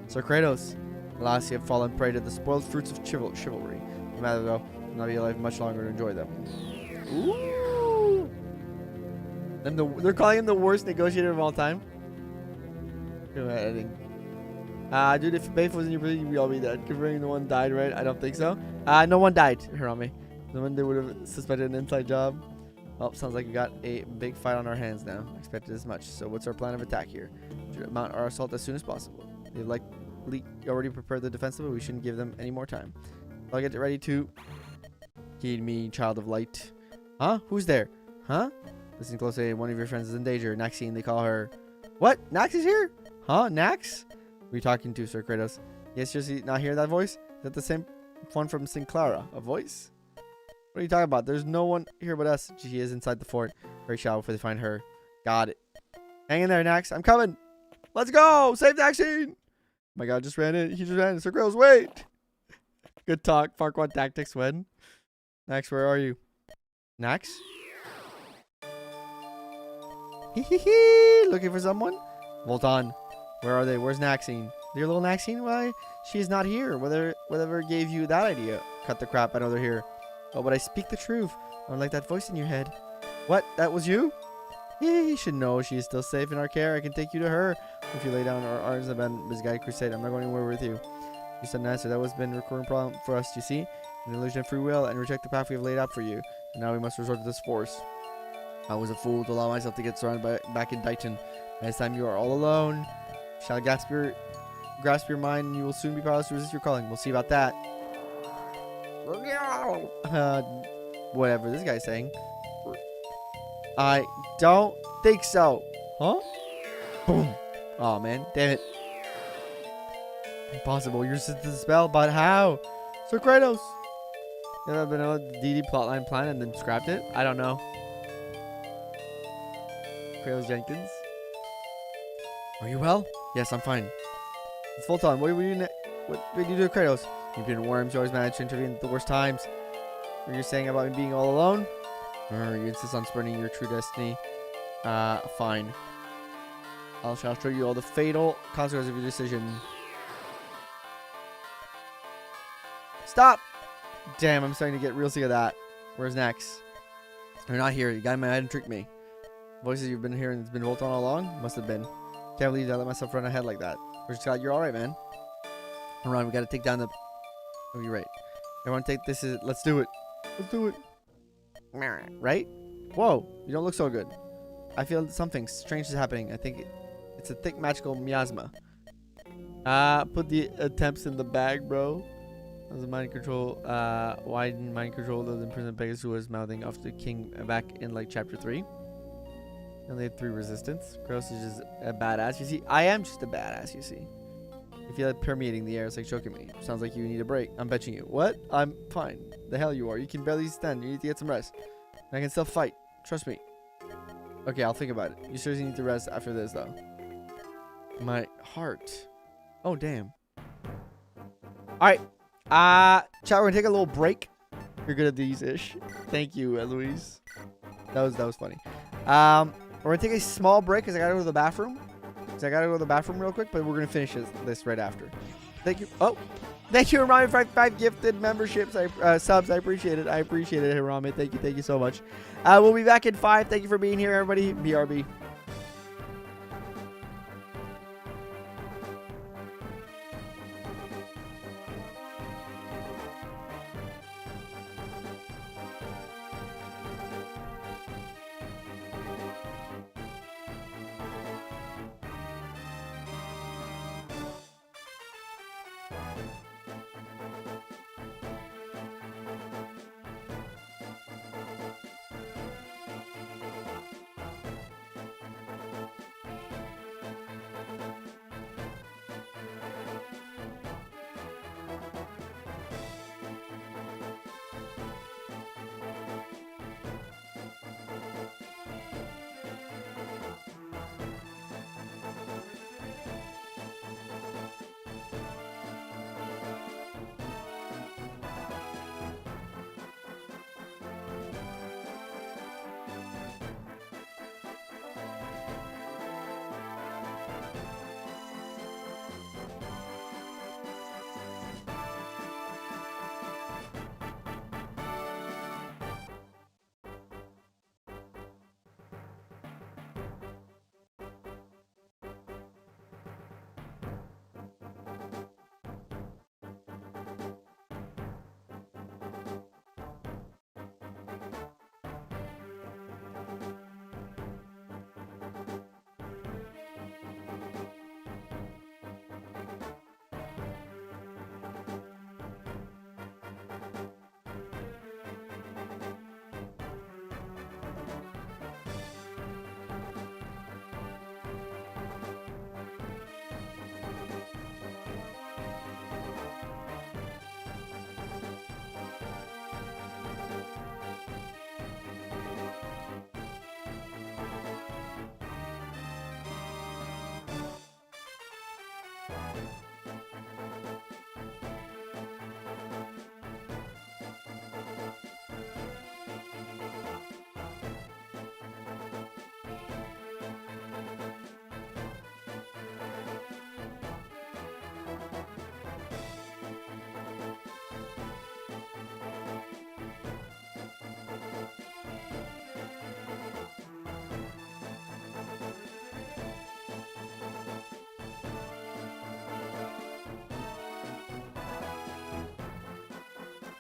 Sir Kratos, alas, you have fallen prey to the spoiled fruits of chivalry. No matter though, you'll not be alive much longer to enjoy them. Ooh! They're calling him the worst negotiator of all time. Look at that editing. Dude, if Bafe was in your position, we'd all be dead. Confirming the one died, right? I don't think so. No one died, Hirame. The one they would have suspected an inside job. Well, sounds like we got a big fight on our hands now. Expected as much. So what's our plan of attack here? Should mount our assault as soon as possible. They've likely already prepared the defensive, but we shouldn't give them any more time. I'll get ready to heed me, child of light. Huh? Who's there? Huh? Listen closely. One of your friends is in danger. Naxine, they call her. What? Nax is here? Huh? Nax? Who are you talking to, Sir Kratos? Yes, just not hear that voice? Is that the same one from Sinclaira? A voice? What are you talking about? There's no one here but us. She is inside the fort. Very shallow before they find her. Got it. Hang in there, Nax. I'm coming. Let's go. Save Naxine. Oh my god, just ran in. He just ran in. Sir Kratos, wait. Good talk. Farquaad tactics win. Nax, where are you? Nax? Hee. Looking for someone? Voltan. Where are they? Where's Naxine? Dear little Naxine? Why? She is not here. Whatever gave you that idea? Cut the crap. I know they're here. Oh, but I speak the truth. Unlike that voice in your head. What? That was you? You should know she is still safe in our care. I can take you to her. If you lay down our arms and bend misguided crusade, I'm not going anywhere with you. You said an answer. That was been a recurring problem for us, you see? An illusion of free will and reject the path we have laid out for you. And now we must resort to this force. I was a fool to allow myself to get surrounded back in Dighton. Next time you are all alone, shall grasp your mind and you will soon be powerless to resist your calling. We'll see about that. Whatever this guy's saying. I don't think so. Huh? Boom. Oh man, damn it. Impossible. You're resistant to the spell, but how? Sir Kratos. You know, I've been on the DD plotline plan and then scrapped it? I don't know. Kratos Jenkins. Are you well? Yes, I'm fine. It's Voltan. What did you do to Kratos? You've been worms. You always manage to intervene at the worst times. What you're saying about me being all alone? You insist on spurning your true destiny. Fine. I shall show you all the fatal consequences of your decision. Stop! Damn, I'm starting to get real sick of that. Where's Nax? You're not here. You got in my head and tricked me. Voices you've been hearing, it's been Voltan all along? Must have been. Can't believe I let myself run ahead like that. Where's Scott? You're alright, man. Alright, we gotta take down the... Oh, you're right. Everyone take this. Let's do it. Let's do it. Right? Whoa, you don't look so good. I feel something strange is happening. I think it's a thick magical miasma. Put the attempts in the bag, bro. As a mind control, why didn't mind control those imprisoned Pegasus who was mouthing off the king back in like chapter 3? And they had 3 resistance. Kratos is just a badass. You see, I am just a badass, you see. You feel it permeating the air. It's like choking me. Sounds like you need a break. I'm betting you. What? I'm fine. The hell you are. You can barely stand. You need to get some rest. And I can still fight. Trust me. Okay, I'll think about it. You seriously need to rest after this, though. My heart. Oh, damn. Alright. Chat, we're gonna take a little break. You're good at these-ish. Thank you, Eloise. That was funny. We're gonna take a small break because I gotta go to the bathroom. Real quick, but we're gonna finish this right after. Thank you. Oh, thank you, Hirame, for 5 gifted memberships. Subs. I appreciate it. Hirame. Thank you so much. We'll be back in 5. Thank you for being here, everybody. BRB.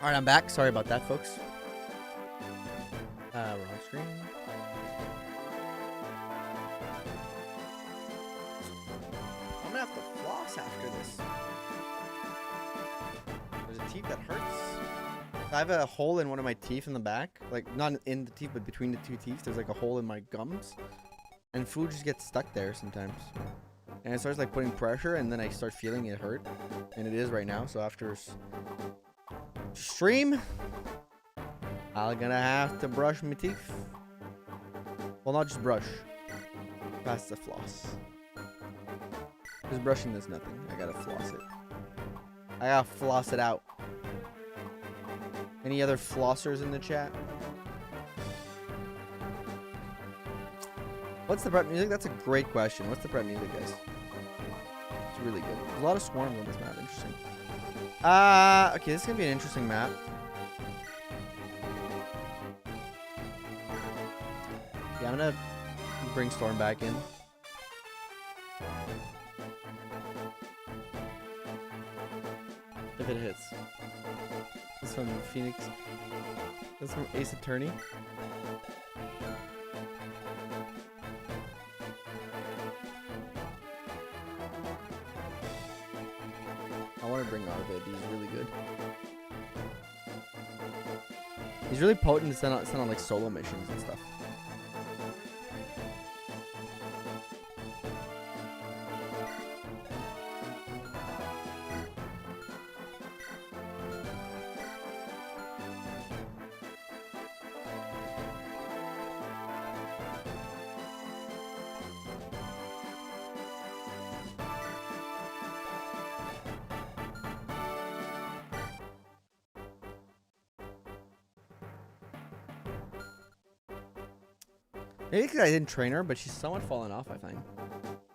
Alright, I'm back. Sorry about that, folks. Wrong screen. I'm gonna have to floss after this. There's a teeth that hurts. I have a hole in one of my teeth in the back. Like, not in the teeth, but between the two teeth. There's like a hole in my gums. And food just gets stuck there sometimes. And it starts like putting pressure, and then I start feeling it hurt. And it is right now, so after stream, I'm gonna have to brush my teeth. Well, not just brush. That's the floss. Just brushing does nothing. I gotta floss it. I gotta floss it out. Any other flossers in the chat? What's the prep music? That's a great question. What's the prep music, guys? It's really good. There's a lot of swarms on this map. Interesting. Okay, this is gonna be an interesting map. Yeah, I'm gonna bring Storm back in. If it hits. This from Phoenix. This from Ace Attorney. I want to bring Arvid. He's really good. He's really potent to send on like solo missions and stuff. Maybe because I didn't train her, but she's somewhat fallen off, I find.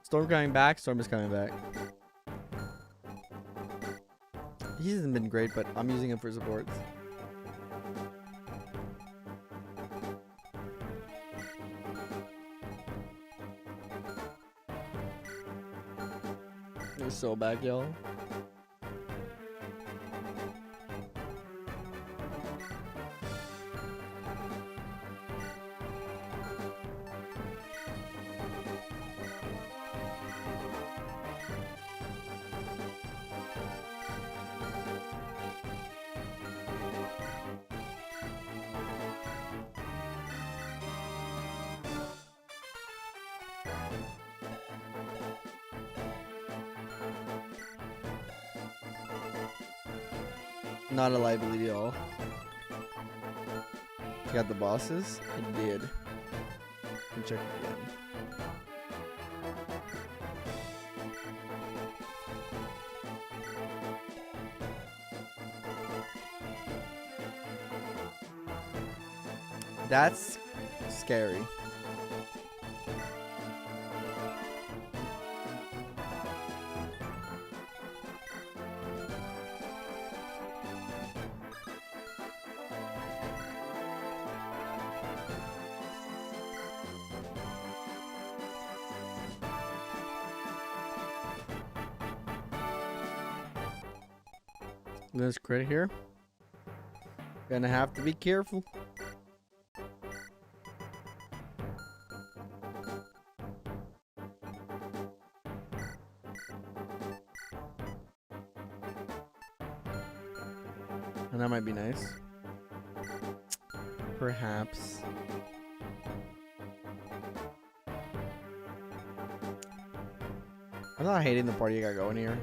Storm coming back. Storm is coming back. He hasn't been great, but I'm using him for supports. He's so back, y'all. Not a liability at all. You got the bosses? I did. Can check again. That's scary. This crit here. Gonna have to be careful. And that might be nice. Perhaps. I'm not hating the party I got going here.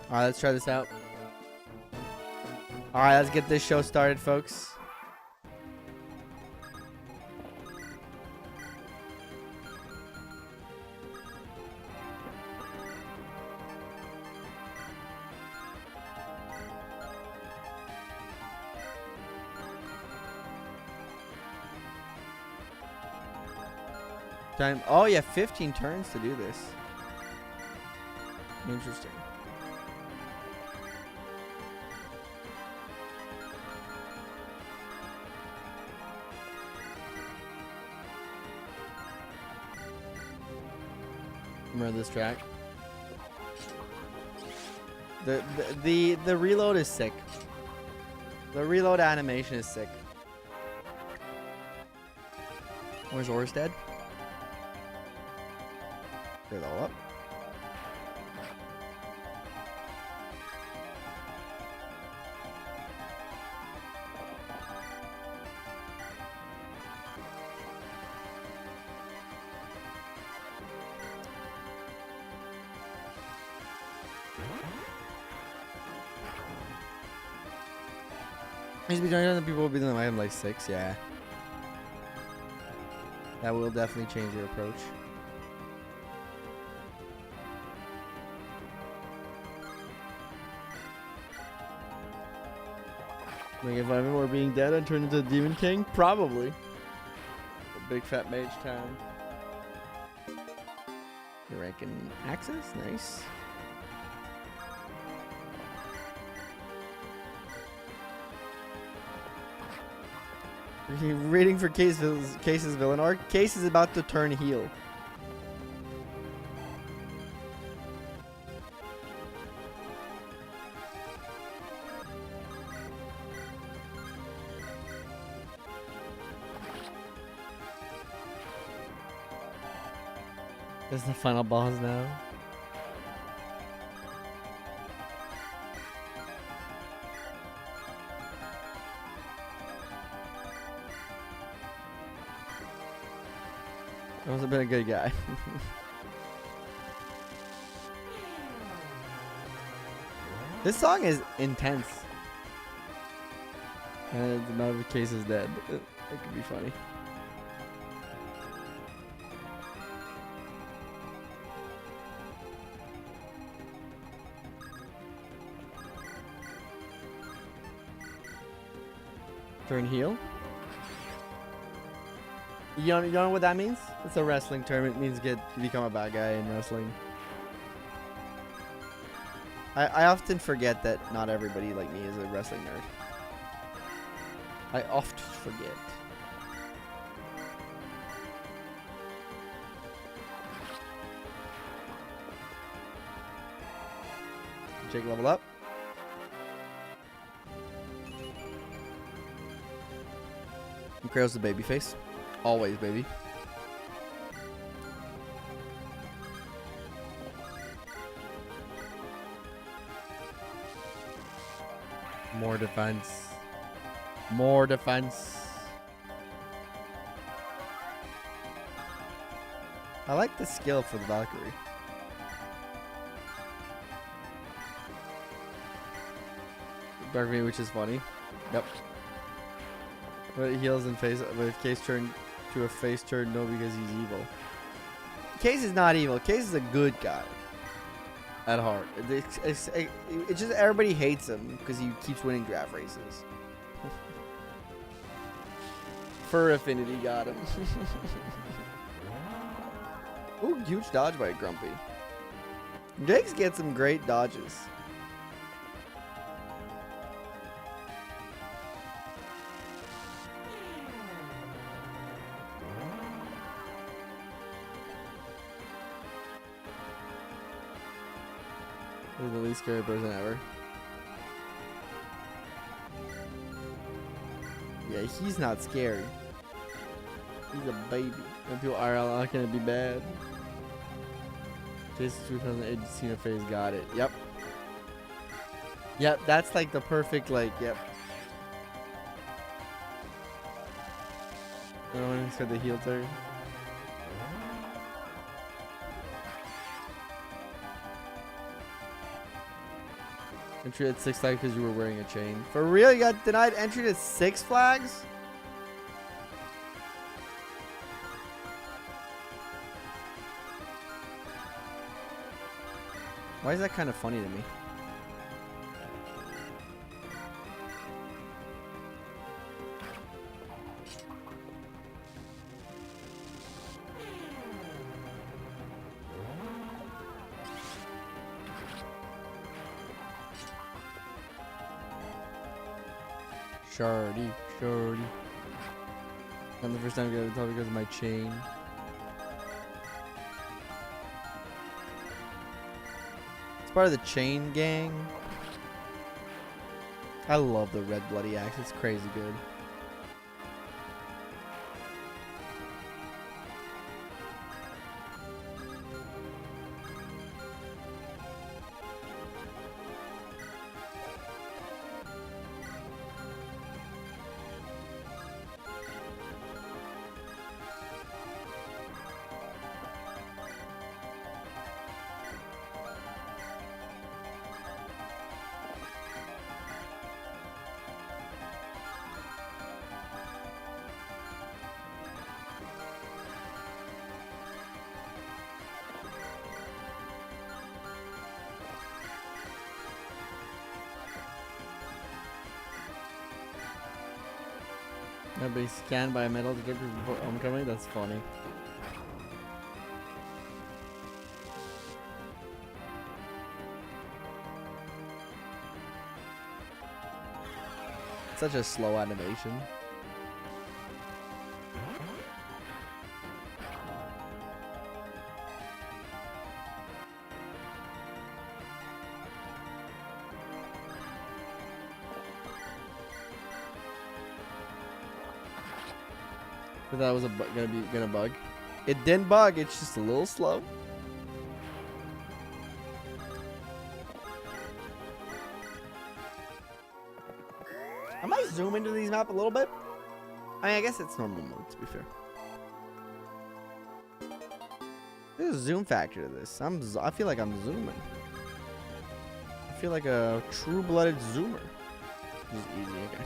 All right, let's try this out. All right, let's get this show started, folks. Time. Oh, yeah, 15 turns to do this. Interesting. Remember this track? The reload is sick. The reload animation is sick. Where's Orsted? Clear it all up. He's be joining other people will be doing item like 6, yeah. That will definitely change your approach. Like if I were being dead and turned into a Demon King? Probably. A big fat mage town. You're ranking Axis? Nice. You're reading for Kase's villain arc. Kase is about to turn heel. This is the final boss now. That must have been a good guy. This song is intense. And the amount of Kase is dead. It could be funny. Turn heel. You know what that means? It's a wrestling term. It means become a bad guy in wrestling. I often forget that not everybody like me is a wrestling nerd. I often forget. Jake level up. And Kratos the baby face. Always, baby. More defense. More defense. I like the skill for the Valkyrie. Dark V, which is funny. Yep. But it heals in face. But if Kase turned to a face turn, no, because he's evil. Kase is not evil. Kase is a good guy. At heart. It's just everybody hates him because he keeps winning draft races. Fur affinity got him. Ooh, huge dodge by Grumpy. Jake's get some great dodges. He's the least scary person ever. Yeah, he's not scary. He's a baby. And people are not gonna be bad. Jason 2008 Cena phase got it. Yep. Yep, that's like the perfect yep. Oh, he's got the heel turn. Entry at 6 Flags because you were wearing a chain. For real? You got denied entry to 6 Flags? Why is that kind of funny to me? Shardy. Not the first time I got to talk because of my chain. It's part of the chain gang. I love the red bloody axe. It's crazy good. Be scanned by a metal detector before homecoming? That's funny. Such a slow animation. I thought that was gonna bug. It didn't bug. It's just a little slow. I might zoom into these maps a little bit. I mean, I guess it's normal mode to be fair. There's a zoom factor to this. I feel like I'm zooming. I feel like a true-blooded zoomer. This is easy. Okay.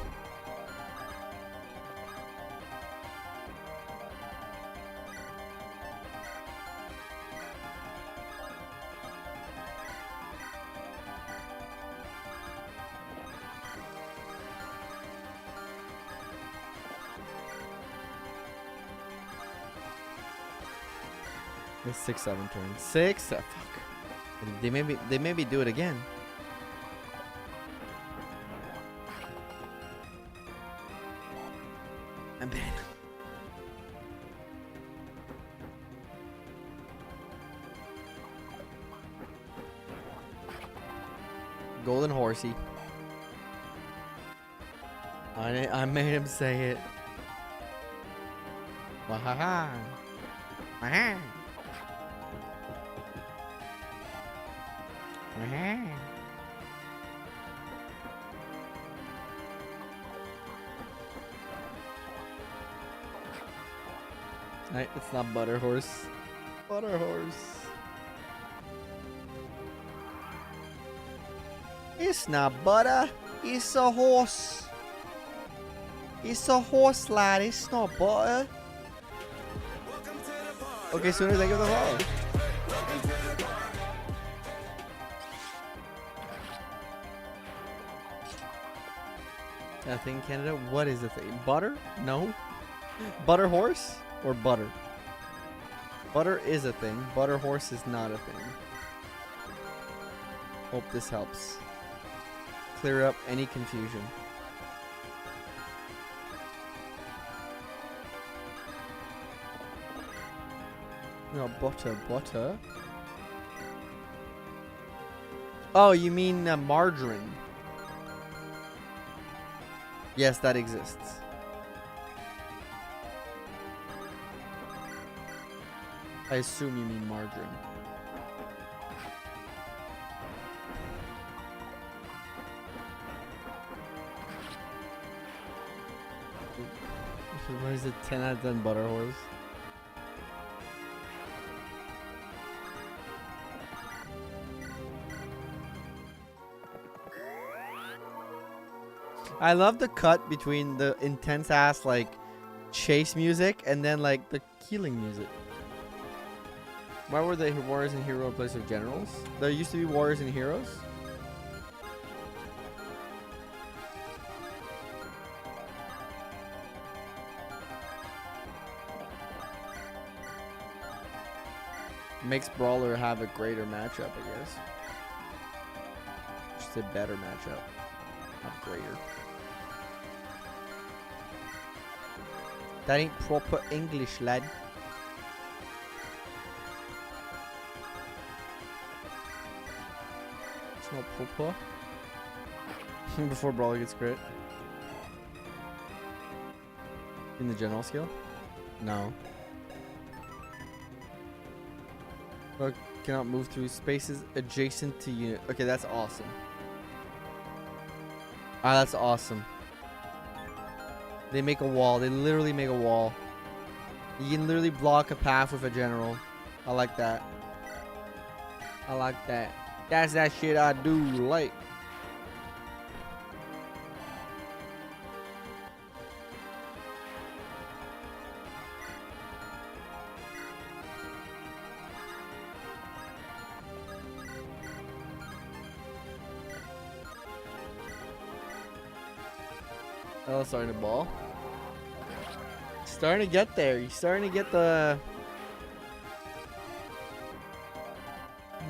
It's 6-7 turns. 6. Fuck. They made me do it again. I'm bad. Golden horsey. I made him say it. Wahaha. Wahaha. It's not butter horse. Butter horse. It's not butter. It's a horse. It's a horse, lad. It's not butter. Okay, Sooner, thank you for the follow. A thing in Canada? What is the thing? Butter? No. Butter horse or butter? Butter is a thing. Butter horse is not a thing. Hope this helps. Clear up any confusion. No, butter. Oh, you mean margarine? Yes, that exists. I assume you mean margarine. What is it? 10 out of 10 butter horse? I love the cut between the intense ass like chase music and then like the healing music. Why were they warriors and heroes in place of generals? There used to be warriors and heroes. Makes Brawler have a greater matchup, I guess. Just a better matchup, not greater. That ain't proper English, lad. It's not proper. Before Brawler gets crit. In the general skill? No. Or cannot move through spaces adjacent to unit. Okay, that's awesome. Ah, that's awesome. They make a wall. They literally make a wall. You can literally block a path with a general. I like that. I like that. That's that shit I do like. Oh, starting to ball. Starting to get there. He's starting to get the...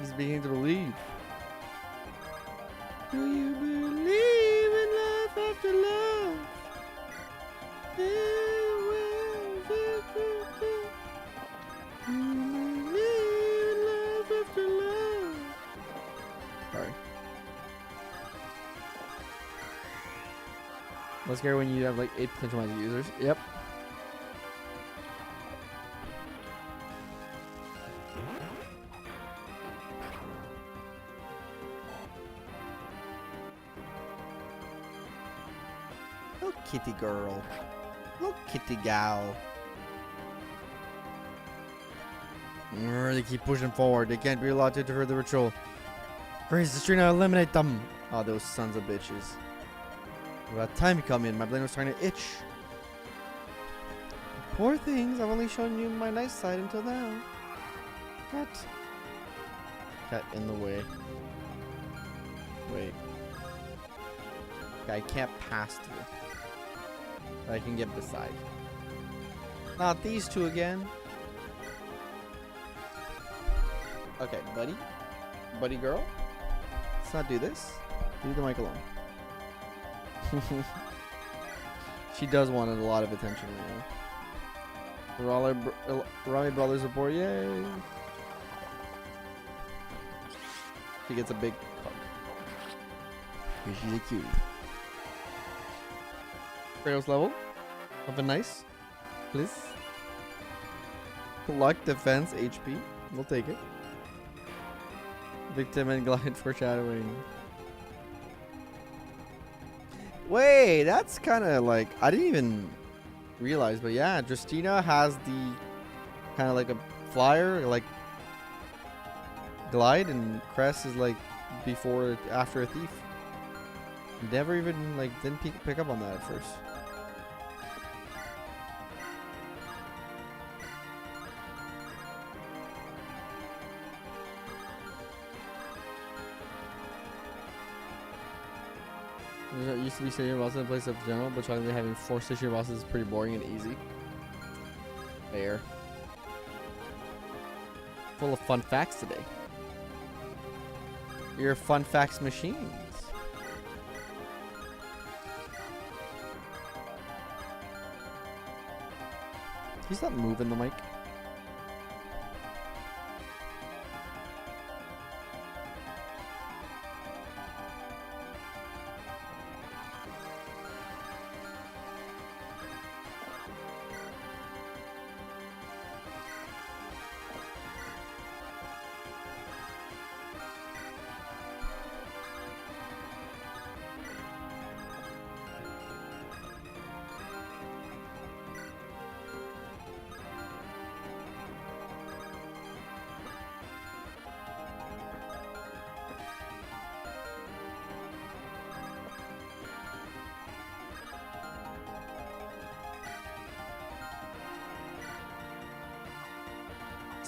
He's beginning to believe. Do you believe in life after love? Do you believe in life after love? Sorry. Let's go when you have like 8 potential magic users. Yep. Oh, kitty girl. Oh, kitty gal. They keep pushing forward. They can't be allowed to interfere the ritual. Raise the street now, eliminate them. Oh, those sons of bitches. About time you come in, my brain was starting to itch. Poor things, I've only shown you my nice side until now. Cat in the way. Wait. Okay, I can't pass through. But I can get beside. Not these two again. Okay, buddy. Buddy girl. Let's not do this. Leave the mic alone. She does want a lot of attention right now. Hirame brothers aboard, yay! She gets a big hug. Because she's a cutie. Kratos level. Something nice. Please. Luck, defense, HP. We'll take it. Victim and glide foreshadowing. Wait, that's kind of like, I didn't even realize, but yeah, Justina has the kind of like a flyer, like glide, and Crest is like before, after a thief. Never even like didn't pick up on that at first. There used to be senior bosses in place of general, but trying to having 4 senior bosses is pretty boring and easy. Fair. Full of fun facts today. You're fun facts machines. Can you stop moving the mic?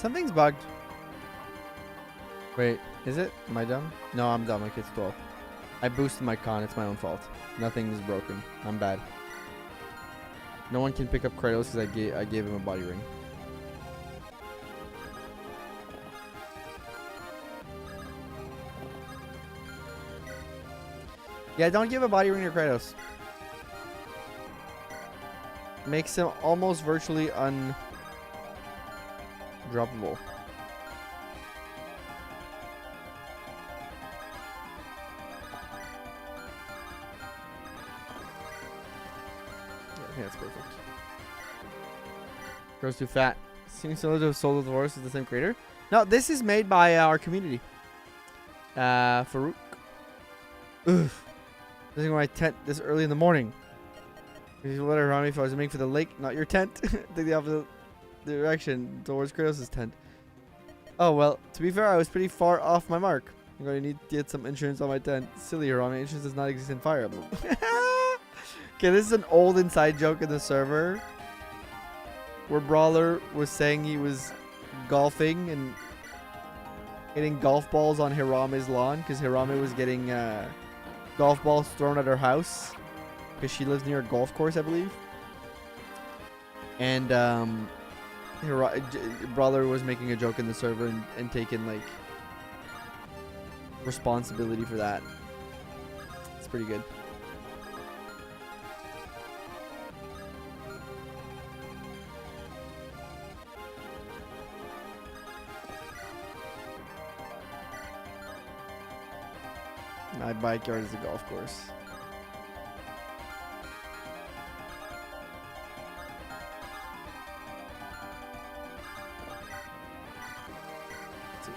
Something's bugged. Wait, is it? Am I dumb? No, I'm dumb. My kid's 12. I boosted my con. It's my own fault. Nothing is broken. I'm bad. No one can pick up Kratos because I gave him a body ring. Yeah, don't give a body ring to Kratos. Makes him almost virtually undroppable. I think that's perfect. Grows too fat. Seems similar to Soul of the Horse is the same creator. No, this is made by our community. Farouk. Ugh. Sitting in my tent this early in the morning. What around me if I was aiming for the lake, not your tent. Take the opposite direction towards Kratos' tent. Oh well, to be fair, I was pretty far off my mark. I'm going to need to get some insurance on my tent. Silly Hirame, insurance does not exist in Fire Emblem. Okay, this is an old inside joke in the server where Brawler was saying he was golfing and hitting golf balls on Hirame's lawn because Hirame was getting golf balls thrown at her house because she lives near a golf course, I believe. And Brawler was making a joke in the server and taking like responsibility for that. It's pretty good. My backyard is a golf course. Let's see.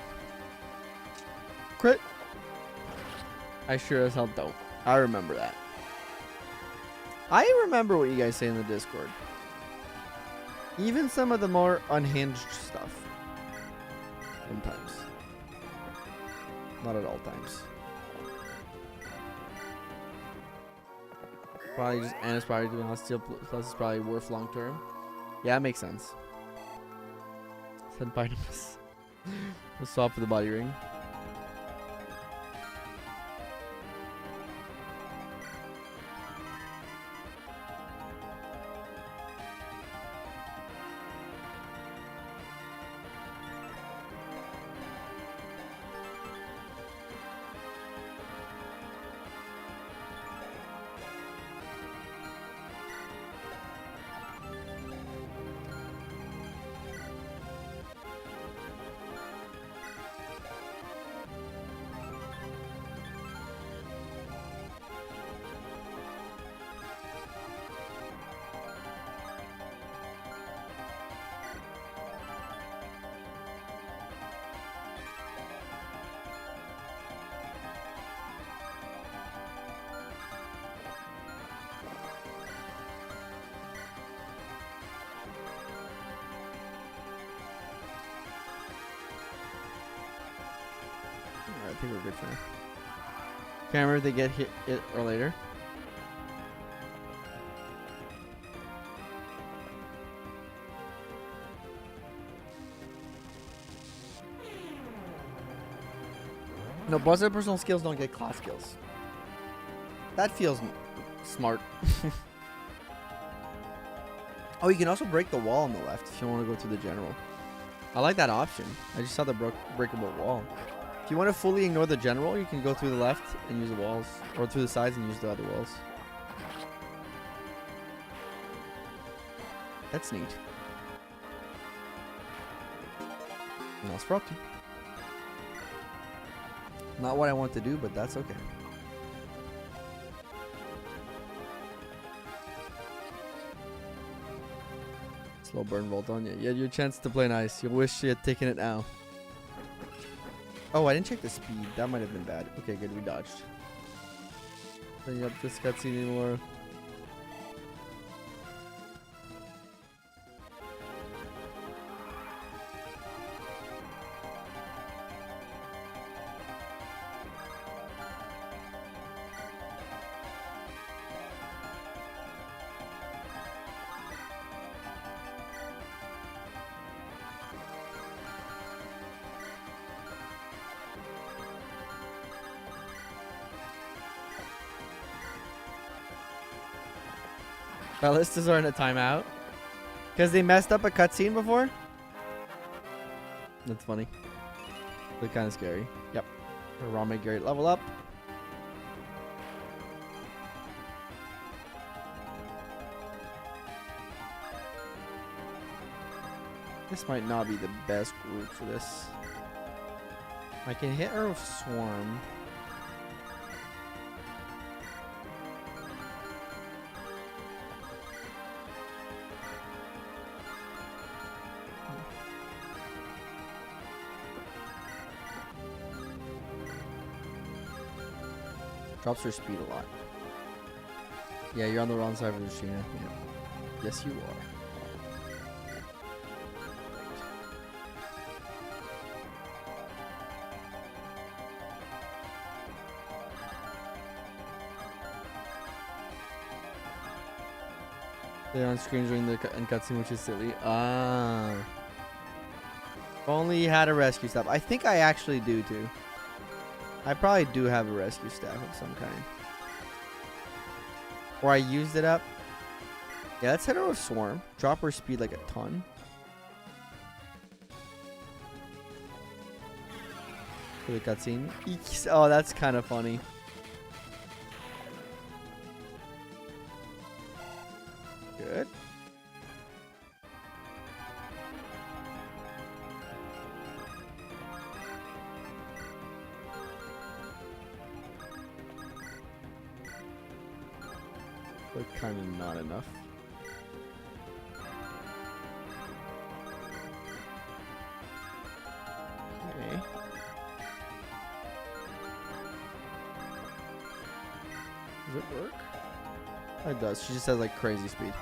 Crit. I sure as hell don't. I remember that. I remember what you guys say in the Discord. Even some of the more unhinged stuff. Sometimes. Not at all times. Probably just, and it's probably doing Steel Plus is probably worth long term. Yeah, it makes sense. Senpai Nimbus. We'll swap for the body ring. I think we're good for now. Can't remember if they get hit it or later. No, positive personal skills don't get class skills. That feels smart. Oh, you can also break the wall on the left if you want to go through the general. I like that option. I just saw the breakable wall. If you want to fully ignore the general, you can go through the left and use the walls. Or through the sides and use the other walls. That's neat. Lspuria. Not what I want to do, but that's okay. Slow burn Volt on you. You had your chance to play nice. You wish you had taken it now. Oh, I didn't check the speed. That might have been bad. Okay, good. We dodged. Bring up this cutscene anymore. Ballistas are in a timeout. Because they messed up a cutscene before? That's funny. But kind of scary. Yep. Hirame Garrett level up. This might not be the best route for this. I can hit her with Swarm. Drops her speed a lot. Yeah, you're on the wrong side of the Sheena. Yeah. Yes, you are. They're on screen during the cutscene, which is silly. Ah. If only you had a rescue staff. I think I actually do too. I probably do have a rescue staff of some kind. Or I used it up. Yeah, let's hit her with Swarm. Drop her speed like a ton. For the cutscene. Eeks. Oh, that's kind of funny. Good. But kind of not enough. Okay. Does it work? It does. She just has like crazy speed.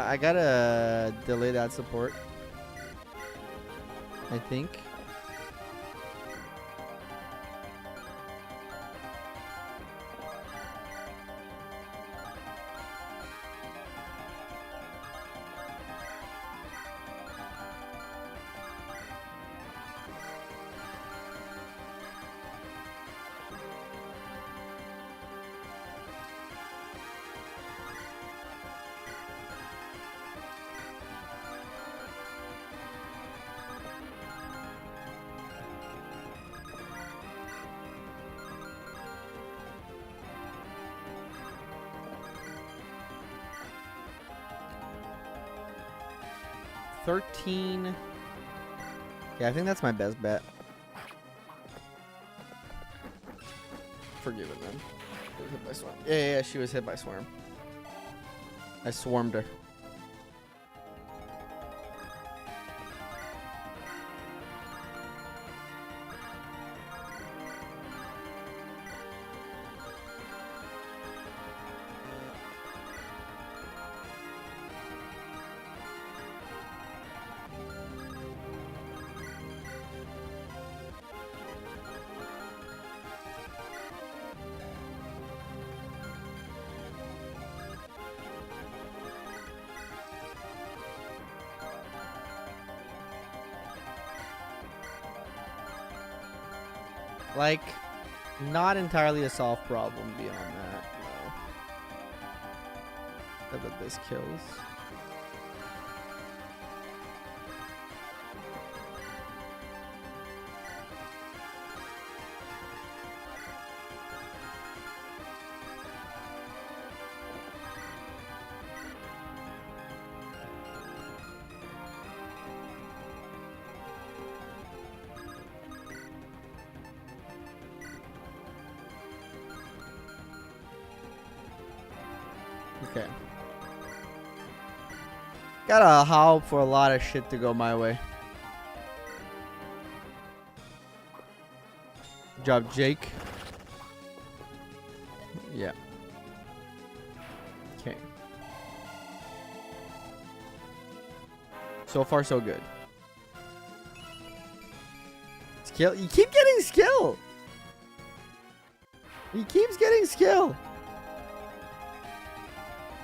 I gotta delay that support, I think. $13. Yeah, I think that's my best bet. Forgive it, man. She was hit by Swarm. Yeah, she was hit by Swarm. I swarmed her. Like, not entirely a solved problem beyond that, no. But this kills. Okay. Gotta hope for a lot of shit to go my way. Good job, Jake. Yeah. Okay. So far, so good. Skill. You keep getting skill. He keeps getting skill.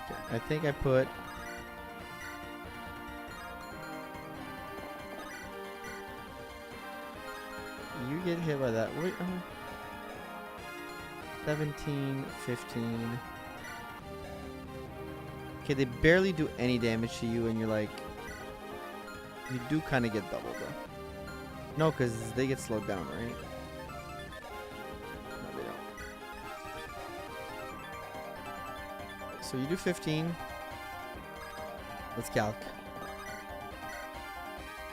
Okay, I think I put... You get hit by that. Wait, 17, 15. Okay, they barely do any damage to you, and you're like... You do kind of get doubled, though. No, because they get slowed down, right? No, they don't. So you do 15. Let's calc.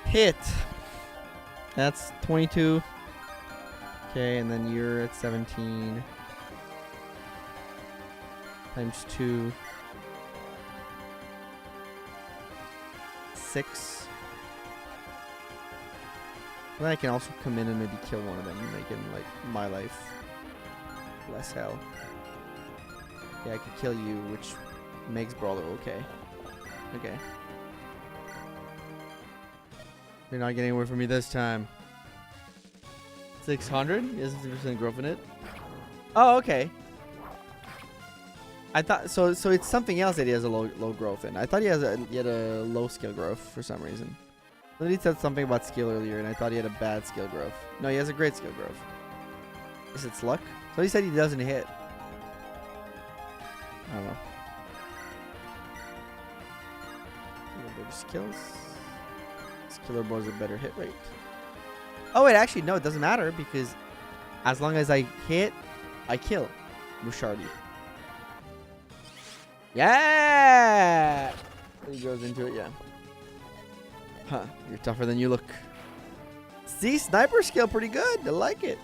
Hit! That's 22. Okay, and then you're at 17. Times 2. 6. And then I can also come in and maybe kill one of them, making like my life less hell. Yeah, I could kill you, which makes Brawler okay. Okay. You're not getting away from me this time. 600? Is 50% growth in it? Oh, okay. I thought so. So it's something else that he has a low growth in. I thought he had a low skill growth for some reason. He said something about skill earlier, and I thought he had a bad skill growth. No, he has a great skill growth. Is it luck? So he said he doesn't hit. I don't know. Better skills. Skiller Bow's a better hit rate. Oh wait, actually no, it doesn't matter because as long as I hit, I kill. Mushardi. Yeah. He goes into it, yeah. Huh, you're tougher than you look. See, sniper skill pretty good. I like it.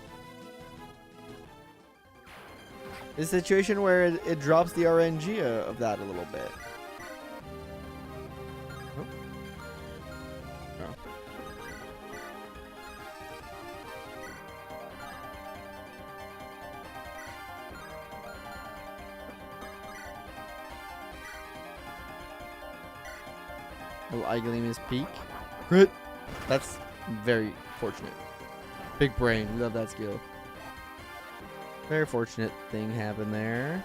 It's a situation where it drops the RNG of that a little bit. Oh. Oh. Will Igleam is peak? Crit! That's very fortunate. Big brain. Love that skill. Very fortunate thing happened there.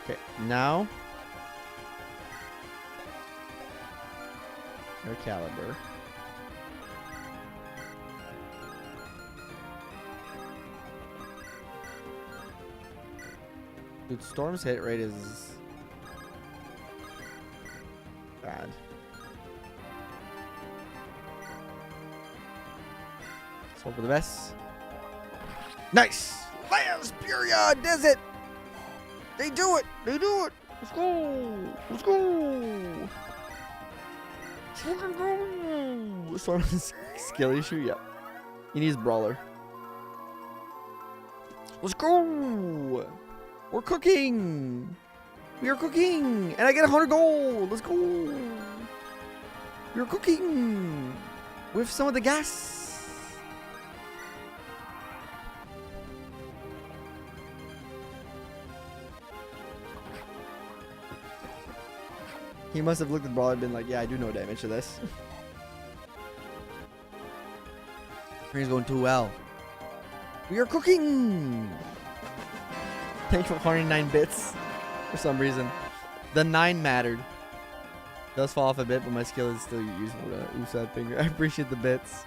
Okay, now. Air caliber. Dude, Storm's hit rate is bad. Let's hope for the best. Nice! Lspuria does it! They do it! They do it! Let's go! Let's go! Let's go! Storm's skill issue? Yep. He needs Brawler. Let's go! We're cooking! We are cooking! And I get 100 gold! Let's go! We're cooking! With some of the gas! He must have looked at Brawler and been like, yeah, I do no damage to this. He's going too well. We are cooking! Thank you for 109 bits. For some reason. The 9 mattered. Does fall off a bit, but my skill is still useful to use that finger. I appreciate the bits.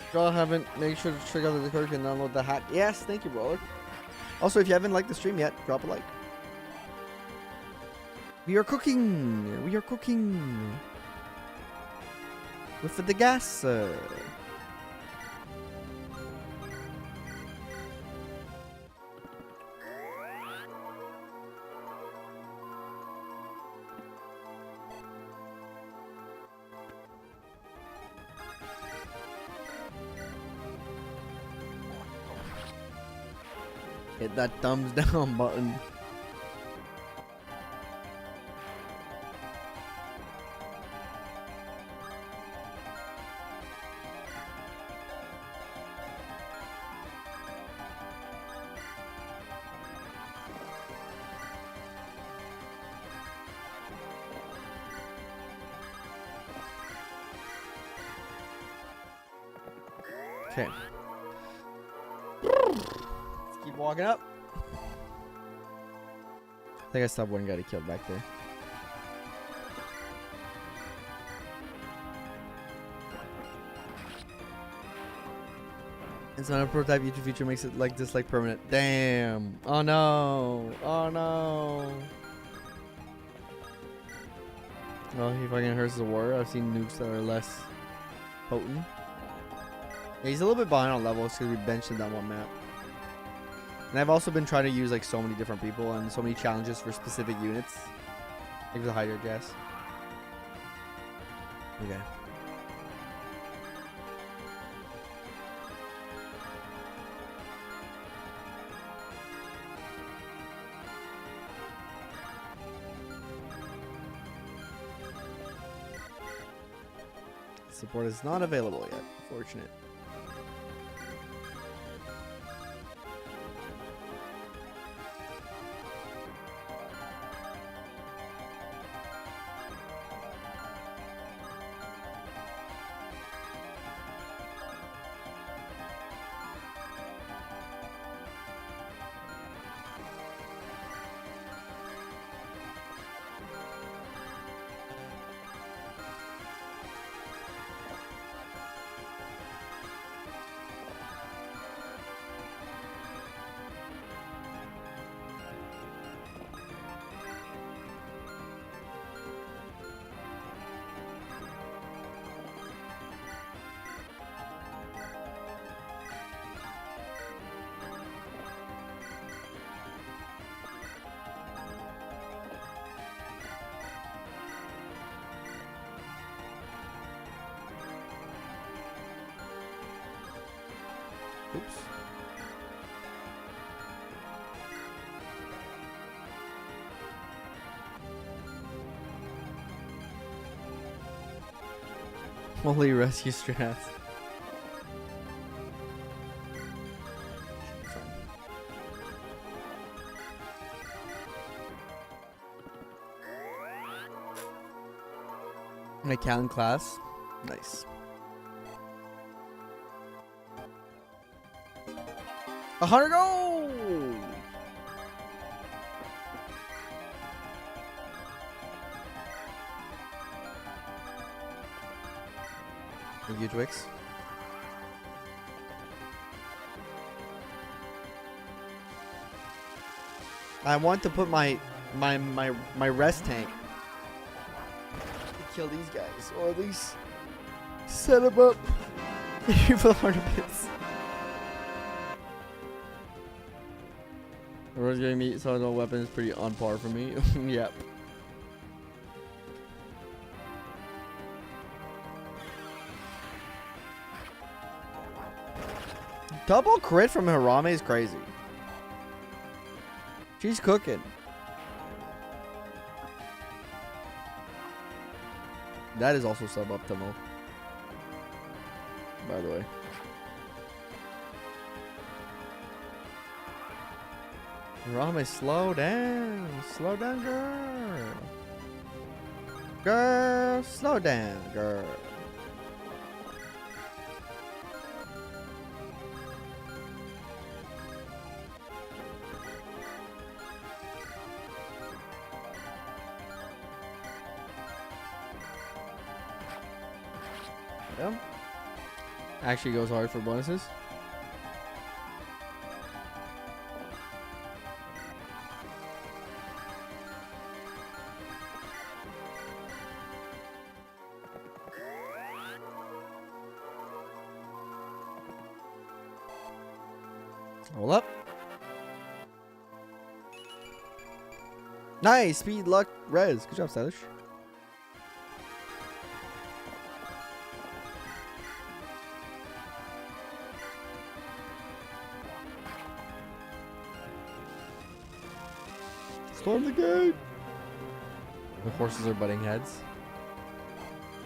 If y'all haven't, make sure to check out the code and download the hack. Yes, thank you, Brawler. Also, if you haven't liked the stream yet, drop a like. We are cooking. We are cooking. With the gas. Hit that thumbs down button. Okay. Let's keep walking up. I think I saw one guy to kill back there. It's not a prototype YouTube feature makes it like this, like permanent. Damn. Oh no. Oh no. Well, he fucking hurts the warrior. I've seen nukes that are less potent. Yeah, he's a little bit behind on levels because we benched him that one map. And I've also been trying to use like so many different people and so many challenges for specific units. Like the Hydra Jess. Okay. Support is not available yet. Fortunate. Oops. Holy rescue strats. My Callan class. Nice. 100 gold! Thank you, Twix. I want to put my rest tank to kill these guys, or at least set them up for the 100 bits. Rose getting meat, so no weapon is pretty on par for me. Yep. Double crit from Hirame is crazy. She's cooking. That is also suboptimal, by the way. Hirame, slow down. Slow down, girl. Girl, slow down, girl. Yeah. Actually goes hard for bonuses. Hold up. Nice. Speed, luck, res. Good job, Stylish. Storm the gate. The horses are butting heads.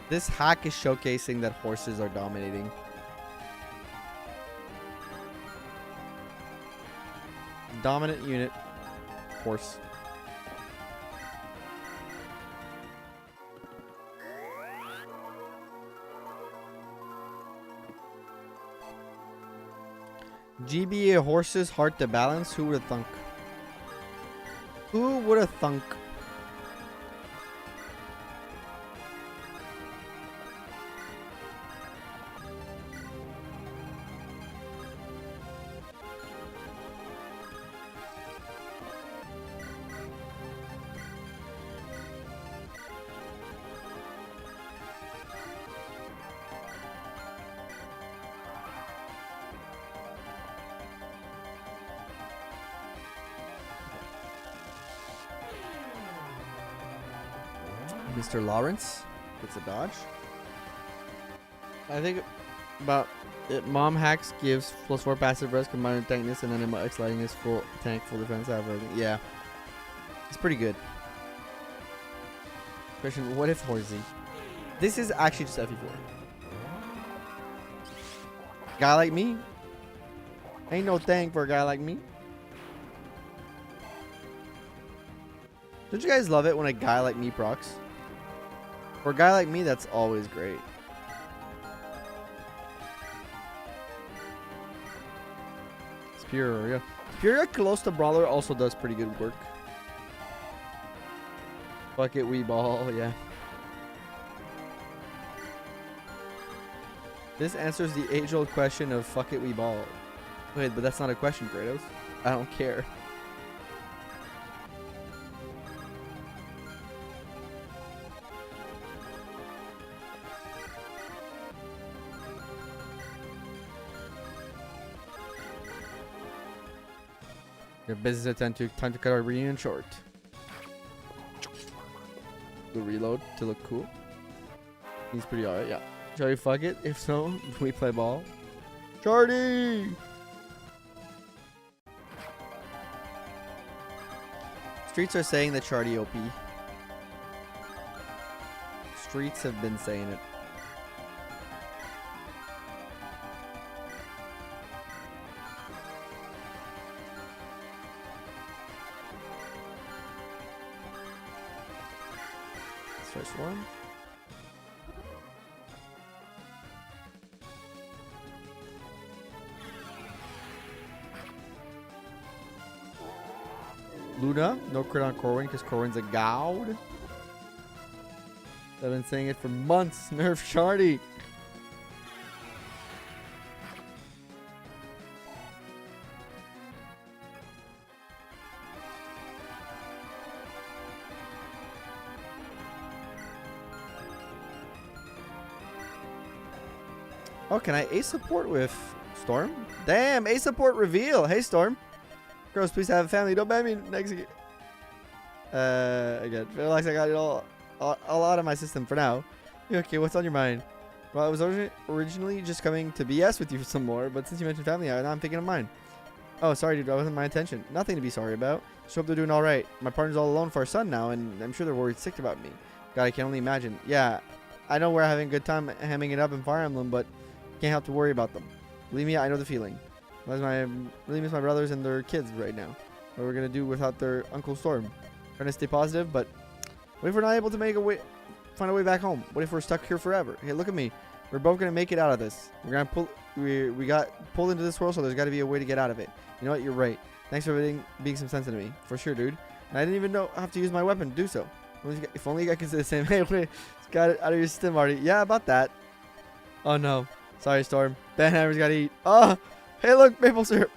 This hack is showcasing that horses are dominating. Dominant unit. Horse. GBA horses hard to balance. Who would have thunk? Who would have thunk? Mr. Lawrence gets a dodge. I think about it. Mom hacks gives +4 passive res combined with tankness, and then X lighting is full tank, full defense. Yeah, it's pretty good. Question: what if Horsey? This is actually just FE4. Guy like me ain't no tank for a guy like me. Don't you guys love it when a guy like me procs? For a guy like me, that's always great. Spuria. Spuria close to Brawler also does pretty good work. Fuck it, we ball, yeah. This answers the age-old question of fuck it, we ball. Wait, but that's not a question, Kratos. I don't care. Your business attend to time to cut our reunion short. The reload to look cool. He's pretty alright, yeah. Shall we fuck it? If so, we play ball. Chardy! Streets are saying that Chardy OP. Streets have been saying it. First one. Luna, no crit on Corwin because Corwin's a god. I've been saying it for months. Nerf Shardy. Oh, can I ace support with Storm? Damn, ace support reveal. Hey, Storm. Girls, please have a family. Don't ban me next again. Again, feel like I got it all out of my system for now. Okay, what's on your mind? Well, I was originally just coming to BS with you for some more, but since you mentioned family, now I'm thinking of mine. Oh, sorry, dude. That wasn't my intention. Nothing to be sorry about. Just hope they're doing all right. My partner's all alone for our son now, and I'm sure they're worried sick about me. God, I can only imagine. Yeah, I know we're having a good time hamming it up in Fire Emblem, but can't help to worry about them. Believe me, I know the feeling. I really miss my brothers and their kids right now. What we're gonna do without their Uncle Storm? Trying to stay positive, but what if we're not able to find a way back home? What if we're stuck here forever? Hey, look at me. We're both gonna make it out of this. We're gonna we got pulled into this world, so there's got to be a way to get out of it. You know what? You're right. Thanks for being some sense to me, for sure, dude. And I didn't even have to use my weapon to do so. If only I could say the same. Hey, wait, got it out of your system already. Yeah, about that. Oh no. Sorry, Storm. Banhammer's gotta eat. Oh, hey, look, maple syrup.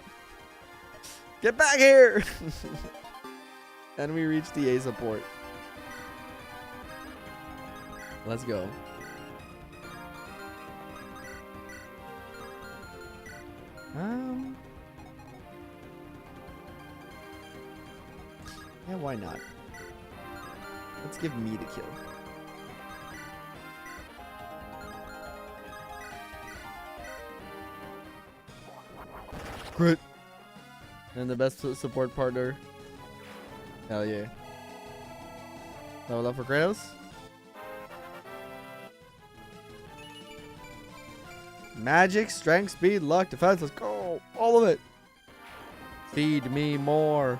Get back here. And we reach the A support. Let's go. Yeah, why not? Let's give me the kill. Crit. And the best support partner Hell yeah. Level up for Kratos. Magic, strength, speed, luck, defense. Let's go. All of it. Feed me more.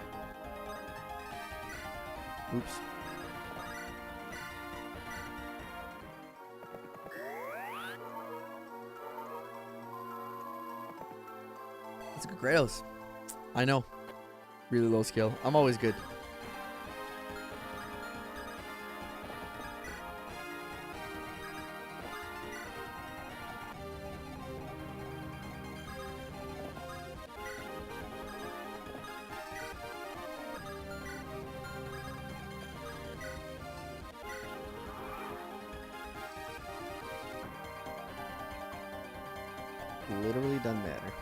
Oops. That's a good Kratos. I know. Really low skill. I'm always good. Literally doesn't matter.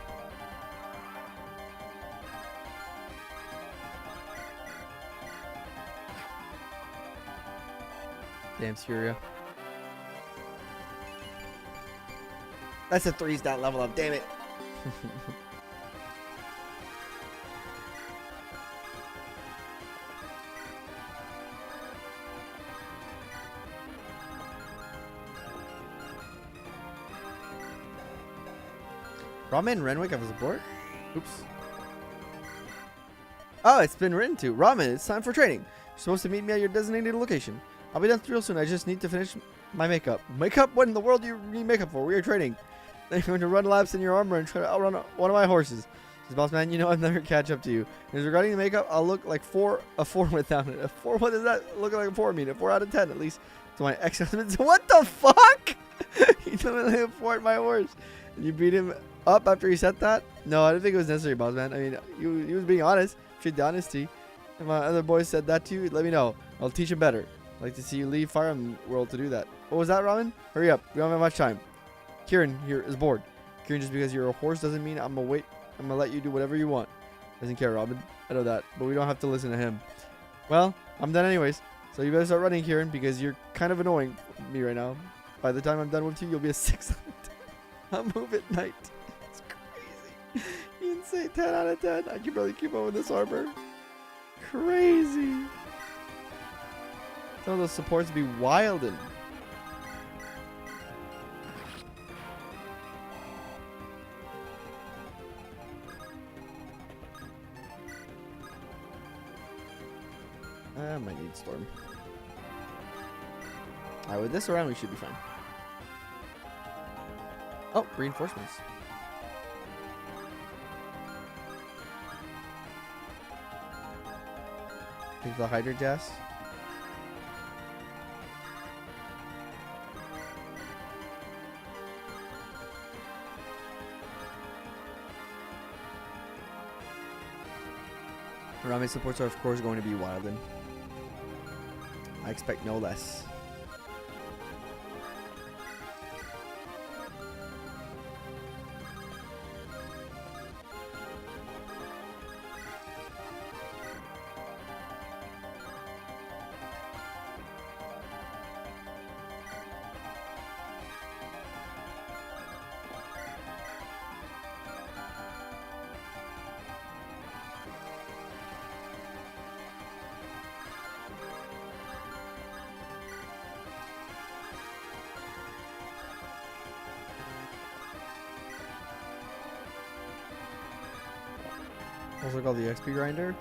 Damn, Syria. That's a 3-stat level up, damn it. Ramen and Renwick have a support? Oops. Oh, it's been written to. Ramen, it's time for training. You're supposed to meet me at your designated location. I'll be done real soon. I just need to finish my makeup. Makeup? What in the world do you need makeup for? We are training. Then you're going to run laps in your armor and try to outrun one of my horses. Says, boss man, you know I'll never catch up to you. And regarding the makeup, I'll look like a 4 without it. A 4? What does that look like a 4 mean? A 4 out of 10 at least. To my ex-husband. What the fuck? He literally a 4 at my horse. And you beat him up after he said that? No, I didn't think it was necessary, boss man. I mean, he was being honest. Treat the honesty. If my other boys said that to you, let me know. I'll teach him better. I'd like to see you leave Fire World to do that. What was that, Ramen? Hurry up. We don't have much time. Kieran here is bored. Kieran, just because you're a horse doesn't mean I'm gonna let you do whatever you want. Doesn't care, Robin. I know that, but we don't have to listen to him. Well, I'm done anyways. So you better start running, Kieran, because you're kind of annoying me right now. By the time I'm done with you, you'll be a 6 out of 10. I'll move at night. It's crazy. You can say 10 out of 10. I can barely keep up with this armor. Crazy. Some of those supports be wildin'. I might need Storm. Alright, with this around, we should be fine. Oh, reinforcements. Take the Hydra Jazz. Hirame supports are of course going to be Wildin'. I expect no less. Also called the XP grinder.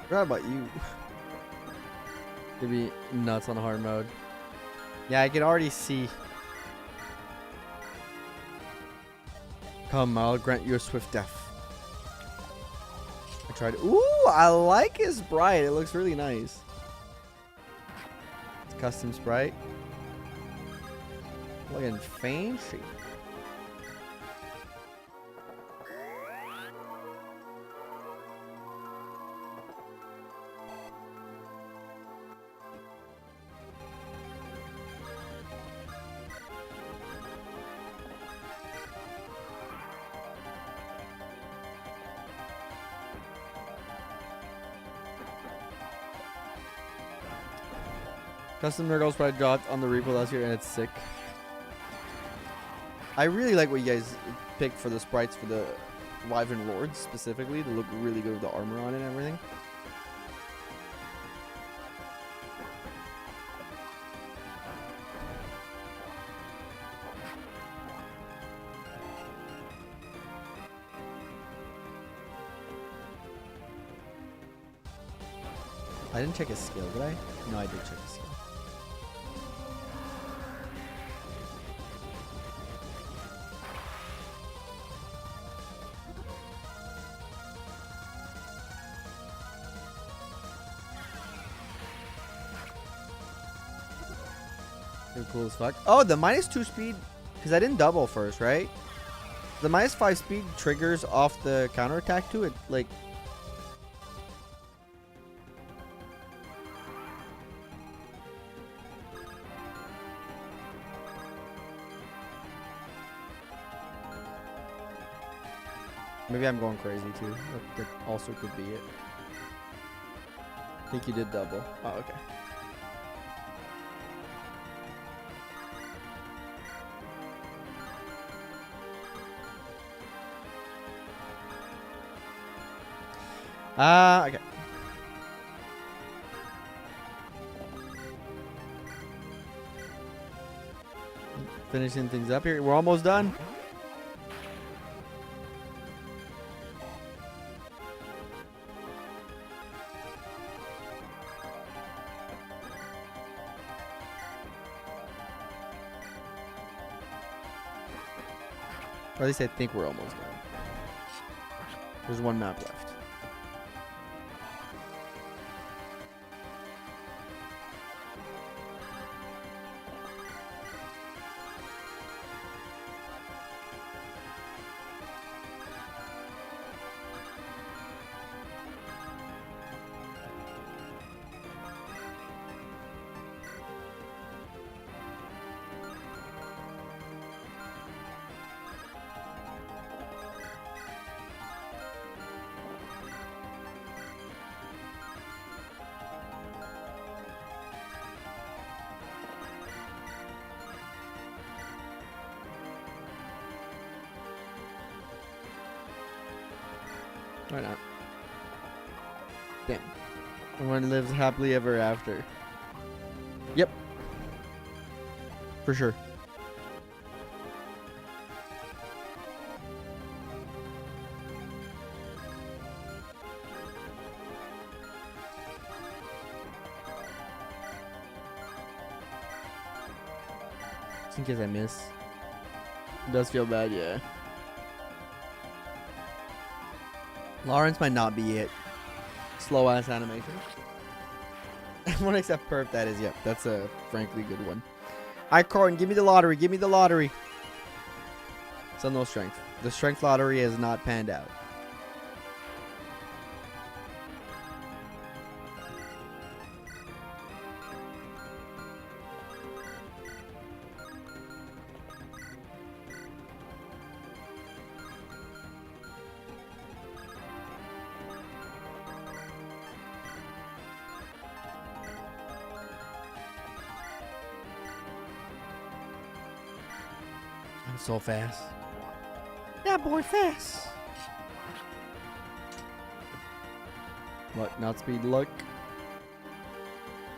Forgot about you. It'd be nuts on hard mode. Yeah, I can already see. Come, I'll grant you a swift death. I tried. Ooh, I like his sprite. It looks really nice. It's custom sprite. Looking fancy. Custom Nurgles probably dropped on the repo last year and it's sick. I really like what you guys picked for the sprites for the Wyvern Lords specifically. They look really good with the armor on it and everything. I didn't check his skill, did I? No, I did check his skill. Pretty cool as fuck. Oh, the -2 speed, because I didn't double first, right? The -5 speed triggers off the counterattack to it, like. Maybe I'm going crazy too. That also could be it. I think you did double. Oh, okay. Okay. Finishing things up here. We're almost done. Or at least I think we're almost done. There's one map left. Why not? Damn. Everyone lives happily ever after. Yep. For sure. Just in case I miss. It does feel bad, yeah. Lawrence might not be it. Slow ass animation. One except perp, that is, yep. That's a frankly good one. Alright, Corwin, give me the lottery. Give me the lottery. So no strength. The strength lottery has not panned out. So fast. Yeah, boy, fast. What? Not speed, luck.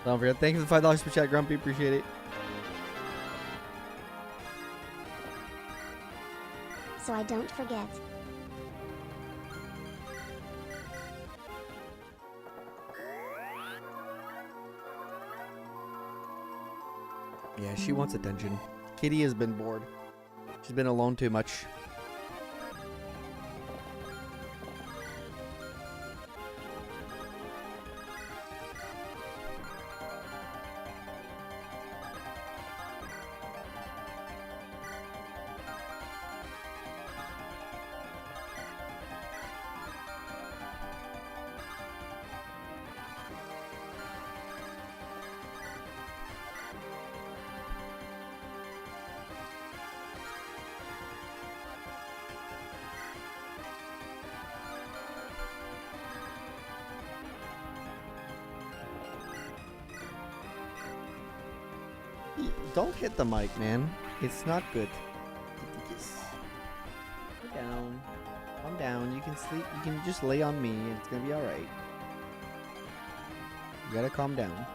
Don't forget. Thank you for the $5 per chat, Grumpy. Appreciate it. So I don't forget. Yeah, she wants attention. Kitty has been bored. She's been alone too much. Don't hit the mic, man. It's not good. Go down. Calm down. You can sleep. You can just lay on me. And it's gonna be alright. You gotta calm down.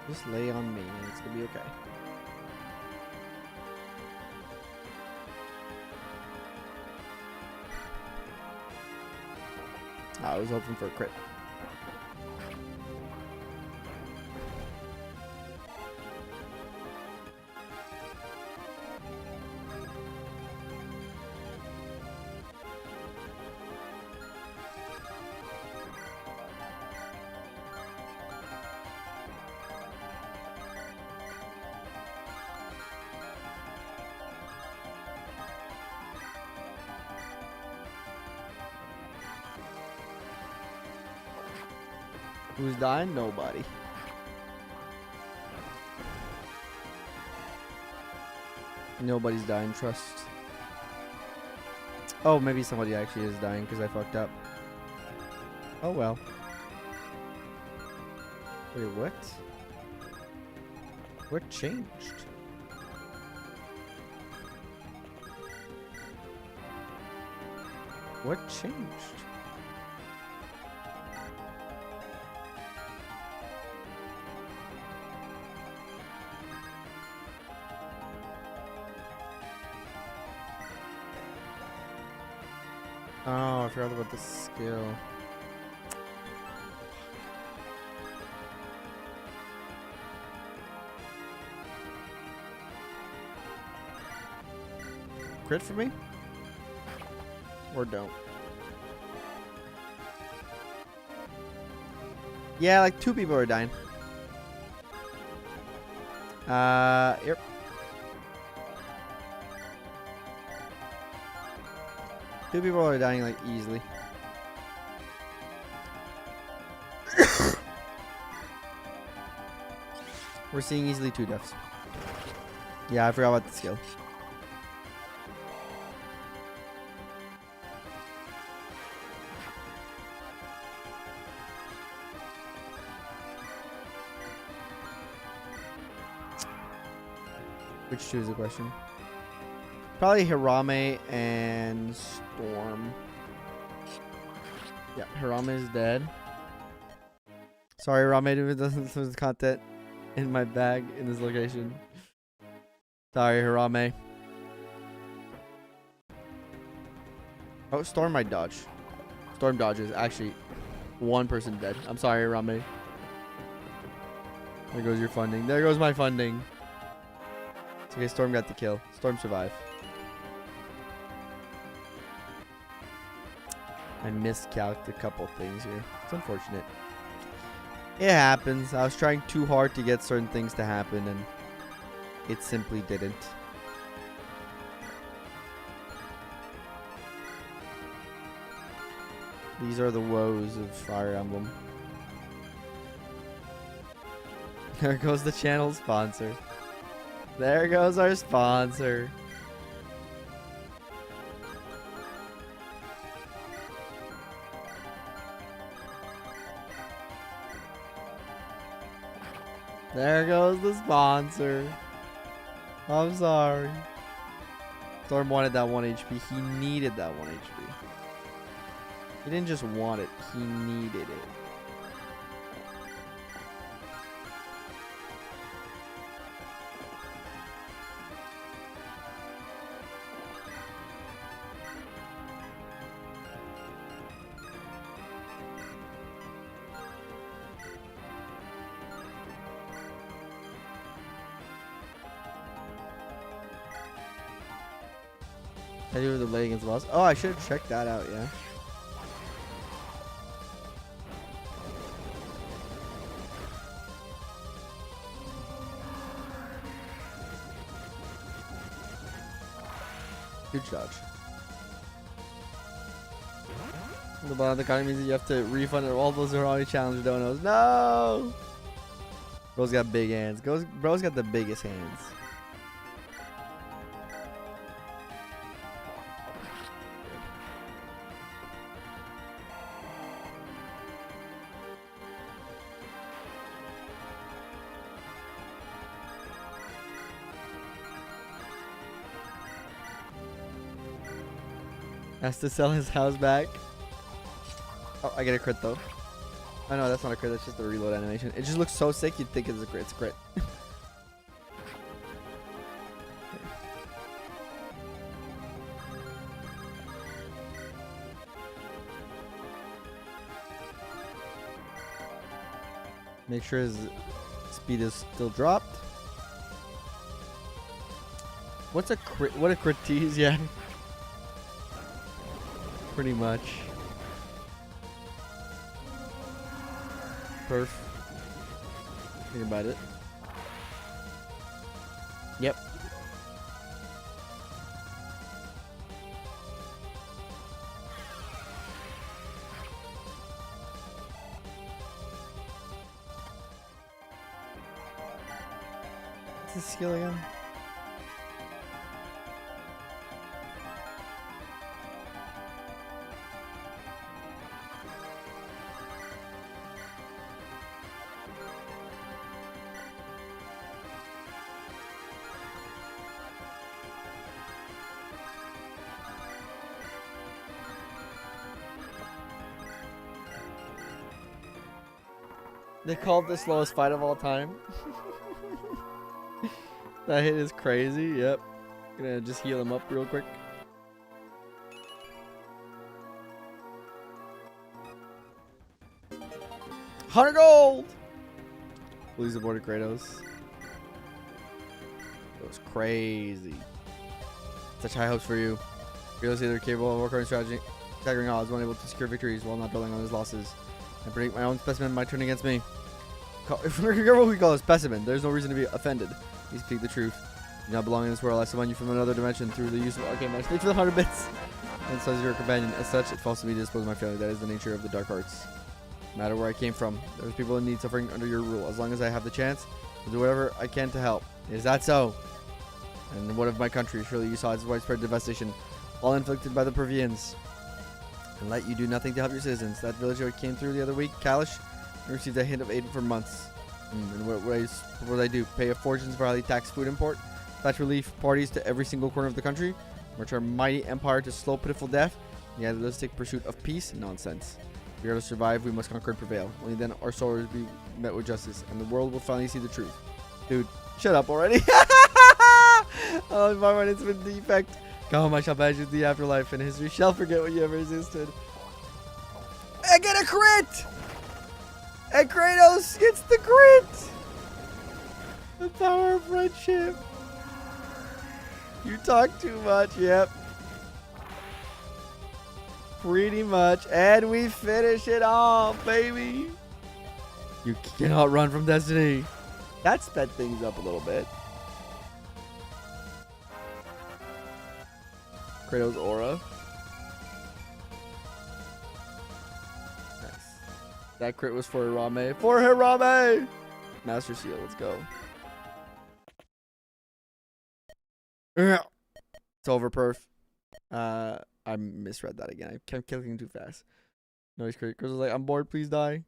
Just lay on me and it's gonna be okay. I was hoping for a crit. Who's dying? Nobody. Nobody's dying, trust. Oh, maybe somebody actually is dying because I fucked up. Oh well. Wait, what? What changed? What changed? Oh, I forgot about the skill. Crit for me? Or don't? Yeah, like 2 people are dying. Yep. Two people are dying like easily. We're seeing easily 2 deaths. Yeah, I forgot about the skill. Which 2 is the question? Probably Hirame and Storm. Yeah, Hirame is dead. Sorry, Hirame doesn't content in my bag in this location. Sorry, Hirame. Oh, Storm might dodge. Storm dodges. Actually, 1 person dead. I'm sorry, Hirame. There goes your funding. There goes my funding. It's okay, Storm got the kill. Storm survived. I miscalculated a couple things here. It's unfortunate. It happens. I was trying too hard to get certain things to happen and it simply didn't. These are the woes of Fire Emblem. There goes the channel sponsor. There goes our sponsor. There goes the sponsor. I'm sorry. Storm wanted that 1 HP. He needed that 1 HP. He didn't just want it. He needed it. I do the leg against the boss. Oh, I should have checked that out, yeah. Good dodge. The bottom of the card means that you have to refund all those who are already challenged donos. No! Bro's got big hands. Bro's got the biggest hands. Has to sell his house back. Oh, I get a crit though. Oh no, that's not a crit. That's just a reload animation. It just looks so sick. You'd think it's a crit. It's a crit. Make sure his speed is still dropped. What's a crit? What a crit tease, yeah. Pretty much. Perf. Think about it. Yep. What's his skill again? They called the slowest fight of all time. That hit is crazy. Yep. Gonna just heal him up real quick. $100 gold! Please abort Kratos. That was crazy. Such high hopes for you. Kratos either capable of overcoming strategy, staggering odds, one able to secure victories while not dwelling on his losses. I predict my own specimen might turn against me. If we're careful, we call a specimen. There's no reason to be offended. You speak the truth. You not belong in this world. I summon you from another dimension through the use of arcane magic. Thanks for the 100 bits. And so is your companion. As such, it falls to me to dispose of my family. That is the nature of the dark arts. No matter where I came from, there's people in need suffering under your rule. As long as I have the chance, I'll do whatever I can to help. Is that so? And what of my country? Surely you saw its widespread devastation, all inflicted by the Pervians. And let you do nothing to help your citizens. That village I came through the other week, Kalish, received a hint of aid for months. And what would I do? Pay a fortune for highly taxed food import? Dispatch relief parties to every single corner of the country? March our mighty empire to slow, pitiful death? The idealistic pursuit of peace? Nonsense. If we are to survive, we must conquer and prevail. Only then our souls will be met with justice, and the world will finally see the truth. Dude, shut up already. Oh, my mind, it's been defect. Come, I shall badge you the afterlife, and history shall forget what you ever existed. I get a crit! And Kratos gets the crit! The power of friendship. You talk too much, yep. Pretty much. And we finish it off, baby. You cannot run from destiny. That sped things up a little bit. Kratos aura. Nice. That crit was for Hirame. For Hirame! Master Seal, let's go. It's over, perf. I misread that again. I kept clicking too fast. No, he's crit. Chris was like, I'm bored, please die.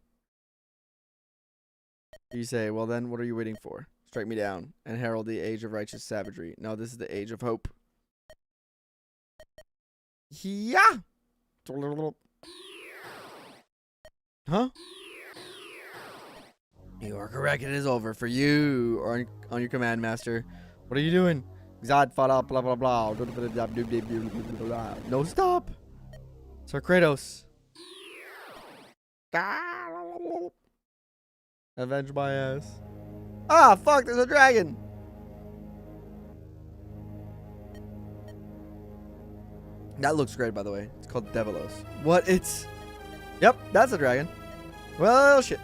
You say, well then, what are you waiting for? Strike me down and herald the age of righteous savagery. No, this is the age of hope. Yeah. Huh? You are correct. It is over for you or on your command, master. What are you doing? Zod fought up, blah blah blah. No stop. Sir Kratos. Avenge my ass. Ah, fuck, there's a dragon. That looks great, by the way. It's called Devilos. What? It's... Yep, that's a dragon. Well, shit.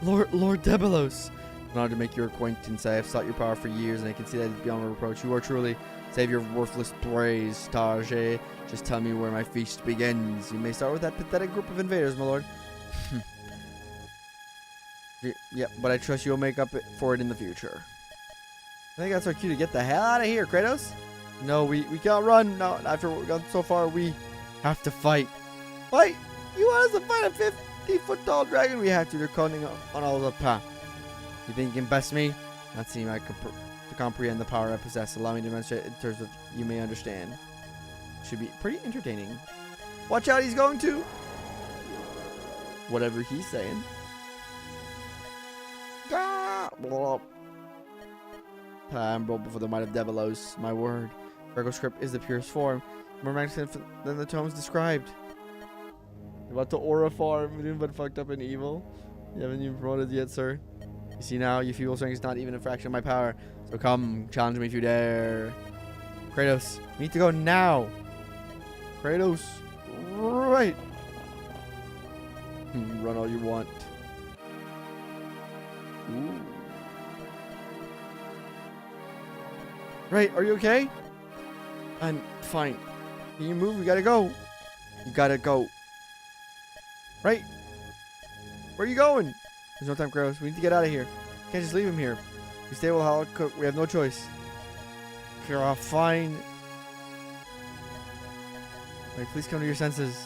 Lord Devilos. In order to make your acquaintance, I have sought your power for years, and I can see that it's beyond reproach. You are truly savior of worthless praise, Tarjay. Just tell me where my feast begins. You may start with that pathetic group of invaders, my lord. Yeah, but I trust you'll make up for it in the future. I think that's our cue to get the hell out of here, Kratos. No, we can't run. No, after we've gone so far, we have to fight. Fight? You want us to fight a 50-foot-tall dragon? We have to. They're counting on all the path. You think you can best me? Not seem I to comprehend the power I possess. Allow me to demonstrate in terms of you may understand. Should be pretty entertaining. Watch out, he's going to. Whatever he's saying. Ah, I'm rolled before the might of Devilos. My word. Virgo script is the purest form. More magnificent than the tomes described. You're about to aura farm. You've been fucked up and evil. You haven't even promoted yet, sir. You see now, your feeble strength is not even a fraction of my power. So come, challenge me if you dare. Kratos, we need to go now. Kratos, right. Run all you want. Ooh. Right, are you okay? I'm fine. Can you move? We gotta go. You gotta go. Right? Where are you going? There's no time, Kratos. We need to get out of here. Can't just leave him here. We stay with Hal Cook. We have no choice. You're fine. Right, please come to your senses.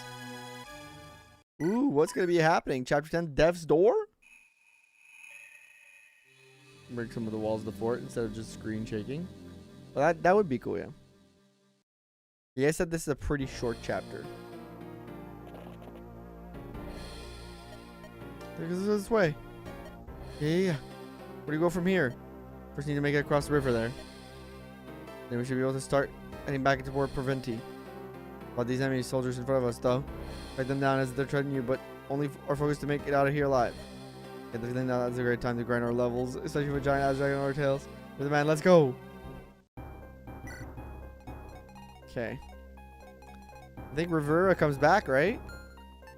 Ooh, what's gonna be happening? Chapter 10, Death's Door? Break some of the walls of the fort instead of just screen shaking. Well, that would be cool, yeah. You guys said this is a pretty short chapter. This way. Yeah. Where do you go from here? First, need to make it across the river there. Then we should be able to start heading back toward Proventi. About these enemy soldiers in front of us, though. Write them down as they're threatening you, but only our focus to make it out of here alive. Get the feeling now that's a great time to grind our levels, especially with giant ass dragon on our tails. With the man, let's go. Okay. I think Rivera comes back, right?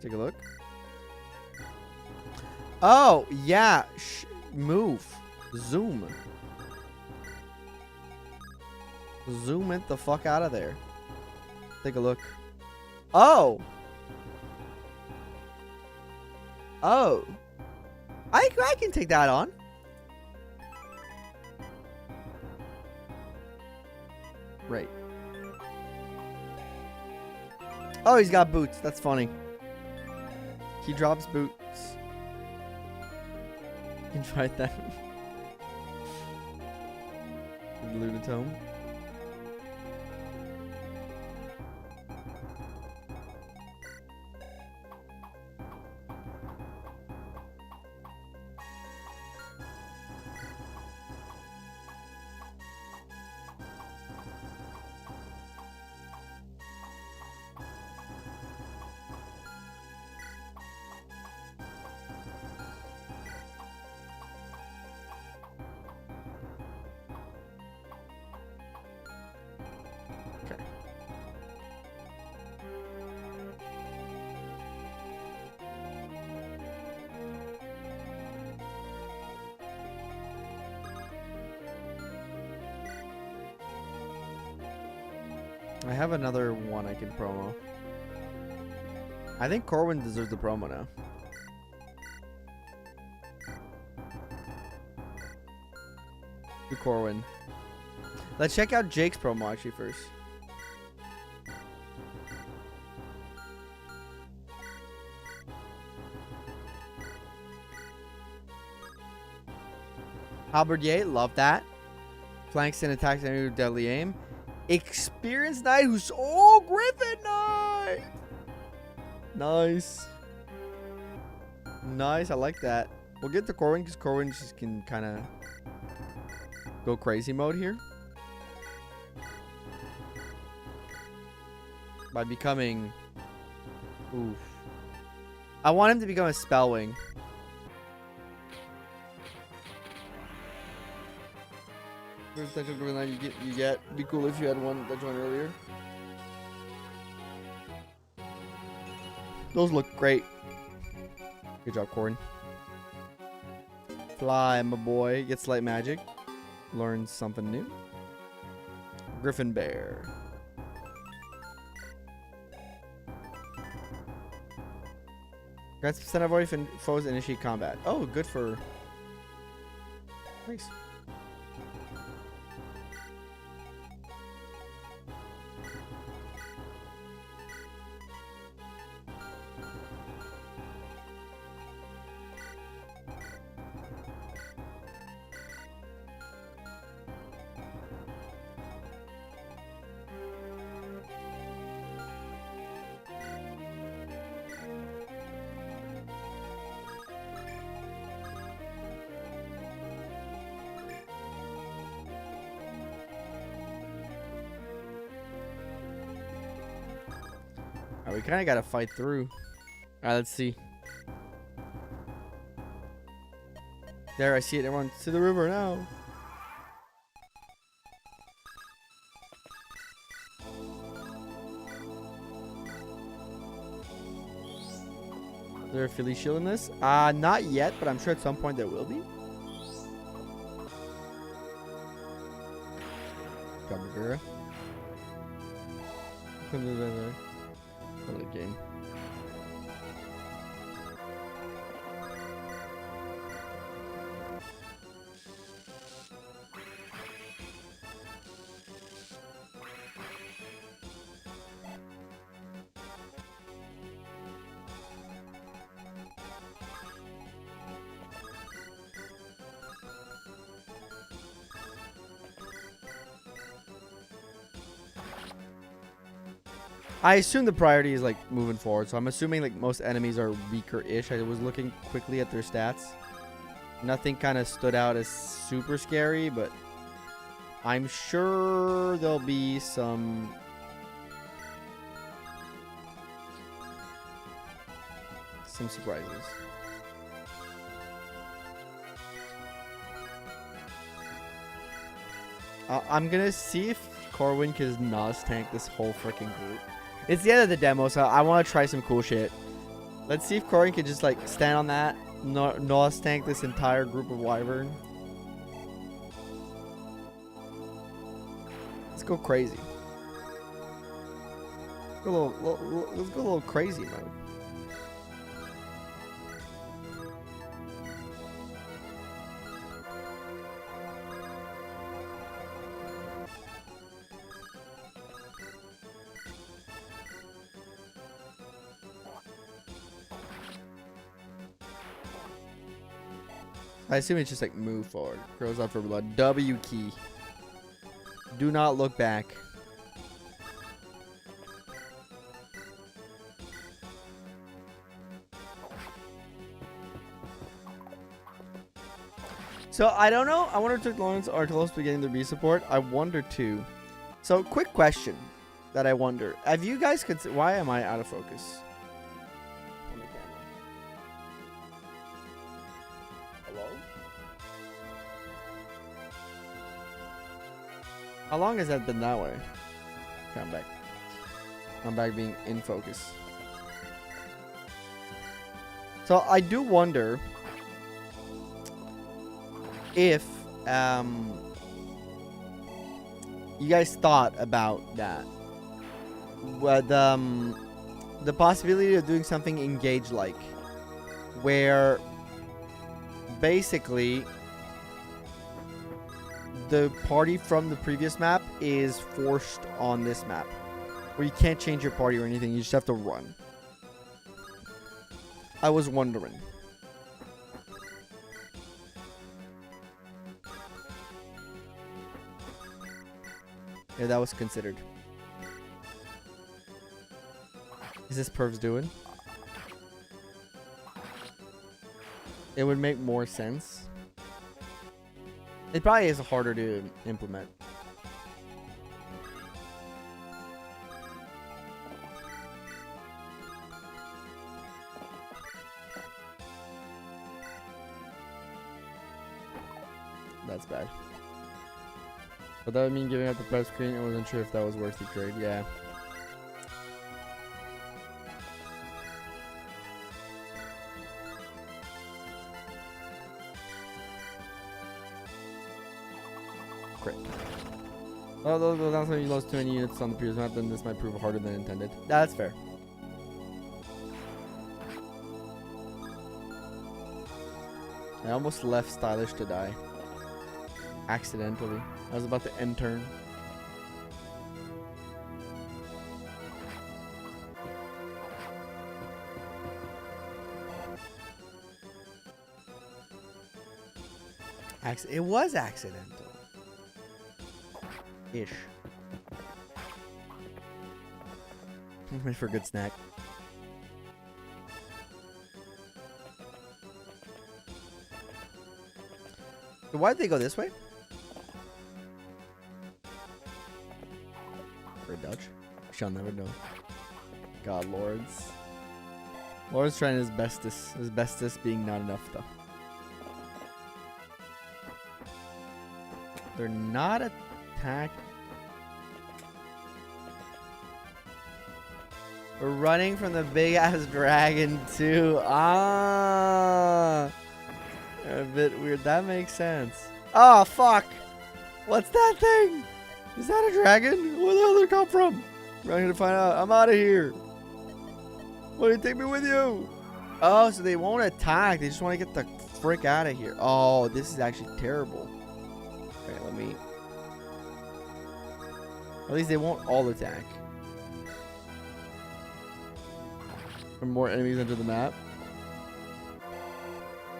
Take a look. Oh, yeah. Move. Zoom. Zoom it the fuck out of there. Take a look. Oh. Oh. I can take that on. Right. Oh, he's got boots. That's funny. He drops boots. You can try that. Lunatome. I have another one I can promo. I think Corwin deserves the promo now. Do Corwin. Let's check out Jake's promo actually first. Halberdier, love that. Flanks and attacks enemy with deadly aim. Experienced Knight who's... Oh, Griffin Knight! Nice. Nice, I like that. We'll get to Corwin because Corwin just can kind of go crazy mode here. By becoming... Oof. I want him to become a Spellwing. First technical Green you get. Be cool if you had one that joined earlier. Those look great. Good job, Corwin. Fly, my boy. Get slight magic. Learn something new. Griffin Bear. Grants percent of avoid foes initiate combat. Oh, good for... Nice. Alright, we kind of got to fight through. Alright, let's see. There, I see it. Everyone to the river now. Is there a Philly shield in this? Not yet, but I'm sure at some point there will be. Guiltykappa. Another game. I assume the priority is like moving forward, so I'm assuming like most enemies are weaker-ish. I was looking quickly at their stats. Nothing kind of stood out as super scary, but I'm sure there'll be some surprises. I'm gonna see if Corwin can Nas tank this whole freaking group. It's the end of the demo, so I want to try some cool shit. Let's see if Corwin can just like stand on that, Nos tank this entire group of Wyvern. Let's go crazy. Let's go a little crazy mode. I assume it's just like move forward. Grows up for blood. W key. Do not look back. So I don't know. I wonder if it took Lawrence or close to getting the B support. I wonder too. So quick question that I wonder. Have you guys considered, why am I out of focus? How long has that been that way? Okay, I'm back. I'm back being in focus. So I do wonder if you guys thought about that. The possibility of doing something engage-like, where basically the party from the previous map is forced on this map, where you can't change your party or anything. You just have to run. I was wondering. Yeah, that was considered. Is this Perv's doing? It would make more sense. It probably is harder to implement. That's bad. But that would mean giving up the prep screen. I wasn't sure if that was worth the trade. Yeah. Although that's when you lost too many units on the previous map, then this might prove harder than intended. That's fair. I almost left Stylish to die. Accidentally. I was about to end turn. It was accidental. Ish. Wait for a good snack. So why'd they go this way? For a Dutch? Shall never know. God, Lords. Lord's trying his bestest. His bestest being not enough, though. They're not attacking. We're running from the big-ass dragon, too. Ah. A bit weird. That makes sense. Oh, fuck. What's that thing? Is that a dragon? Where the hell did it come from? We're going to find out. I'm out of here. Why don't you take me with you? Oh, so they won't attack. They just want to get the frick out of here. Oh, this is actually terrible. Okay, let me... At least they won't all attack. Or more enemies enter the map.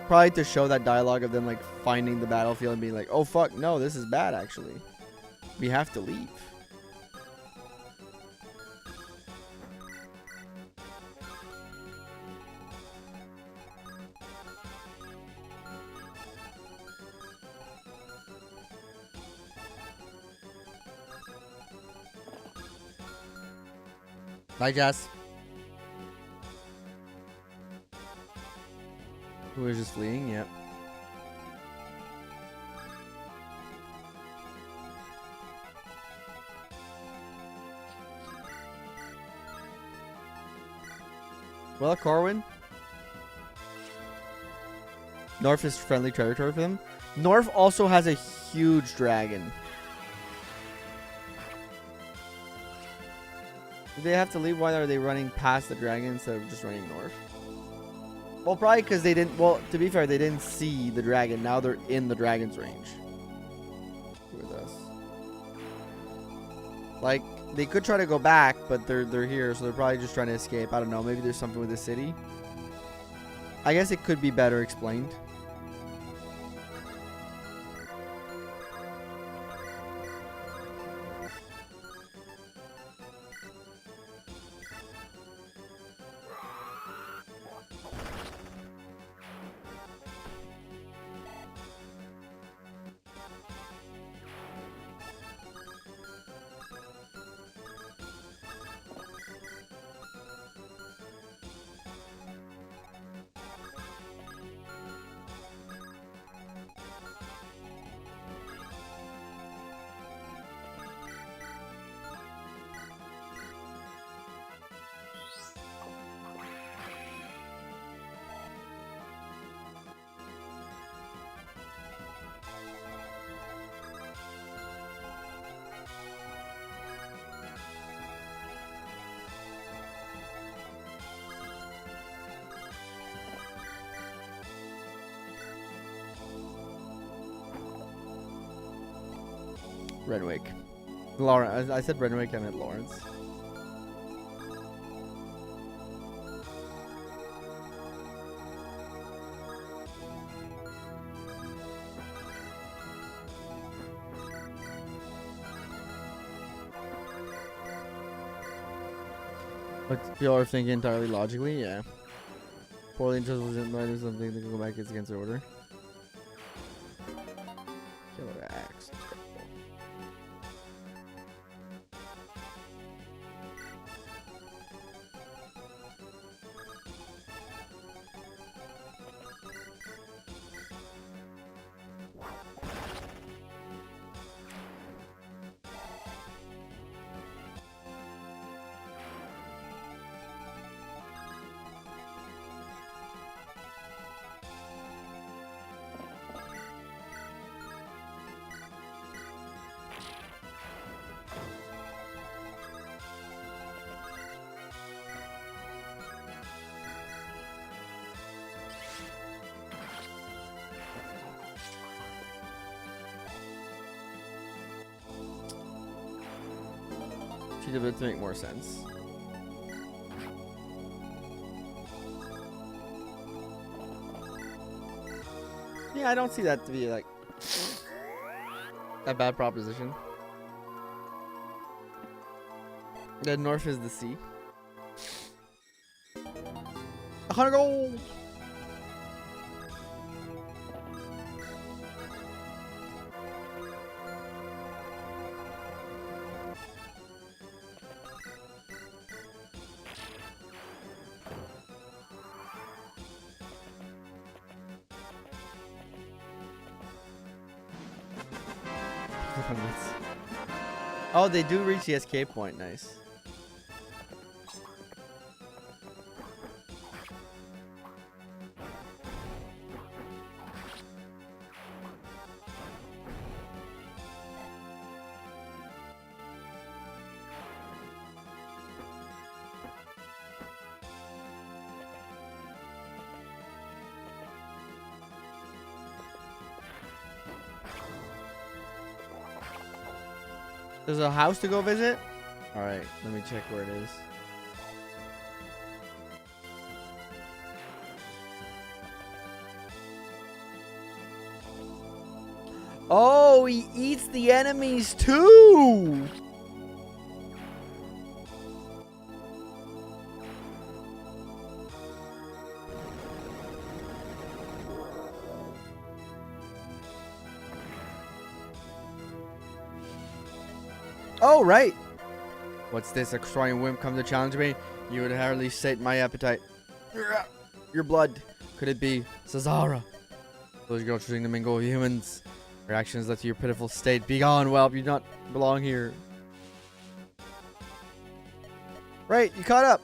Probably to show that dialogue of them like finding the battlefield and being like, oh fuck, no, this is bad actually. We have to leave. Bye, Jess. Who is just fleeing? Yep. Well, Corwin. North is friendly territory for them. North also has a huge dragon. Do they have to leave? Why are they running past the dragon instead of just running north? Well, probably because they didn't... Well, to be fair, they didn't see the dragon. Now they're in the dragon's range. With us. Like, they could try to go back, but they're here, so they're probably just trying to escape. I don't know. Maybe there's something with the city. I guess it could be better explained. Renwick. Lawrence. I said Renwick, I meant Lawrence. But people are thinking entirely logically, yeah. Poorly intelligent mind is something that can go back against the order. Killer axe. Should have to make more sense. Yeah, I don't see that to be like a bad proposition. The north is the sea. 100 gold! Oh, they do reach the escape point. Nice. There's a house to go visit? Alright, let me check where it is. Oh, he eats the enemies too! Oh, right. What's this? A crying wimp come to challenge me? You would hardly sate my appetite. Your blood. Could it be Cesara? Those girls choosing to mingle with humans. Your actions led to your pitiful state. Be gone, whelp. You do not belong here. Right, you caught up.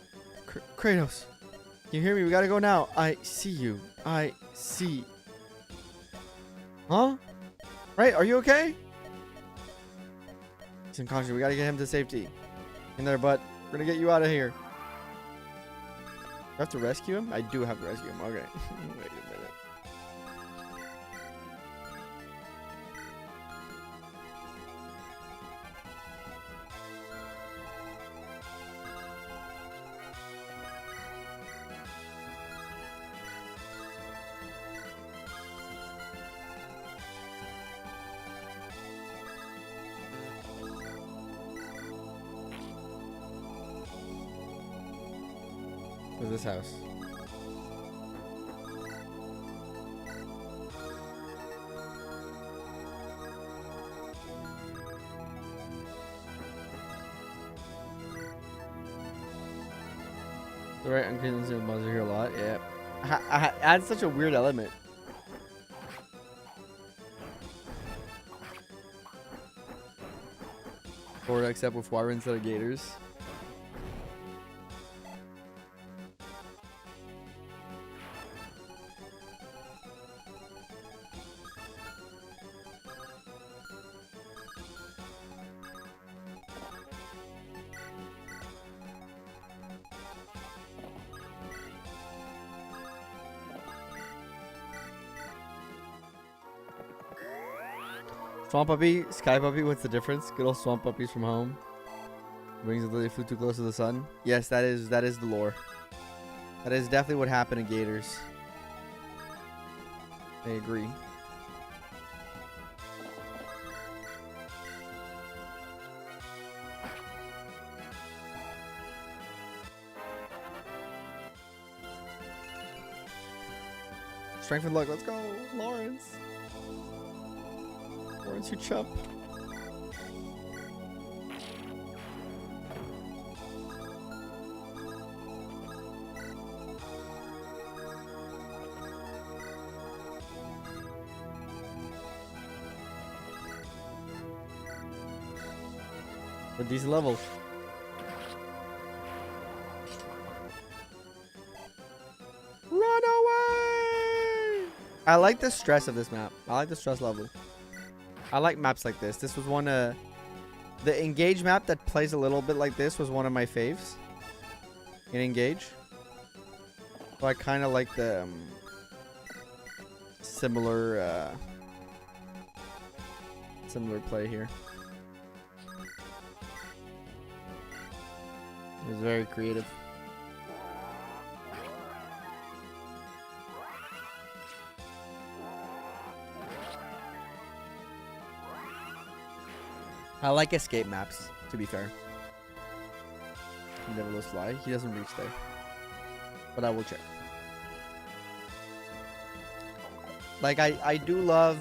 Kratos. Can you hear me? We gotta go now. I see you. I see. Huh? Right, are you okay? He's unconscious. We gotta get him to safety. In there, bud. We're gonna get you out of here. Do I have to rescue him? I do have to rescue him. Okay. Wait a minute. Where's this house? The right unconscious buzzer here a lot. Yeah. Adds such a weird element. Or except with water instead of gators. Swamp puppy, sky puppy, what's the difference? Good old swamp puppies from home. Wings of lily flew too close to the sun. Yes, that is the lore. That is definitely what happened to gators. I agree. Strength and luck, let's go, Lawrence. Lawrence, you chump. A decent level. Run away! I like the stress of this map. I like the stress level. I like maps like this. This was one of the Engage map that plays a little bit like this was one of my faves in Engage. So I kind of like the similar play here. It was very creative. I like escape maps, to be fair. He never lets fly. He doesn't reach there. But I will check. Like I do love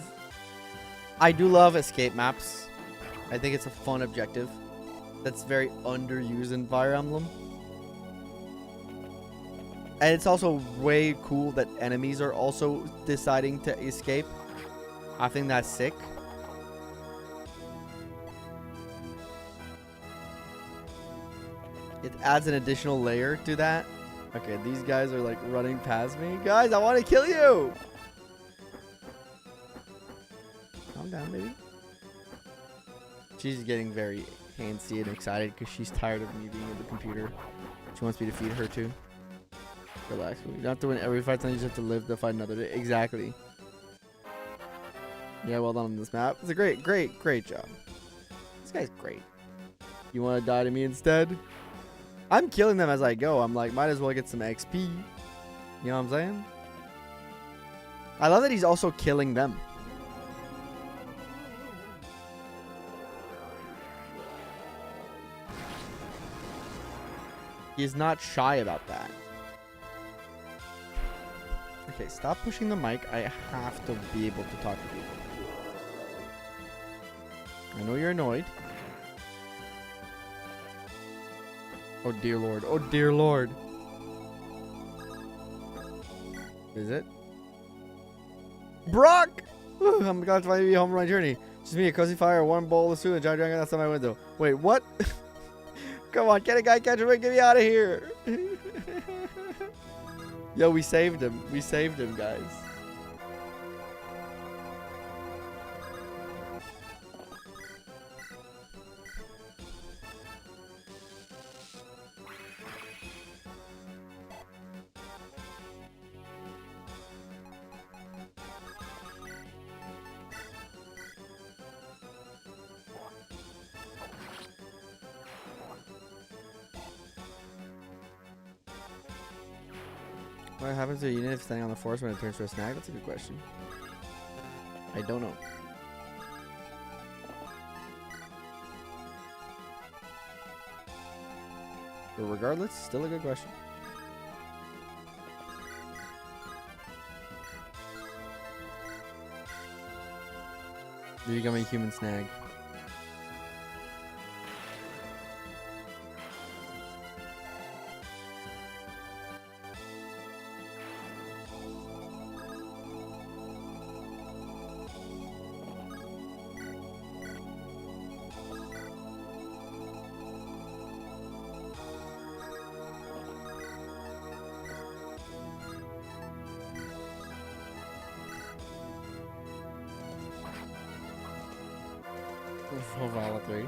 escape maps. I think it's a fun objective. That's very underused in Fire Emblem. And it's also way cool that enemies are also deciding to escape. I think that's sick. it adds an additional layer to that. Okay, these guys are like running past me. Guys, I want to kill you. Calm down, baby. She's getting very antsy and excited because she's tired of me being in the computer. She wants me to feed her too. Relax. You don't have to win every fight, you just have to live to fight another day. Exactly. Yeah, well done on this map. It's a great job. This guy's great. You want to die to me instead? I'm killing them as I go. I'm like, might as well get some XP. You know what I'm saying? I love that he's also killing them. He's not shy about that. Okay, stop pushing the mic. I have to be able to talk to people. I know you're annoyed. Oh dear lord. Oh dear lord. Is it? Brock! I'm glad to finally be home from my journey. Just me, a cozy fire, one bowl of soup, and a giant dragon outside my window. Wait, what? Come on, can a guy catch a ring? Get me out of here. Yo, we saved him. We saved him, guys. What happens to a unit if standing on the forest when it turns to a snag? That's a good question. I don't know. But regardless, still a good question. You become a human snag. Vala 3.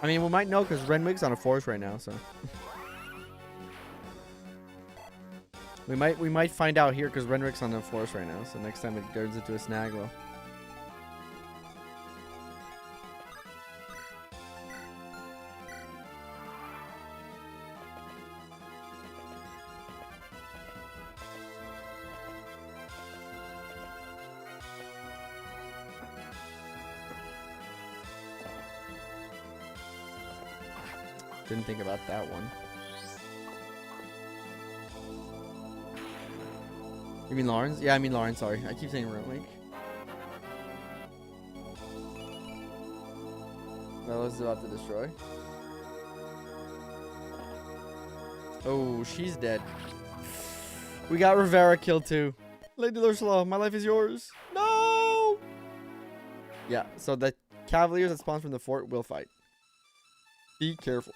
I mean, we might know because Renwig's on a force right now, so. We might find out here because Renwick's on the force right now, so next time it turns into a snag, well. Didn't think about that one. You mean Lawrence? Yeah, I mean Lawrence, sorry. I keep saying Renwick. Bella's about to destroy. Oh, she's dead. We got Rivera killed too. Lady Ursula, my life is yours. No! Yeah, so the Cavaliers that spawn from the fort will fight. Be careful.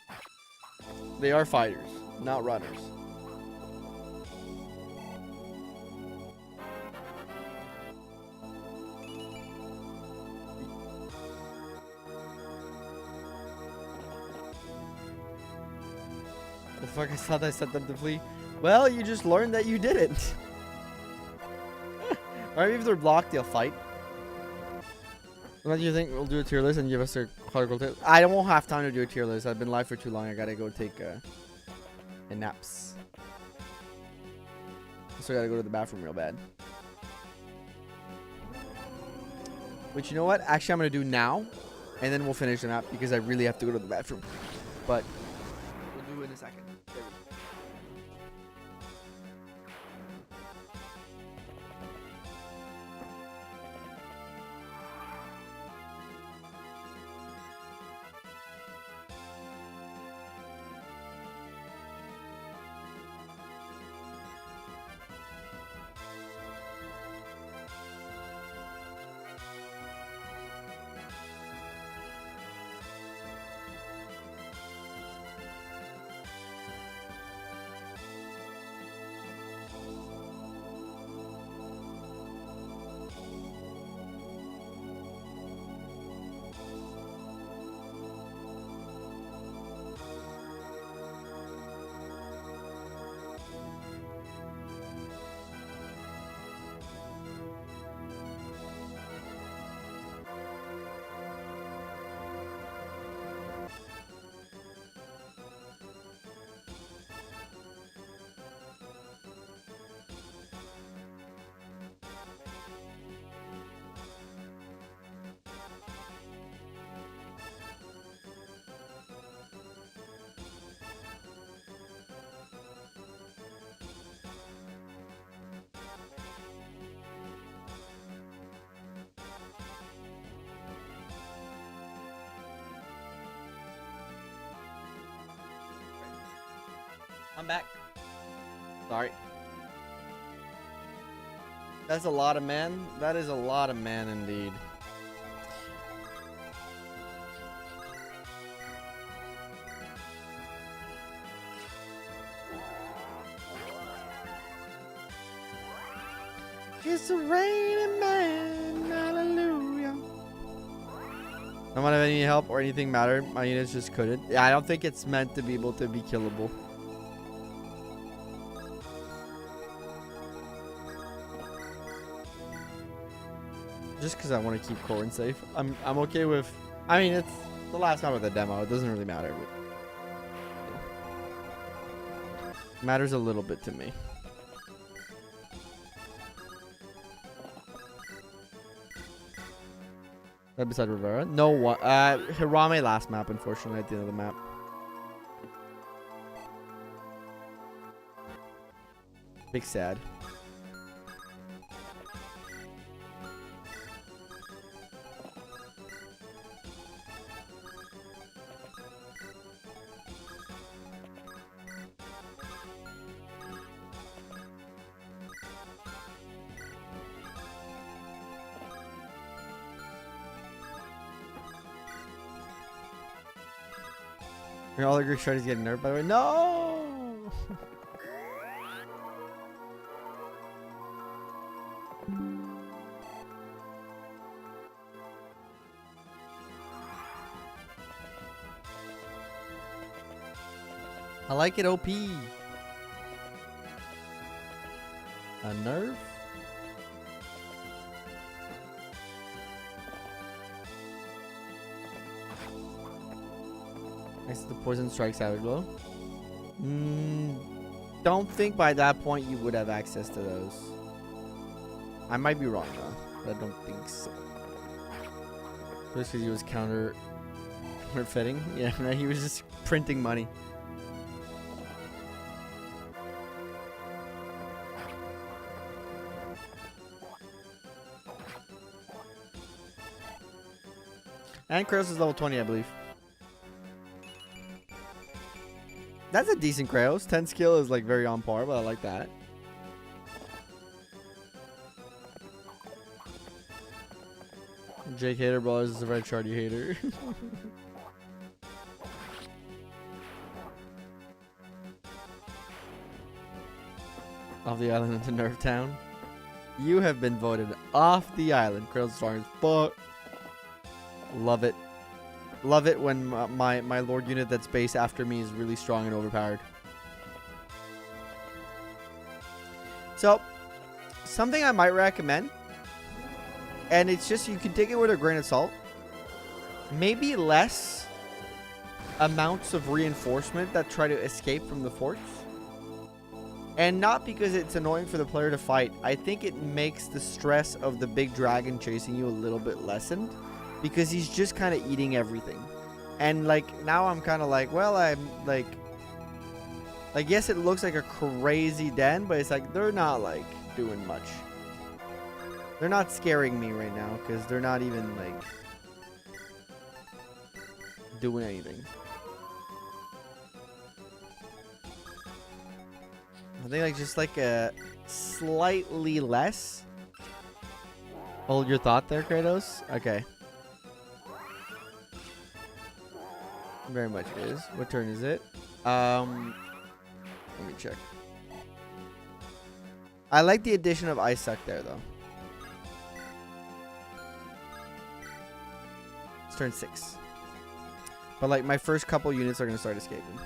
They are fighters, not runners. The fuck, I thought I set them to flee. Well, you just learned that you didn't. Or maybe if they're blocked, they'll fight. What do you think? We'll do a tier list and give us a critical tip. I won't have time to do a tier list. I've been live for too long. I gotta go take a naps. So I gotta go to the bathroom real bad. Which, you know what? Actually, I'm gonna do now, and then we'll finish the map because I really have to go to the bathroom. But we'll do it in a second. I'm back. Sorry. That's a lot of man. That is a lot of man indeed. It's a raining man, hallelujah. I don't have any help or anything mattered. My units just couldn't. Yeah, I don't think it's meant to be able to be killable. Just because I want to keep Corwin safe. I'm okay with. I mean, it's the last map of the demo. It doesn't really matter. But it matters a little bit to me. Right beside Rivera. No one. Hirame last map, unfortunately, at the end of the map. Big sad. All the Greek shreddies getting nerfed, by the way. No! I like it, OP. A nerf? Next to the poison strike savage blow. Don't think by that point you would have access to those. I might be wrong though, but I don't think so. Just because he was counterfeiting. Yeah, right, he was just printing money. And Kratos is level 20, I believe. That's a decent Kratos. 10 skill is like very on par, but I like that. Jake Hater Brothers is a red shard, you hater. Off the island into Nerf Town. You have been voted off the island. Kratos is strong as fuck. Love it. Love it when my Lord unit that's based after me is really strong and overpowered. So, something I might recommend, and it's just you can take it with a grain of salt. Maybe less amounts of reinforcement that try to escape from the forts. And not because it's annoying for the player to fight. I think it makes the stress of the big dragon chasing you a little bit lessened. Because he's just kind of eating everything. And, like, now I'm kind of like, well, I'm, like, yes, it looks like a crazy den, but it's like, they're not, like, doing much. They're not scaring me right now, because they're not even, like, doing anything. I think, like, just, like, a slightly less. Hold your thought there, Kratos? Okay. Very much is. What turn is it? Let me check. I like the addition of ISuck there, though. It's turn 6. But, like, my first couple units are going to start escaping.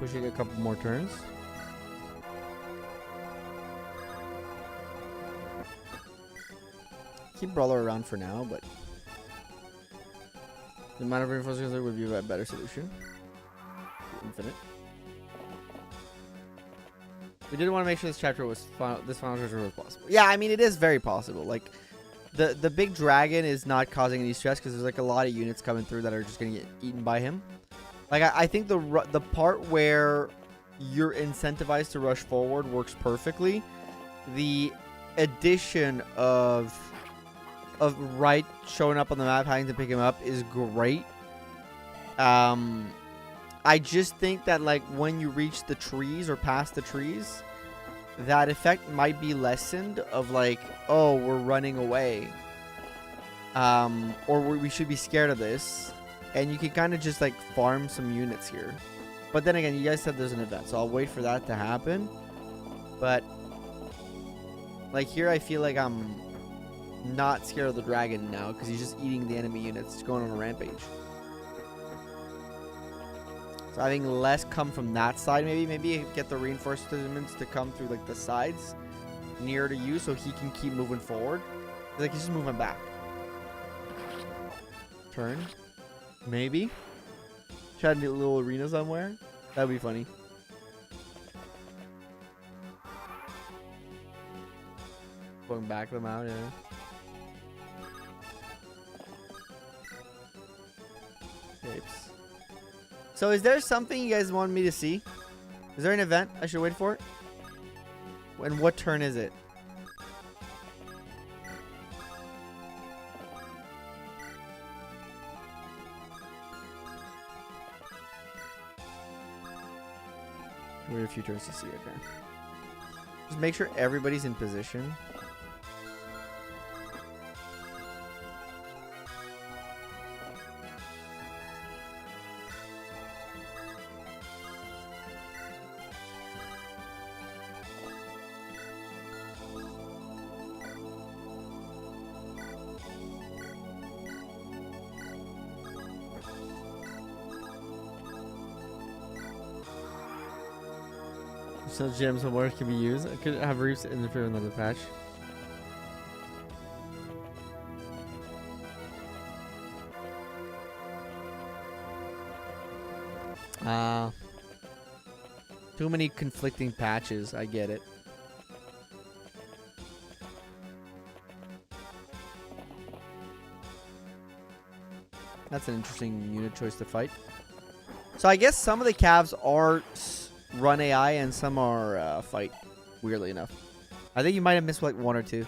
Pushing a couple more turns. Keep Brawler around for now, but The amount of reinforcements would be a better solution. Infinite. We did want to make sure this chapter was this final chapter was possible. Yeah, I mean it is very possible. Like the big dragon is not causing any stress because there's like a lot of units coming through that are just gonna get eaten by him. Like I think the part where you're incentivized to rush forward works perfectly. The addition of Wright showing up on the map, having to pick him up is great. I just think that like when you reach the trees or past the trees, that effect might be lessened of like, oh, we're running away. Or we should be scared of this. And you can kind of just like farm some units here. But then again, you guys said there's an event, so I'll wait for that to happen. But like here, I feel like I'm not scared of the dragon now because he's just eating the enemy units. He's going on a rampage. So I think less come from that side maybe. Maybe get the reinforcements to come through like the sides near to you so he can keep moving forward. Like he's just moving back. Turn. Maybe. Try to do a little arena somewhere. That'd be funny. Going back them out, yeah. Capes. So is there something you guys want me to see? Is there an event I should wait for? And what turn is it? Wait a few turns to see, okay. Just make sure everybody's in position. So gems and where can be used. I could have reefs interfere in another patch. Too many conflicting patches. I get it. That's an interesting unit choice to fight. So I guess some of the calves are run AI and some are fight, weirdly enough. I think you might have missed like one or two.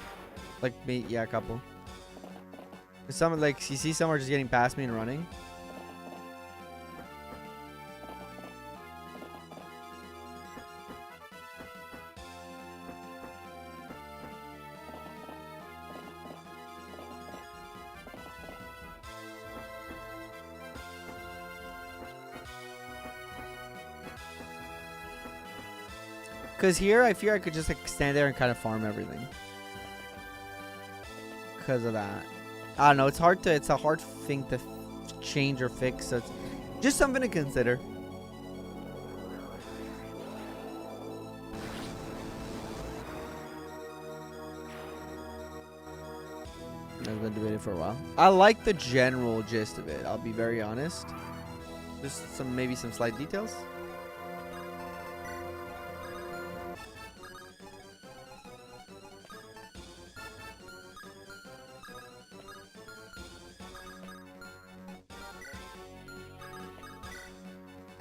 Like me, yeah, a couple. Some like you see some are just getting past me and running. Because here, I fear I could just like stand there and kind of farm everything. Because of that. I don't know. It's hard to. It's a hard thing to change or fix. So it's just something to consider. I've been debating for a while. I like the general gist of it. I'll be very honest. Just maybe some slight details.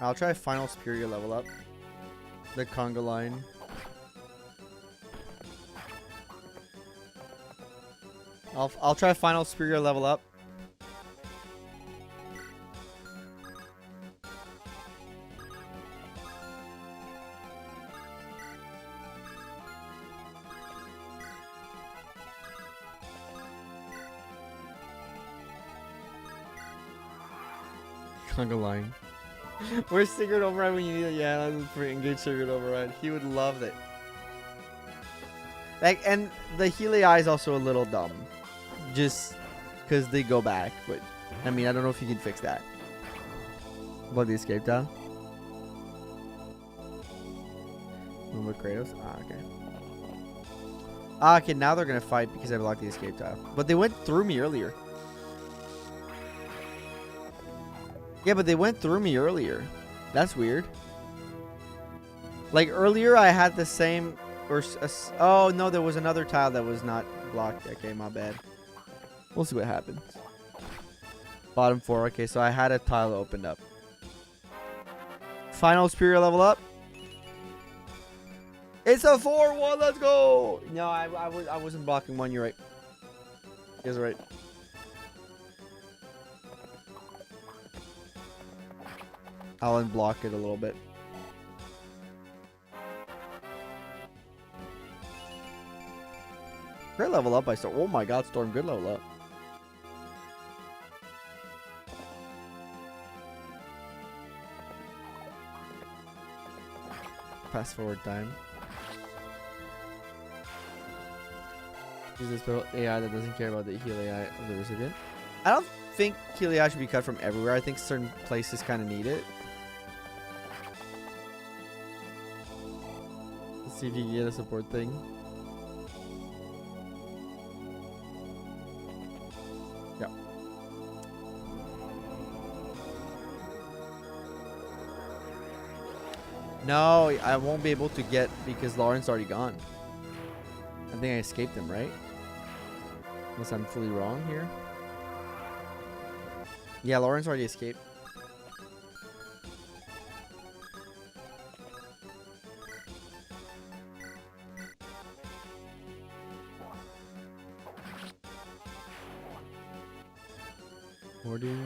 I'll try Final Superior level up. The conga line. I'll try Final Superior level up. Conga line. Where's Secret Override when you need it? Yeah, that's for engage Secret Override. He would love it. Like, and the Healy Eye is also a little dumb. Just because they go back. But, I mean, I don't know if you can fix that. About the escape tile? With Kratos? Ah, okay. Ah, okay, now they're going to fight because I blocked the escape tile. But they went through me earlier. Yeah, but they went through me earlier. That's weird. Like earlier I had the same... oh, no, there was another tile that was not blocked. Okay, my bad. We'll see what happens. Bottom 4. Okay, so I had a tile opened up. Final Lspuria level up. It's a 4-1. Let's go. No, I wasn't blocking one. You're right. You guys are right. I'll unblock it a little bit. Great level up. Oh my god, Storm. Good level up. Fast forward time. Use this little AI that doesn't care about the heal AI of the recipient. I don't think heal AI should be cut from everywhere. I think certain places kind of need it. Let's see if you can get a support thing. Yeah. No, I won't be able to get because Lauren's already gone. I think I escaped him, right? Unless I'm fully wrong here. Yeah, Lauren's already escaped. More dudes.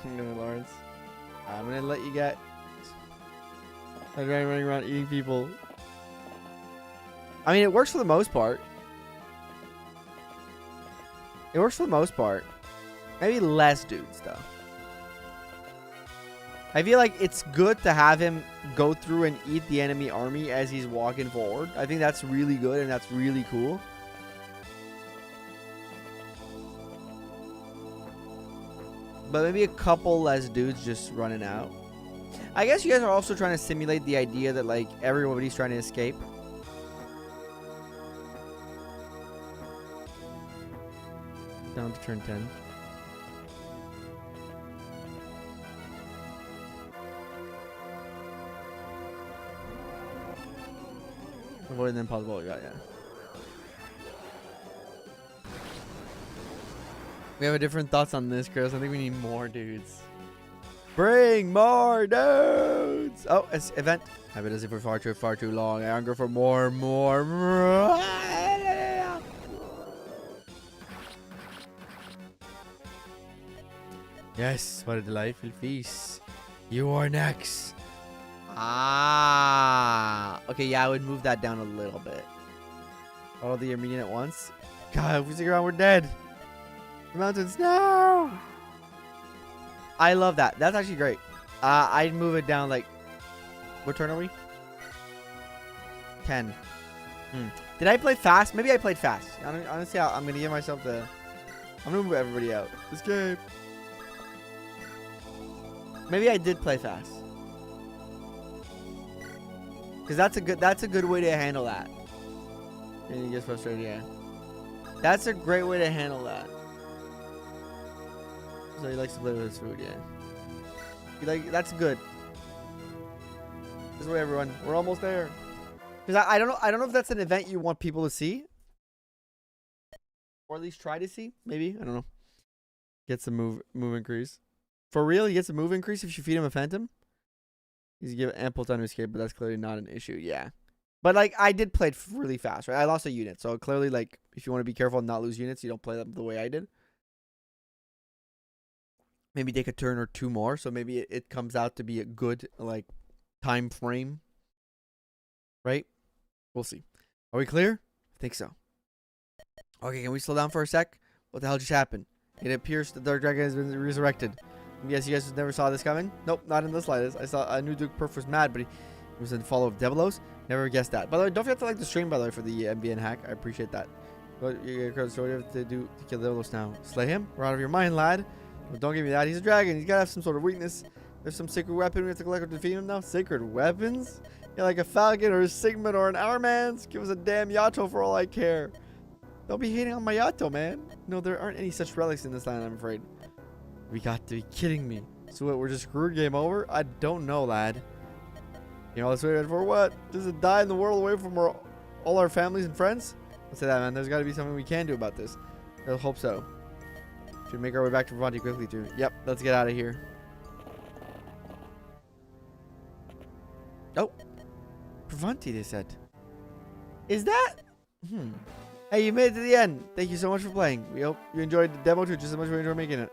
No, Lawrence. I'm gonna let you get. I'm running around eating people. I mean, it works for the most part. It works for the most part. Maybe less dudes, though. I feel like it's good to have him go through and eat the enemy army as he's walking forward. I think that's really good and that's really cool. But maybe a couple less dudes just running out. I guess you guys are also trying to simulate the idea that like everybody's trying to escape. Down to turn 10. Avoid the impossible. Yeah. We have different thoughts on this, Chris. I think we need more dudes. Bring more dudes! Oh, it's event. I've been busy for far too long. I hunger for more. Yes, what a delightful feast. You are next. Ah. Okay, yeah, I would move that down a little bit. All the Armenian at once. God, if we stick around, we're dead. The mountains, no! I love that. That's actually great. I'd move it down like... What turn are we? 10. Did I play fast? Maybe I played fast. Honestly, I'm going to give myself the... I'm going to move everybody out. Escape. Maybe I did play fast. Because that's a good way to handle that. And he gets frustrated, yeah. That's a great way to handle that. So he likes to play with his food, yeah. That's good. This way, everyone. We're almost there. Because I don't know if that's an event you want people to see. Or at least try to see. Maybe. I don't know. Gets a move increase. For real, he gets a move increase if you feed him a phantom? He's given ample time to escape, but that's clearly not an issue. Yeah. But, like, I did play it really fast, right? I lost a unit. So, clearly, like, if you want to be careful and not lose units, you don't play them the way I did. Maybe take a turn or two more. So, maybe it comes out to be a good, like, time frame. Right? We'll see. Are we clear? I think so. Okay, can we slow down for a sec? What the hell just happened? It appears the Dark Dragon has been resurrected. Yes, you guys never saw this coming? Nope, not in the slightest. I saw New Duke Perf was mad, but he was in follow of Devilos. Never guessed that. By the way, don't forget to like the stream, by the way, for the MVN hack. I appreciate that. What you have to do to kill Devilos now? Slay him? We're out of your mind, lad. Well, don't give me that. He's a dragon. He's got to have some sort of weakness. There's some sacred weapon we have to collect to defeat him now. Sacred weapons? Yeah, like a falcon or a sigmund or an hourmans. Give us a damn Yato for all I care. Don't be hating on my Yato, man. No, there aren't any such relics in this land, I'm afraid. We got to be kidding me. So what, we're just screwed, game over? I don't know, lad. You know, let's wait for what? Just to die in the world away from all our families and friends? Let's say that, man. There's got to be something we can do about this. I hope so. Should make our way back to Pravanti quickly, too. Yep, let's get out of here. Oh. Pravanti, they said. Is that? Hey, you made it to the end. Thank you so much for playing. We hope you enjoyed the demo, too, just as much as we enjoyed making it.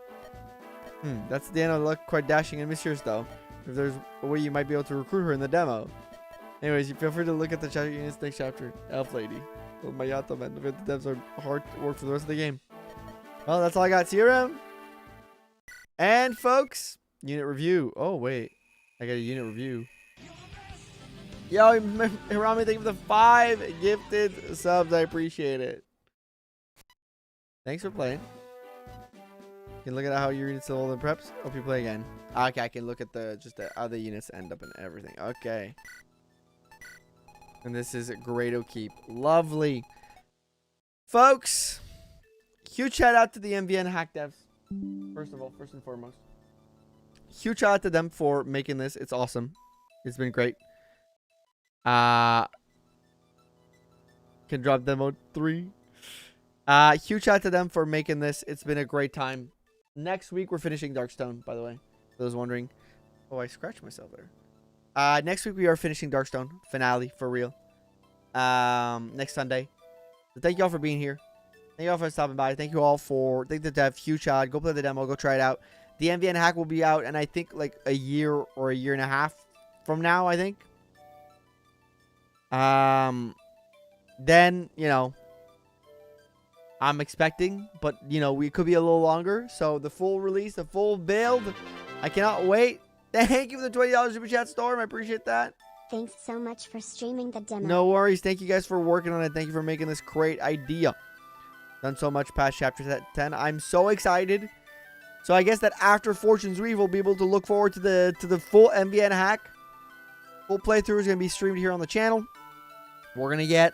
That's the end of the luck, quite dashing and mysterious, though. If there's a way you might be able to recruit her in the demo. Anyways, you feel free to look at the chapter units next chapter. Elf Lady. Oh, my Yato, man. The devs are hard to work for the rest of the game. Well, that's all I got. See you around. And, folks, unit review. Oh, wait. I got a unit review. Yo, Hirame, thank you for the 5 gifted subs. I appreciate it. Thanks for playing. You can look at how your units are all in preps. Hope you play again. Okay, I can look at just how the units end up and everything. Okay. And this is Guiltykappa. Lovely. Folks, huge shout out to the MVN Hack devs. First of all, first and foremost. Huge shout out to them for making this. It's awesome. It's been great. Can drop demo 3. Huge shout out to them for making this. It's been a great time. Next week, we're finishing Darkstone, by the way. For those wondering. Oh, I scratched myself there. Next week, we are finishing Darkstone. Finale, for real. Next Sunday. So thank you all for being here. Thank you all for stopping by. Thank you all for... Thank the dev. Huge shot. Go play the demo. Go try it out. The MVN hack will be out, and I think like a year or a year and a half from now, I think. Then, you know... I'm expecting, but, you know, we could be a little longer. So, the full release, the full build. I cannot wait. Thank you for the $20 super chat, Storm. I appreciate that. Thanks so much for streaming the demo. No worries. Thank you guys for working on it. Thank you for making this great idea. Done so much past chapter 10. I'm so excited. So, I guess that after Fortune's Weave, we'll be able to look forward to the full MVN hack. Full playthrough is going to be streamed here on the channel. We're going to get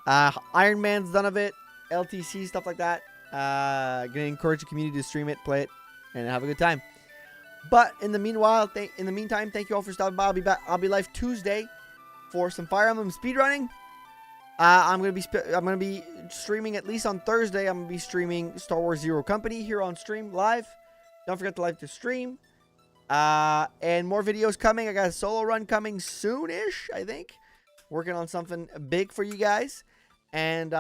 Iron Man's done of it. LTC, stuff like that. Gonna encourage the community to stream it, play it, and have a good time. But in the meanwhile, in the meantime, thank you all for stopping by. I'll be back. I'll be live Tuesday for some Fire Emblem speedrunning. I'm gonna be streaming at least on Thursday. I'm gonna be streaming Star Wars Zero Company here on stream live. Don't forget to like the stream. And more videos coming. I got a solo run coming soonish, I think. Working on something big for you guys. And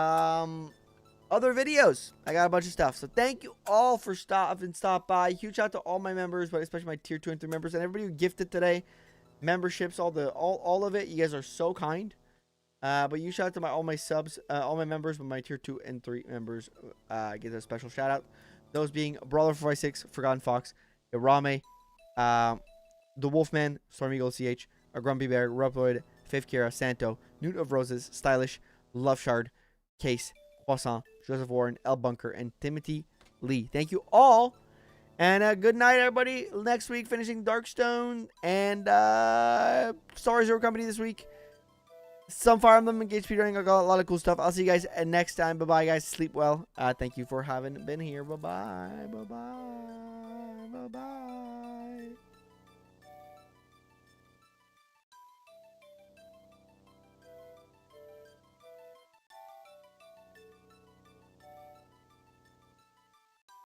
other videos. I got a bunch of stuff. So thank you all for stopping by. Huge shout out to all my members, but especially my tier 2 and 3 members and everybody who gifted today. Memberships, all of it. You guys are so kind. But you shout out to all my subs, all my members, but my tier 2 and 3 members get a special shout out. Those being Brawler456, Forgotten Fox, Hirame, The Wolfman, StormEagleCH, AGrumpyBear, Ruploid, Fifth Kira, Santo, Newt of Roses, Stylish, LoveShard, Kase, Croissant, Joseph Warren, L Bunker, and Timothy Lee. Thank you all. And good night, everybody. Next week, finishing Darkstone and Star Wars Zero Company this week. Some Fire Emblem Engage speedrunning. I got a lot of cool stuff. I'll see you guys next time. Bye-bye, guys. Sleep well. Thank you for having been here. Bye-bye. Bye-bye. Bye-bye.